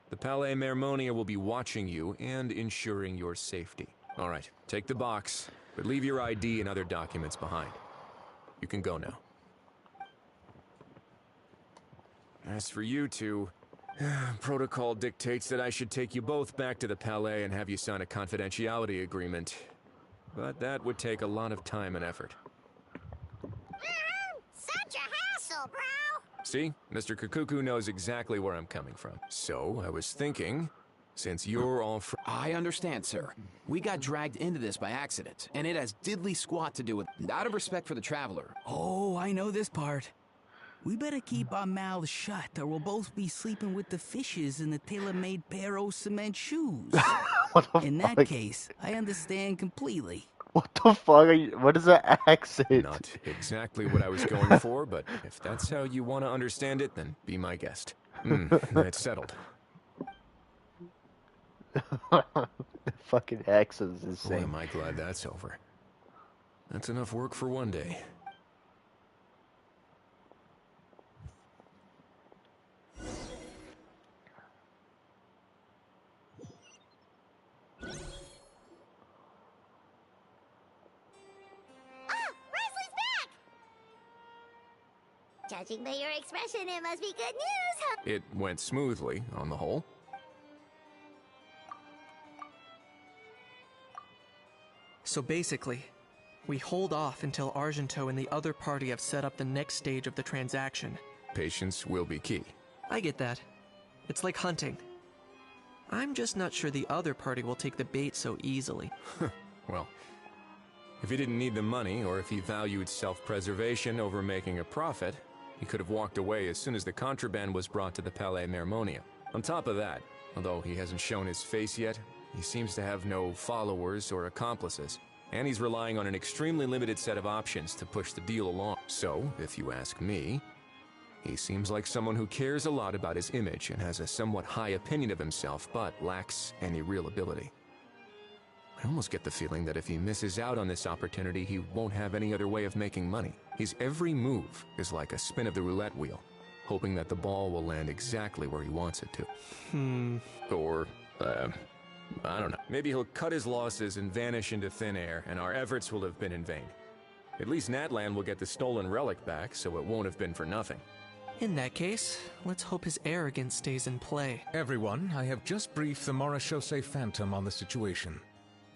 The Palais Mermonia will be watching you and ensuring your safety. All right, take the box, but leave your ID and other documents behind. You can go now. As for you two, protocol dictates that I should take you both back to the Palais and have you sign a confidentiality agreement. But that would take a lot of time and effort. Such a hassle, bro! See, Mr. Kukuku knows exactly where I'm coming from. So, I was thinking, since you're all I understand, sir. We got dragged into this by accident, and it has diddly squat to do with... Out of respect for the traveler. Oh, I know this part. We better keep our mouths shut, or we'll both be sleeping with the fishes in the tailor-made pair of cement shoes. In that case, I understand completely. What the fuck are you... What is that accent? Not exactly what I was going for, but if that's how you want to understand it, then be my guest. It's settled. The fucking accent is insane. Boy, am I glad that's over. That's enough work for one day. Judging by your expression, it must be good news, huh? It went smoothly, on the whole. So basically, we hold off until Argento and the other party have set up the next stage of the transaction. Patience will be key. I get that. It's like hunting. I'm just not sure the other party will take the bait so easily. Well, if he didn't need the money, or if he valued self-preservation over making a profit, he could have walked away as soon as the contraband was brought to the Palais Mermonia. On top of that, although he hasn't shown his face yet, he seems to have no followers or accomplices, and he's relying on an extremely limited set of options to push the deal along. So, if you ask me, he seems like someone who cares a lot about his image and has a somewhat high opinion of himself, but lacks any real ability. I almost get the feeling that if he misses out on this opportunity, he won't have any other way of making money. His every move is like a spin of the roulette wheel, hoping that the ball will land exactly where he wants it to. Or, I don't know. Maybe he'll cut his losses and vanish into thin air, and our efforts will have been in vain. At least Natlan will get the stolen relic back, so it won't have been for nothing. In that case, let's hope his arrogance stays in play. Everyone, I have just briefed the Marechaussee Phantom on the situation.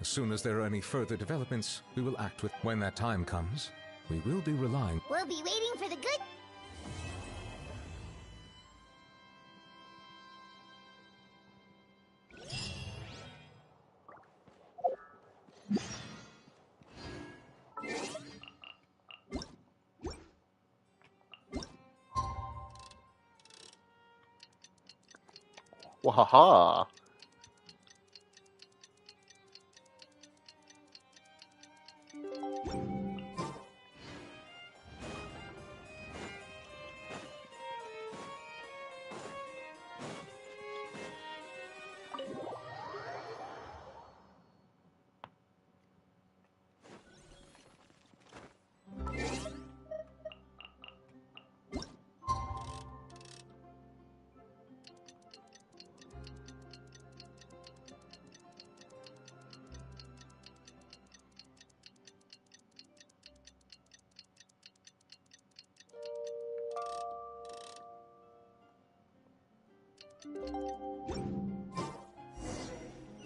As soon as there are any further developments, we will act with. When that time comes, we will be relying. We'll be waiting for the good. Wahaha.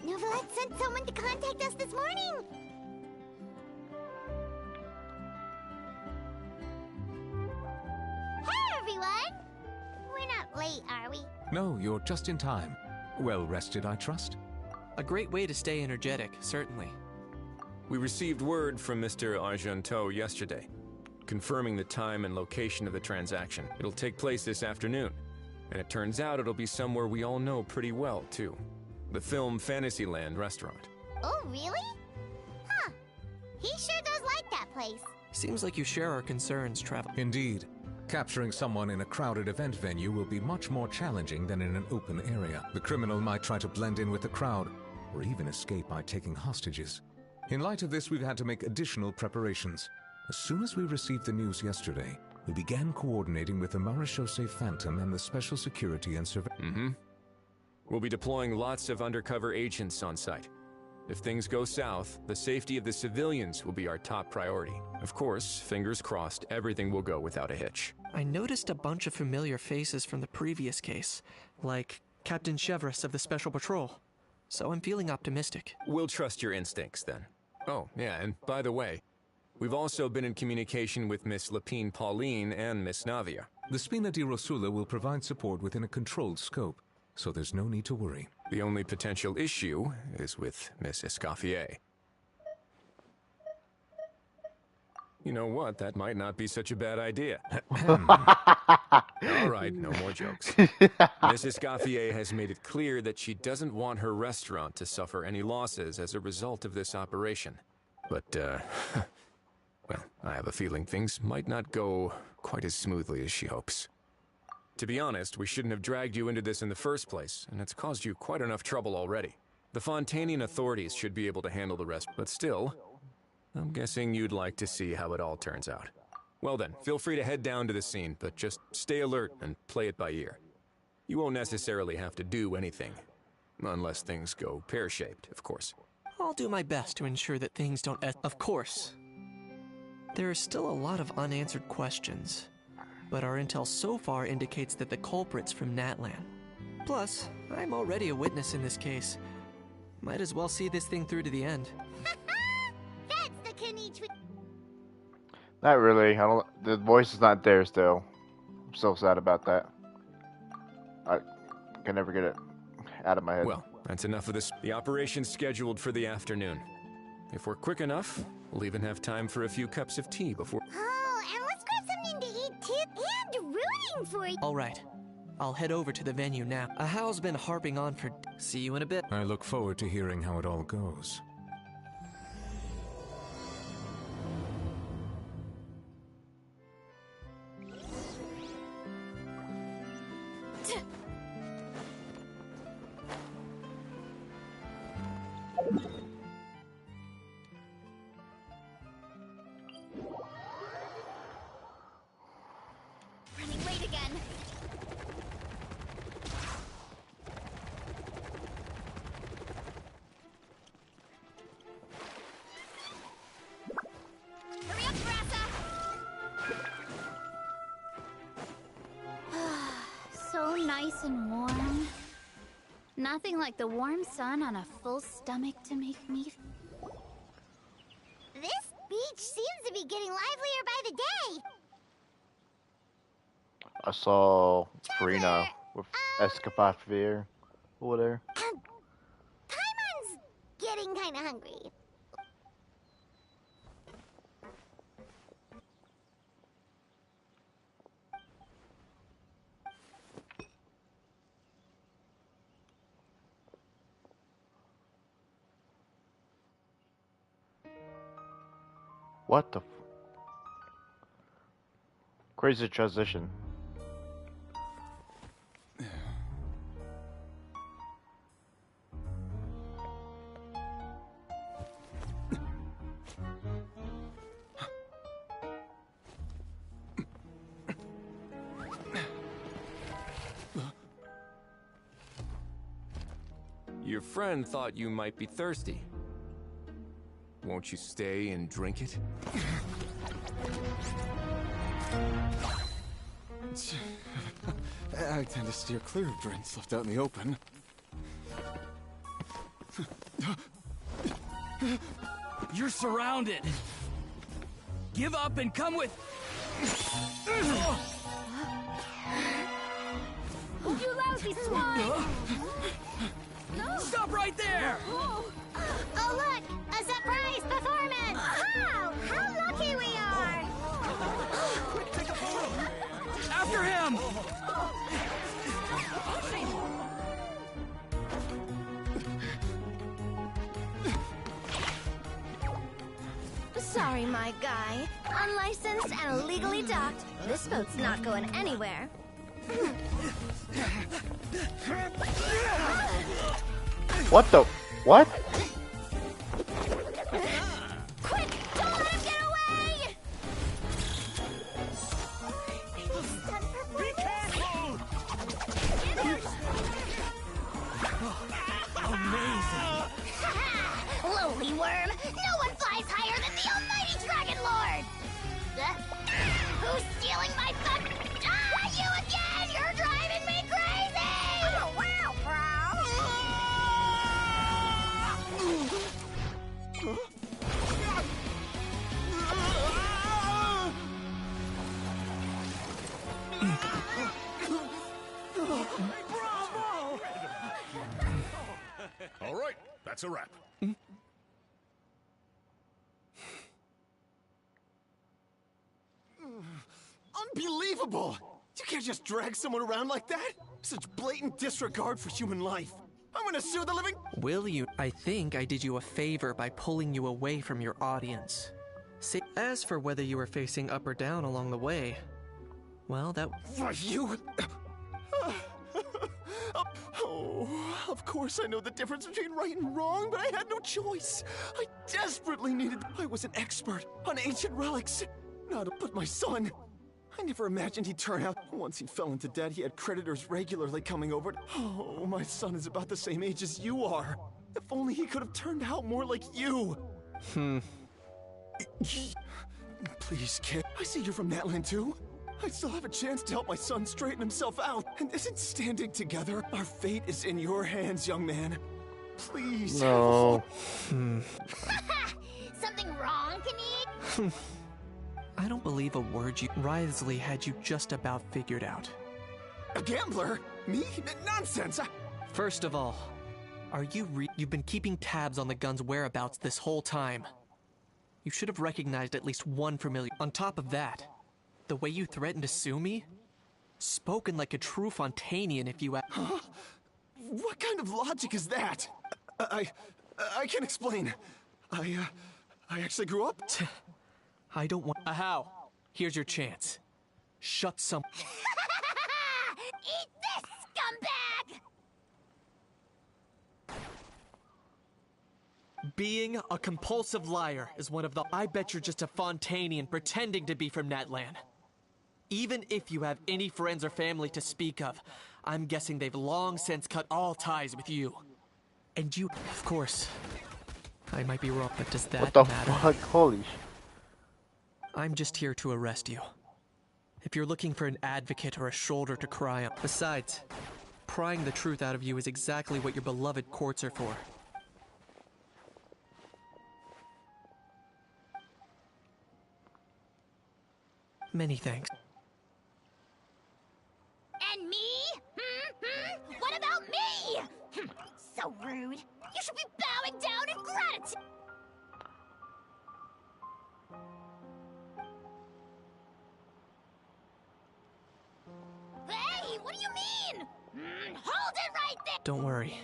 Novelette sent someone to contact us this morning. Hey, everyone! We're not late, are we? No, you're just in time. Well rested, I trust? A great way to stay energetic, certainly. We received word from Mr. Argenteau yesterday, confirming the time and location of the transaction. It'll take place this afternoon, and it turns out it'll be somewhere we all know pretty well, too. The Film Fantasyland restaurant. Oh, really? Huh. He sure does like that place. Seems like you share our concerns, Travel. Indeed. Capturing someone in a crowded event venue will be much more challenging than in an open area. The criminal might try to blend in with the crowd, or even escape by taking hostages. In light of this, we've had to make additional preparations. As soon as we received the news yesterday, we began coordinating with the Marechaussee Phantom and the Special Security and Surveillance. We'll be deploying lots of undercover agents on site. If things go south, the safety of the civilians will be our top priority. Of course, fingers crossed, everything will go without a hitch. I noticed a bunch of familiar faces from the previous case, like Captain Chevres of the Special Patrol. So I'm feeling optimistic. We'll trust your instincts then. Oh, yeah, and by the way, we've also been in communication with Miss Lapine Pauline and Miss Navia. The Spina di Rosula will provide support within a controlled scope, so there's no need to worry. The only potential issue is with Miss Escoffier. You know what? That might not be such a bad idea. All right, no more jokes. Miss Escoffier has made it clear that she doesn't want her restaurant to suffer any losses as a result of this operation. But, well, I have a feeling things might not go quite as smoothly as she hopes. To be honest, we shouldn't have dragged you into this in the first place, and it's caused you quite enough trouble already. The Fontanian authorities should be able to handle the rest, but still, I'm guessing you'd like to see how it all turns out. Well then, feel free to head down to the scene, but just stay alert and play it by ear. You won't necessarily have to do anything, unless things go pear-shaped, of course. I'll do my best to ensure that things don't Of course. There are still a lot of unanswered questions, but our intel so far indicates that the culprit's from Natlan. Plus, I'm already a witness in this case. Might as well see this thing through to the end. That's the Kanichi. Not really. The voice is not there still. I'm so sad about that. I can never get it out of my head. Well, that's enough of this. The operation's scheduled for the afternoon. If we're quick enough, we'll even have time for a few cups of tea before... Oh, and let's grab something to eat too. And rooting for you. All right. I'll head over to the venue now. Ahal's been harping on for... See you in a bit. I look forward to hearing how it all goes. late again. Hurry up, Brassa! So nice and warm. Nothing like the warm sun on a full stomach to make me... This beach seems to be getting livelier by the day. I saw Farina with Escapade over there. Paimon's getting kind of hungry. What the? Crazy transition. Your friend thought you might be thirsty. Won't you stay and drink it? I tend to steer clear of drinks left out in the open. You're surrounded. Give up and come with... You lousy swine! Stop right there! Oh, look! A surprise performance! Wow! How lucky we are! After him! Sorry, my guy. Unlicensed and illegally docked. This boat's not going anywhere. What the? What? Quick! Don't let him get away! Be careful! Amazing! Lowly worm! No one flies higher than the almighty Dragon Lord! Who's stealing my fun? Ah, you again! You're driving me crazy! Oh, wow, All right, that's a wrap. Unbelievable! You can't just drag someone around like that! Such blatant disregard for human life. I'm gonna sue the living... Will you? I think I did you a favor by pulling you away from your audience. See, as for whether you were facing up or down along the way, well, that... You... Oh, of course I know the difference between right and wrong, but I had no choice. I desperately needed... I was an expert on ancient relics. But my son... I never imagined he'd turn out. Once he fell into debt, he had creditors regularly coming over. Oh, my son is about the same age as you are. If only he could have turned out more like you. Please, kid. I see you're from Natlan too. I still have a chance to help my son straighten himself out. And isn't standing together? Our fate is in your hands, young man. Please. No. Something wrong, Kanid? I don't believe a word you... Wriothesley had you just about figured out. A gambler? Me? Nonsense! First of all, are you You've been keeping tabs on the gun's whereabouts this whole time. You should have recognized at least one familiar. On top of that, the way you threatened to sue me? Spoken like a true Fontanian if you... Huh? What kind of logic is that? I can't explain. I actually grew up... I don't want... How? Here's your chance. Shut some... Eat this, scumbag! Being a compulsive liar is one of the... I bet you're just a Fontanian pretending to be from Natlan. Even if you have any friends or family to speak of, I'm guessing they've long since cut all ties with you. And you, of course, I might be wrong, but does that What the matter? fuck? Holy I'm just here to arrest you. If you're looking for an advocate or a shoulder to cry on. Besides, prying the truth out of you is exactly what your beloved courts are for. Many thanks. And me? What about me? So rude. You should be bowing down in gratitude. Hey, what do you mean? Hold it right there. Don't worry.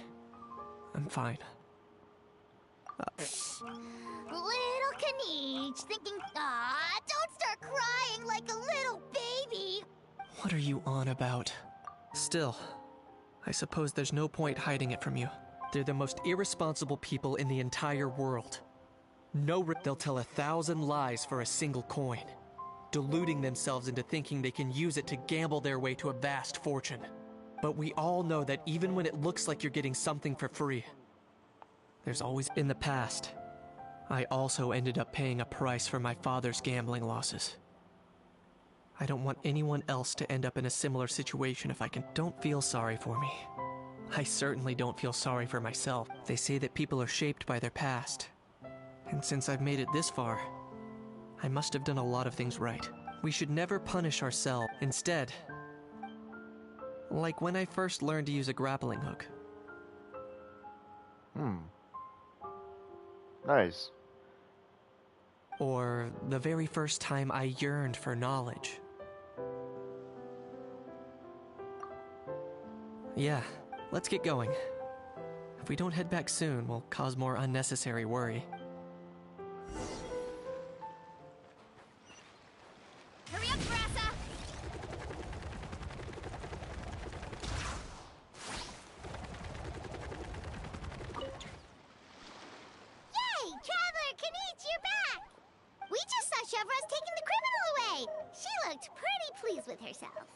I'm fine. Little Kanich, thinking, don't start crying like a little baby. What are you on about? Still, I suppose there's no point hiding it from you. They're the most irresponsible people in the entire world. They'll tell 1,000 lies for a single coin, deluding themselves into thinking they can use it to gamble their way to a vast fortune. But we all know that even when it looks like you're getting something for free, there's always... In the past, I also ended up paying a price for my father's gambling losses. I don't want anyone else to end up in a similar situation if I can. Don't feel sorry for me. I certainly don't feel sorry for myself. They say that people are shaped by their past. And since I've made it this far, I must have done a lot of things right. We should never punish ourselves. Instead, like when I first learned to use a grappling hook. Nice. Or the very first time I yearned for knowledge. Yeah, let's get going. If we don't head back soon, we'll cause more unnecessary worry. Hurry up, Brassa! Yay! Traveler Kanich, you're back! We just saw Chevro's taking the criminal away. She looked pretty pleased with herself.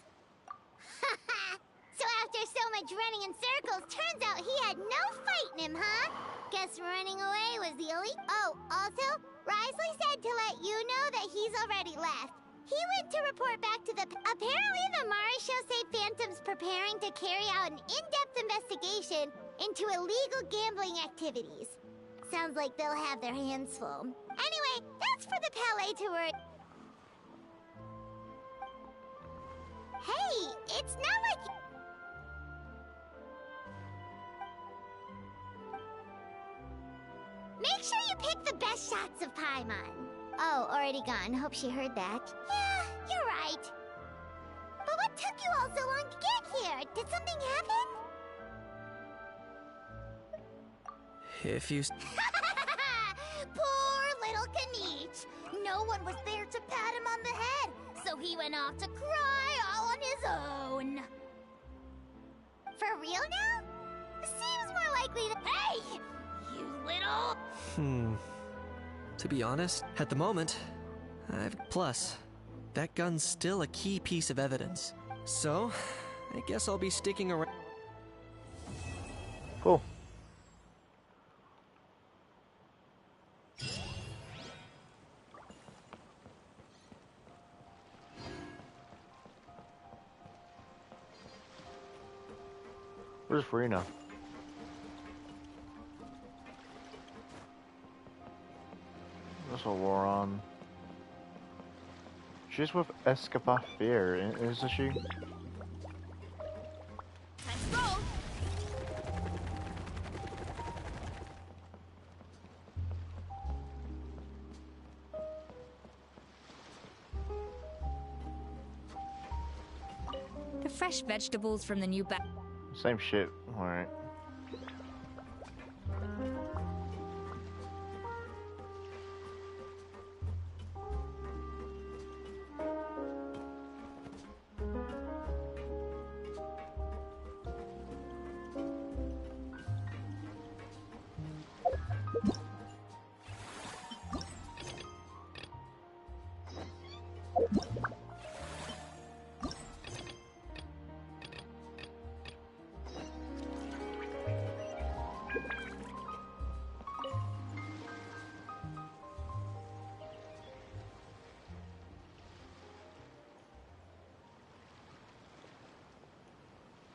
So after so much running in circles, turns out he had no fight in him, huh? Guess running away was the only... Oh, also, Risley said to let you know that he's already left. He went to report back to the... Apparently the Mari show say Phantom's preparing to carry out an in-depth investigation into illegal gambling activities. Sounds like they'll have their hands full. Anyway, that's for the Palais to worry. Hey, it's not like... Make sure you pick the best shots of Paimon. Oh, already gone. Hope she heard that. Yeah, you're right. But what took you all so long to get here? Did something happen? If you... Poor little Kanich. No one was there to pat him on the head, so he went off to cry all on his own. For real now? Seems more likely that... Hey! You little... To be honest, at the moment, Plus, that gun's still a key piece of evidence. So, I guess I'll be sticking around. Cool. Where's Farina? That's what we're on. She's with Escapafir, isn't she? Let's go! The fresh vegetables from the new bag. Same shit. Alright.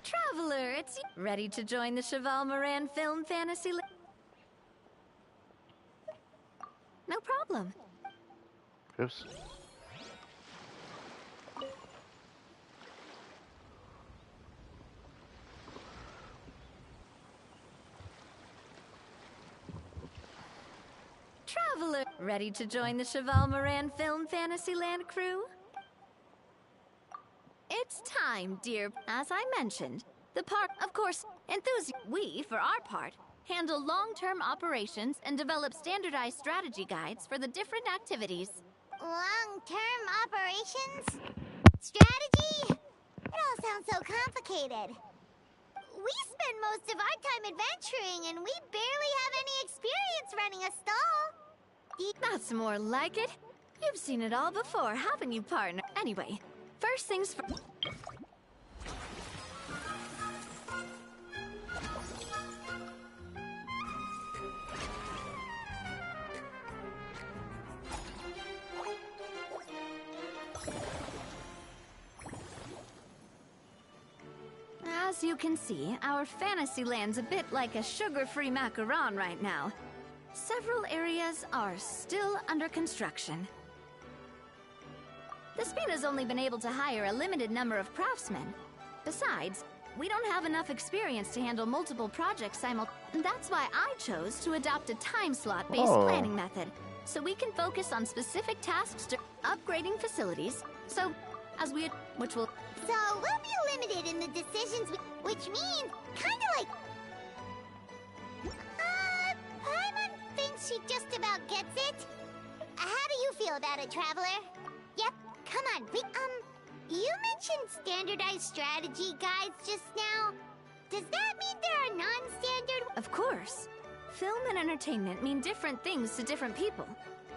Traveler, it's ready to join the Cheval Moran Film Fantasy. No problem. Oops. Traveler, ready to join the Cheval Moran Film Fantasyland crew? It's time, dear. As I mentioned, the part, of course, we, for our part, handle long-term operations and develop standardized strategy guides for the different activities. Long-term operations? Strategy? It all sounds so complicated. We spend most of our time adventuring, and we barely have any experience running a stall. That's more like it. You've seen it all before, haven't you, partner? Anyway, first things first. As you can see, our Fantasyland's a bit like a sugar-free macaron right now. Several areas are still under construction. The Spina's only been able to hire a limited number of craftsmen. Besides, we don't have enough experience to handle multiple projects simultaneously. That's why I chose to adopt a time slot-based planning method, so we can focus on specific tasks to upgrading facilities. Which will... So we'll be limited in the decisions, which means kinda like... Paimon thinks she just about gets it. How do you feel about it, Traveler? Yep, come on, you mentioned standardized strategy guides just now. Does that mean there are non-standard... Of course. Film and entertainment mean different things to different people.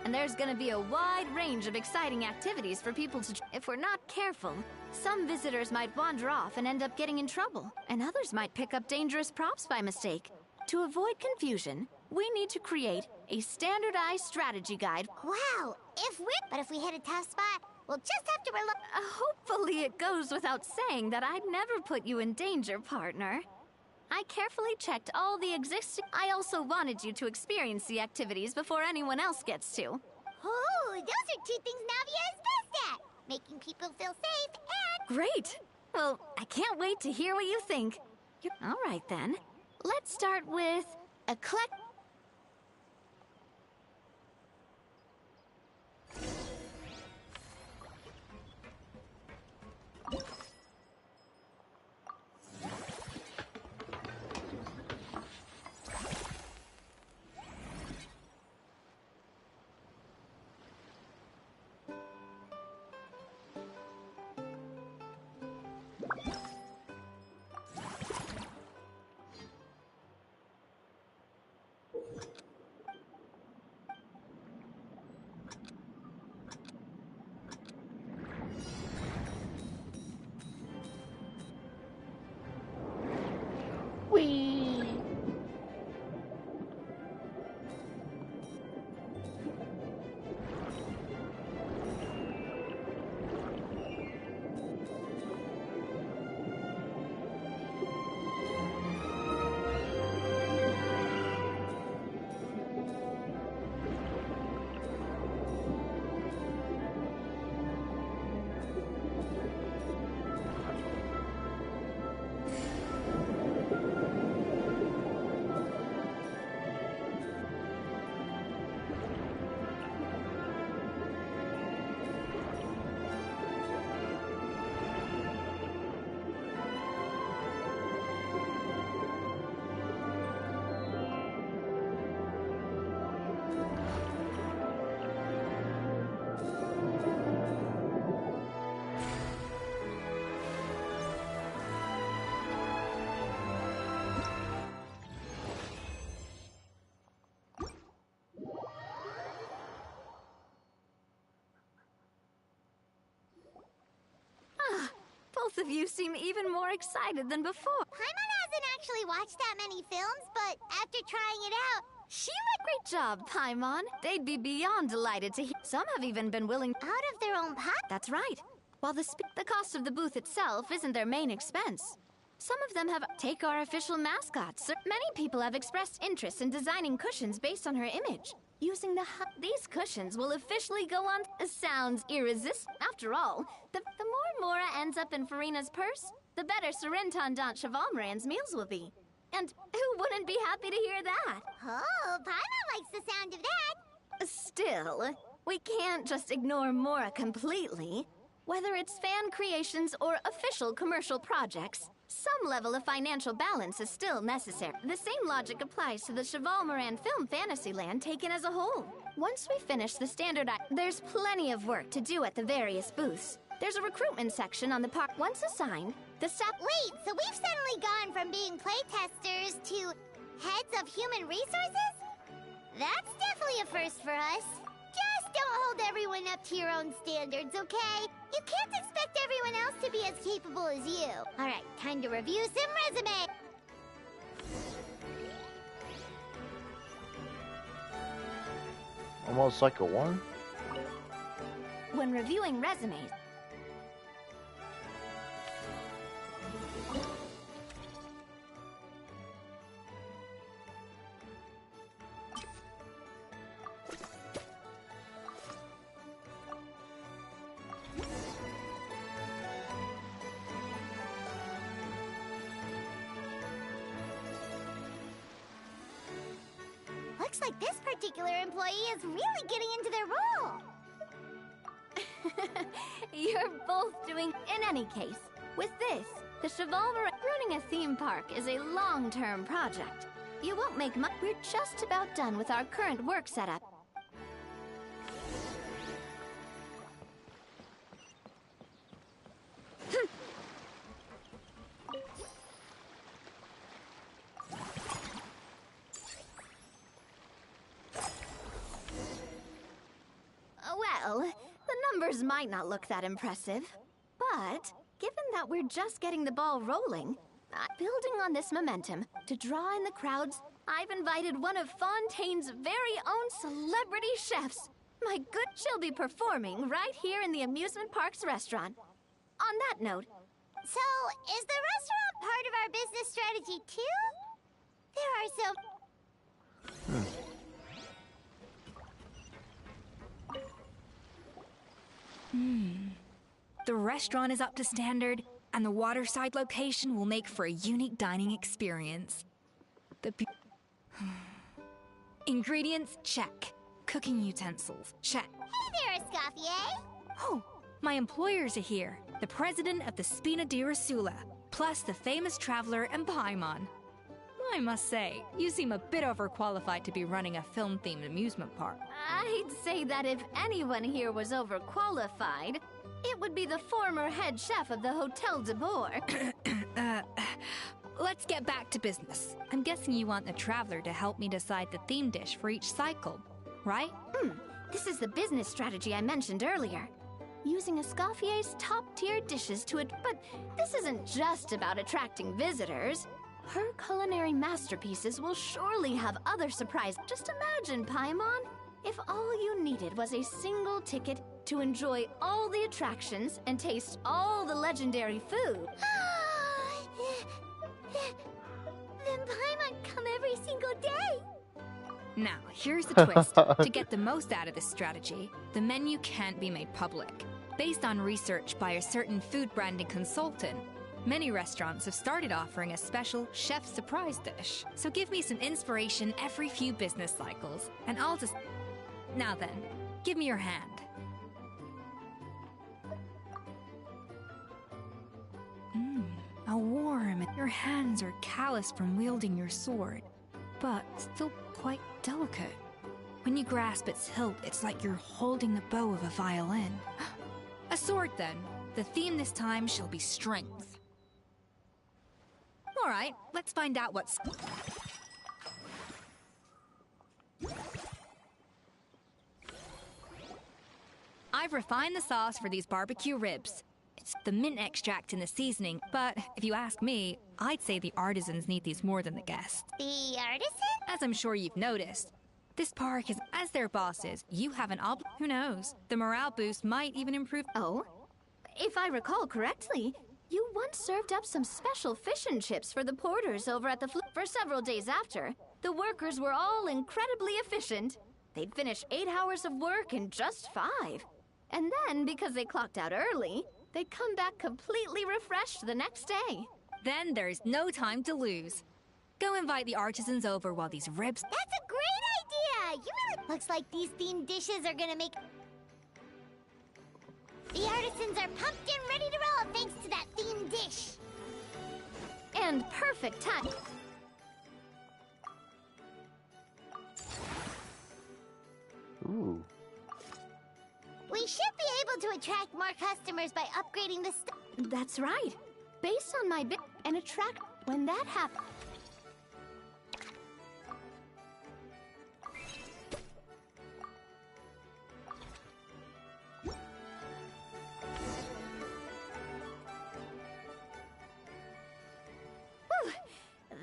And there's gonna be a wide range of exciting activities for people to... If we're not careful, some visitors might wander off and end up getting in trouble, and others might pick up dangerous props by mistake. To avoid confusion, we need to create a standardized strategy guide. Wow, but if we hit a tough spot, we'll just have to hopefully it goes without saying that I'd never put you in danger, partner. I carefully checked all the existing... I also wanted you to experience the activities before anyone else gets to. Oh, those are two things Navia is best at. Making people feel safe and... Great! Well, I can't wait to hear what you think. All right, then. Let's start with... Both of you seem even more excited than before. Paimon hasn't actually watched that many films, but after trying it out, Great job, Paimon. They'd be beyond delighted to hear. Some have even been willing... Out of their own pocket? That's right. While the cost of the booth itself isn't their main expense. Some of them have take our official mascots. Many people have expressed interest in designing cushions based on her image. Using these cushions will officially go on. Sounds irresistible. After all, the more Mora ends up in Farina's purse, the better Surintendant Chevalmoran's meals will be. And who wouldn't be happy to hear that? Oh, Paimon likes the sound of that. Still, we can't just ignore Mora completely. Whether it's fan creations or official commercial projects, some level of financial balance is still necessary. The same logic applies to the Chevalmoran Film Fantasyland taken as a whole. Once we finish the standard there's plenty of work to do at the various booths. There's a recruitment section on the park. Once assigned, the staff... Wait, so we've suddenly gone from being playtesters to heads of human resources? That's definitely a first for us. Just don't hold everyone up to your own standards, okay? You can't expect everyone else to be as capable as you. Alright, time to review some resumes. Almost like a one? When reviewing resumes, Looks like this particular employee is really getting into their role. you're both doing... In any case, with this, the Chevalmoran... Running a theme park is a long-term project. You won't make much... We're just about done with our current work setup. Well, the numbers might not look that impressive, but given that we're just getting the ball rolling, building on this momentum to draw in the crowds, I've invited one of Fontaine's very own celebrity chefs. My good, she'll be performing right here in the amusement park's restaurant. On that note, so is the restaurant part of our business strategy too? There are so... The restaurant is up to standard, and the waterside location will make for a unique dining experience. Ingredients, check. Cooking utensils, check. Hey there, Escoffier! Oh, my employers are here. The president of the Spina di Rosula, plus the famous traveler and Paimon. I must say, you seem a bit overqualified to be running a film-themed amusement park. I'd say that if anyone here was overqualified, it would be the former head chef of the Hotel de Boer. Let's get back to business. I'm guessing you want the traveler to help me decide the theme dish for each cycle, right? This is the business strategy I mentioned earlier. Using Escoffier's top-tier dishes to it, but this isn't just about attracting visitors. Her culinary masterpieces will surely have other surprises. Just imagine, Paimon, if all you needed was a single ticket to enjoy all the attractions and taste all the legendary food. Then Paimon come every single day. Now, here's the twist. To get the most out of this strategy, the menu can't be made public. Based on research by a certain food branding consultant, many restaurants have started offering a special chef surprise dish. So give me some inspiration every few business cycles, and I'll just... Now then, give me your hand. How warm. Your hands are calloused from wielding your sword, but still quite delicate. When you grasp its hilt, it's like you're holding the bow of a violin. A sword, then. The theme this time shall be strength. All right, let's find out what's... I've refined the sauce for these barbecue ribs. It's the mint extract in the seasoning, but if you ask me, I'd say the artisans need these more than the guests. The artisan? As I'm sure you've noticed, this park is, as their bosses, you have an who knows? The morale boost might even improve. Oh? If I recall correctly, You once served up some special fish and chips for the porters over at the for several days after. The workers were all incredibly efficient. They'd finish 8 hours of work in just 5. And then, because they clocked out early, they'd come back completely refreshed the next day. Then there's no time to lose. Go invite the artisans over while these ribs... That's a great idea! You really... Looks like these themed dishes are gonna make... The artisans are pumped and ready to roll thanks to that themed dish. And perfect time. Ooh. We should be able to attract more customers by upgrading the stuff. That's right. Based on my bit and attract when that happens.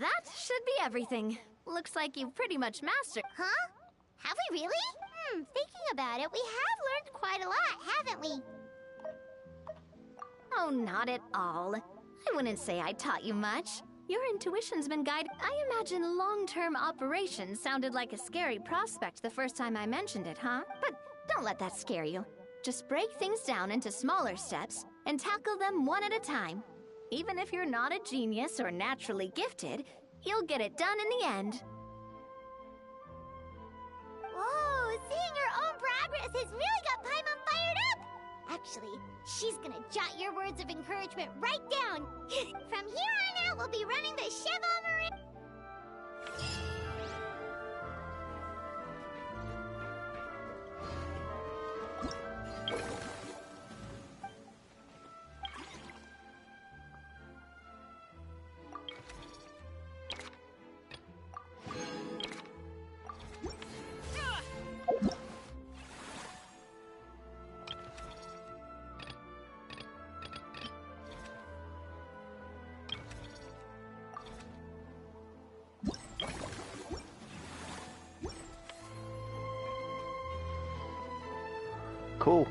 That should be everything. Looks like you've pretty much mastered. Huh? Have we really? Thinking about it, we have learned quite a lot, haven't we? Oh, not at all. I wouldn't say I taught you much. Your intuition's been guided. I imagine long-term operations sounded like a scary prospect the first time I mentioned it, huh? But don't let that scare you. Just break things down into smaller steps and tackle them one at a time. Even if you're not a genius or naturally gifted, you'll get it done in the end. Whoa, seeing her own progress has really got Paimon fired up! Actually, she's gonna jot your words of encouragement right down. From here on out, we'll be running the Cheval Marin. Cool.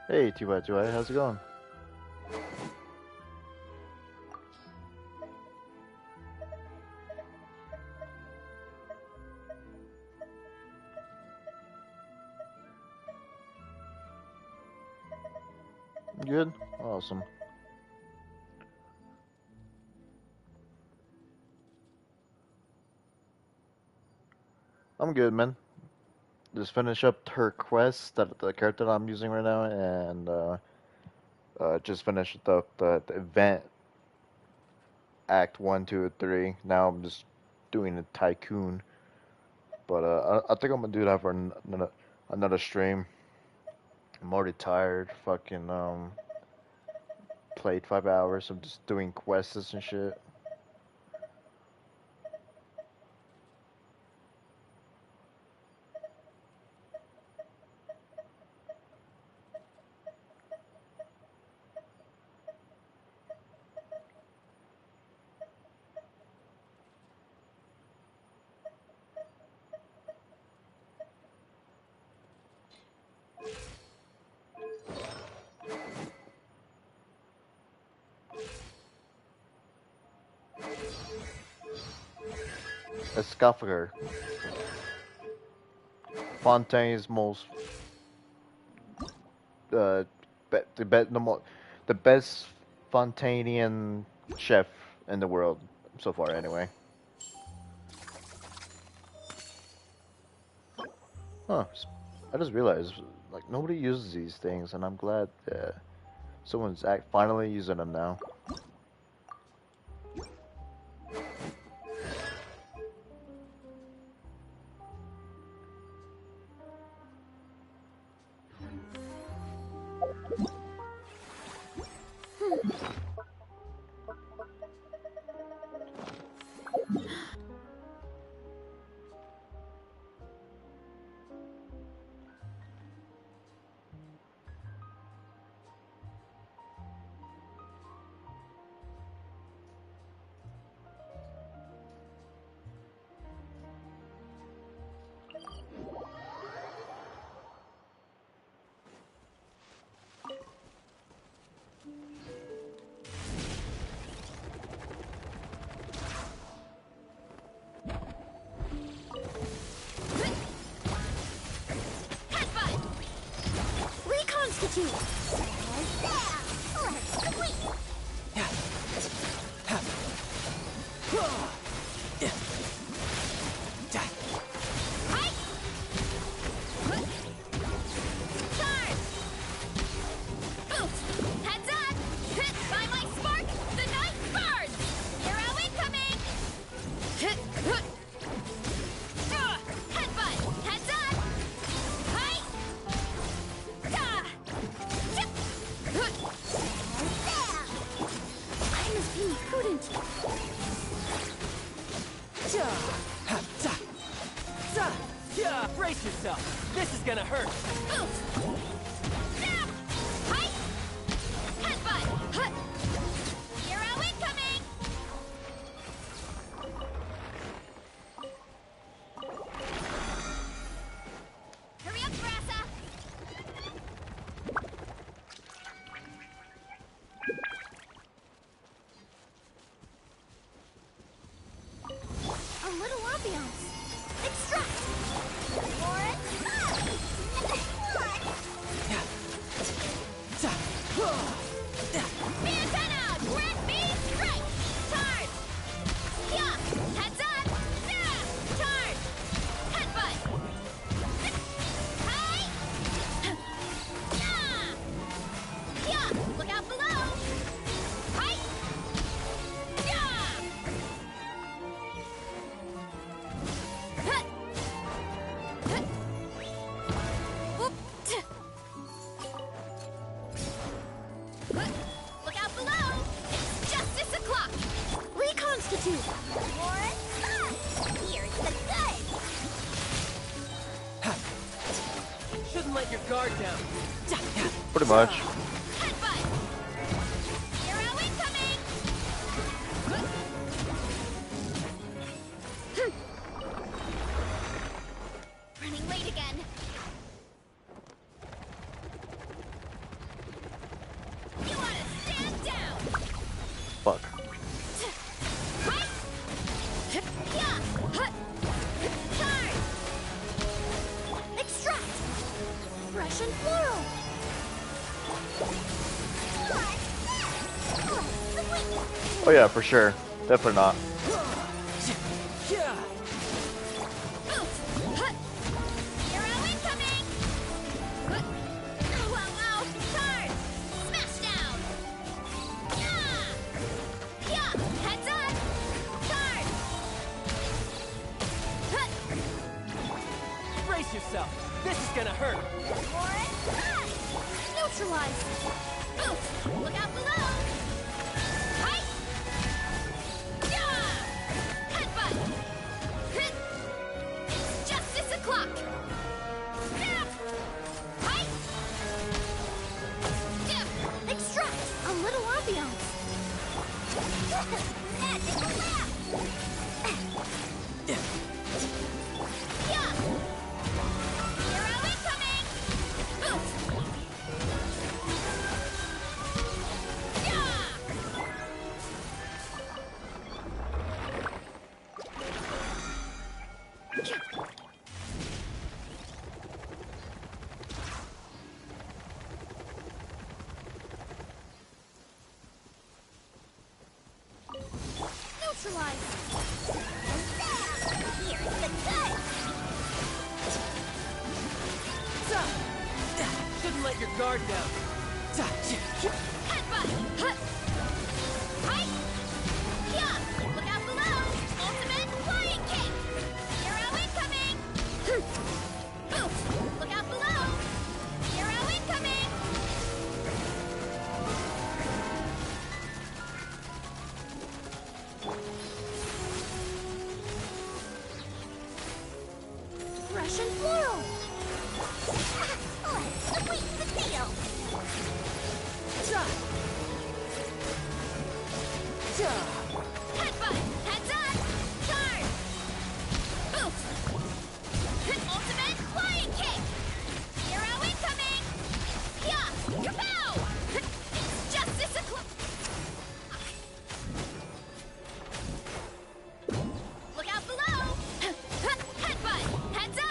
Hey, 2x2i, how's it going? Good? Awesome. I'm good, man. Just finish up her quest, that the character that I'm using right now, and just finished up the event, Act 1, 2, and 3. Now I'm just doing the Tycoon. But I think I'm gonna do that for another stream. I'm already tired. Fucking played 5 hours of just doing quests and shit. Esophagus. Fontaine's most the best Fontanian chef in the world so far, anyway. Huh? I just realized, like, nobody uses these things, and I'm glad someone's finally using them now. 2. Let's wait. Brace yourself. This is gonna hurt. Hero incoming! Hurry up, Grassa! A little ambiance. Extract! Shouldn't let your guard down. Pretty much. Hero incoming! Running late again. You wanna stand down! Fuck. Fresh and floral! Oh yeah, for sure. Definitely not. Hero incoming! Wow, turn! Smash down! Yeah! Heads up! Turn! Brace yourself. This is gonna hurt. Neutralize! Boost! Look out below! Height! Yeah! Headbutt! Hit! It's justice o'clock! Snap! Height! Dip! Extract! A little ambiance! Magical laugh! Yeah! Hero incoming! Boost! Neutralize! Here's the good! Shouldn't let your guard down. Headbutt! Height! Yeah! Look out below! Ultimate flying kick! Hero incoming! Boost! Look out below! Hero incoming! Fresh and floral! Let's sweeten the deal! Headbutt! Heads up! Turn! Boost! Ultimate flying kick! Hero incoming! Yeah! Kapow! It's justice o'clock! Look out below! Headbutt! Heads up!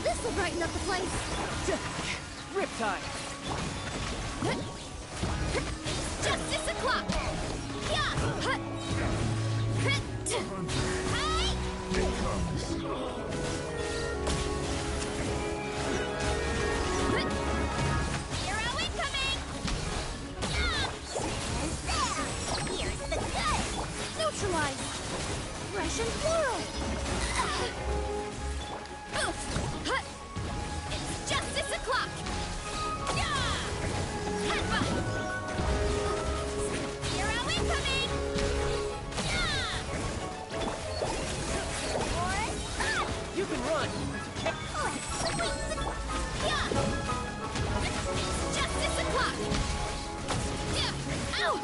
This'll brighten up the place. Riptide. Justice o'clock. Yeah. Hey. Hero incoming. Here's the good. Neutralize. Russian floral. It's justice o'clock. Hero incoming. You can run. It's justice o'clock. Ow!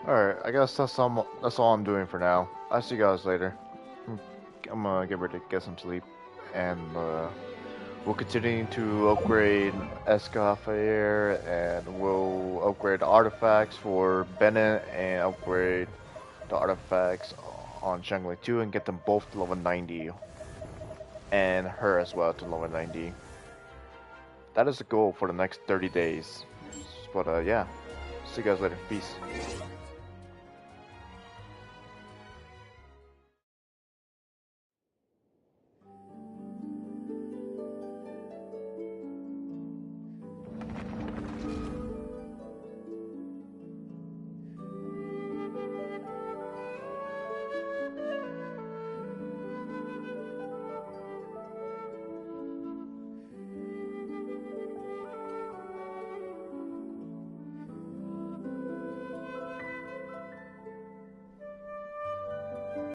Alright, I guess that's all I'm doing for now. I'll see you guys later. I'm gonna get ready to get some sleep, and we'll continue to upgrade Escoffier, and we'll upgrade the artifacts for Bennett, and upgrade the artifacts on Shangli 2, and get them both to level 90, and her as well to level 90. That is the goal for the next 30 days. But yeah, see you guys later. Peace.